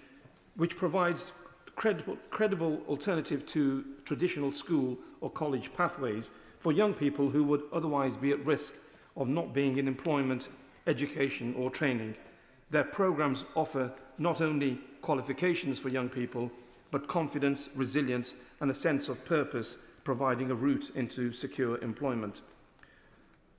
which provides credible alternative to traditional school or college pathways for young people who would otherwise be at risk of not being in employment, education or training. Their programmes offer not only qualifications for young people, but confidence, resilience and a sense of purpose, providing a route into secure employment.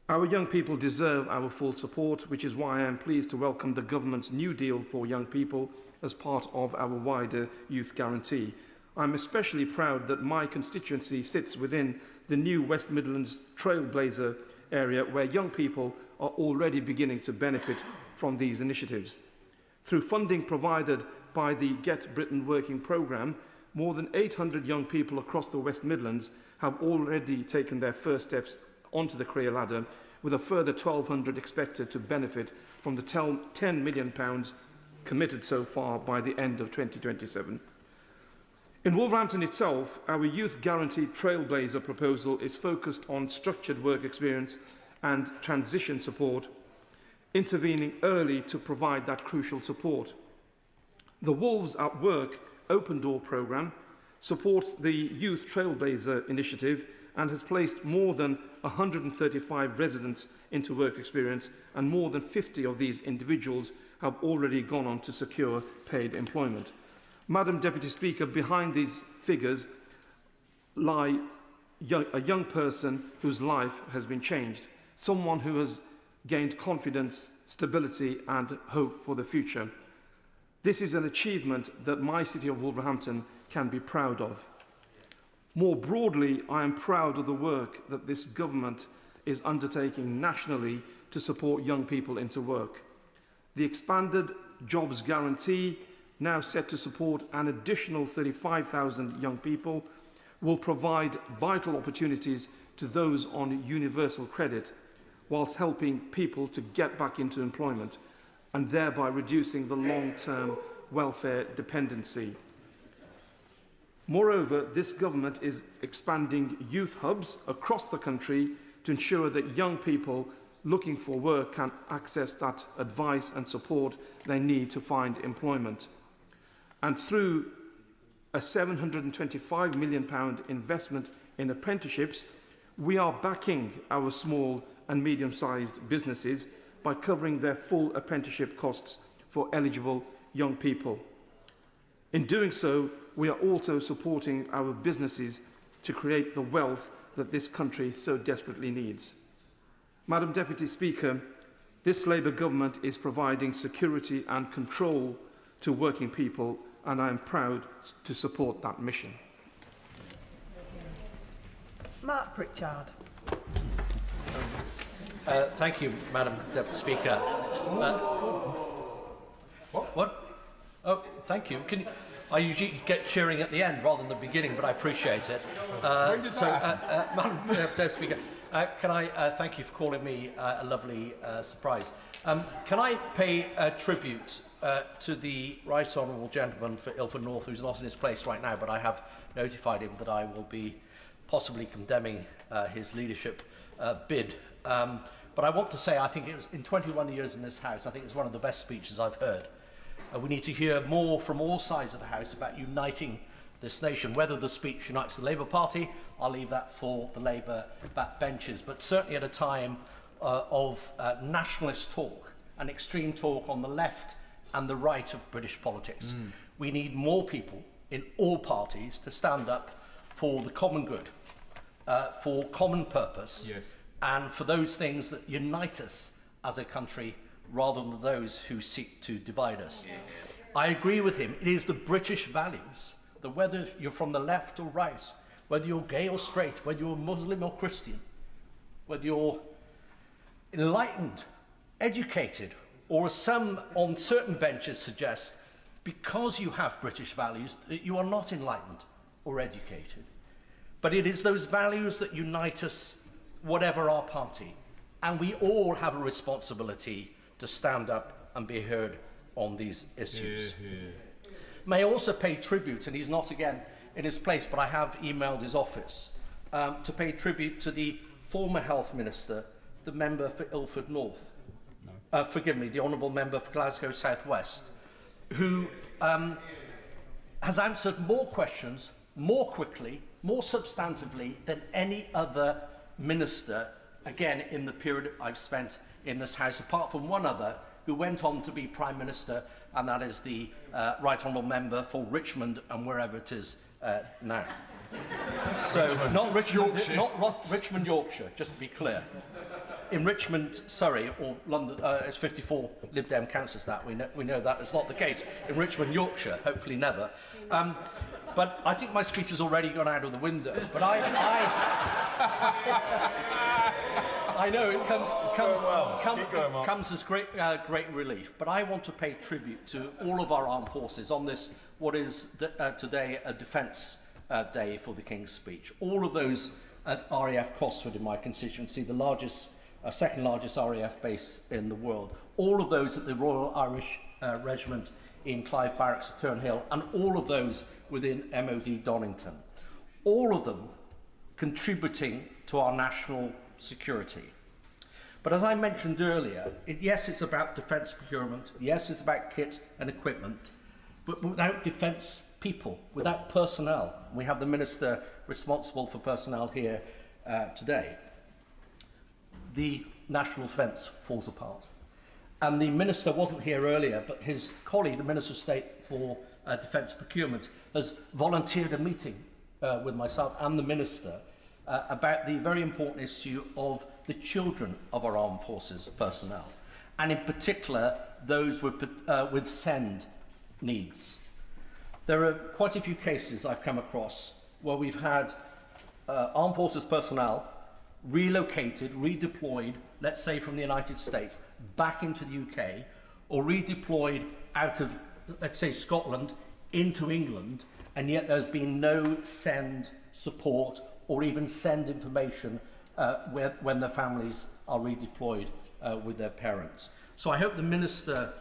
Our young people deserve our full support, which is why I am pleased to welcome the government's New Deal for young people as part of our wider youth guarantee. I'm especially proud that my constituency sits within the new West Midlands Trailblazer area, where young people are already beginning to benefit from these initiatives. Through funding provided by the Get Britain Working programme, more than 800 young people across the West Midlands have already taken their first steps onto the career ladder, with a further 1,200 expected to benefit from the £10 million committed so far by the end of 2027. In Wolverhampton itself, our Youth Guarantee Trailblazer proposal is focused on structured work experience and transition support, intervening early to provide that crucial support. The Wolves at Work Open Door programme supports the Youth Trailblazer initiative and has placed more than 135 residents into work experience, and more than 50 of these individuals have already gone on to secure paid employment. Madam Deputy Speaker, behind these figures lie a young person whose life has been changed, someone who has gained confidence, stability and hope for the future. This is an achievement that my city of Wolverhampton can be proud of. More broadly, I am proud of the work that this government is undertaking nationally to support young people into work. The expanded jobs guarantee, now set to support an additional 35,000 young people, will provide vital opportunities to those on universal credit, whilst helping people to get back into employment and thereby reducing the long-term welfare dependency. Moreover, this government is expanding youth hubs across the country to ensure that young people looking for work can access that advice and support they need to find employment. And through a £725 million investment in apprenticeships, we are backing our small and medium-sized businesses by covering their full apprenticeship costs for eligible young people. In doing so, we are also supporting our businesses to create the wealth that this country so desperately needs. Madam Deputy Speaker, this Labour government is providing security and control to working people, and I am proud to support that mission. Mark Pritchard. Thank you, Madam Deputy Speaker. What? Oh, thank you. I usually get cheering at the end rather than the beginning, but I appreciate it. Madam Deputy Speaker, can I thank you for calling me a lovely surprise. Can I pay tribute to the Right Honourable Gentleman for Ilford North, who's not in his place right now, but I have notified him that I will be possibly condemning his leadership bid. But I want to say, I think it was in 21 years in this House, I think it's one of the best speeches I've heard. We need to hear more from all sides of the House about uniting this nation. Whether the speech unites the Labour Party, I'll leave that for the Labour backbenchers. But certainly at a time of nationalist talk and extreme talk on the left and the right of British politics, we need more people in all parties to stand up for the common good, for common purpose, and for those things that unite us as a country rather than those who seek to divide us. I agree with him. It is the British values that whether you're from the left or right, whether you're gay or straight, whether you're Muslim or Christian, whether you're enlightened, educated, or as some on certain benches suggest, because you have British values, that you are not enlightened or educated. But it is those values that unite us, whatever our party. And we all have a responsibility to stand up and be heard on these issues. May I also pay tribute, and he's not again in his place, but I have emailed his office, to pay tribute to the former Health Minister, the member for Ilford North, forgive me, the Honourable Member for Glasgow South West, who has answered more questions, more quickly, more substantively than any other minister, again, in the period I've spent in this House, apart from one other who went on to be Prime Minister, and that is the Right Honourable Member for Richmond and wherever it is now. So, Richmond. Not Richmond, Yorkshire. Not Richmond, Yorkshire, just to be clear. In Richmond, Surrey, or London, it's 54 Lib Dem councils that. We know that is not the case. In Richmond, Yorkshire, hopefully never. But I think my speech has already gone out of the window. But I know it comes as great relief, but I want to pay tribute to all of our armed forces on this, what is today a Defence Day for the King's Speech. All of those at RAF Cosford in my constituency, the largest, second largest RAF base in the world. All of those at the Royal Irish Regiment in Clive Barracks at Turnhill, and all of those within MOD Donington. All of them contributing to our national security. But as I mentioned earlier, yes, it's about defence procurement, yes, it's about kit and equipment, but without defence people, without personnel, we have the Minister responsible for personnel here today, the national defence falls apart. And the Minister wasn't here earlier, but his colleague, the Minister of State for Defence Procurement, has volunteered a meeting with myself and the Minister about the very important issue of the children of our armed forces personnel, and in particular those with SEND needs. There are quite a few cases I've come across where we've had armed forces personnel relocated, redeployed, let's say from the United States, back into the UK, or redeployed out of, let's say, Scotland into England, and yet there's been no SEND support or even SEND information when the families are redeployed with their parents. So I hope the Minister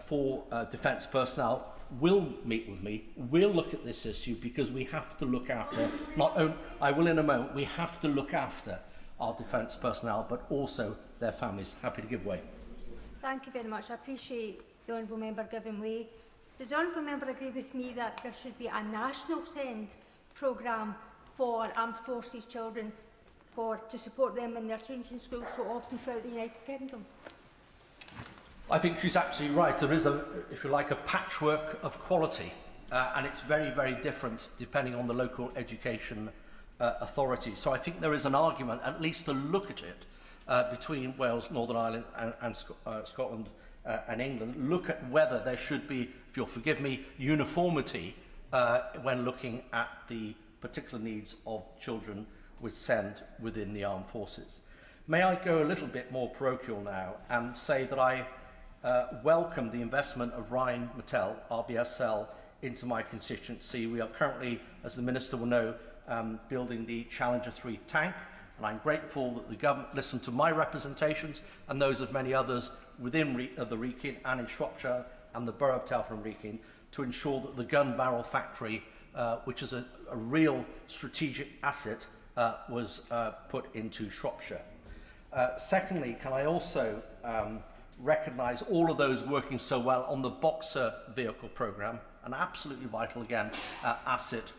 for Defence Personnel will meet with me, will look at this issue, because we have to look after, not only, I will in a moment, we have to look after our defence personnel, but also their families. Happy to give way. Thank you very much. I appreciate the Honourable Member giving way. Does the Honourable Member agree with me that there should be a national SEND programme for armed forces children to support them in their changing schools so often throughout the United Kingdom? I think she's absolutely right. There is, if you like, a patchwork of quality, and it's very, very different depending on the local education authority. So I think there is an argument, at least to look at it, between Wales, Northern Ireland and Scotland and England, look at whether there should be, if you'll forgive me, uniformity when looking at the particular needs of children with SEND within the armed forces. May I go a little bit more parochial now and say that I welcome the investment of Ryan Mattel, RBSL, into my constituency. We are currently, as the Minister will know, building the Challenger 3 tank, and I'm grateful that the government listened to my representations and those of many others within the Wrekin and in Shropshire and the Borough of Telford and Wrekin to ensure that the gun barrel factory, which is a real strategic asset, was put into Shropshire. Secondly, can I also recognise all of those working so well on the Boxer vehicle programme, an absolutely vital, again, asset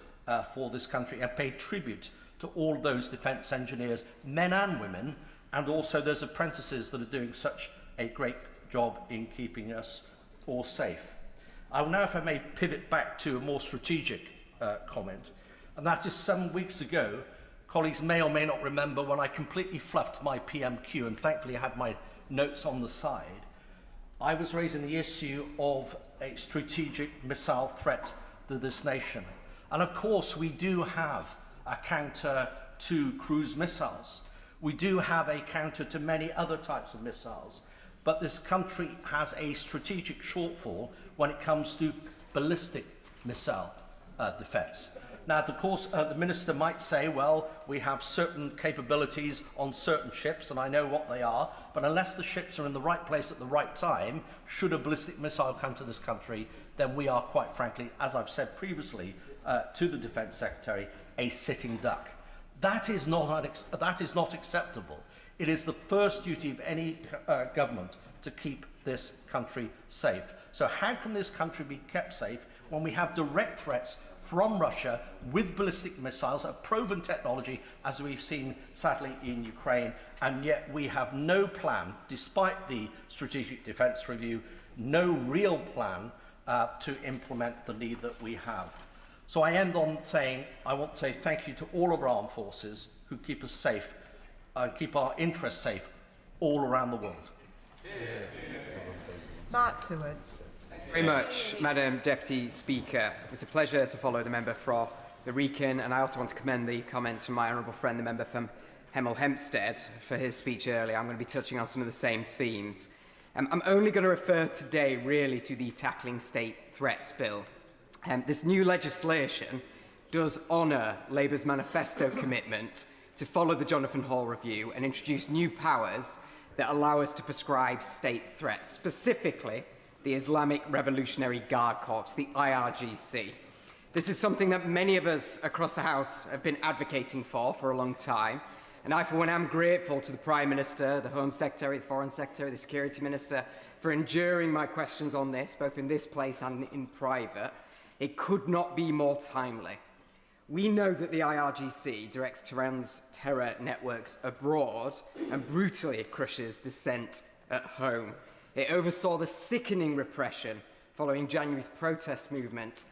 for this country, and pay tribute to all those defence engineers, men and women, and also those apprentices that are doing such a great job in keeping us all safe. I will now, if I may, pivot back to a more strategic comment, and that is 7 weeks ago, colleagues may or may not remember when I completely fluffed my PMQ, and thankfully I had my notes on the side. I was raising the issue of a strategic missile threat to this nation. And of course, we do have a counter to cruise missiles. We do have a counter to many other types of missiles. But this country has a strategic shortfall when it comes to ballistic missile defence. Now, of course, the Minister might say, well, we have certain capabilities on certain ships, and I know what they are, but unless the ships are in the right place at the right time, should a ballistic missile come to this country, then we are, quite frankly, as I've said previously to the Defence Secretary, a sitting duck. That is not acceptable. It is the first duty of any government to keep this country safe. So how can this country be kept safe when we have direct threats from Russia with ballistic missiles, a proven technology, as we've seen, sadly, in Ukraine, and yet we have no plan, despite the Strategic Defence Review, no real plan to implement the need that we have. So I end on saying, I want to say thank you to all of our armed forces who keep us safe, keep our interests safe all around the world. Mark Sewards. Very much, Madam Deputy Speaker. It's a pleasure to follow the member for the Wrekin, and I also want to commend the comments from my honourable friend, the member from Hemel Hempstead, for his speech earlier. I'm going to be touching on some of the same themes. I'm only going to refer today, really, to the Tackling State Threats Bill. This new legislation does honour Labour's manifesto commitment to follow the Jonathan Hall Review and introduce new powers that allow us to prescribe state threats, specifically the Islamic Revolutionary Guard Corps, the IRGC. This is something that many of us across the House have been advocating for a long time, And I, for one, am grateful to the Prime Minister, the Home Secretary, the Foreign Secretary, the Security Minister, for enduring my questions on this, both in this place and in private. It could not be more timely. We know that the IRGC directs Tehran's terror networks abroad and brutally crushes dissent at home. It oversaw the sickening repression following January's protest movement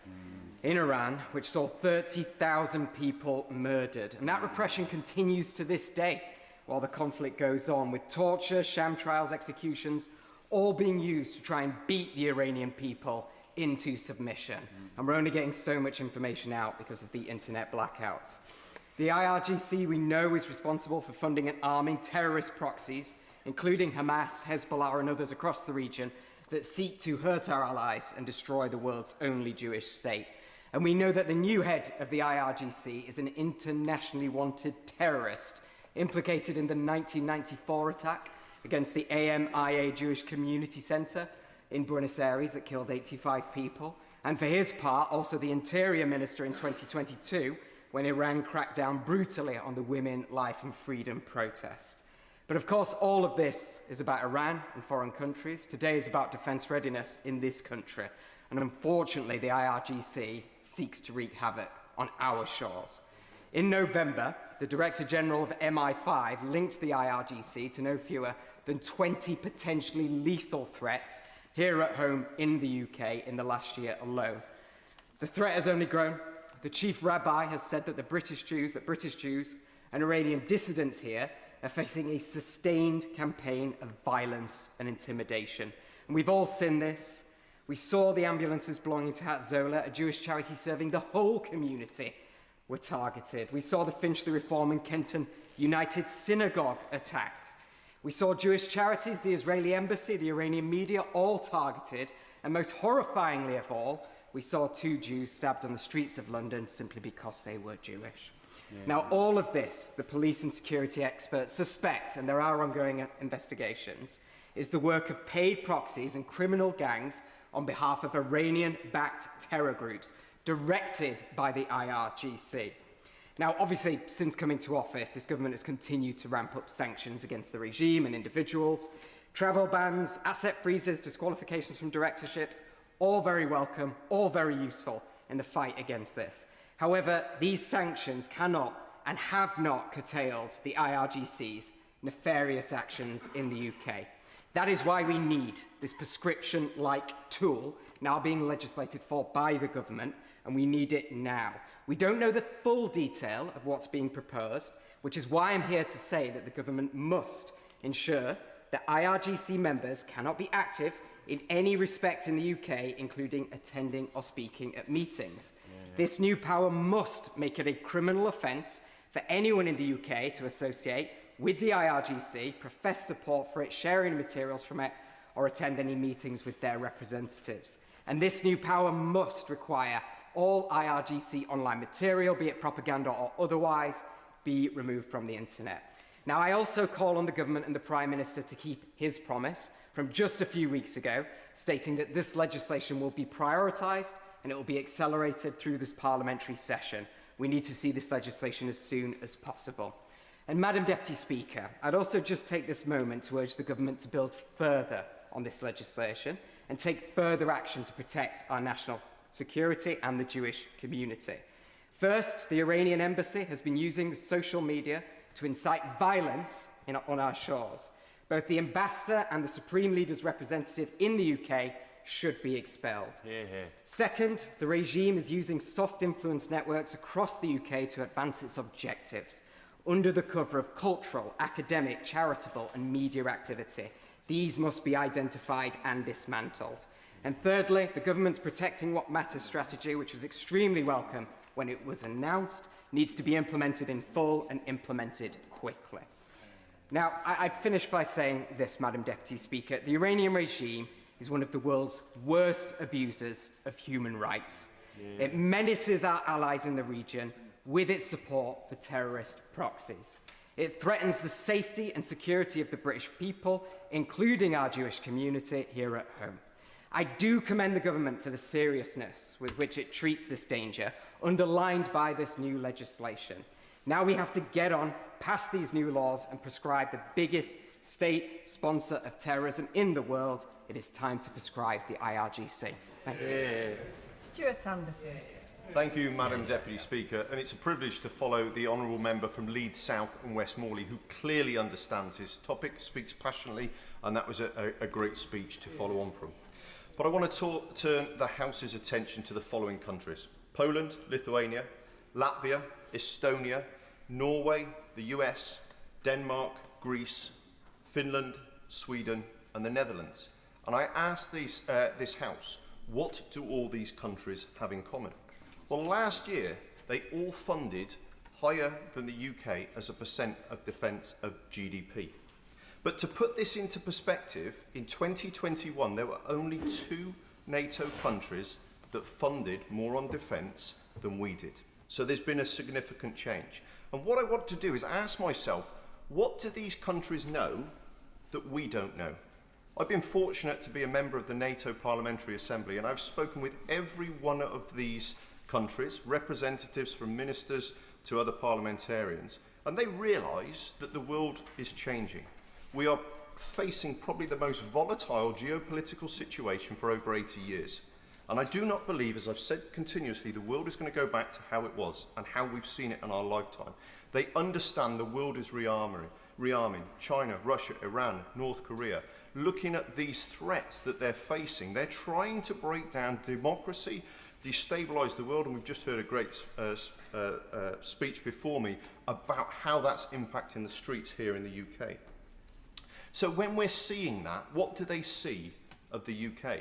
in Iran, which saw 30,000 people murdered. And that repression continues to this day while the conflict goes on, with torture, sham trials, executions, all being used to try and beat the Iranian people into submission. And we're only getting so much information out because of the internet blackouts. The IRGC, we know, is responsible for funding and arming terrorist proxies, including Hamas, Hezbollah and others across the region that seek to hurt our allies and destroy the world's only Jewish state. And we know that the new head of the IRGC is an internationally wanted terrorist implicated in the 1994 attack against the AMIA Jewish Community Centre in Buenos Aires that killed 85 people, and for his part, also the Interior Minister in 2022, when Iran cracked down brutally on the Women, Life and Freedom protest. But of course, all of this is about Iran and foreign countries. Today is about defence readiness in this country, and unfortunately, the IRGC seeks to wreak havoc on our shores. In November, the Director General of MI5 linked the IRGC to no fewer than 20 potentially lethal threats here at home in the UK in the last year alone. The threat has only grown. The chief rabbi has said that British Jews and Iranian dissidents here are facing a sustained campaign of violence and intimidation. And we've all seen this. We saw the ambulances belonging to Hatzola, a Jewish charity serving the whole community, were targeted. We saw the Finchley Reform and Kenton United Synagogue attacked. We saw Jewish charities, the Israeli embassy, the Iranian media, all targeted. And most horrifyingly of all, we saw 2 Jews stabbed on the streets of London simply because they were Jewish. Now, all of this, the police and security experts suspect, and there are ongoing investigations, is the work of paid proxies and criminal gangs on behalf of Iranian-backed terror groups directed by the IRGC. Now, obviously, since coming to office, this government has continued to ramp up sanctions against the regime and individuals, travel bans, asset freezes, disqualifications from directorships, all very welcome, all very useful in the fight against this. However, these sanctions cannot and have not curtailed the IRGC's nefarious actions in the UK. That is why we need this prescription-like tool now being legislated for by the government, and we need it now. We don't know the full detail of what's being proposed, which is why I'm here to say that the government must ensure that IRGC members cannot be active in any respect in the UK, including attending or speaking at meetings. This new power must make it a criminal offence for anyone in the UK to associate with the IRGC, profess support for it, share any materials from it, or attend any meetings with their representatives. And this new power must require all IRGC online material, be it propaganda or otherwise, be removed from the internet. Now, I also call on the government and the Prime Minister to keep his promise from just a few weeks ago, stating that this legislation will be prioritised and it will be accelerated through this parliamentary session. We need to see this legislation as soon as possible. And Madam Deputy Speaker, I'd also just take this moment to urge the government to build further on this legislation and take further action to protect our national security and the Jewish community. First, the Iranian embassy has been using the social media to incite violence on our shores. Both the ambassador and the Supreme Leader's representative in the UK should be expelled. Second, the regime is using soft influence networks across the UK to advance its objectives under the cover of cultural, academic, charitable and media activity. These must be identified and dismantled. And thirdly, the government's Protecting What Matters strategy, which was extremely welcome when it was announced, needs to be implemented in full and implemented quickly. Now, I'd finish by saying this, Madam Deputy Speaker. The Iranian regime is one of the world's worst abusers of human rights. It menaces our allies in the region with its support for terrorist proxies. It threatens the safety and security of the British people, including our Jewish community here at home. I do commend the government for the seriousness with which it treats this danger, underlined by this new legislation. Now we have to get on pass these new laws and prescribe the biggest state sponsor of terrorism in the world, it is time to prescribe the IRGC. Thank you. Stuart Anderson. Thank you, Madam Deputy Speaker, and it's a privilege to follow the honourable member from Leeds South and West Morley, who clearly understands his topic, speaks passionately, and that was a great speech to follow on from. But I want to turn the House's attention to the following countries: Poland, Lithuania, Latvia, Estonia, Norway, the US, Denmark, Greece, Finland, Sweden, and the Netherlands. And I asked this House, what do all these countries have in common? Well, last year, they all funded higher than the UK as a percent of defence of GDP. But to put this into perspective, in 2021, there were only 2 NATO countries that funded more on defence than we did. So there's been a significant change. And what I want to do is ask myself, what do these countries know that we don't know? I've been fortunate to be a member of the NATO Parliamentary Assembly, and I've spoken with every one of these countries, representatives from ministers to other parliamentarians, and they realise that the world is changing. We are facing probably the most volatile geopolitical situation for over 80 years. And I do not believe, as I've said continuously, the world is going to go back to how it was and how we've seen it in our lifetime. They understand the world is rearming. China, Russia, Iran, North Korea, looking at these threats that they're facing. They're trying to break down democracy, destabilise the world, and we've just heard a great speech before me about how that's impacting the streets here in the UK. So when we're seeing that, what do they see of the UK?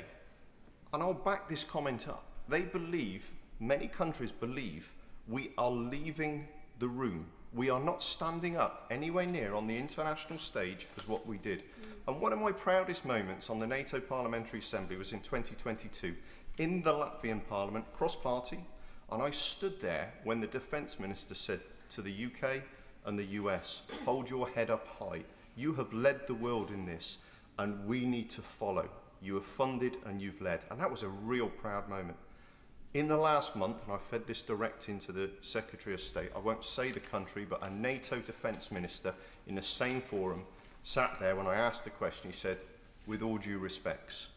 And I'll back this comment up. They believe, many countries believe, we are leaving the room. We are not standing up anywhere near on the international stage as what we did. And one of my proudest moments on the NATO Parliamentary Assembly was in 2022 in the Latvian Parliament, cross-party, and I stood there when the Defence Minister said to the UK and the US, hold your head up high. You have led the world in this, and we need to follow. You have funded and you've led. And that was a real proud moment. In the last month, and I fed this direct into the Secretary of State, I won't say the country, but a NATO Defence Minister in the same forum sat there when I asked the question. He said, with all due respects,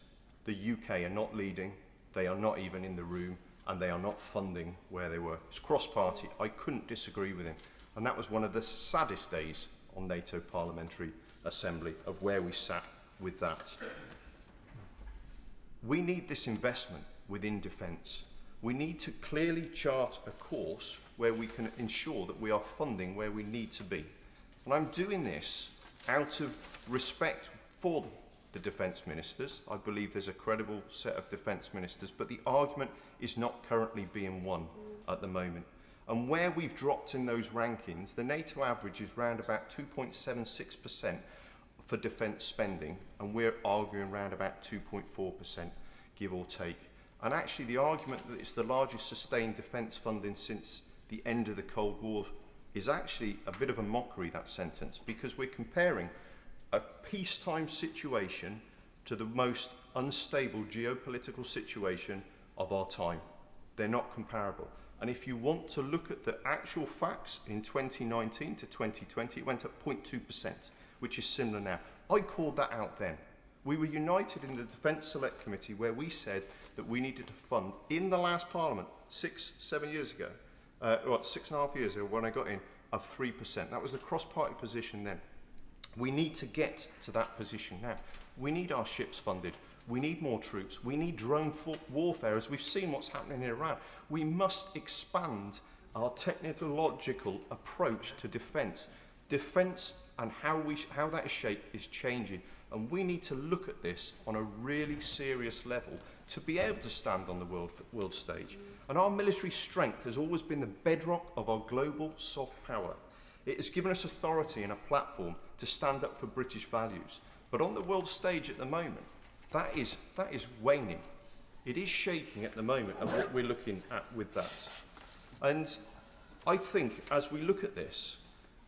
the UK are not leading, they are not even in the room, and they are not funding where they were. It's cross-party. I couldn't disagree with him. And that was one of the saddest days on NATO Parliamentary Assembly of where we sat with that. We need this investment within defence. We need to clearly chart a course where we can ensure that we are funding where we need to be. And I'm doing this out of respect for the defence ministers. I believe there's a credible set of defence ministers, but the argument is not currently being won at the moment. And where we've dropped in those rankings, the NATO average is round about 2.76% for defence spending, and we're arguing around about 2.4%, give or take. And actually the argument that it's the largest sustained defence funding since the end of the Cold War is actually a bit of a mockery, that sentence, because we're comparing a peacetime situation to the most unstable geopolitical situation of our time. They're not comparable. And if you want to look at the actual facts, in 2019 to 2020, it went up 0.2%, which is similar now. I called that out then. We were united in the Defence Select Committee where we said that we needed to fund, in the last Parliament, 6-7 years ago, 6.5 years ago when I got in, of 3%. That was the cross-party position then. We need to get to that position now. We need our ships funded. We need more troops. We need drone warfare, as we've seen what's happening in Iran. We must expand our technological approach to defence. Defence and how that is shaped is changing. And we need to look at this on a really serious level to be able to stand on the world stage. And our military strength has always been the bedrock of our global soft power. It has given us authority and a platform to stand up for British values. But on the world stage at the moment, that is waning. It is shaking at the moment of what we're looking at with that. And I think as we look at this,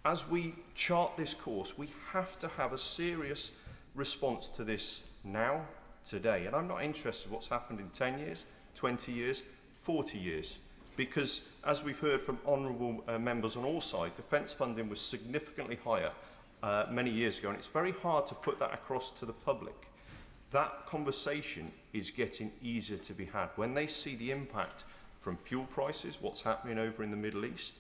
as we chart this course, we have to have a serious response to this now, today. And I'm not interested in what's happened in 10 years, 20 years, 40 years. because, as we've heard from honourable members on all sides, defence funding was significantly higher many years ago, and it's very hard to put that across to the public. That conversation is getting easier to be had. When they see the impact from fuel prices, what's happening over in the Middle East,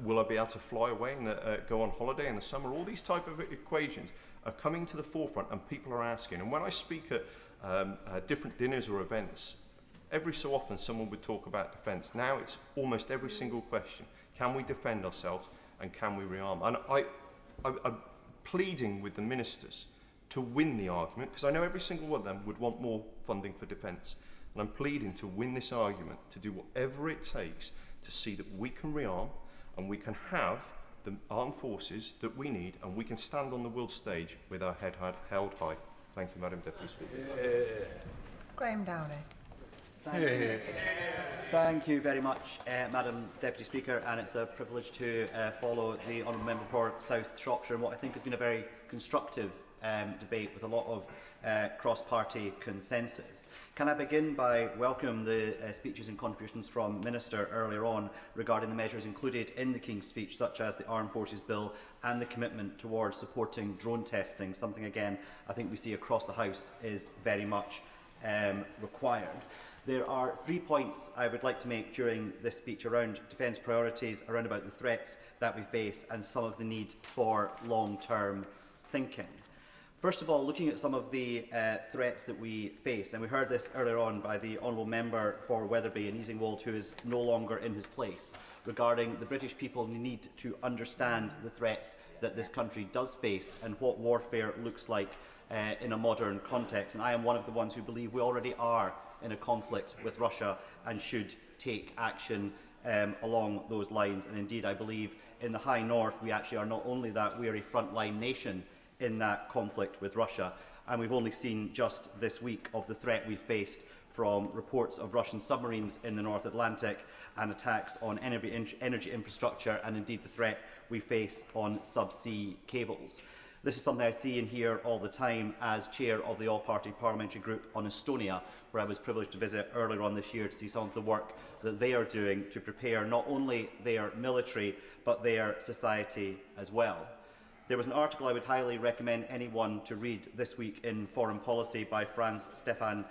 will I be able to fly away and go on holiday in the summer? All these type of equations are coming to the forefront, and people are asking. And when I speak at different dinners or events, every so often someone would talk about defence. Now it's almost every single question. Can we defend ourselves, and can we rearm? And I'm pleading with the ministers to win the argument, because I know every single one of them would want more funding for defence. And I'm pleading to win this argument, to do whatever it takes to see that we can rearm and we can have the armed forces that we need, and we can stand on the world stage with our head held high. Thank you, Madam Deputy Speaker. Graham Downey. Thank you very much, Madam Deputy Speaker, and it's a privilege to follow the Honourable Member for South Shropshire in what I think has been a very constructive debate with a lot of cross-party consensus. Can I begin by welcoming the speeches and contributions from Minister earlier on regarding the measures included in the King's speech, such as the Armed Forces Bill and the commitment towards supporting drone testing, something again I think we see across the House is very much required. There are 3 points I would like to make during this speech around defence priorities, around about the threats that we face and some of the need for long-term thinking. First of all, looking at some of the threats that we face, and we heard this earlier on by the Honourable Member for Wetherby and Easingwold, who is no longer in his place, regarding the British people need to understand the threats that this country does face and what warfare looks like in a modern context. And I am one of the ones who believe we already are in a conflict with Russia and should take action along those lines. And indeed, I believe in the High North, we actually are not only that, we are a frontline nation in that conflict with Russia. And we've only seen just this week of the threat we faced from reports of Russian submarines in the North Atlantic and attacks on energy infrastructure, and indeed the threat we face on subsea cables. This is something I see and hear all the time as chair of the all-party parliamentary group on Estonia, where I was privileged to visit earlier on this year to see some of the work that they are doing to prepare not only their military, but their society as well. There was an article I would highly recommend anyone to read this week in Foreign Policy by Franz Stefan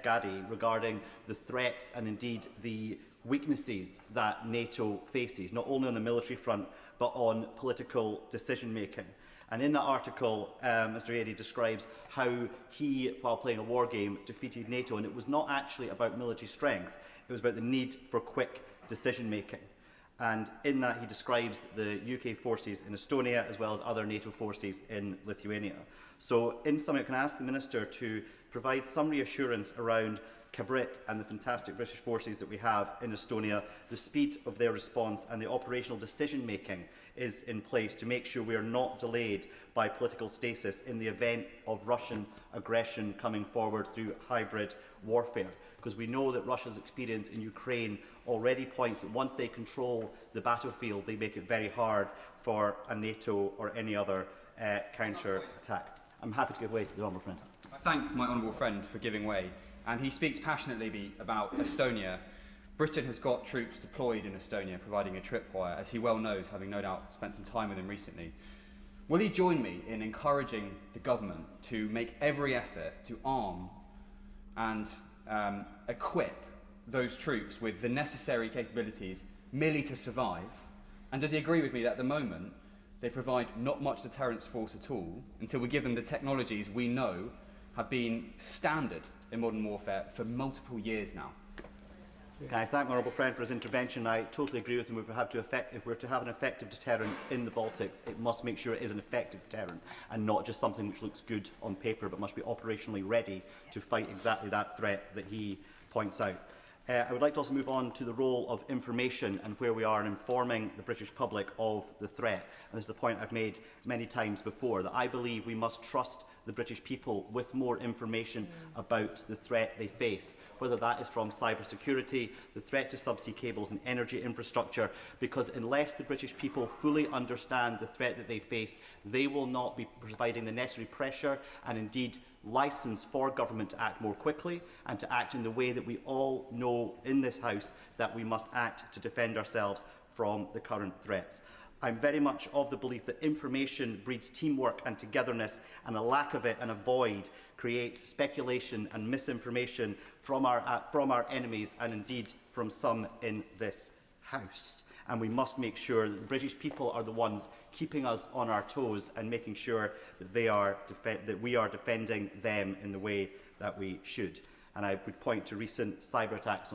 Gadi regarding the threats and indeed the weaknesses that NATO faces, not only on the military front, but on political decision-making. And in that article, Mr. Eadie describes how he, while playing a war game, defeated NATO, and it was not actually about military strength, it was about the need for quick decision-making. And in that, he describes the UK forces in Estonia as well as other NATO forces in Lithuania. So, in summary, can I ask the Minister to provide some reassurance around Cabrit and the fantastic British forces that we have in Estonia, the speed of their response and the operational decision-making is in place to make sure we are not delayed by political stasis in the event of Russian aggression coming forward through hybrid warfare. Because we know that Russia's experience in Ukraine already points that once they control the battlefield, they make it very hard for a NATO or any other counter-attack. I'm happy to give way to the honourable friend. I thank my honourable friend for giving way. And he speaks passionately about Estonia. Britain has got troops deployed in Estonia, providing a tripwire, as he well knows, having no doubt spent some time with him recently. Will he join me in encouraging the government to make every effort to arm and equip those troops with the necessary capabilities merely to survive? And does he agree with me that at the moment they provide not much deterrence force at all until we give them the technologies we know have been standard in modern warfare for multiple years now? I thank my honourable friend for his intervention. I totally agree with him. If we're to have an effective deterrent in the Baltics, it must make sure it is an effective deterrent and not just something which looks good on paper, but must be operationally ready to fight exactly that threat that he points out. I would like to also move on to the role of information and where we are in informing the British public of the threat. And this is a point I've made many times before, that I believe we must trust the British people with more information about the threat they face, whether that is from cybersecurity, the threat to subsea cables and energy infrastructure, because unless the British people fully understand the threat that they face, they will not be providing the necessary pressure and indeed licence for government to act more quickly and to act in the way that we all know in this House that we must act to defend ourselves from the current threats. I'm very much of the belief that information breeds teamwork and togetherness, and a lack of it and a void creates speculation and misinformation from our enemies and indeed from some in this House. And we must make sure that the British people are the ones keeping us on our toes and making sure that, we are defending them in the way that we should. And I would point to recent cyber attacks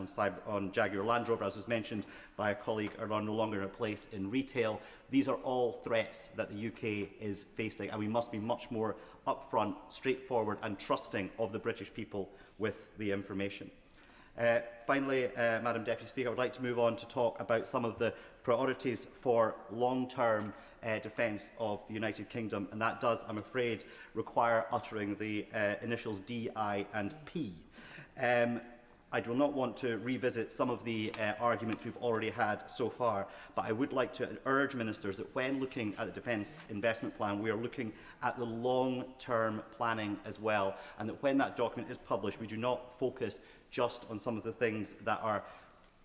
on Jaguar Land Rover, as was mentioned by a colleague, are no longer in a place in retail. These are all threats that the UK is facing, and we must be much more upfront, straightforward and trusting of the British people with the information. Finally, Madam Deputy Speaker, I would like to move on to talk about some of the priorities for long-term defence of the United Kingdom, and that does, I'm afraid, require uttering the initials D, I and P. I do not want to revisit some of the arguments we've already had so far, but I would like to urge ministers that when looking at the Defence Investment Plan, we are looking at the long-term planning as well, and that when that document is published, we do not focus just on some of the things that are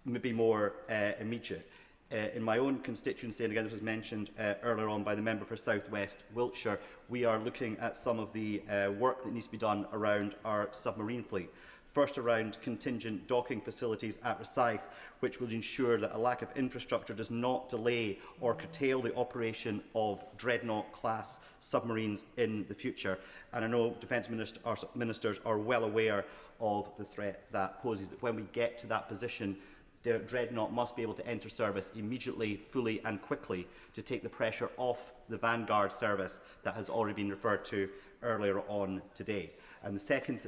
maybe more immediate. In my own constituency, and again this was mentioned earlier on by the member for South West Wiltshire, we are looking at some of the work that needs to be done around our submarine fleet. First, around contingent docking facilities at Rosyth, which will ensure that a lack of infrastructure does not delay or curtail the operation of Dreadnought-class submarines in the future. And I know Defence ministers are well aware of the threat that poses, that when we get to that position, Dreadnought must be able to enter service immediately, fully and quickly to take the pressure off the Vanguard service that has already been referred to earlier on today. And the second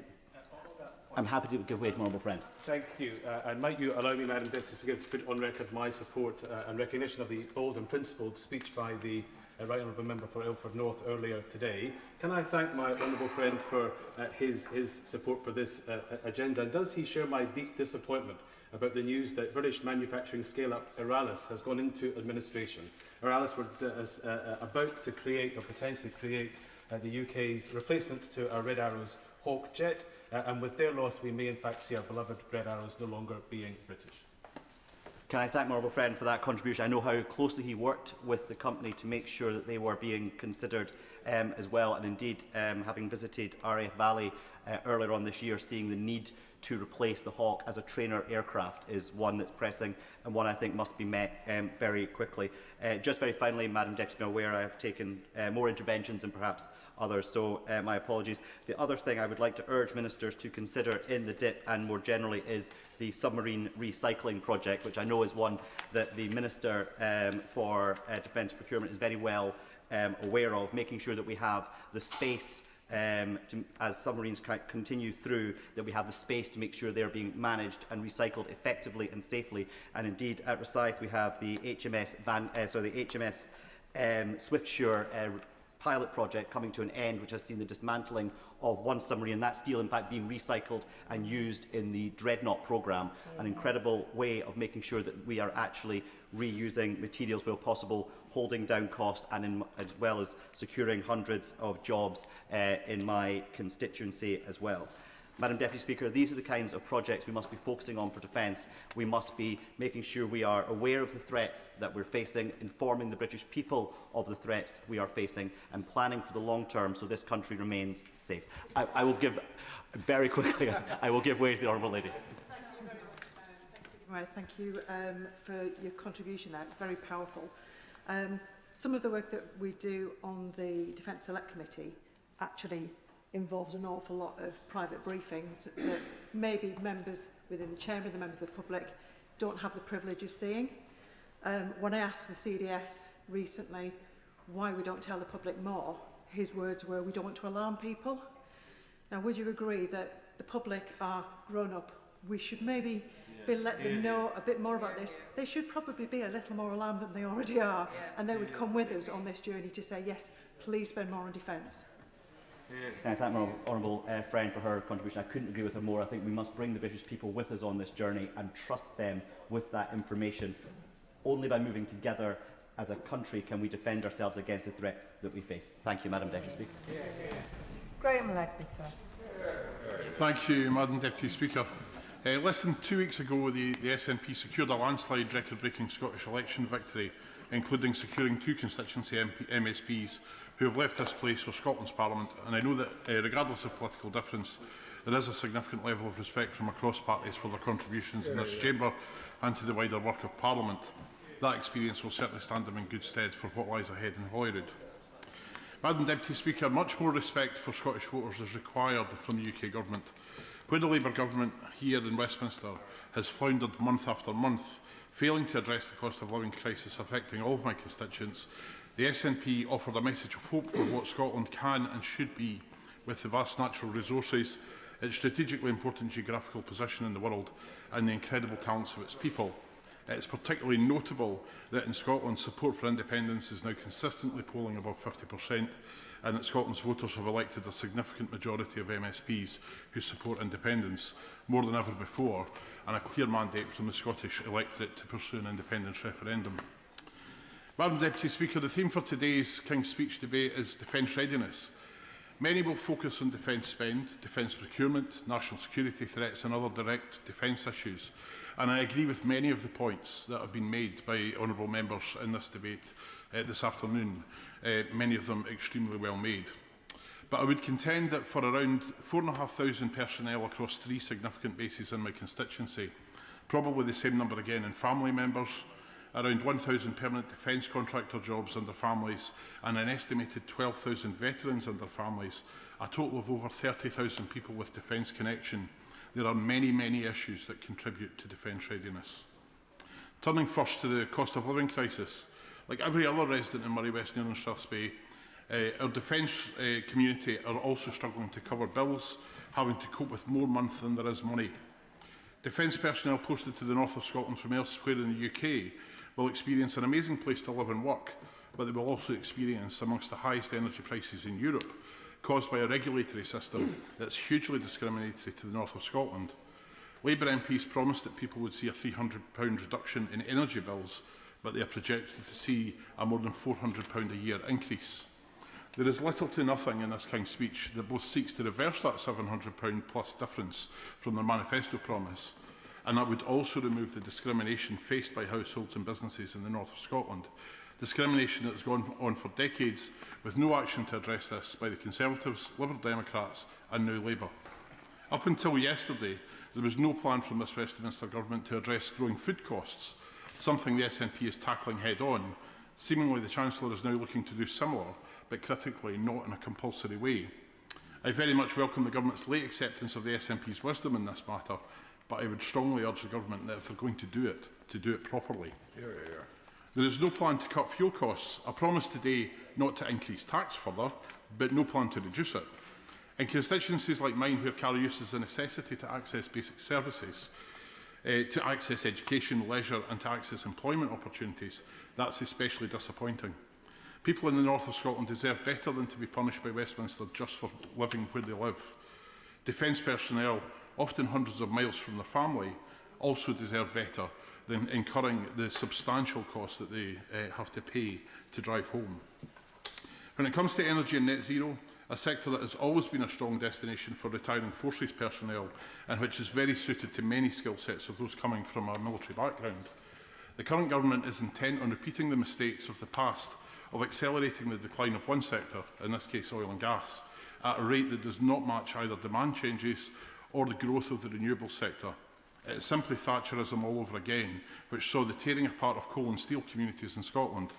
I'm happy to give way to my honourable friend. Thank you. And might you allow me, Madam Deputy Speaker, to put on record my support and recognition of the bold and principled speech by the Right Honourable Member for Ilford North earlier today. Can I thank my honourable friend for his support for this agenda? And does he share my deep disappointment about the news that British manufacturing scale-up Eralis has gone into administration? Eralis were about to create or potentially create the UK's replacement to our Red Arrow's Hawk jet. And with their loss, we may in fact see our beloved Red Arrows no longer being British. Can I thank my honourable friend for that contribution? I know how closely he worked with the company to make sure that they were being considered as well. And indeed, having visited RAF Valley earlier on this year, seeing the need to replace the Hawk as a trainer aircraft is one that's pressing and one I think must be met very quickly. Just very finally, Madam Deputy, I'm aware I have taken more interventions than perhaps others, so my apologies. The other thing I would like to urge ministers to consider in the DIP and more generally is the submarine recycling project, which I know is one that the Minister for Defence Procurement is very well aware of, making sure that we have the space as submarines continue through, that we have the space to make sure they are being managed and recycled effectively and safely. And indeed, at Rosyth, we have the HMS Swiftsure pilot project coming to an end, which has seen the dismantling of one submarine, and that steel in fact being recycled and used in the Dreadnought programme. An incredible way of making sure that we are actually reusing materials where possible, holding down cost, and as well as securing hundreds of jobs in my constituency as well. Madam Deputy Speaker, these are the kinds of projects we must be focusing on for defence. We must be making sure we are aware of the threats that we're facing, informing the British people of the threats we are facing, and planning for the long term so this country remains safe. I will give, very quickly, I will give way to the Honourable Lady. Right, thank you for your contribution there. Very powerful. Some of the work that we do on the Defence Select Committee actually involves an awful lot of private briefings that maybe members within the chamber, the members of the public, don't have the privilege of seeing. When I asked the CDS recently why we don't tell the public more, his words were, we don't want to alarm people. Now, would you agree that the public are grown up? We should maybe let them know a bit more about this. They should probably be a little more alarmed than they already are, and they would come with us on this journey to say, yes, please spend more on defence. And I thank my honourable friend for her contribution. I couldn't agree with her more. I think we must bring the British people with us on this journey and trust them with that information. Only by moving together as a country can we defend ourselves against the threats that we face. Thank you, Madam Deputy Speaker. Graham Ledbetter. Thank you, Madam Deputy Speaker. Less than 2 weeks ago, the SNP secured a landslide record-breaking Scottish election victory, including securing 2 constituency MSPs who have left this place for Scotland's Parliament. And I know that, regardless of political difference, there is a significant level of respect from across parties for their contributions in this chamber and to the wider work of Parliament. That experience will certainly stand them in good stead for what lies ahead in Holyrood. Madam Deputy Speaker, much more respect for Scottish voters is required from the UK Government. Where the Labour Government here in Westminster has floundered month after month, failing to address the cost of living crisis affecting all of my constituents, the SNP offered a message of hope for what Scotland can and should be with the vast natural resources, its strategically important geographical position in the world and the incredible talents of its people. It is particularly notable that in Scotland, support for independence is now consistently polling above 50%, and that Scotland's voters have elected a significant majority of MSPs who support independence, more than ever before, and a clear mandate from the Scottish electorate to pursue an independence referendum. Madam Deputy Speaker, the theme for today's King's Speech debate is defence readiness. Many will focus on defence spend, defence procurement, national security threats and other direct defence issues. And I agree with many of the points that have been made by honourable members in this debate this afternoon, many of them extremely well made. But I would contend that for around 4,500 personnel across 3 significant bases in my constituency, probably the same number again in family members, around 1,000 permanent defence contractor jobs under families and an estimated 12,000 veterans under families, a total of over 30,000 people with defence connection, there are many, many issues that contribute to defence readiness. Turning first to the cost of living crisis, like every other resident in Moray West, Neil and Strathspey, our defence community are also struggling to cover bills, having to cope with more month than there is money. Defence personnel posted to the north of Scotland from elsewhere in the UK will experience an amazing place to live and work, but they will also experience amongst the highest energy prices in Europe, caused by a regulatory system that's hugely discriminatory to the north of Scotland. Labour MPs promised that people would see a £300 reduction in energy bills, but they are projected to see a more than £400 a year increase. There is little to nothing in this King's Speech that both seeks to reverse that £700 plus difference from their manifesto promise, and that would also remove the discrimination faced by households and businesses in the north of Scotland. Discrimination that has gone on for decades, with no action to address this by the Conservatives, Liberal Democrats and now Labour. Up until yesterday, there was no plan from this Westminster Government to address growing food costs, something the SNP is tackling head-on. Seemingly the Chancellor is now looking to do similar, but critically not in a compulsory way. I very much welcome the Government's late acceptance of the SNP's wisdom in this matter, but I would strongly urge the Government that if they're going to do it properly. There is no plan to cut fuel costs, a promise today not to increase tax further, but no plan to reduce it. In constituencies like mine, where car use is a necessity to access basic services, to access education, leisure and to access employment opportunities, that's especially disappointing. People in the north of Scotland deserve better than to be punished by Westminster just for living where they live. Defence personnel, often hundreds of miles from their family, also deserve better than incurring the substantial costs that they have to pay to drive home. When it comes to energy and net zero, a sector that has always been a strong destination for retiring forces personnel and which is very suited to many skill sets of those coming from a military background, the current government is intent on repeating the mistakes of the past of accelerating the decline of one sector, in this case oil and gas, at a rate that does not match either demand changes or the growth of the renewable sector. It is simply Thatcherism all over again, which saw the tearing apart of coal and steel communities in Scotland.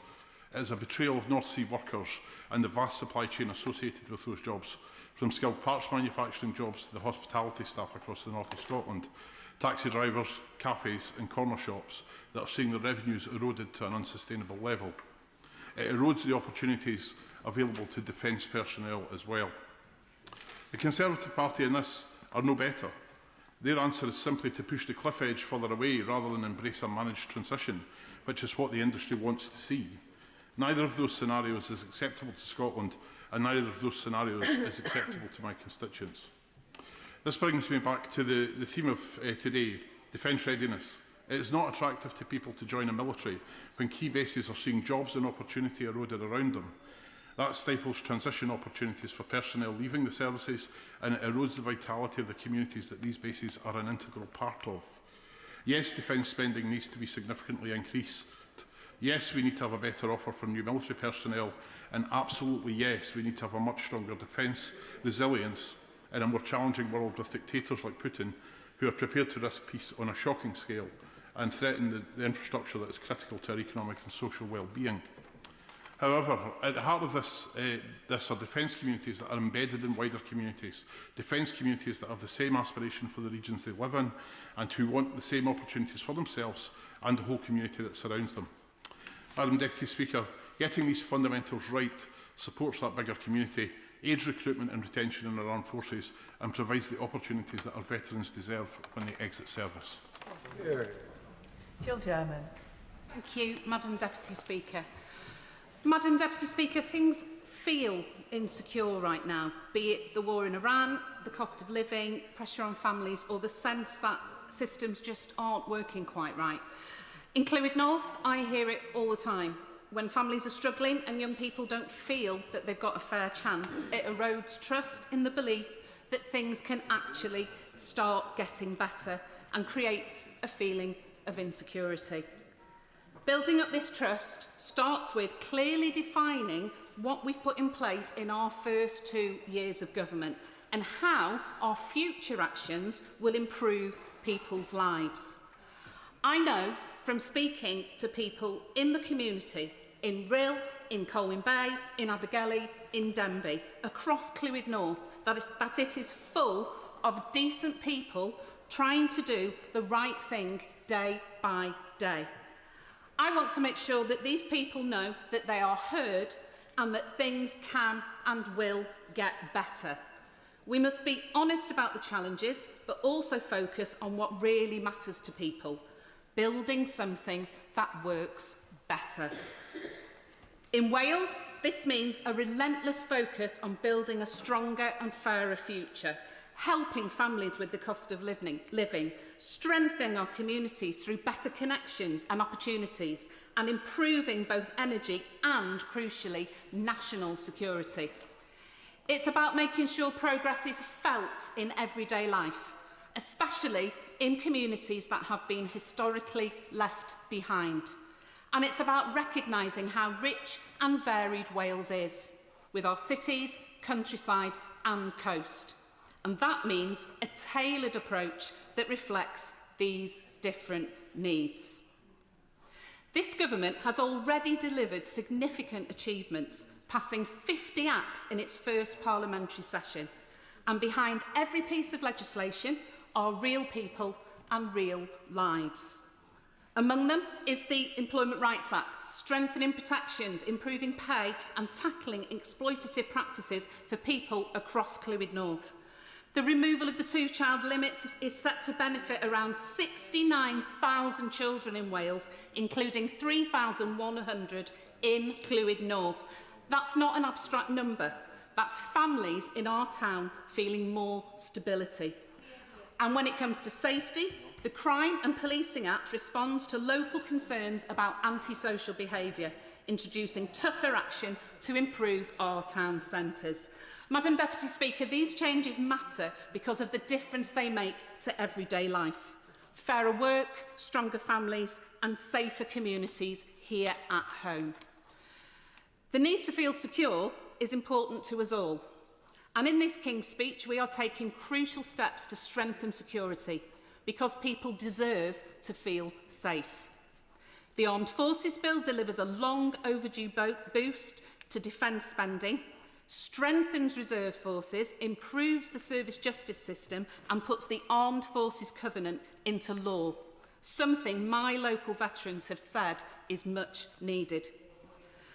It is a betrayal of North Sea workers and the vast supply chain associated with those jobs, from skilled parts manufacturing jobs to the hospitality staff across the north of Scotland, taxi drivers, cafes and corner shops that are seeing their revenues eroded to an unsustainable level. It erodes the opportunities available to defence personnel as well. The Conservative Party in this are no better. Their answer is simply to push the cliff edge further away rather than embrace a managed transition, which is what the industry wants to see. Neither of those scenarios is acceptable to Scotland, and neither of those scenarios is acceptable to my constituents. This brings me back to the theme of today, defence readiness. It is not attractive to people to join a military when key bases are seeing jobs and opportunity eroded around them. That stifles transition opportunities for personnel leaving the services, and it erodes the vitality of the communities that these bases are an integral part of. Yes, defence spending needs to be significantly increased. Yes, we need to have a better offer for new military personnel, and absolutely yes, we need to have a much stronger defence resilience in a more challenging world with dictators like Putin, who are prepared to risk peace on a shocking scale and threaten the infrastructure that is critical to our economic and social well-being. However, at the heart of this are defence communities that are embedded in wider communities, defence communities that have the same aspiration for the regions they live in and who want the same opportunities for themselves and the whole community that surrounds them. Madam Deputy Speaker, getting these fundamentals right supports that bigger community, aids recruitment and retention in our armed forces and provides the opportunities that our veterans deserve when they exit service. Jill German. Thank you, Madam Deputy Speaker. Madam Deputy Speaker, things feel insecure right now, be it the war in Iran, the cost of living, pressure on families, or the sense that systems just aren't working quite right. In Clwyd North, I hear it all the time. When families are struggling and young people don't feel that they've got a fair chance, it erodes trust in the belief that things can actually start getting better and creates a feeling of insecurity. Building up this trust starts with clearly defining what we've put in place in our first 2 years of government and how our future actions will improve people's lives. I know from speaking to people in the community, in Rhyl, in Colwyn Bay, in Abergele, in Denbigh, across Clwyd North, that it is full of decent people trying to do the right thing day by day. I want to make sure that these people know that they are heard and that things can and will get better. We must be honest about the challenges, but also focus on what really matters to people, building something that works better. In Wales, this means a relentless focus on building a stronger and fairer future, helping families with the cost of living, strengthening our communities through better connections and opportunities, and improving both energy and, crucially, national security. It's about making sure progress is felt in everyday life, especially in communities that have been historically left behind. And it's about recognising how rich and varied Wales is, with our cities, countryside and coast. And that means a tailored approach that reflects these different needs. This government has already delivered significant achievements, passing 50 acts in its first parliamentary session. And behind every piece of legislation are real people and real lives. Among them is the Employment Rights Act, strengthening protections, improving pay and tackling exploitative practices for people across Clwyd North. The removal of the two-child limit is set to benefit around 69,000 children in Wales, including 3,100 in Clwyd North. That's not an abstract number. That's families in our town feeling more stability. And when it comes to safety, the Crime and Policing Act responds to local concerns about antisocial behaviour, introducing tougher action to improve our town centres. Madam Deputy Speaker, these changes matter because of the difference they make to everyday life. Fairer work, stronger families and safer communities here at home. The need to feel secure is important to us all. And in this King's Speech, we are taking crucial steps to strengthen security because people deserve to feel safe. The Armed Forces Bill delivers a long overdue boost to defence spending, strengthens reserve forces, improves the service justice system and puts the Armed Forces Covenant into law, something my local veterans have said is much needed.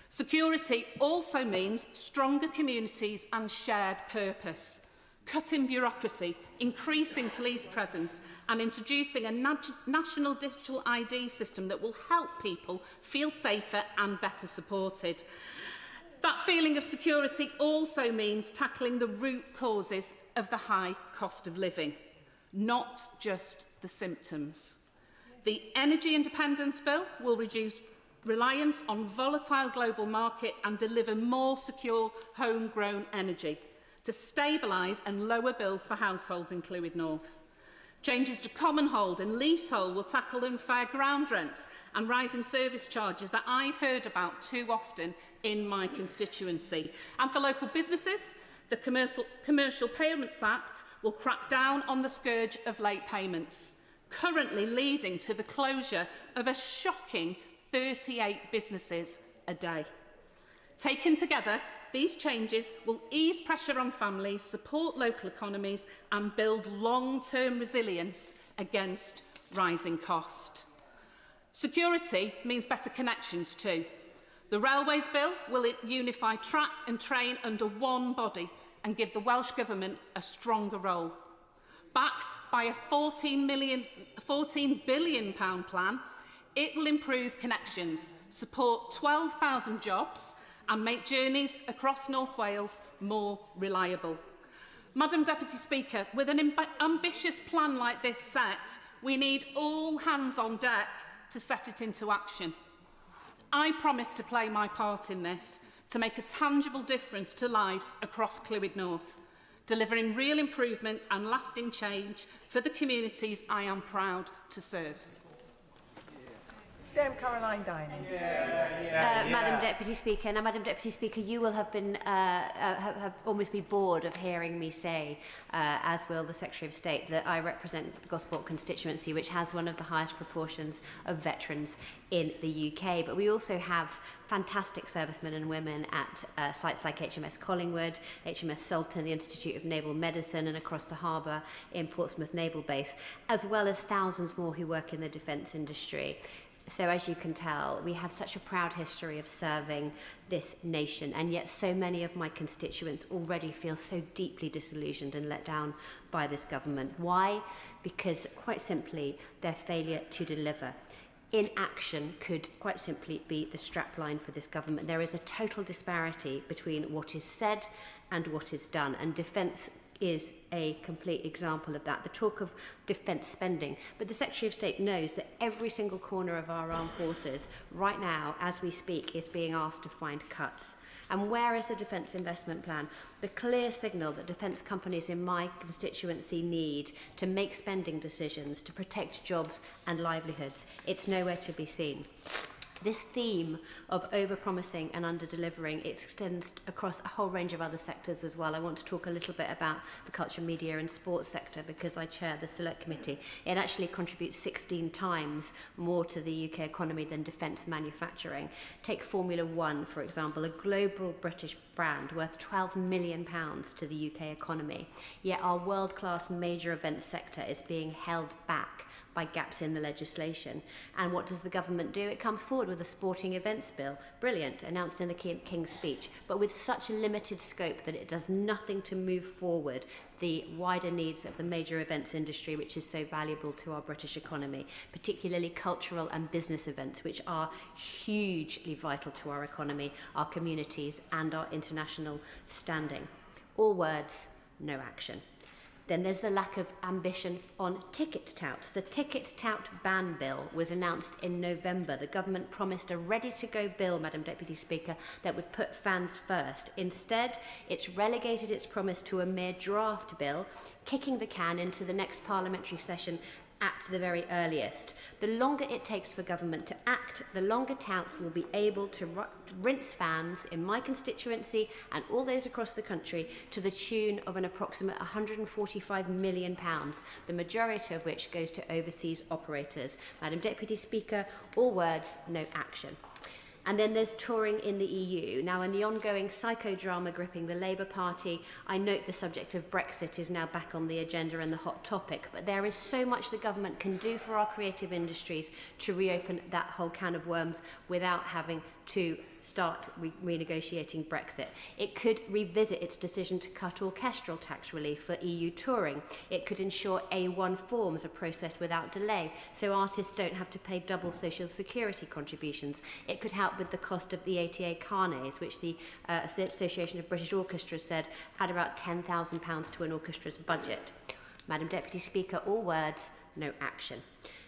Security also means stronger communities and shared purpose, cutting bureaucracy, increasing police presence and introducing a national digital ID system that will help people feel safer and better supported. That feeling of security also means tackling the root causes of the high cost of living, not just the symptoms. The Energy Independence Bill will reduce reliance on volatile global markets and deliver more secure homegrown energy to stabilise and lower bills for households in Clwyd North. Changes to common hold and leasehold will tackle unfair ground rents and rising service charges that I've heard about too often in my constituency. And for local businesses, the Commercial Payments Act will crack down on the scourge of late payments, currently leading to the closure of a shocking 38 businesses a day. Taken together, these changes will ease pressure on families, support local economies and build long-term resilience against rising cost. Security means better connections too. The Railways Bill will unify track and train under one body and give the Welsh Government a stronger role. Backed by a £14 billion plan, it will improve connections, support 12,000 jobs and make journeys across North Wales more reliable. Madam Deputy Speaker, with an ambitious plan like this set, we need all hands on deck to set it into action. I promise to play my part in this, to make a tangible difference to lives across Clwyd North, delivering real improvements and lasting change for the communities I am proud to serve. Dame Caroline Diney. Madam Deputy Speaker, now Madam Deputy Speaker, you will have been have almost be bored of hearing me say, as will the Secretary of State, that I represent the Gosport constituency, which has one of the highest proportions of veterans in the UK. But we also have fantastic servicemen and women at sites like HMS Collingwood, HMS Sultan, the Institute of Naval Medicine, and across the harbour in Portsmouth Naval Base, as well as thousands more who work in the defence industry. So as you can tell, we have such a proud history of serving this nation, and yet so many of my constituents already feel so deeply disillusioned and let down by this government. Why? Because, quite simply, their failure to deliver. Inaction could quite simply be the strapline for this government. There is a total disparity between what is said and what is done, and defence is a complete example of that. The talk of defence spending, but the Secretary of State knows that every single corner of our armed forces right now, as we speak, is being asked to find cuts. And where is the defence investment plan? The clear signal that defence companies in my constituency need to make spending decisions to protect jobs and livelihoods. It's nowhere to be seen. This theme of over-promising and under-delivering extends across a whole range of other sectors as well. I want to talk a little bit about the culture, media and sports sector because I chair the Select Committee. It actually contributes 16 times more to the UK economy than defence manufacturing. Take Formula One, for example, a global British brand worth £12 million to the UK economy. Yet our world-class major events sector is being held back by gaps in the legislation. And what does the government do? It comes forward with a sporting events bill, brilliant, announced in the King's speech, but with such a limited scope that it does nothing to move forward the wider needs of the major events industry, which is so valuable to our British economy, particularly cultural and business events, which are hugely vital to our economy, our communities, and our international standing. All words, no action. Then there's the lack of ambition on ticket touts. The ticket tout ban bill was announced in November. The government promised a ready-to-go bill, Madam Deputy Speaker, that would put fans first. Instead, it's relegated its promise to a mere draft bill, kicking the can into the next parliamentary session at the very earliest. The longer it takes for government to act, the longer touts will be able to rinse fans in my constituency and all those across the country to the tune of an approximate £145 million, the majority of which goes to overseas operators. Madam Deputy Speaker, all words, no action. And then there's touring in the EU. Now, in the ongoing psychodrama gripping the Labour Party, I note the subject of Brexit is now back on the agenda and the hot topic, but there is so much the government can do for our creative industries to reopen that whole can of worms without having to start renegotiating Brexit. It could revisit its decision to cut orchestral tax relief for EU touring. It could ensure A1 forms are processed without delay, so artists don't have to pay double social security contributions. It could help up with the cost of the ATA Carnets, which the Association of British Orchestras said add about £10,000 to an orchestra's budget. Madam Deputy Speaker, all words, no action.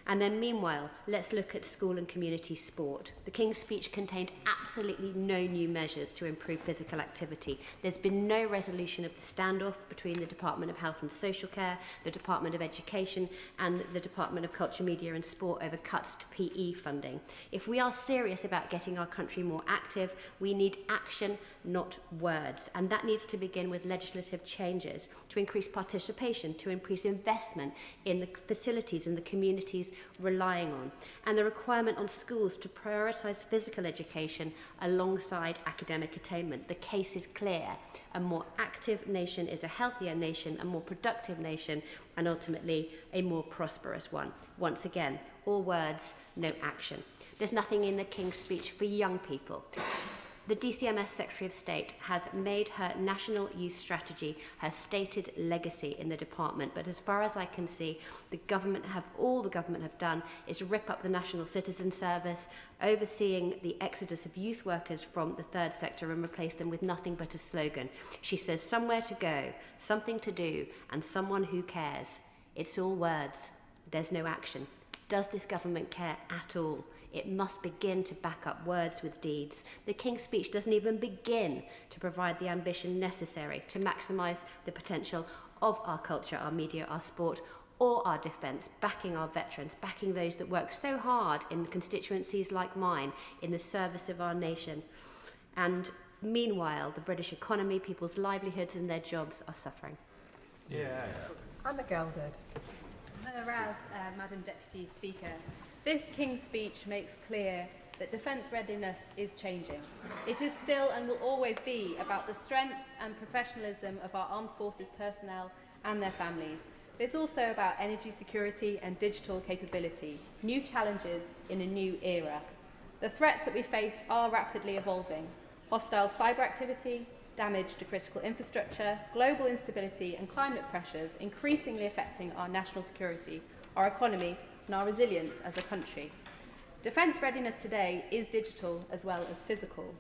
And then meanwhile, let's look at school and community sport. The King's speech contained absolutely no new measures to improve physical activity. There's been no resolution of the standoff between the Department of Health and Social Care, the Department of Education and the Department of Culture, Media and Sport over cuts to PE funding. If we are serious about getting our country more active, we need action, not words. And that needs to begin with legislative changes to increase participation, to increase investment in the facilities and the communities relying on, and the requirement on schools to prioritise physical education alongside academic attainment. The case is clear. A more active nation is a healthier nation, a more productive nation, and ultimately a more prosperous one. Once again, all words, no action. There's nothing in the King's speech for young people. The DCMS Secretary of State has made her National Youth Strategy her stated legacy in the department, but as far as I can see, all the government have done is rip up the National Citizen Service, overseeing the exodus of youth workers from the third sector and replace them with nothing but a slogan. She says somewhere to go, something to do, and someone who cares. It's all words. There's no action. Does this government care at all? It must begin to back up words with deeds. The King's speech doesn't even begin to provide the ambition necessary to maximise the potential of our culture, our media, our sport, or our defence, backing our veterans, backing those that work so hard in constituencies like mine in the service of our nation. And meanwhile, the British economy, people's livelihoods and their jobs are suffering. Anna Gelderd. Whereas, Madam Deputy Speaker, this King's speech makes clear that defence readiness is changing. It is still and will always be about the strength and professionalism of our armed forces personnel and their families. But it's also about energy security and digital capability, new challenges in a new era. The threats that we face are rapidly evolving. Hostile cyber activity, damage to critical infrastructure, global instability and climate pressures increasingly affecting our national security, our economy and our resilience as a country. Defence readiness today is digital as well as physical.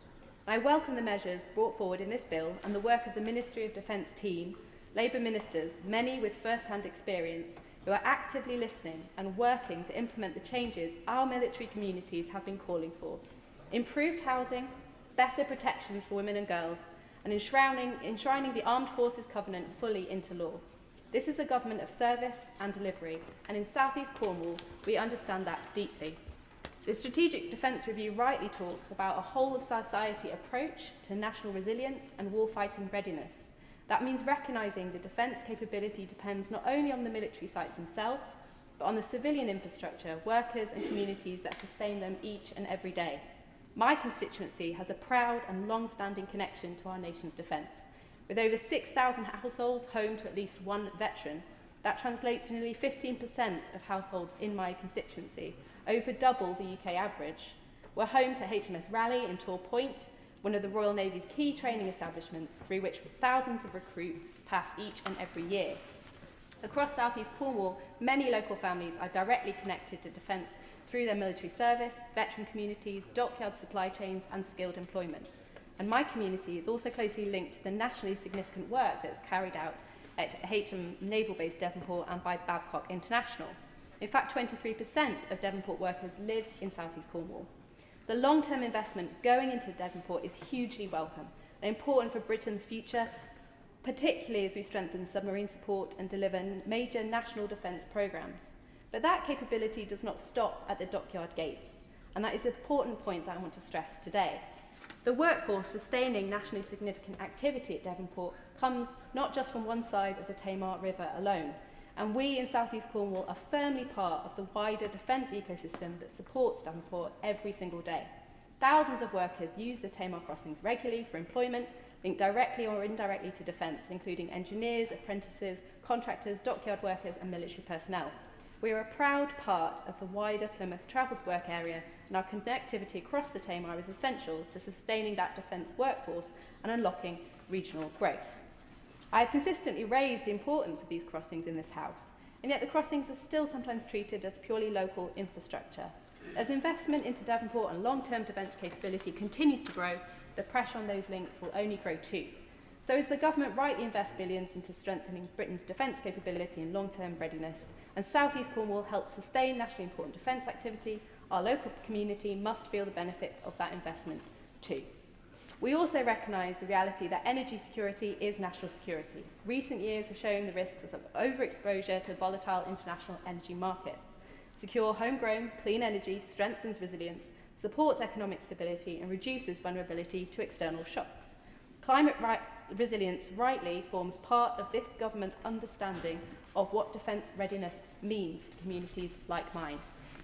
I welcome the measures brought forward in this bill and the work of the Ministry of Defence team, Labour ministers, many with first-hand experience, who are actively listening and working to implement the changes our military communities have been calling for. Improved housing, better protections for women and girls, and enshrining the Armed Forces Covenant fully into law. This is a government of service and delivery, and in South East Cornwall, we understand that deeply. The Strategic Defence Review rightly talks about a whole-of-society approach to national resilience and warfighting readiness. That means recognising the defence capability depends not only on the military sites themselves, but on the civilian infrastructure, workers and communities that sustain them each and every day. My constituency has a proud and long-standing connection to our nation's defence. With over 6,000 households home to at least one veteran, that translates to nearly 15% of households in my constituency, over double the UK average. We're home to HMS Raleigh in Tor Point, one of the Royal Navy's key training establishments through which thousands of recruits pass each and every year. Across South East Cornwall, many local families are directly connected to defence through their military service, veteran communities, dockyard supply chains and skilled employment. And my community is also closely linked to the nationally significant work that's carried out at HM Naval Base Devonport and by Babcock International. In fact, 23% of Devonport workers live in South East Cornwall. The long-term investment going into Devonport is hugely welcome and important for Britain's future, particularly as we strengthen submarine support and deliver major national defence programmes. But that capability does not stop at the dockyard gates, and that is an important point that I want to stress today. The workforce sustaining nationally significant activity at Devonport comes not just from one side of the Tamar River alone, and we in South East Cornwall are firmly part of the wider defence ecosystem that supports Devonport every single day. Thousands of workers use the Tamar crossings regularly for employment, linked directly or indirectly to defence, including engineers, apprentices, contractors, dockyard workers and military personnel. We are a proud part of the wider Plymouth travel to work area, and our connectivity across the Tamar is essential to sustaining that defence workforce and unlocking regional growth. I have consistently raised the importance of these crossings in this House, and yet the crossings are still sometimes treated as purely local infrastructure. As investment into Devonport and long-term defence capability continues to grow, the pressure on those links will only grow too. So as the government rightly invests billions into strengthening Britain's defence capability and long-term readiness, and South East Cornwall helps sustain nationally important defence activity, our local community must feel the benefits of that investment too. We also recognise the reality that energy security is national security. Recent years have shown the risks of overexposure to volatile international energy markets. Secure homegrown, clean energy strengthens resilience, supports economic stability and reduces vulnerability to external shocks. Climate resilience rightly forms part of this government's understanding of what defence readiness means to communities like mine.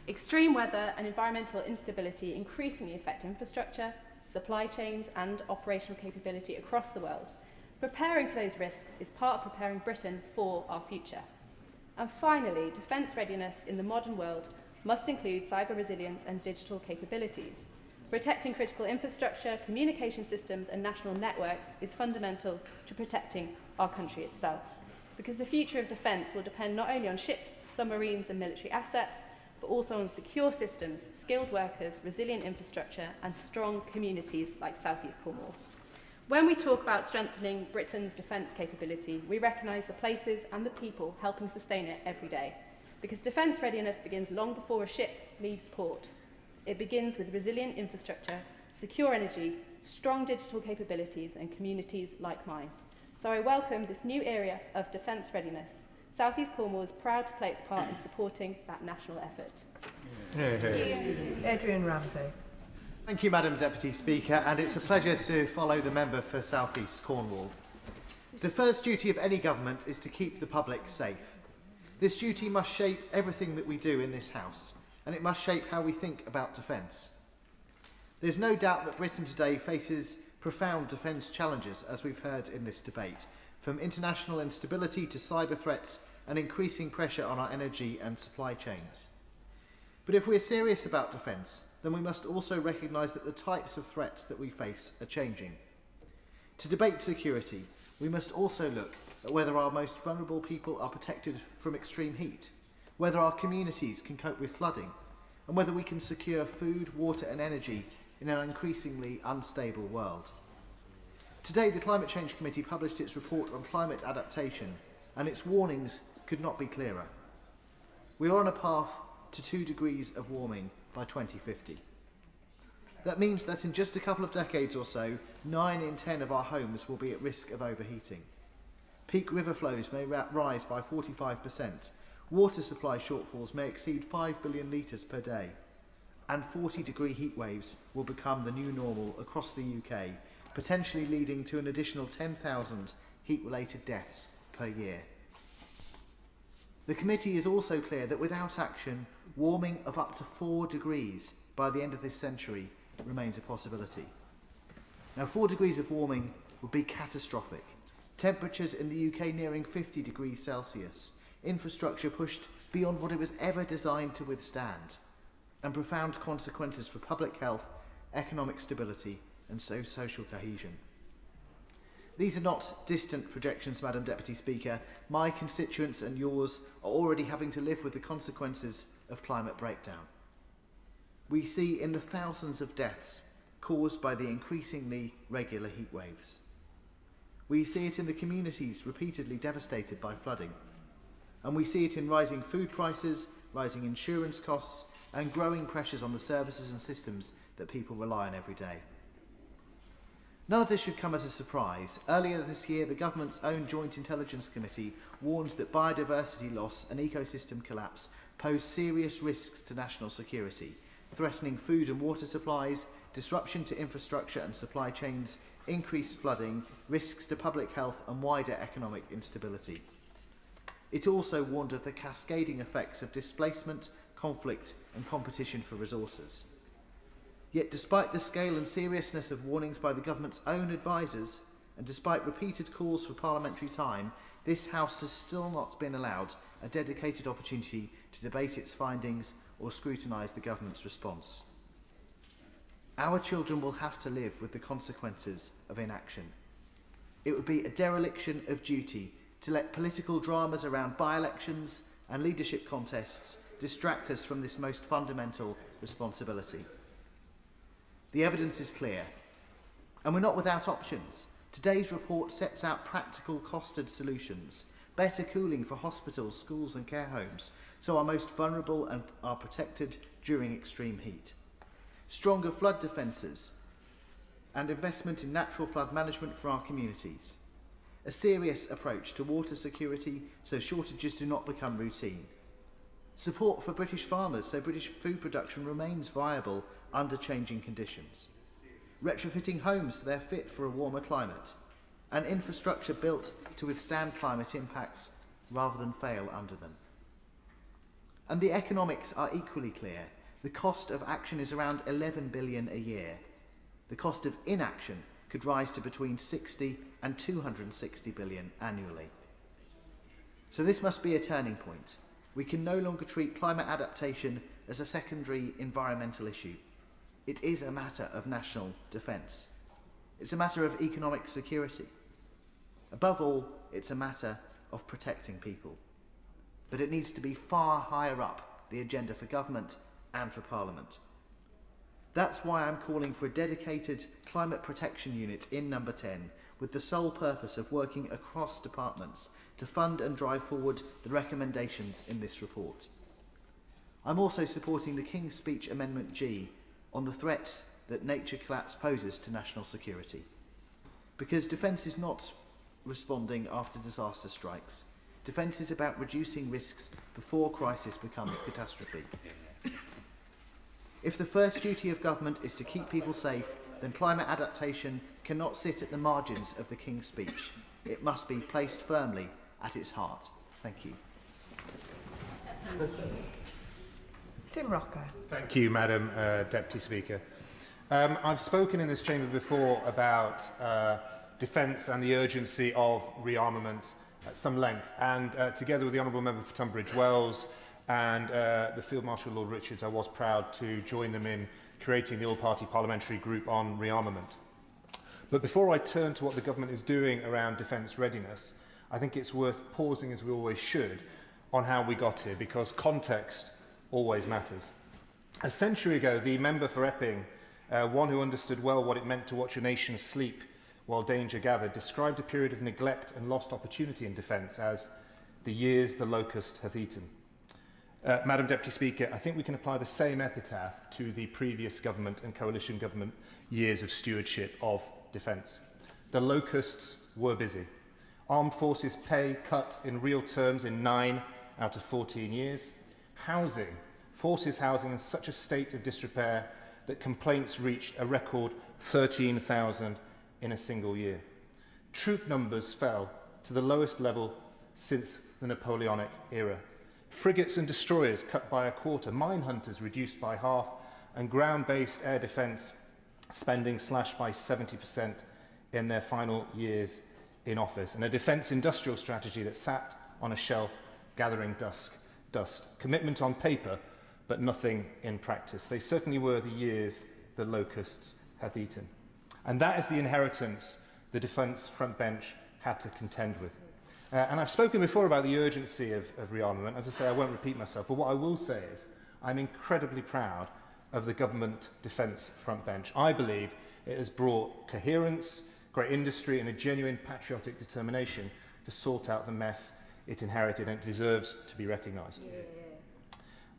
Extreme weather and environmental instability increasingly affect infrastructure, supply chains and operational capability across the world. Preparing for those risks is part of preparing Britain for our future. And finally, defence readiness in the modern world must include cyber resilience and digital capabilities. Protecting critical infrastructure, communication systems and national networks is fundamental to protecting our country itself, because the future of defence will depend not only on ships, submarines and military assets, but also on secure systems, skilled workers, resilient infrastructure and strong communities like South East Cornwall. When we talk about strengthening Britain's defence capability, we recognise the places and the people helping sustain it every day, because defence readiness begins long before a ship leaves port. It begins with resilient infrastructure, secure energy, strong digital capabilities and communities like mine. So I welcome this new area of defence readiness. South East Cornwall is proud to play its part in supporting that national effort. Adrian Ramsey. Thank you, Madam Deputy Speaker, and it's a pleasure to follow the member for South East Cornwall. The first duty of any government is to keep the public safe. This duty must shape everything that we do in this House, and it must shape how we think about defence. There's no doubt that Britain today faces profound defence challenges, as we've heard in this debate, from international instability to cyber threats and increasing pressure on our energy and supply chains. But if we're serious about defence, then we must also recognise that the types of threats that we face are changing. To debate security, we must also look at whether our most vulnerable people are protected from extreme heat, whether our communities can cope with flooding, and whether we can secure food, water and energy in an increasingly unstable world. Today, the Climate Change Committee published its report on climate adaptation, and its warnings could not be clearer. We are on a path to 2 degrees of warming by 2050. That means that in just a couple of decades or so, 9 in 10 of our homes will be at risk of overheating. Peak river flows may rise by 45%. Water supply shortfalls may exceed 5 billion litres per day. And 40-degree heat waves will become the new normal across the UK, potentially leading to an additional 10,000 heat-related deaths per year. The committee is also clear that without action, warming of up to 4 degrees by the end of this century remains a possibility. Now, 4 degrees of warming would be catastrophic. Temperatures in the UK nearing 50 degrees Celsius, infrastructure pushed beyond what it was ever designed to withstand, and profound consequences for public health, economic stability and social cohesion. These are not distant projections, Madam Deputy Speaker. My constituents and yours are already having to live with the consequences of climate breakdown. We see in the thousands of deaths caused by the increasingly regular heat waves. We see it in the communities repeatedly devastated by flooding. And we see it in rising food prices, rising insurance costs, and growing pressures on the services and systems that people rely on every day. None of this should come as a surprise. Earlier this year, the government's own Joint Intelligence Committee warned that biodiversity loss and ecosystem collapse pose serious risks to national security, threatening food and water supplies, disruption to infrastructure and supply chains, increased flooding, risks to public health and wider economic instability. It also warned of the cascading effects of displacement, conflict and competition for resources. Yet despite the scale and seriousness of warnings by the government's own advisers, and despite repeated calls for parliamentary time, this House has still not been allowed a dedicated opportunity to debate its findings or scrutinise the government's response. Our children will have to live with the consequences of inaction. It would be a dereliction of duty to let political dramas around by-elections and leadership contests distract us from this most fundamental responsibility. The evidence is clear, and we're not without options. Today's report sets out practical costed solutions, better cooling for hospitals, schools and care homes, so our most vulnerable are protected during extreme heat. Stronger flood defences and investment in natural flood management for our communities. A serious approach to water security so shortages do not become routine. Support for British farmers so British food production remains viable under changing conditions. Retrofitting homes so they're fit for a warmer climate. And infrastructure built to withstand climate impacts rather than fail under them. And the economics are equally clear. The cost of action is around 11 billion a year. The cost of inaction could rise to between 60 and 260 billion annually. So this must be a turning point. We can no longer treat climate adaptation as a secondary environmental issue. It is a matter of national defence. It's a matter of economic security. Above all, it's a matter of protecting people. But it needs to be far higher up the agenda for government and for Parliament. That's why I'm calling for a dedicated climate protection unit in number 10 with the sole purpose of working across departments to fund and drive forward the recommendations in this report. I'm also supporting the King's Speech Amendment G on the threats that nature collapse poses to national security. Because defence is not responding after disaster strikes. Defence is about reducing risks before crisis becomes catastrophe. If the first duty of government is to keep people safe, then climate adaptation cannot sit at the margins of the King's Speech. It must be placed firmly at its heart. Thank you. Tim Rocker. Thank you, Madam Deputy Speaker. I've spoken in this chamber before about defence and the urgency of rearmament at some length, and together with the Honourable Member for Tunbridge Wells and the Field Marshal Lord Richards, I was proud to join them in creating the all-party parliamentary group on rearmament. But before I turn to what the government is doing around defence readiness, I think it's worth pausing, as we always should, on how we got here, because context always matters. A century ago, the member for Epping, one who understood well what it meant to watch a nation sleep while danger gathered, described a period of neglect and lost opportunity in defence as the years the locust hath eaten. Madam Deputy Speaker, I think we can apply the same epitaph to the previous government and coalition government years of stewardship of defence. The locusts were busy. Armed forces pay cut in real terms in 9 out of 14 years. Housing, forces housing in such a state of disrepair that complaints reached a record 13,000 in a single year. Troop numbers fell to the lowest level since the Napoleonic era. Frigates and destroyers cut by a quarter, mine hunters reduced by half, and ground-based air defence spending slashed by 70% in their final years in office, and a defence industrial strategy that sat on a shelf gathering dust. Commitment on paper, but nothing in practice. They certainly were the years the locusts hath eaten. And that is the inheritance the defence front bench had to contend with. And I've spoken before about the urgency of rearmament. As I say, I won't repeat myself, but what I will say is I'm incredibly proud of the government defence front bench. I believe it has brought coherence, great industry and a genuine patriotic determination to sort out the mess it inherited, and it deserves to be recognised.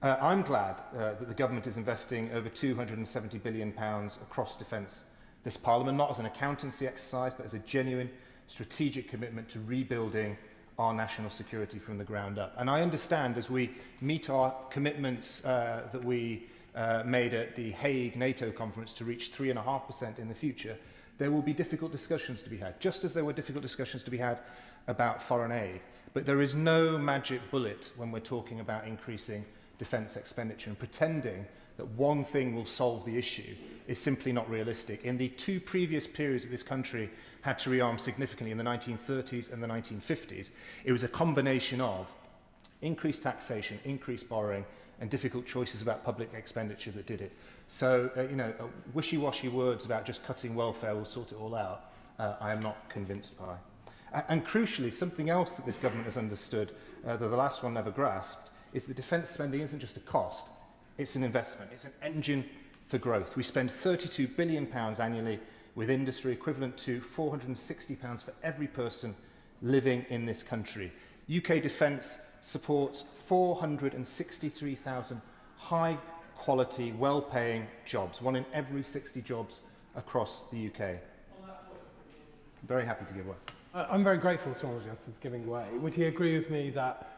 I'm glad that the government is investing over £270 billion across defence this Parliament, not as an accountancy exercise, but as a genuine strategic commitment to rebuilding our national security from the ground up. And I understand, as we meet our commitments that we made at the Hague NATO conference to reach 3.5% in the future, there will be difficult discussions to be had, just as there were difficult discussions to be had about foreign aid. But there is no magic bullet when we're talking about increasing defence expenditure, and pretending that one thing will solve the issue is simply not realistic. In the 2 previous periods that this country had to rearm significantly, in the 1930s and the 1950s, it was a combination of increased taxation, increased borrowing, and difficult choices about public expenditure that did it. So, wishy-washy words about just cutting welfare will sort it all out, I am not convinced by. And crucially, something else that this government has understood, that the last one never grasped, is that defence spending isn't just a cost, It's an investment. It's an engine for growth. We spend £32 billion annually with industry, equivalent to £460 for every person living in this country. UK Defence supports 463,000 high-quality, well-paying jobs, 1 in every 60 jobs across the UK. I'm very happy to give way. I'm very grateful to Roger for giving way. Would he agree with me that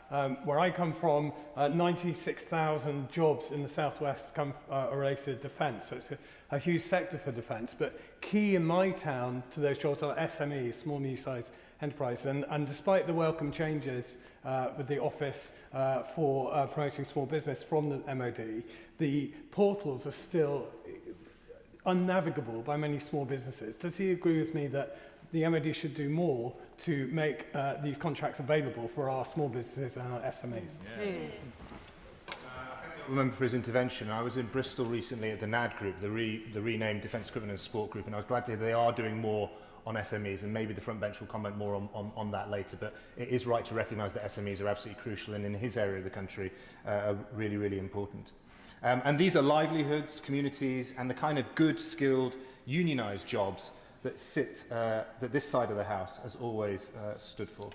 where I come from, 96,000 jobs in the southwest are related to defence, so it's a huge sector for defence, but key in my town to those jobs are SMEs, small medium-sized enterprises, and despite the welcome changes with the Office for Promoting Small Business from the MOD, the portals are still unnavigable by many small businesses. Does he agree with me that the MOD should do more to make these contracts available for our small businesses and our SMEs? I remember for his intervention. I was in Bristol recently at the NAD Group, the renamed Defence Equipment and Sport Group, and I was glad to hear they are doing more on SMEs, and maybe the front bench will comment more on that later, but it is right to recognise that SMEs are absolutely crucial, and in his area of the country are really, really important. And these are livelihoods, communities, and the kind of good, skilled, unionised jobs that that this side of the House has always stood for.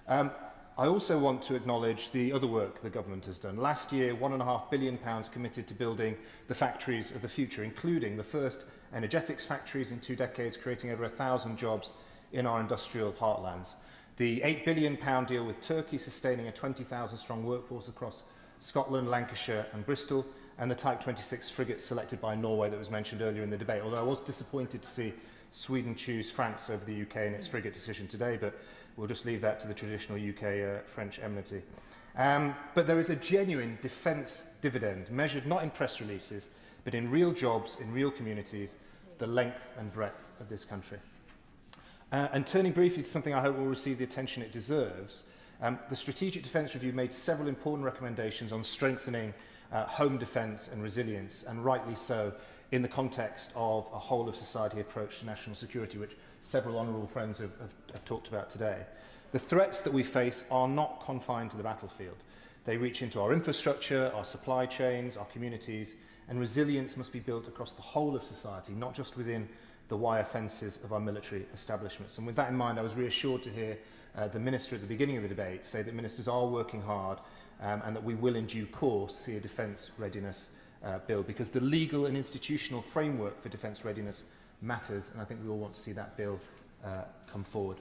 I also want to acknowledge the other work the government has done. Last year, £1.5 billion committed to building the factories of the future, including the first energetics factories in 2 decades, creating over 1,000 jobs in our industrial heartlands. The £8 billion deal with Turkey, sustaining a 20,000-strong workforce across Scotland, Lancashire and Bristol, and the Type 26 frigate selected by Norway that was mentioned earlier in the debate, although I was disappointed to see Sweden choose France over the UK in its frigate decision today, but we'll just leave that to the traditional UK-French enmity. But there is a genuine defence dividend, measured not in press releases, but in real jobs, in real communities, the length and breadth of this country. And turning briefly to something I hope will receive the attention it deserves, the Strategic Defence Review made several important recommendations on strengthening home defence and resilience, and rightly so, in the context of a whole-of-society approach to national security, which several honourable friends have talked about today. The threats that we face are not confined to the battlefield. They reach into our infrastructure, our supply chains, our communities, and resilience must be built across the whole of society, not just within the wire fences of our military establishments. And with that in mind, I was reassured to hear the Minister at the beginning of the debate say that ministers are working hard and that we will in due course see a defence readiness bill, because the legal and institutional framework for defence readiness matters, and I think we all want to see that bill come forward.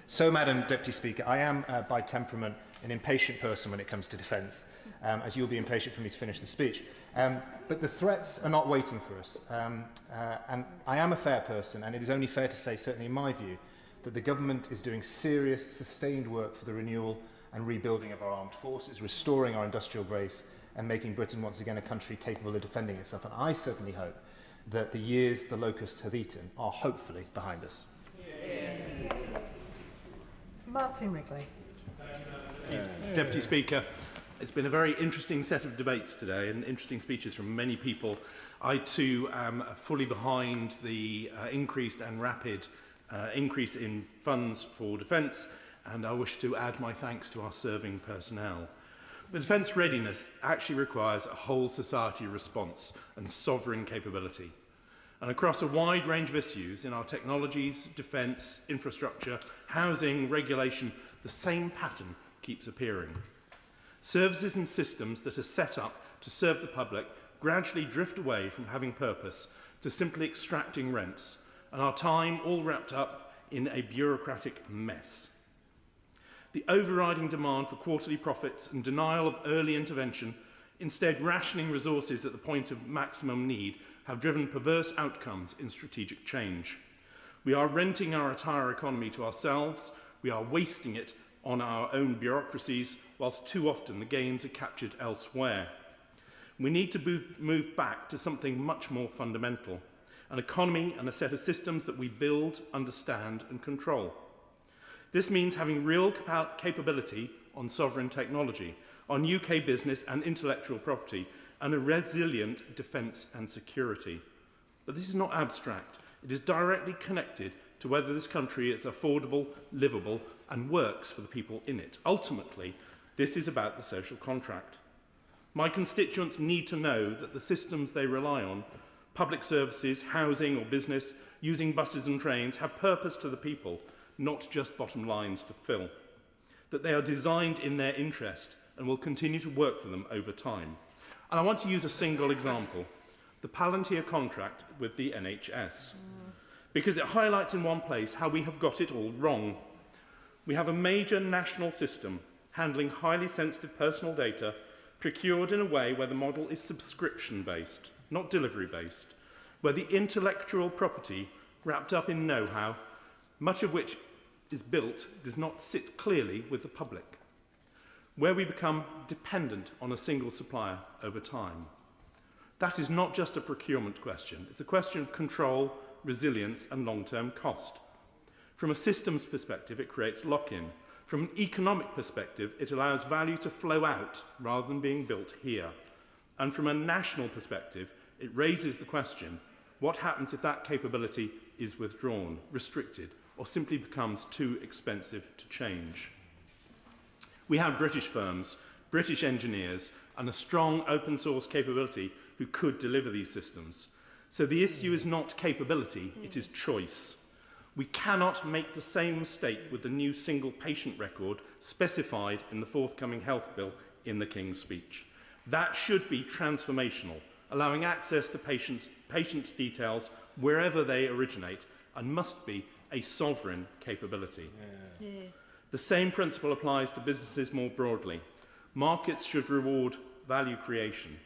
So, Madam Deputy Speaker, I am by temperament an impatient person when it comes to defence, as you'll be impatient for me to finish the speech. But the threats are not waiting for us, and I am a fair person, and it is only fair to say, certainly in my view, that the government is doing serious, sustained work for the renewal and rebuilding of our armed forces, restoring our industrial base, and making Britain once again a country capable of defending itself. And I certainly hope that the years the locusts have eaten are hopefully behind us. Martin Wrigley. Deputy Speaker, it's been a very interesting set of debates today and interesting speeches from many people. I too am fully behind the increased and rapid increase in funds for defence, and I wish to add my thanks to our serving personnel. But defence readiness actually requires a whole society response and sovereign capability. And across a wide range of issues in our technologies, defence, infrastructure, housing, regulation, the same pattern keeps appearing. Services and systems that are set up to serve the public gradually drift away from having purpose to simply extracting rents, and our time all wrapped up in a bureaucratic mess. The overriding demand for quarterly profits and denial of early intervention, instead rationing resources at the point of maximum need, have driven perverse outcomes in strategic change. We are renting our entire economy to ourselves, we are wasting it on our own bureaucracies, whilst too often the gains are captured elsewhere. We need to move back to something much more fundamental, an economy and a set of systems that we build, understand and control. This means having real capability on sovereign technology, on UK business and intellectual property, and a resilient defence and security. But this is not abstract. It is directly connected to whether this country is affordable, livable, and works for the people in it. Ultimately, this is about the social contract. My constituents need to know that the systems they rely on, public services, housing or business, using buses and trains, have purpose to the people, not just bottom lines to fill. That they are designed in their interest and will continue to work for them over time. And I want to use a single example, the Palantir contract with the NHS, because it highlights in one place how we have got it all wrong. We have a major national system handling highly sensitive personal data procured in a way where the model is subscription-based, not delivery-based, where the intellectual property wrapped up in know-how, much of which is built, does not sit clearly with the public, where we become dependent on a single supplier over time. That is not just a procurement question. It's a question of control, resilience, and long-term cost. From a systems perspective, it creates lock-in. From an economic perspective, it allows value to flow out rather than being built here. And from a national perspective, it raises the question, what happens if that capability is withdrawn, restricted, or simply becomes too expensive to change? We have British firms, British engineers, and a strong open source capability who could deliver these systems. So the issue is not capability, it is choice. We cannot make the same mistake with the new single patient record specified in the forthcoming health bill in the King's speech. That should be transformational, allowing access to patients' details wherever they originate, and must be a sovereign capability. The same principle applies to businesses more broadly. Markets should reward value creation,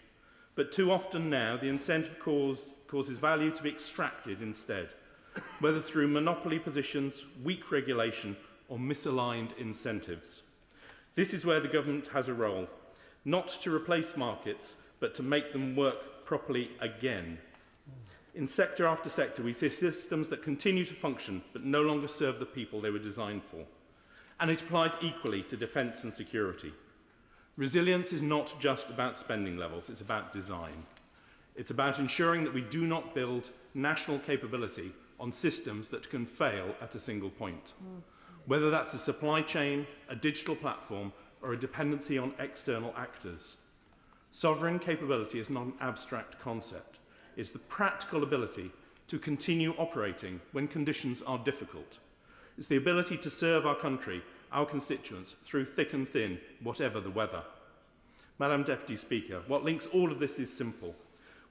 but too often now the incentive causes value to be extracted instead, whether through monopoly positions, weak regulation, or misaligned incentives. This is where the government has a role, not to replace markets, but to make them work properly again. In sector after sector, we see systems that continue to function, but no longer serve the people they were designed for. And it applies equally to defence and security. Resilience is not just about spending levels, it's about design. It's about ensuring that we do not build national capability on systems that can fail at a single point. Whether that's a supply chain, a digital platform, or a dependency on external actors. Sovereign capability is not an abstract concept. It's the practical ability to continue operating when conditions are difficult. It's the ability to serve our country, our constituents, through thick and thin, whatever the weather. Madam Deputy Speaker, what links all of this is simple.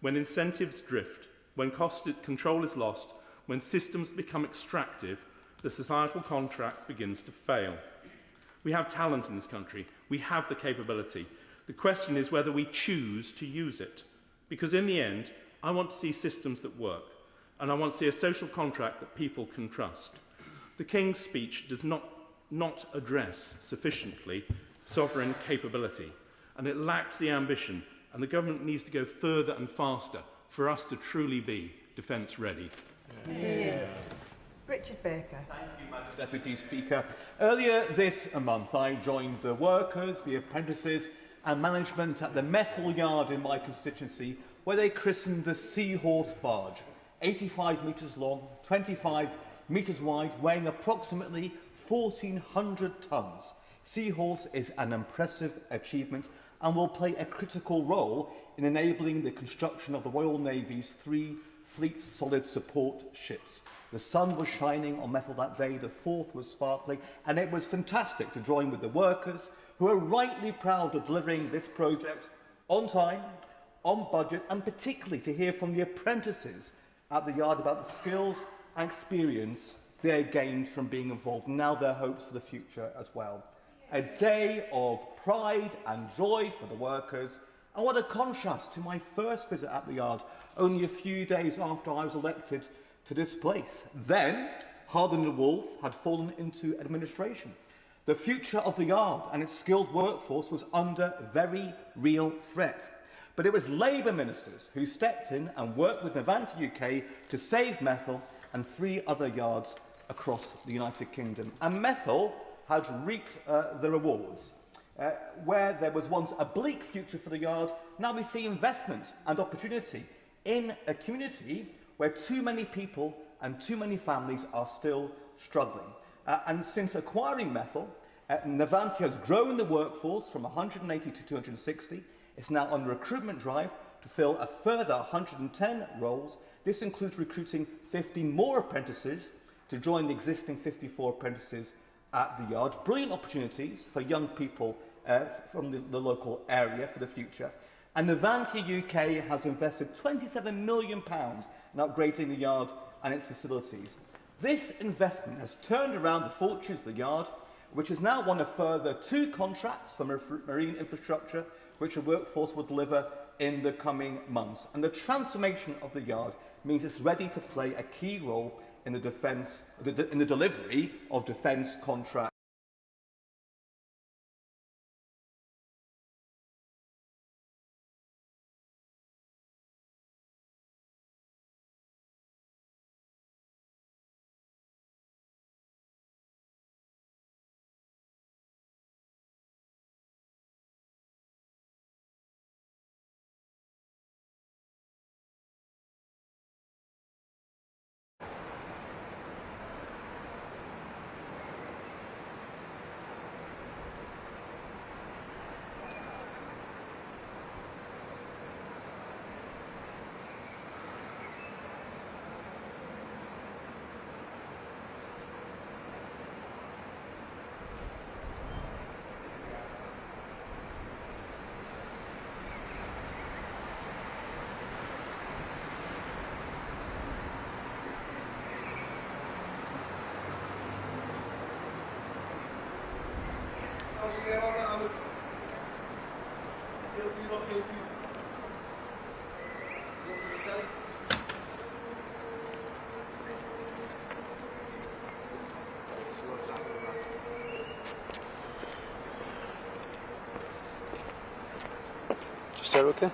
When incentives drift, when cost control is lost, when systems become extractive, the societal contract begins to fail. We have talent in this country. We have the capability. The question is whether we choose to use it. Because in the end, I want to see systems that work, and I want to see a social contract that people can trust. The King's speech does not address sufficiently sovereign capability, and it lacks the ambition, and the government needs to go further and faster for us to truly be defence ready. Richard Baker. Thank you, Madam Deputy Speaker. Earlier this month, I joined the workers, the apprentices and management at the Methil Yard in my constituency, where they christened the Seahorse barge, 85 metres long, 25 metres wide, weighing approximately 1,400 tonnes. Seahorse is an impressive achievement and will play a critical role in enabling the construction of the Royal Navy's 3 Fleet Solid Support ships. The sun was shining on Methil that day, the Forth was sparkling, and it was fantastic to join with the workers who are rightly proud of delivering this project on time, on budget, and particularly to hear from the apprentices at the yard about the skills and experience they gained from being involved, and now their hopes for the future as well. A day of pride and joy for the workers, and what a contrast to my first visit at the yard, only a few days after I was elected to this place. Then, Harden and Wolff had fallen into administration. The future of the yard and its skilled workforce was under very real threat. But it was Labour ministers who stepped in and worked with Navanti UK to save Methil and 3 other yards across the United Kingdom. And Methil had reaped the rewards. Where there was once a bleak future for the yard, now we see investment and opportunity in a community where too many people and too many families are still struggling. And since acquiring Methil, Navanti has grown the workforce from 180 to 260. It's now on the recruitment drive to fill a further 110 roles. This includes recruiting 15 more apprentices to join the existing 54 apprentices at the yard. Brilliant opportunities for young people from the local area for the future. And Avanti UK has invested £27 million in upgrading the yard and its facilities. This investment has turned around the fortunes of the yard, which has now won a further 2 contracts for marine infrastructure, which the workforce will deliver in the coming months. And the transformation of the yard means it's ready to play a key role in the delivery of defence contracts. Just there, okay?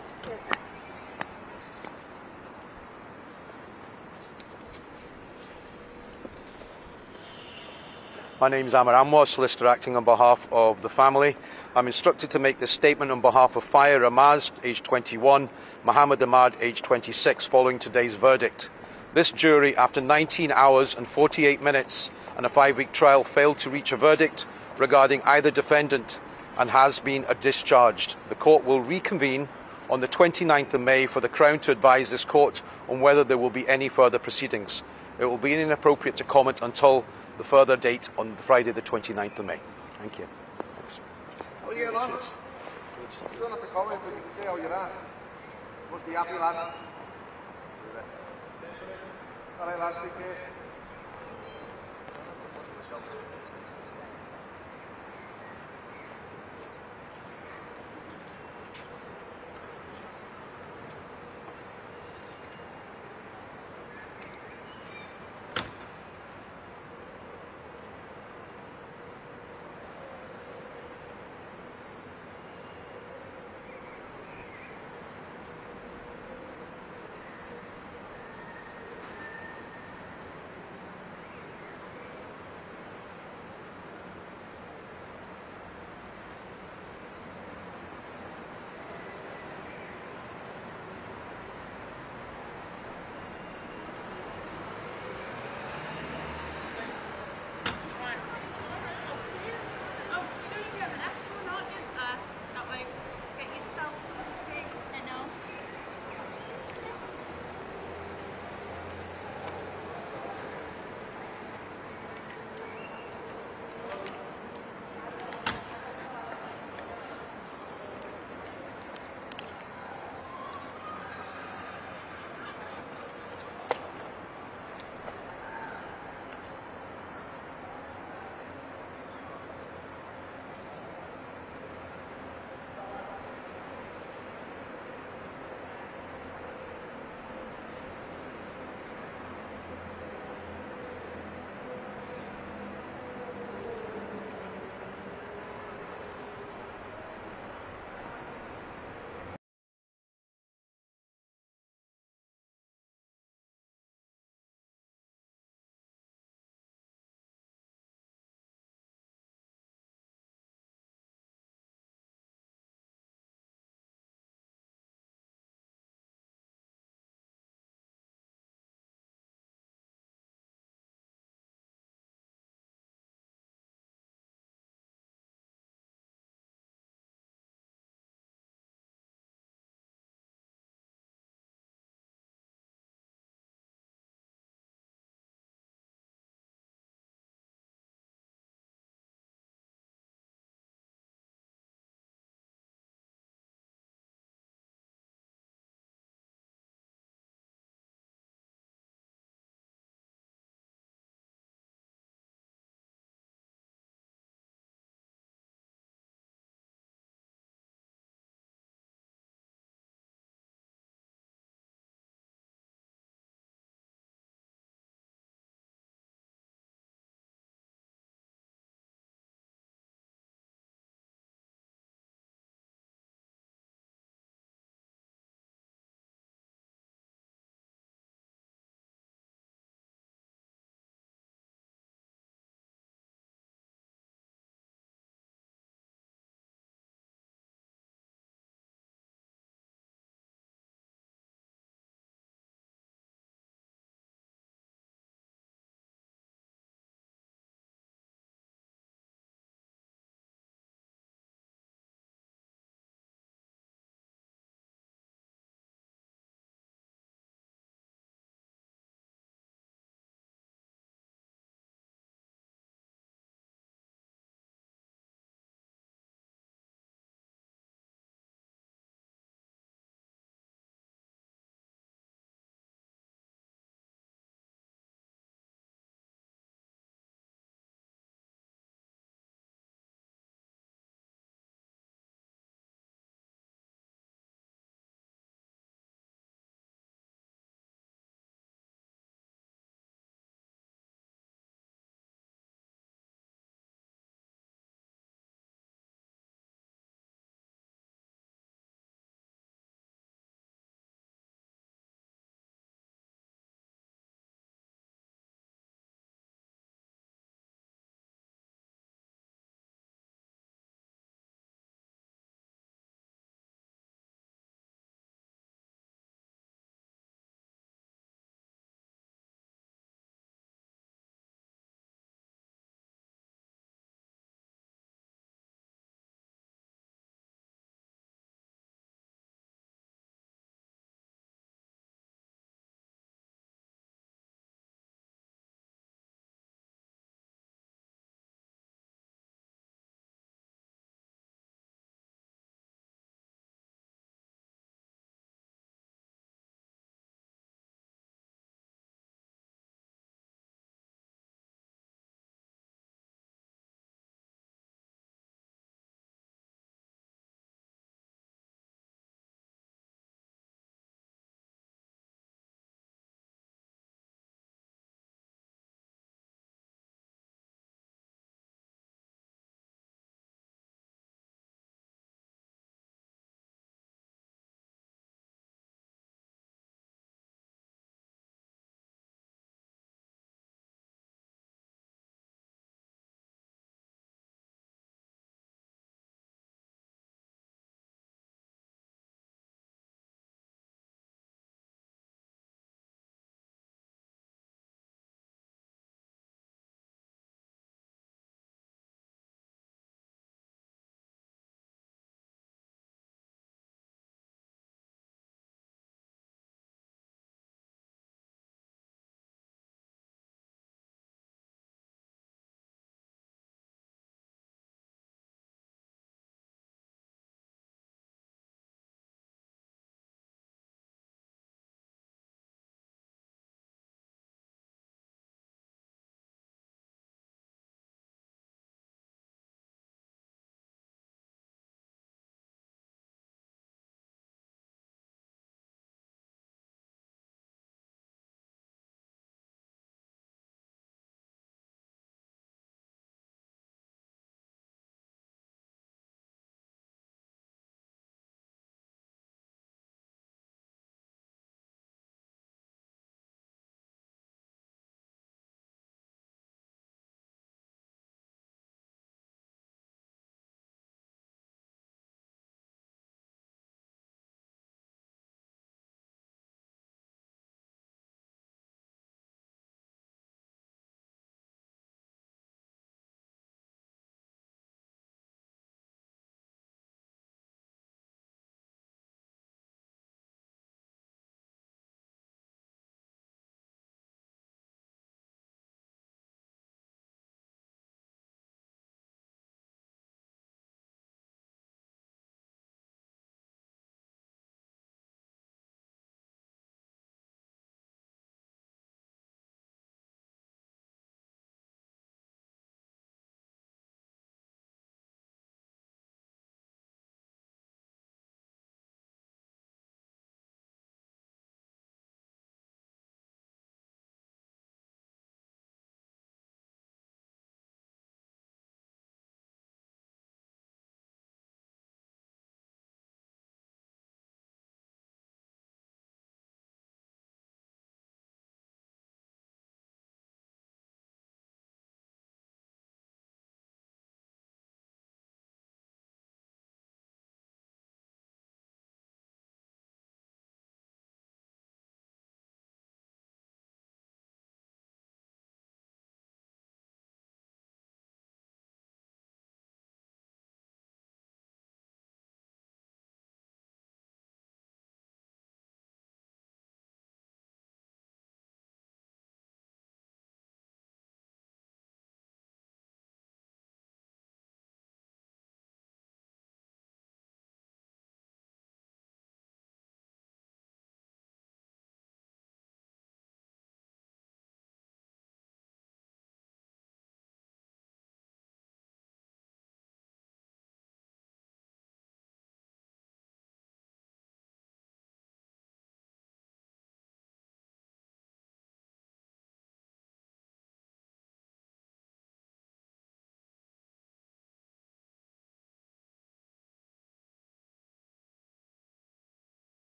My name is Amar Anwar, solicitor acting on behalf of the family. I'm instructed to make this statement on behalf of Fire Ramaz, aged 21, Mohammed Ahmad, aged 26, following today's verdict. This jury, after 19 hours and 48 minutes and a 5-week trial, failed to reach a verdict regarding either defendant and has been discharged. The court will reconvene on the 29th of May for the Crown to advise this court on whether there will be any further proceedings. It will be inappropriate to comment until the further date on Friday the 29th of May. Thank you. Thanks. How are you getting on? You don't have to comment, but you can say how you're at. Must be happy, lad. All right, lad, take care.